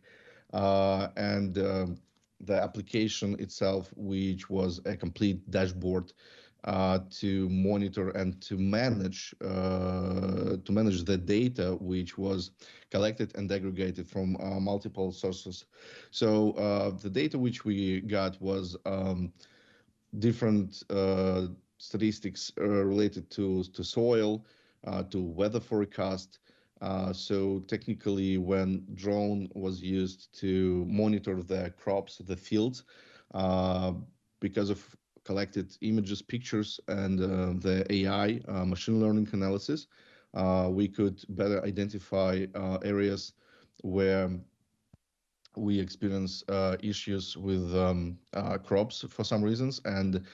Speaker 15: and the application itself, which was a complete dashboard to monitor and to manage the data which was collected and aggregated from multiple sources. So the data which we got was different statistics related to soil, to weather forecast. So technically, when drone was used to monitor the crops, the fields, because of collected images, pictures, and the AI machine learning analysis, we could better identify areas where we experience issues with crops for some reasons, and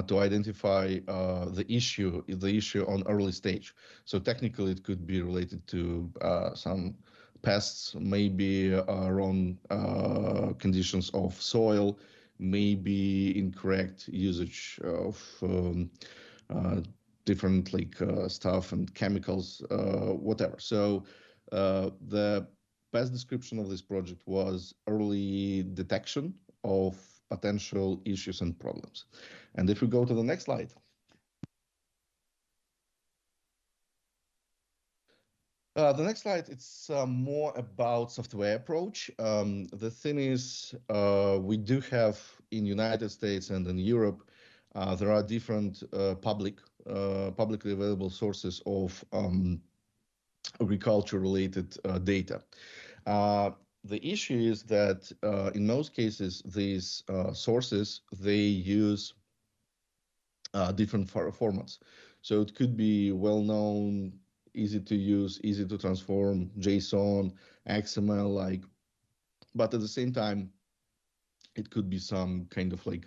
Speaker 15: to identify the issue on early stage. So technically, it could be related to some pests, maybe wrong conditions of soil, maybe incorrect usage of different like stuff and chemicals, whatever. So the best description of this project was early detection of potential issues and problems. And if we go to the next slide. The next slide, it's more about software approach. The thing is, we do have in United States and in Europe, there are different publicly available sources of agriculture-related data. The issue is that in most cases, these sources, they use different formats. So it could be well-known, easy to use, easy to transform, JSON, XML, like, but at the same time, it could be some kind of like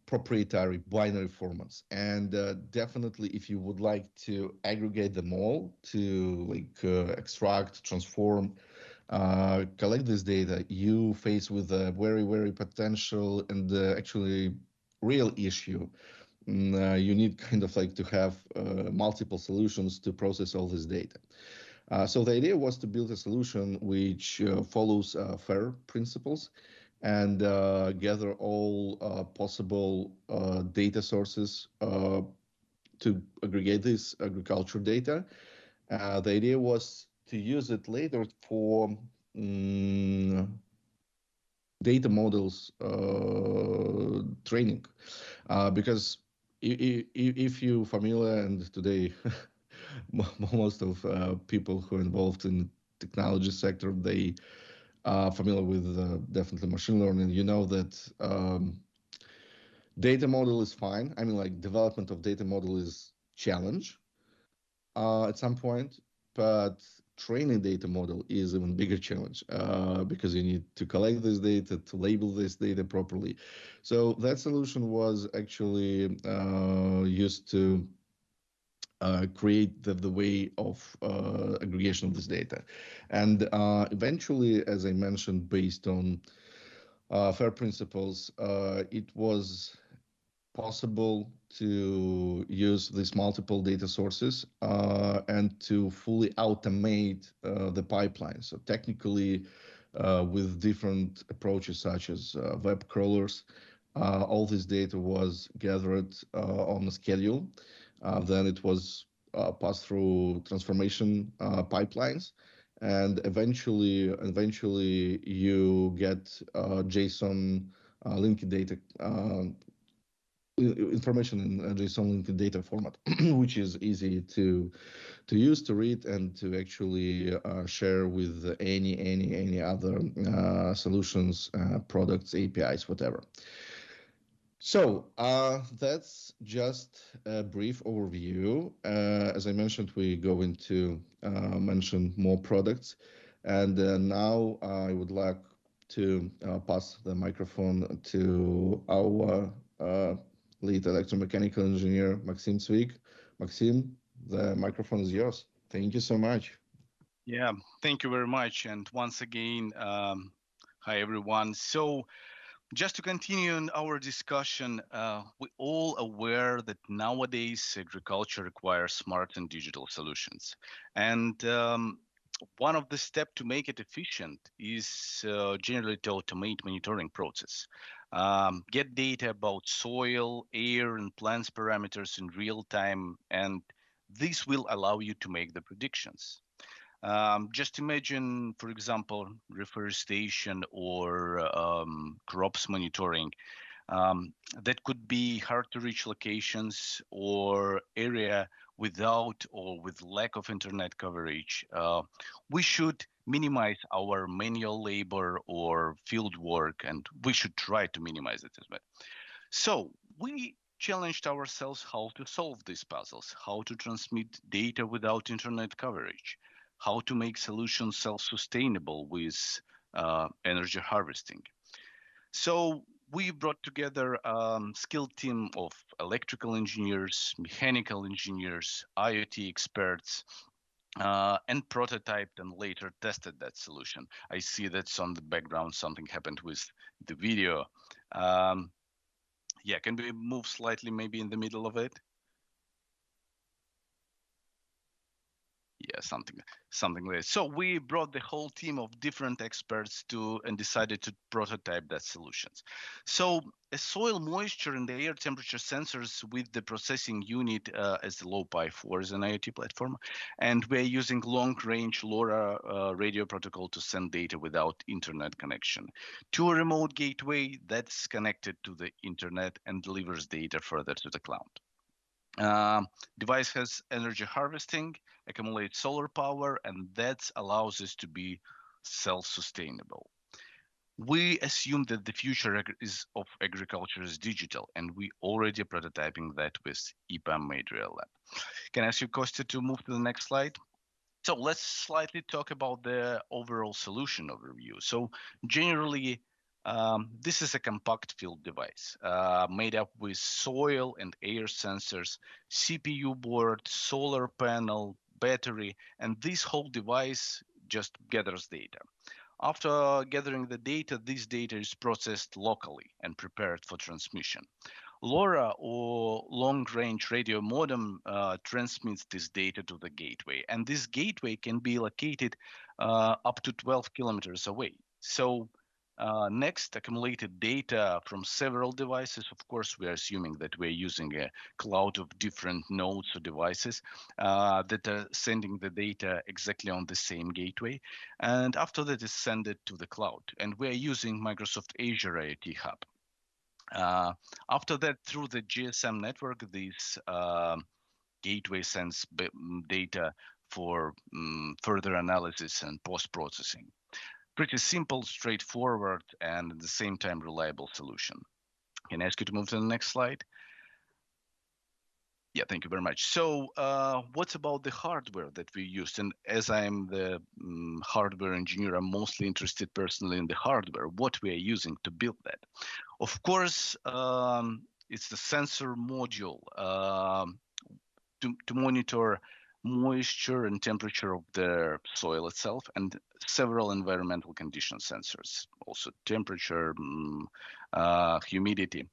Speaker 15: proprietary binary formats. And definitely, if you would like to aggregate them all to like extract, transform, collect this data, you face with a very, very potential and actually real issue. You need kind of like to have multiple solutions to process all this data. So the idea was to build a solution which follows FAIR principles and gather all possible data sources to aggregate this agriculture data. The idea was to use it later for data models training, because if you're familiar, and today most of people who are involved in the technology sector, they are familiar with definitely machine learning. You know that data model is fine. I mean, like development of data model is challenge at some point, but training data model is even bigger challenge because you need to collect this data, to label this data properly. So that solution was actually used to create the way of aggregation of this data. And eventually, as I mentioned, based on FAIR principles, it was possible to use these multiple data sources and to fully automate the pipeline. So technically, with different approaches such as web crawlers, all this data was gathered on a schedule. Then it was passed through transformation pipelines, and eventually you get JSON linked data information in JSON linked data format, which is easy to use, to read, and to actually share with any other solutions, products, APIs, whatever. So that's just a brief overview. As I mentioned, we go into mention more products, and now I would like to pass the microphone to our lead electromechanical engineer, Maxim Zvig. Maxim, the microphone is yours. Thank you so much.
Speaker 17: Yeah, thank you very much. And once again, hi, everyone. So just to continue in our discussion, we're all aware that nowadays agriculture requires smart and digital solutions. And one of the steps to make it efficient is generally to automate monitoring process. Get data about soil, air, and plants parameters in real time, and this will allow you to make the predictions. Just imagine, for example, reforestation or crops monitoring. That could be hard to reach locations or area without or with lack of internet coverage. We should minimize our manual labor or field work, and we should try to minimize it as well. So we challenged ourselves how to solve these puzzles, how to transmit data without internet coverage, how to make solutions self-sustainable with energy harvesting. So we brought together a skilled team of electrical engineers, mechanical engineers, IoT experts, and prototyped and later tested that solution. I see that's on the background. Something happened with the video. Yeah, can we move slightly maybe in the middle of it? Yeah, something like that. So we brought the whole team of different experts and decided to prototype that solutions. So a soil moisture and the air temperature sensors with the processing unit as the low-pi4 is an IoT platform. And we're using long-range LoRa radio protocol to send data without internet connection to a remote gateway that's connected to the internet and delivers data further to the cloud. Device has energy harvesting, accumulates solar power, and that allows us to be self-sustainable. We assume that the future of agriculture is digital, and we already prototyping that with EPAM Material Lab. Can I ask you, Kostya, to move to the next slide? So let's slightly talk about the overall solution overview. So generally, This is a compact field device made up with soil and air sensors, CPU board, solar panel, battery, and this whole device just gathers data. After gathering the data, this data is processed locally and prepared for transmission. LoRa, or long-range radio modem, transmits this data to the gateway, and this gateway can be located up to 12 kilometers away. So next, accumulated data from several devices. Of course, we are assuming that we're using a cloud of different nodes or devices that are sending the data exactly on the same gateway. And after that is sent it to the cloud. And we're using Microsoft Azure IoT Hub. After that, through the GSM network, this gateway sends data for further analysis and post-processing. Pretty simple, straightforward, and at the same time reliable solution. Can I ask you to move to the next slide? Yeah, thank you very much. So what's about the hardware that we used? And as I'm the hardware engineer, I'm mostly interested personally in the hardware, what we are using to build that. Of course, it's the sensor module to monitor moisture and temperature of the soil itself, and several environmental condition sensors, also temperature, humidity.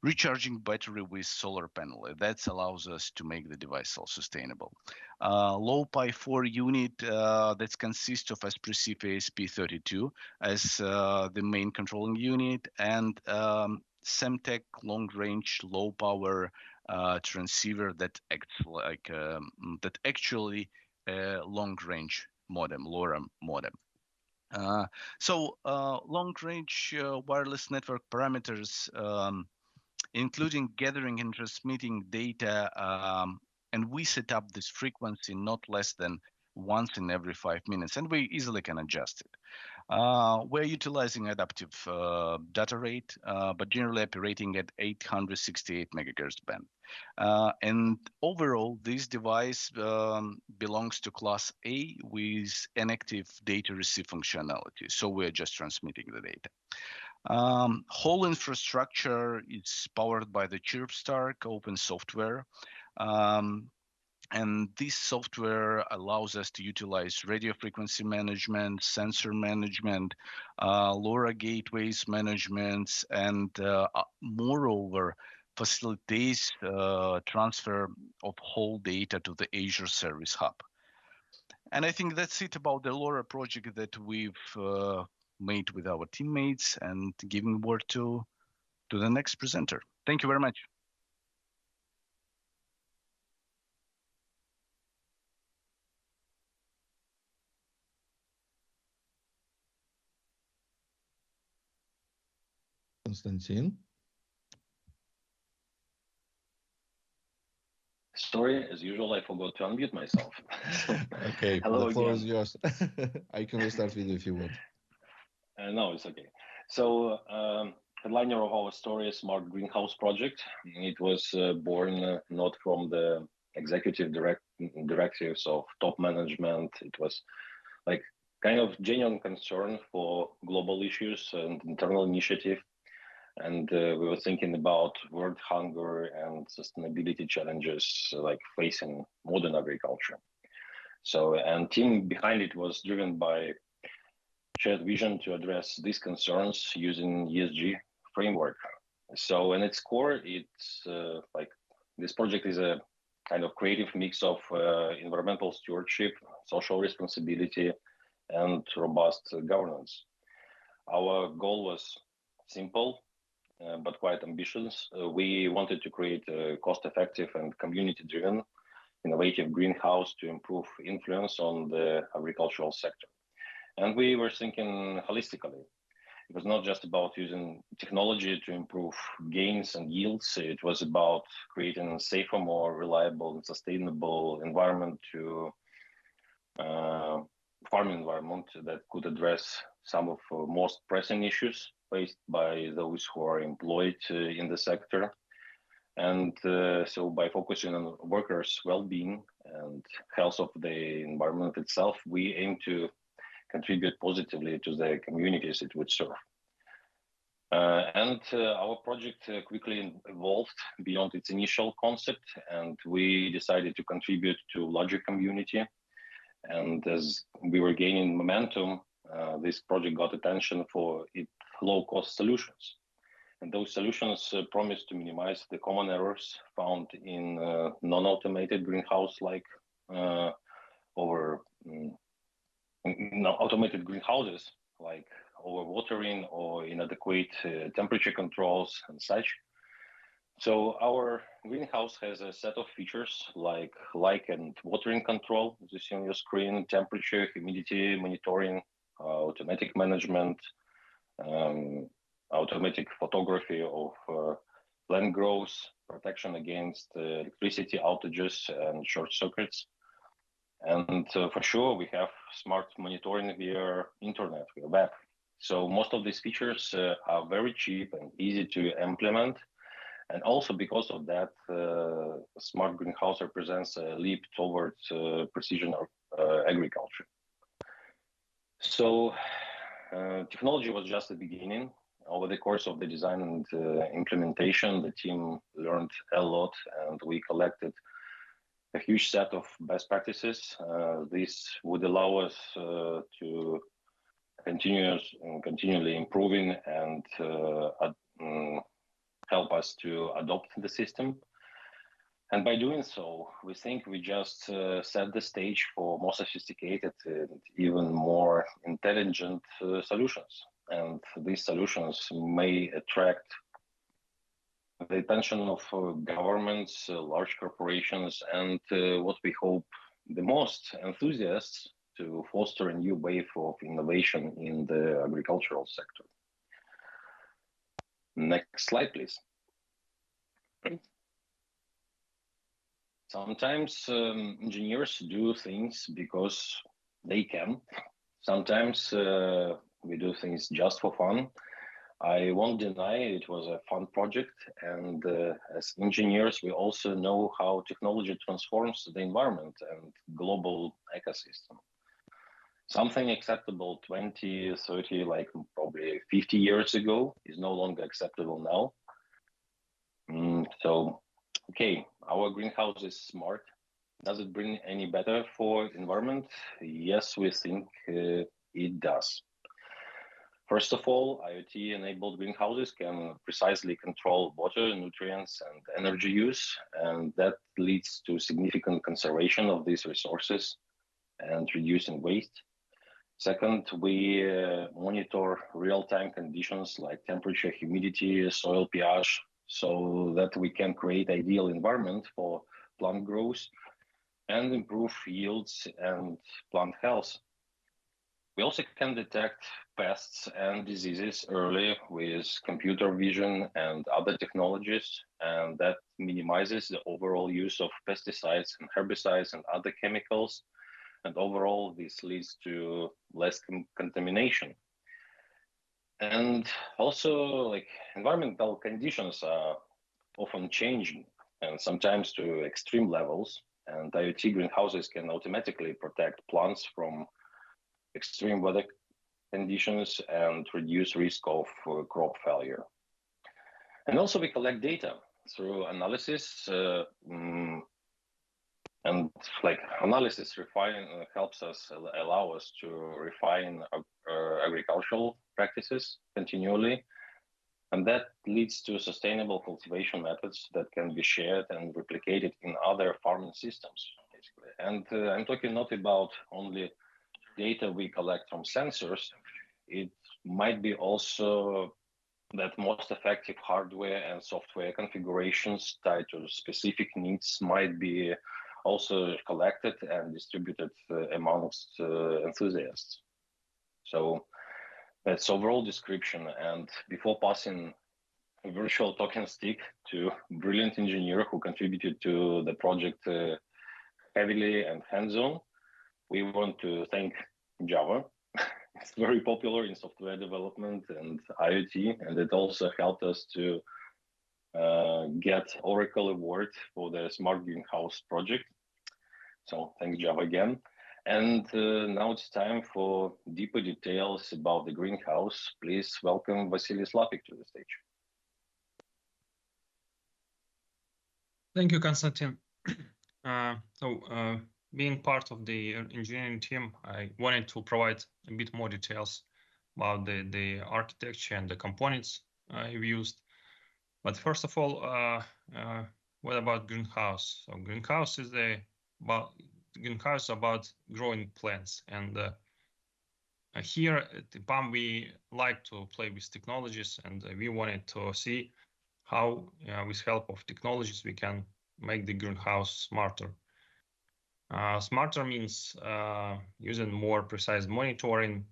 Speaker 17: Recharging battery with solar panel, that allows us to make the device self-sustainable. Low Pi 4 unit that consists of Espressif ASP32 as the main controlling unit, and Semtech long-range low-power transceiver that acts like that actually long-range modem, LoRa modem. So long-range wireless network parameters, including gathering and transmitting data, and we set up this frequency not less than once in every 5 minutes, and we easily can adjust it. We're utilizing adaptive data rate, but generally operating at 868 megahertz band. And overall, this device belongs to class A with inactive data receive functionality. So we're just transmitting the data. Whole infrastructure is powered by the ChirpStark open software. And this software allows us to utilize radio frequency management, sensor management, LoRa gateways management, and moreover, facilitates transfer of whole data to the Azure Service Hub. And I think that's it about the LoRa project that we've made with our teammates, and giving word to the next presenter. Thank you very much.
Speaker 15: Konstantin.
Speaker 14: Sorry, as usual, I forgot to unmute myself.
Speaker 15: Okay,
Speaker 14: Hello
Speaker 15: the floor
Speaker 14: again.
Speaker 15: is yours. I can restart with you if you want.
Speaker 14: No, it's okay. So, headliner of our story is Smart Greenhouse Project. It was born not from the executive directives of top management. It was like kind of genuine concern for global issues and internal initiative. And we were thinking about world hunger and sustainability challenges like facing modern agriculture. So, and team behind it was driven by shared vision to address these concerns using ESG framework. So, in its core, it's like this project is a kind of creative mix of environmental stewardship, social responsibility, and robust governance. Our goal was simple, but quite ambitious. We wanted to create a cost-effective and community-driven, innovative greenhouse to improve influence on the agricultural sector. And we were thinking holistically. It was not just about using technology to improve gains and yields. It was about creating a safer, more reliable and sustainable environment to farm environment that could address some of the most pressing issues faced by those who are employed in the sector. And so by focusing on workers' well-being and health of the environment itself, we aim to contribute positively to the communities it would serve. And our project quickly evolved beyond its initial concept, and we decided to contribute to larger community. And as we were gaining momentum, this project got attention for its low-cost solutions. And those solutions promised to minimize the common errors found in non-automated greenhouse, like automated greenhouses, like overwatering or inadequate temperature controls and such. So our greenhouse has a set of features like light and watering control, as you see on your screen, temperature, humidity monitoring, automatic management, automatic photography of plant growth, protection against electricity outages and short circuits. And for sure, we have smart monitoring via internet, via web. So most of these features are very cheap and easy to implement. And also because of that, smart greenhouse represents a leap towards precision agriculture. So technology was just the beginning. Over the course of the design and implementation, the team learned a lot, and we collected a huge set of best practices. This would allow us to continually improving and help us to adopt the system. And by doing so, we think we just set the stage for more sophisticated and even more intelligent solutions. And these solutions may attract the attention of governments, large corporations, and what we hope the most, enthusiasts to foster a new wave of innovation in the agricultural sector. Next slide, please. Sometimes engineers do things because they can. Sometimes we do things just for fun. I won't deny it was a fun project, and as engineers, we also know how technology transforms the environment and global ecosystem. Something acceptable 20, 30, like probably 50 years ago is no longer acceptable now. So, okay, our greenhouse is smart. Does it bring any better for environment? Yes, we think it does. First of all, IoT-enabled greenhouses can precisely control water, nutrients, and energy use, and that leads to significant conservation of these resources and reducing waste. Second, we monitor real-time conditions like temperature, humidity, soil pH, so that we can create ideal environment for plant growth and improve yields and plant health. We also can detect pests and diseases early with computer vision and other technologies, and that minimizes the overall use of pesticides and herbicides and other chemicals. And overall, this leads to less contamination. And also, like, environmental conditions are often changing, and sometimes to extreme levels. And IoT greenhouses can automatically protect plants from extreme weather conditions and reduce risk of crop failure. And also we collect data through analysis, and like analysis helps us, allow us to refine agricultural practices continually. And that leads to sustainable cultivation methods that can be shared and replicated in other farming systems, basically. And I'm talking not about only data we collect from sensors. It might be also that most effective hardware and software configurations tied to specific needs might be also collected and distributed amongst enthusiasts. So that's overall description. And before passing a virtual talking stick to a brilliant engineer who contributed to the project heavily and hands-on, we want to thank Java. It's very popular in software development and IoT, and it also helped us to get Oracle Award for the Smart Greenhouse project. So thanks Java again. And now it's time for deeper details about the greenhouse. Please welcome Vasily Slapik to the stage.
Speaker 16: Thank you, Konstantin. Being part of the engineering team, I wanted to provide a bit more details about the architecture and the components I've used. But first of all, what about greenhouse? So greenhouse is about growing plants, and here at the PAM we like to play with technologies, and we wanted to see how, with help of technologies, we can make the greenhouse smarter. Smarter means using more precise monitoring,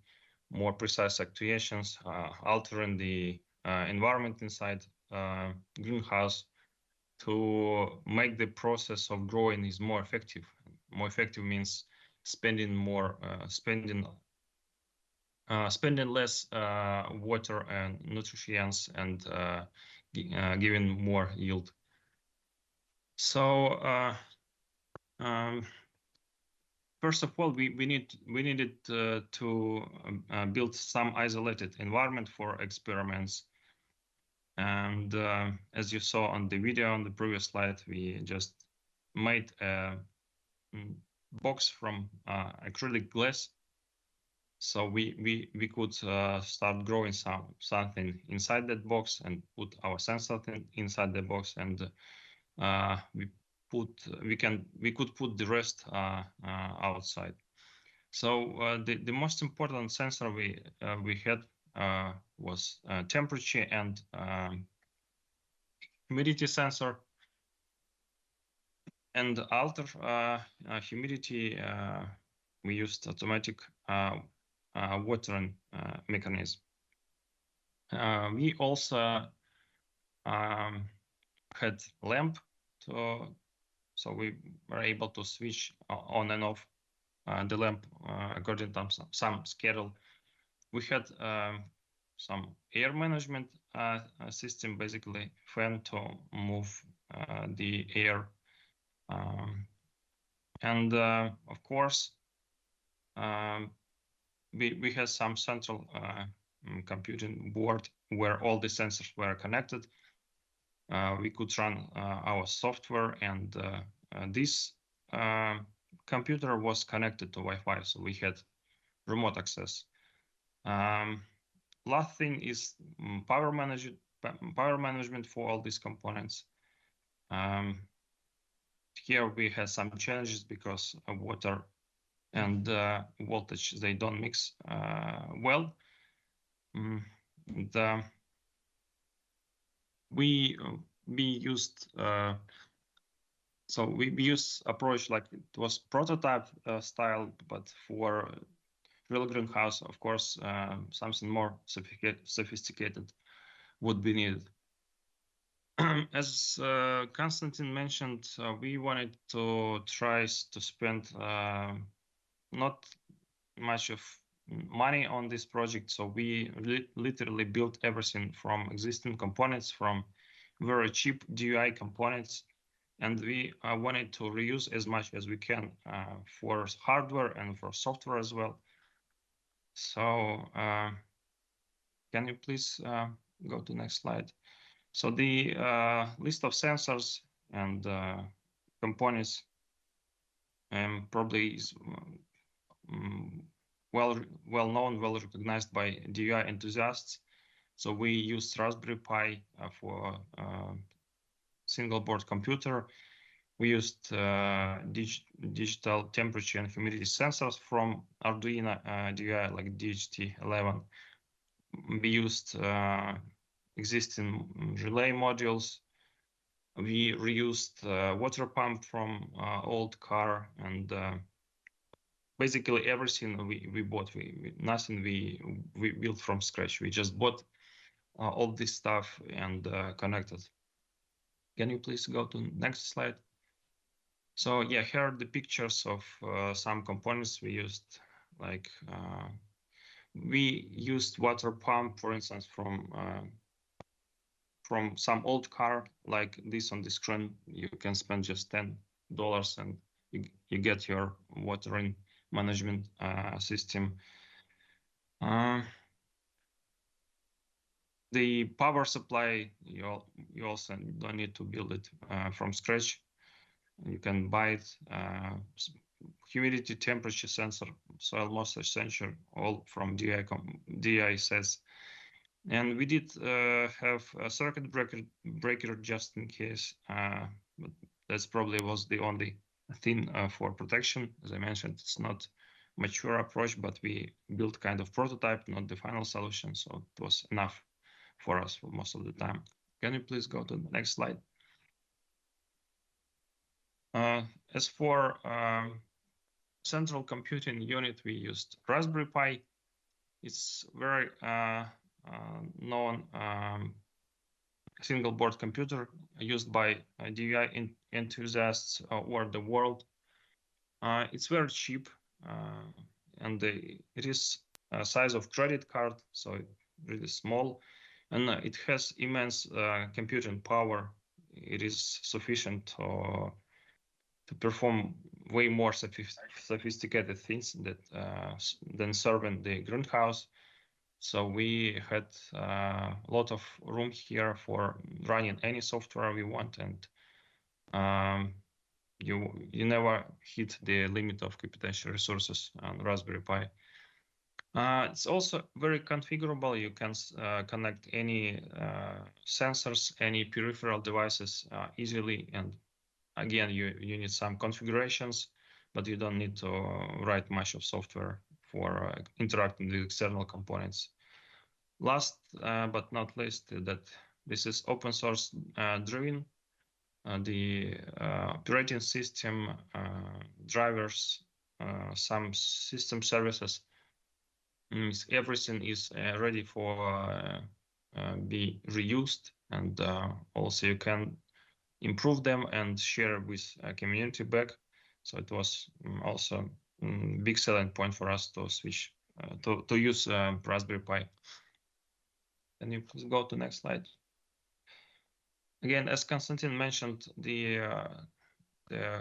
Speaker 16: more precise actuations, altering the environment inside greenhouse to make the process of growing is more effective. More effective means spending less water and nutrients, and giving more yield. So first of all, we needed to build some isolated environment for experiments. And as you saw on the video on the previous slide, we just made a box from acrylic glass. So we could start growing something inside that box and put our sensor inside the box, and we could put the rest outside. So the most important sensor we had was temperature and humidity sensor. And alter humidity, we used automatic watering mechanism. We also had lamp, so we were able to switch on and off the lamp according to some schedule. We had some air management system, basically fan to move the air. And of course, we had some central computing board where all the sensors were connected. We could run our software, and this computer was connected to Wi-Fi, so we had remote access. Last thing is power management for all these components. Here we had some challenges because water and voltage, they don't mix well. We used we used approach like it was prototype style, but for real greenhouse, of course, something more sophisticated would be needed. As Konstantin mentioned, we wanted to try to spend not much of money on this project, so we literally built everything from existing components, from very cheap DIY components, and we wanted to reuse as much as we can for hardware and for software as well. So can you please go to the next slide? So the list of sensors and components probably is well known, well recognized by DIY enthusiasts. So we used Raspberry Pi for single board computer. We used digital temperature and humidity sensors from Arduino DIY, like DHT11. We used existing relay modules. We reused water pump from old car, and basically everything we bought. Nothing we built from scratch. We just bought all this stuff and connected. Can you please go to the next slide? So yeah, here are the pictures of some components we used. Like we used water pump, for instance, from some old car like this on the screen. You can spend just $10 and you get your watering management system. The power supply, you also don't need to build it from scratch. You can buy it. Humidity, temperature sensor, soil moisture sensor, all from DI says. And we did have a circuit breaker just in case, but that's probably was the only thing for protection. As I mentioned, it's not mature approach, but we built kind of prototype, not the final solution, so it was enough for us for most of the time. Can you please go to the next slide? As for central computing unit, we used Raspberry Pi. It's very known single board computer used by DVI enthusiasts over the world. It's very cheap, and it is a size of credit card, so it's really small, and it has immense computing power. It is sufficient to perform way more sophisticated things than serving the greenhouse. So we had a lot of room here for running any software we want, and you never hit the limit of computational resources on Raspberry Pi. It's also very configurable. You can connect any sensors, any peripheral devices easily, and again, you need some configurations, but you don't need to write much of software for interacting with external components. Last but not least, that this is open source driven. The operating system, drivers, some system services, everything is ready for be reused, and also you can improve them and share with a community back. So it was also a big selling point for us to switch to use Raspberry Pi. Can you please go to the next slide? Again, as Konstantin mentioned, the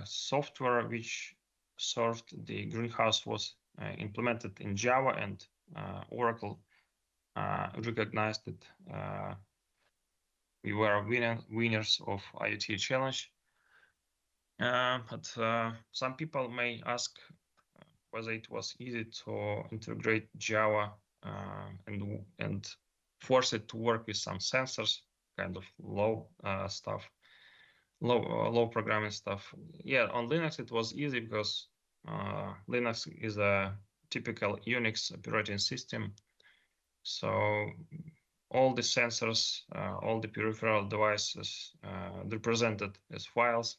Speaker 16: software which served the greenhouse was implemented in Java, and Oracle recognized that we were winners of IoT Challenge. But some people may ask whether it was easy to integrate Java and force it to work with some sensors, kind of low stuff, low programming stuff. Yeah, on Linux it was easy because Linux is a typical Unix operating system. So all the sensors, all the peripheral devices represented as files,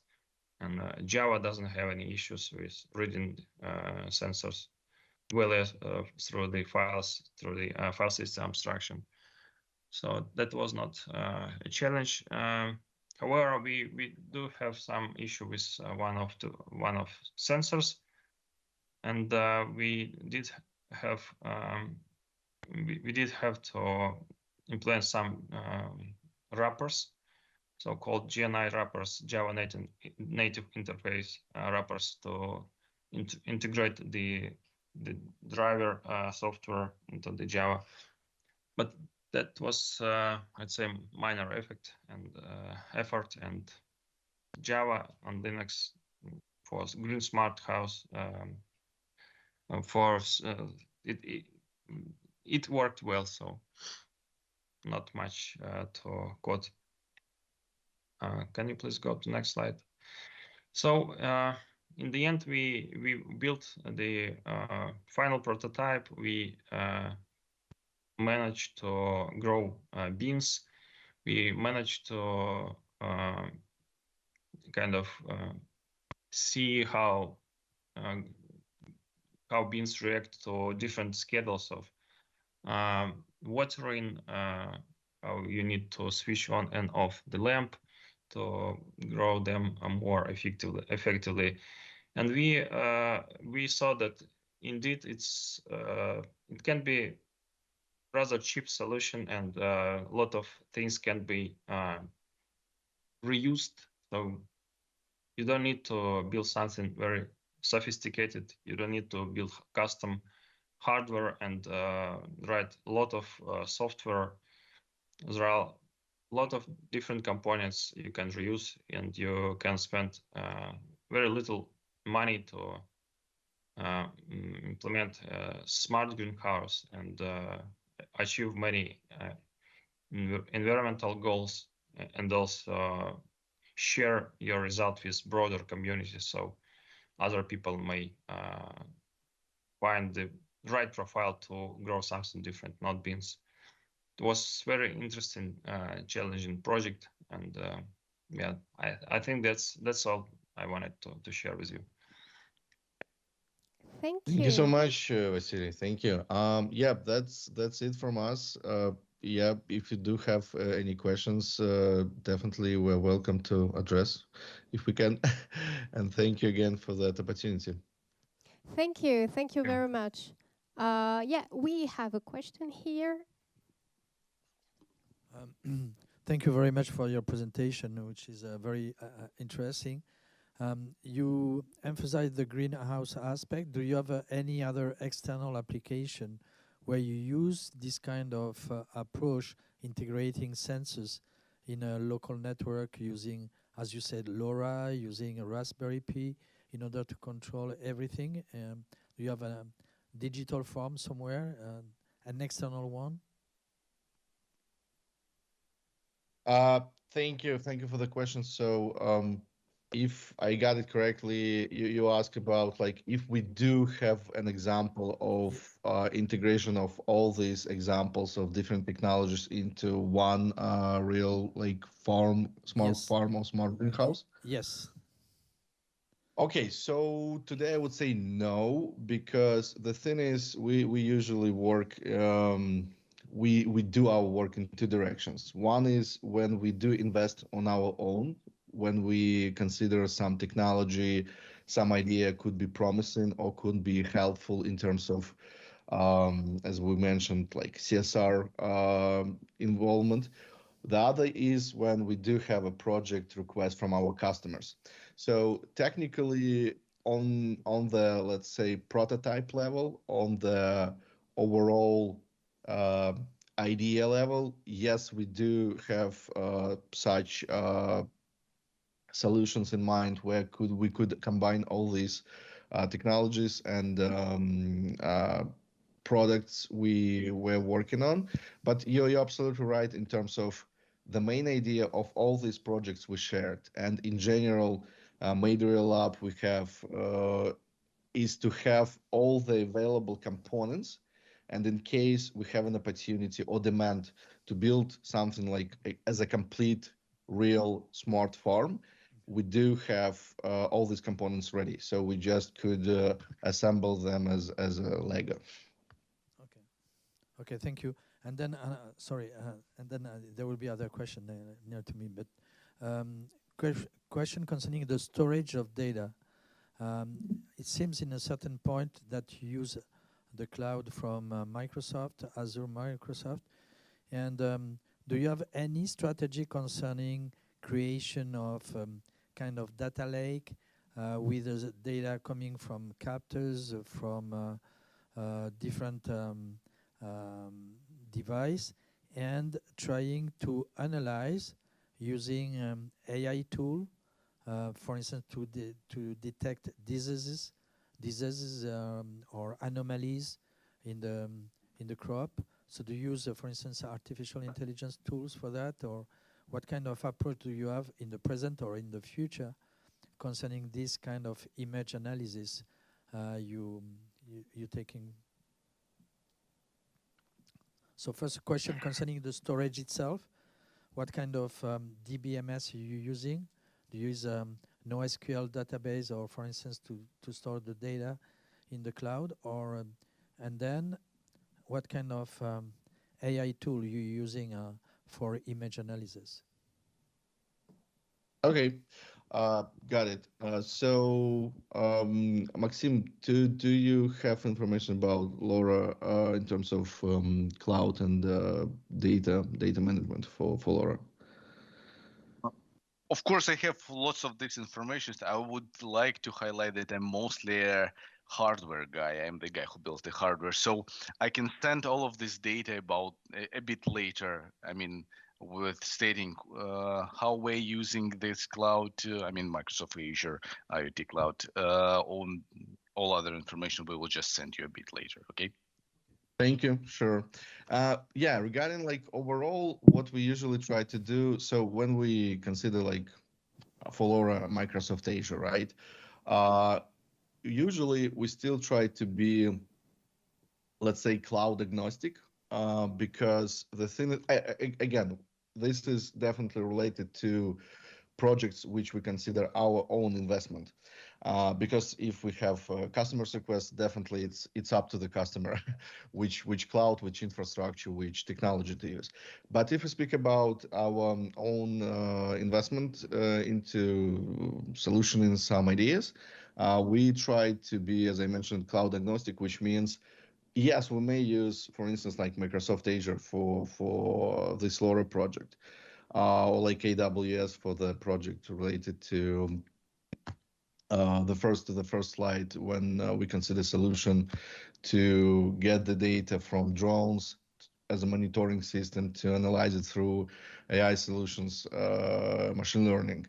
Speaker 16: and Java doesn't have any issues with reading sensors well as through the files, through the file system abstraction. So that was not a challenge. However, we do have some issue with one of sensors, and we did have to implement some wrappers, so-called GNI wrappers, Java native interface wrappers, to integrate the driver software into the Java. But that was, I'd say, minor effort, and Java on Linux for Green Smart House it worked well, so not much to code. Can you please go to the next slide? So in the end, we built the final prototype. We managed to grow beans. We managed to kind of see how beans react to different schedules of watering, how you need to switch on and off the lamp to grow them more effectively. And we saw that indeed it can be rather cheap solution, and a lot of things can be reused. So you don't need to build something very sophisticated. You don't need to build custom hardware and write a lot of software. There are a lot of different components you can reuse, and you can spend very little money to implement smart greenhouse and achieve many environmental goals, and also share your result with broader communities, so other people may find the right profile to grow something different, not beans. It was very interesting, challenging project, and yeah, I think that's all I wanted to share with you.
Speaker 2: Thank
Speaker 15: Thank you so
Speaker 2: you.
Speaker 15: much, Vasily. Thank you. Yeah, that's it from us. Yeah, if you do have any questions, definitely we're welcome to address if we can. And thank you again for that opportunity.
Speaker 2: Thank you very much. Yeah, we have a question here.
Speaker 5: Thank you very much for your presentation, which is very interesting. You emphasize the greenhouse aspect. Do you have any other external application where you use this kind of approach, integrating sensors in a local network using, as you said, LoRa, using a Raspberry Pi in order to control everything? Do you have a digital form somewhere, an external one?
Speaker 15: Thank you for the question. So, if I got it correctly, you ask about like if we do have an example of integration of all these examples of different technologies into one real like farm, smart
Speaker 5: Yes.
Speaker 15: farm or smart greenhouse.
Speaker 5: Yes.
Speaker 15: Okay, so today I would say no, because the thing is we usually work we do our work in two directions. One is when we do invest on our own, when we consider some technology, some idea could be promising or could be helpful in terms of as we mentioned, like CSR involvement. The other is when we do have a project request from our customers. So technically, on the, let's say, prototype level, on the overall idea level, yes, we do have such solutions in mind where we could combine all these technologies and products we were working on. But you're absolutely right in terms of the main idea of all these projects we shared. And in general, Material Lab we have is to have all the available components. And in case we have an opportunity or demand to build something like as a complete real smart farm, we do have all these components ready. So we just could assemble them as a Lego.
Speaker 5: Okay, thank you. And then, sorry, and then there will be other question near to me, but question concerning the storage of data. It seems in a certain point that you use the cloud from Microsoft, Azure Microsoft, and do you have any strategy concerning creation of kind of data lake with the data coming from captors, from different device, and trying to analyze using AI tool, for instance, to detect diseases or anomalies in the crop. So do you use, for instance, artificial intelligence tools for that, or what kind of approach do you have in the present or in the future concerning this kind of image analysis you taking? So first question concerning the storage itself. What kind of DBMS are you using? Do you use NoSQL database, or for instance, to store the data in the cloud? Or and then what kind of AI tool you're using for image analysis?
Speaker 15: Okay, got it. So, Maxim, do you have information about LoRa in terms of cloud and data management for LoRa?
Speaker 17: Of course, I have lots of this information. I would like to highlight that I'm mostly a hardware guy. I'm the guy who builds the hardware. So I can send all of this data about a bit later. I mean, with stating how we're using this cloud, Microsoft Azure, IoT Cloud, on all other information, we will just send you a bit later, okay?
Speaker 15: Thank you. Sure. Yeah, regarding like overall, what we usually try to do. So when we consider like for Microsoft Azure, right? Usually we still try to be, let's say, cloud agnostic, because the thing that, again, this is definitely related to projects which we consider our own investment. Because if we have customers requests, definitely it's up to the customer which cloud, which infrastructure, which technology to use. But if we speak about our own investment into solutioning some ideas, we try to be, as I mentioned, cloud agnostic, which means yes, we may use, for instance, like Microsoft Azure for this LoRa project, or like AWS for the project related to the first slide when we consider solution to get the data from drones as a monitoring system to analyze it through AI solutions, machine learning.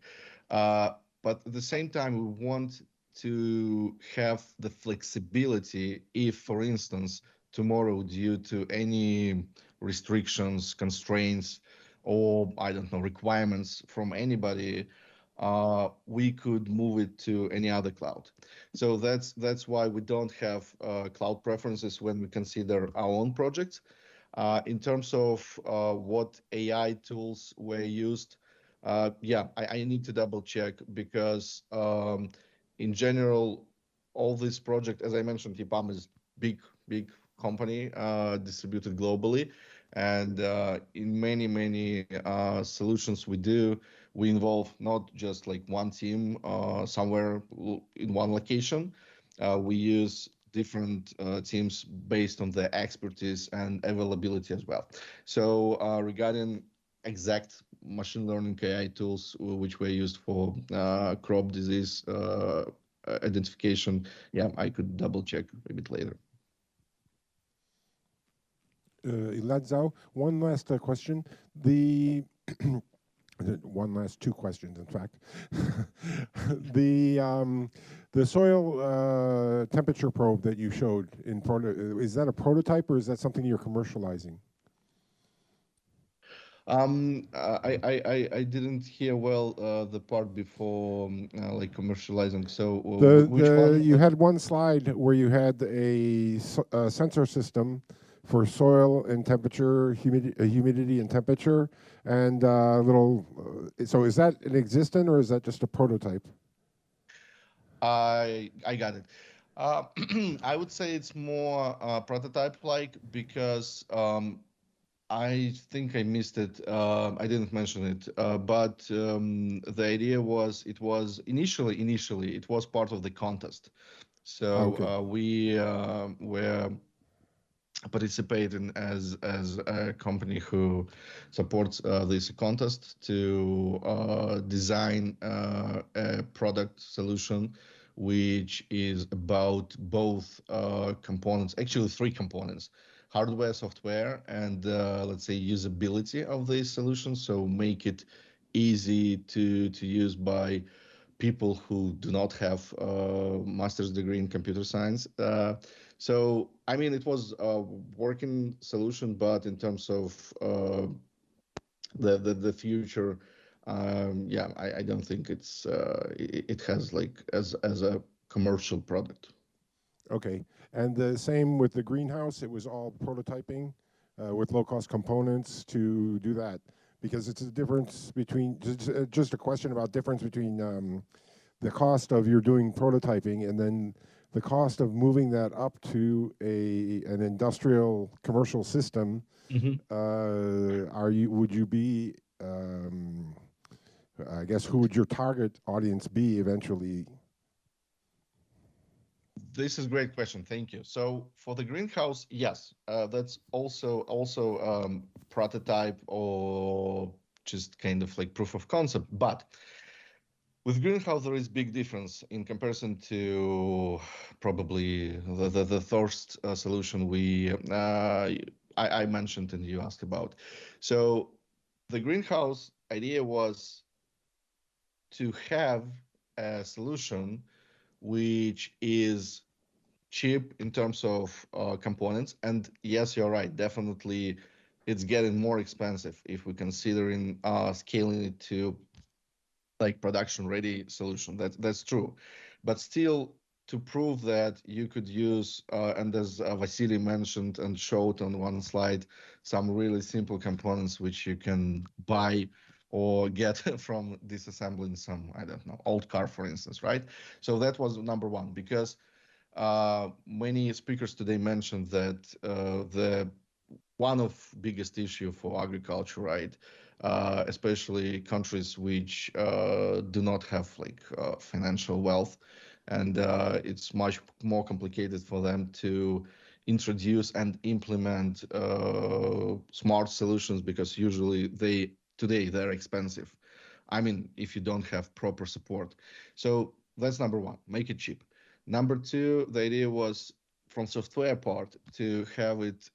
Speaker 15: But at the same time, we want to have the flexibility if, for instance, tomorrow, due to any restrictions, constraints, or I don't know, requirements from anybody, we could move it to any other cloud. So that's why we don't have cloud preferences when we consider our own projects. In terms of what AI tools were used, yeah, I need to double check because in general, all this project, as I mentioned, EPAM is big company distributed globally. And in many solutions we do, we involve not just like one team somewhere in one location. We use different teams based on their expertise and availability as well. So regarding exact machine learning AI tools which were used for crop disease identification, yeah, I could double check a bit later.
Speaker 6: Ladzao, one last question. One last two questions, in fact. The soil temperature probe that you showed in is that a prototype or is that something you're commercializing?
Speaker 15: I didn't hear well the part before like commercializing. So
Speaker 6: which one? You had one slide where you had a sensor system for soil and temperature, humidity and temperature, and so is that an existent or is that just a prototype?
Speaker 15: I got it. I would say it's more prototype-like because I think I missed it. I didn't mention it, but the idea was it was initially it was part of the contest. So we were participating as a company who supports this contest to design a product solution which is about both components, actually three components: hardware, software, and let's say usability of these solutions. So make it easy to use by people who do not have a master's degree in computer science. So, I mean, it was a working solution, but in terms of the future, yeah, I don't think it has like as a commercial product.
Speaker 6: Okay, and the same with the greenhouse. It was all prototyping with low-cost components to do that, because it's a difference between just a question about difference between the cost of you're doing prototyping and then the cost of moving that up to an industrial commercial system. Mm-hmm. Would you be? I guess who would your target audience be eventually?
Speaker 15: This is a great question. Thank you. So for the greenhouse, yes, that's also prototype or just kind of like proof of concept. But with greenhouse, there is big difference in comparison to probably the thirst solution I mentioned and you asked about. So the greenhouse idea was to have a solution which is cheap in terms of components. And yes, you're right, definitely it's getting more expensive if we considering scaling it to like production ready solution. That's true. But still, to prove that you could use, and as Vasily mentioned and showed on one slide, some really simple components which you can buy or get from disassembling some, I don't know, old car, for instance, right? So that was number one, because many speakers today mentioned that the one of biggest issue for agriculture, right? Especially countries which do not have like financial wealth, and it's much more complicated for them to introduce and implement smart solutions because usually they're expensive. I mean, if you don't have proper support. So that's number one, make it cheap. Number two, the idea was from software part to have it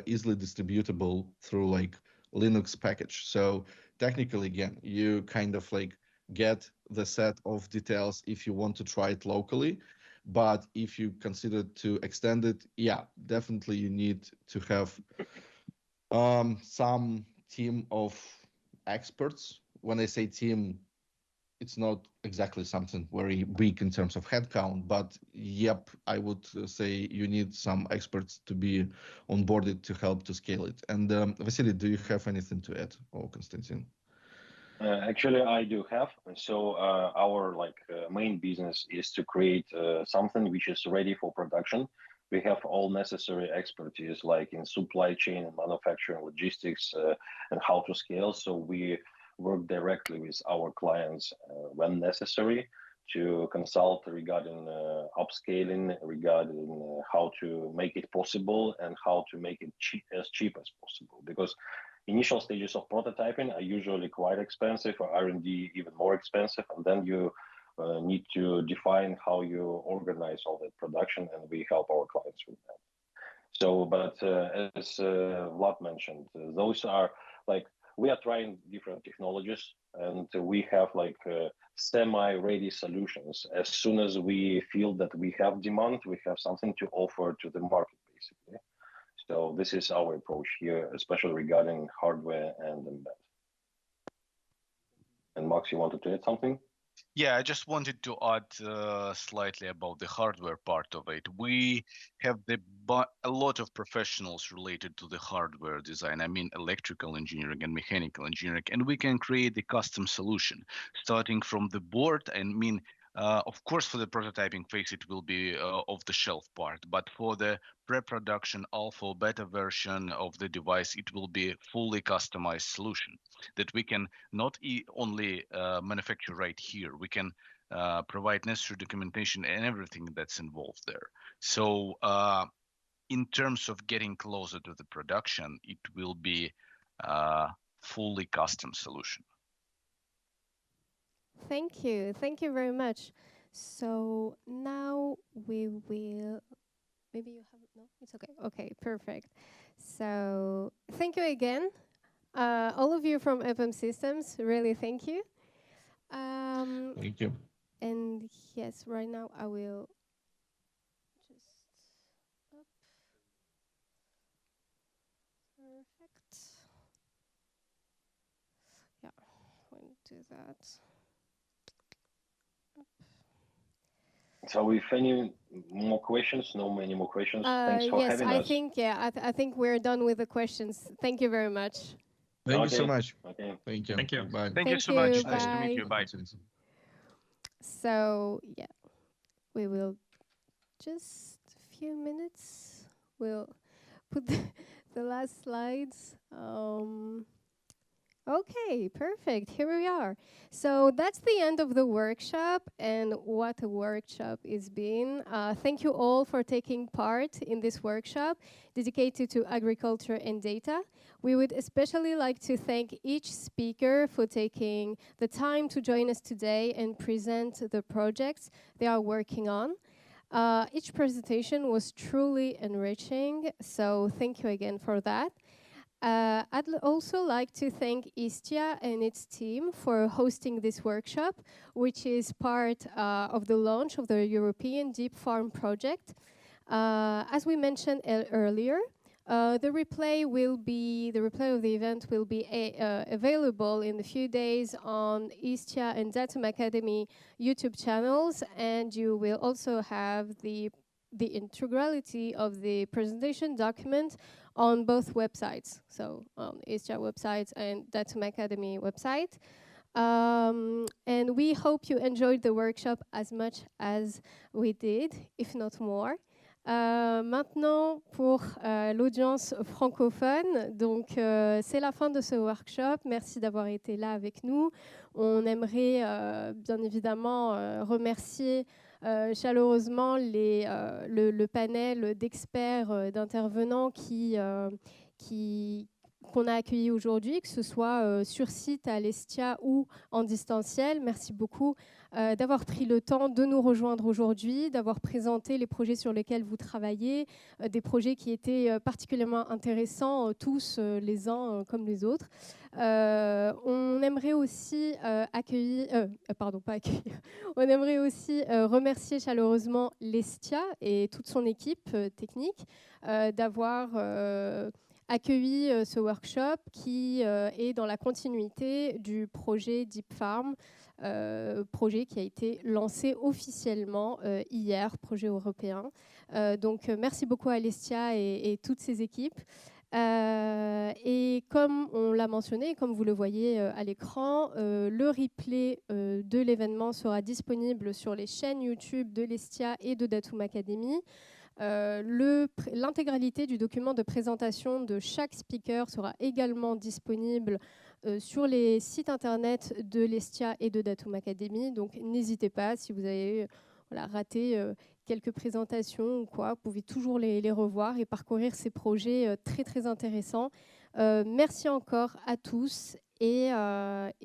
Speaker 15: easily distributable through like Linux package. So technically, again, you kind of like get the set of details if you want to try it locally. But if you consider to extend it, yeah, definitely you need to have some team of experts. When I say team, it's not exactly something very big in terms of headcount, but yep, I would say you need some experts to be onboarded to help to scale it. And Vasily, do you have anything to add, or Konstantin?
Speaker 14: Actually, I do have. So our main business is to create something which is ready for production. We have all necessary expertise, like in supply chain, manufacturing, logistics, and how to scale. So we work directly with our clients when necessary to consult regarding upscaling, regarding how to make it possible and how to make it as cheap as possible. Because initial stages of prototyping are usually quite expensive, or R&D even more expensive, and then you need to define how you organize all that production, and we help our clients with that. So, but as Vlad mentioned, those are like, we are trying different technologies, and we have like semi-ready solutions. As soon as we feel that we have demand, we have something to offer to the market, basically. So this is our approach here, especially regarding hardware and embed. And Max, you wanted to add something?
Speaker 17: Yeah, I just wanted to add slightly about the hardware part of it. We have a lot of professionals related to the hardware design. I mean, electrical engineering and mechanical engineering, and we can create the custom solution starting from the board. I mean, of course, for the prototyping phase, it will be off-the-shelf part, but for the pre-production alpha or beta version of the device, it will be fully customized solution that we can not only manufacture right here, we can provide necessary documentation and everything that's involved there. So in terms of getting closer to the production, it will be fully custom solution.
Speaker 2: Thank you. Thank you very much. So now we will, maybe you have, no, it's okay. Okay, perfect. So thank you again. All of you from FM Systems, really thank you.
Speaker 15: Thank you.
Speaker 2: And yes, right now I will just up. Perfect. Yeah, I'm going to do that.
Speaker 14: So if any more questions, many more questions, thanks for having us.
Speaker 2: I think we're done with the questions. Thank you very much.
Speaker 15: Thank you so much.
Speaker 14: Okay.
Speaker 15: Thank you.
Speaker 17: Thank you.
Speaker 15: Bye.
Speaker 17: Thank you so much.
Speaker 2: Bye.
Speaker 17: Nice to meet you. Bye.
Speaker 2: So yeah, we will just a few minutes. We'll put the last slides. Okay, perfect. Here we are. So that's the end of the workshop, and what a workshop it's been. Thank you all for taking part in this workshop dedicated to agriculture and data. We would especially like to thank each speaker for taking the time to join us today and present the projects they are working on. Each presentation was truly enriching, so thank you again for that. I'd also like to thank ESTIA and its team for hosting this workshop, which is part of the launch of the European Deep Farm project. As we mentioned earlier, the replay of the event will be available in a few days on ESTIA and Datum Academy YouTube channels, and you will also have the integrality of the presentation document on both websites, so on ESTIA website and Datum Academy website. And we hope you enjoyed the workshop as much as we did, if not more. Maintenant, pour l'audience francophone, donc c'est la fin de ce workshop. Merci d'avoir été là avec nous. On aimerait bien évidemment remercier chaleureusement le panel d'experts, d'intervenants qu'on a accueillis aujourd'hui, que ce soit sur site à l'ESTIA ou en distanciel. Merci beaucoup d'avoir pris le temps de nous rejoindre aujourd'hui, d'avoir présenté les projets sur lesquels vous travaillez, des projets qui étaient particulièrement intéressants, tous les uns comme les autres. On aimerait aussi on aimerait aussi remercier chaleureusement l'ESTIA et toute son équipe technique d'avoir accueilli ce workshop qui est dans la continuité du projet Deep Farm, projet qui a été lancé officiellement hier, projet européen. Donc merci beaucoup à l'ESTIA et toutes ses équipes. Et comme on l'a mentionné, comme vous le voyez à l'écran, le replay de l'événement sera disponible sur les chaînes YouTube de l'ESTIA et de Datum Academy. L'intégralité du document de présentation de chaque speaker sera également disponible sur les sites internet de l'ESTIA et de Datum Academy. Donc n'hésitez pas, si vous avez raté quelques présentations ou quoi, vous pouvez toujours les revoir et parcourir ces projets très très intéressants. Merci encore à tous et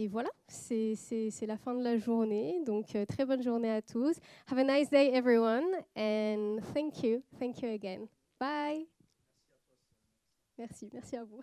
Speaker 2: voilà, c'est la fin de la journée, donc très bonne journée à tous. Have a nice day everyone and thank you again. Bye. Merci à vous.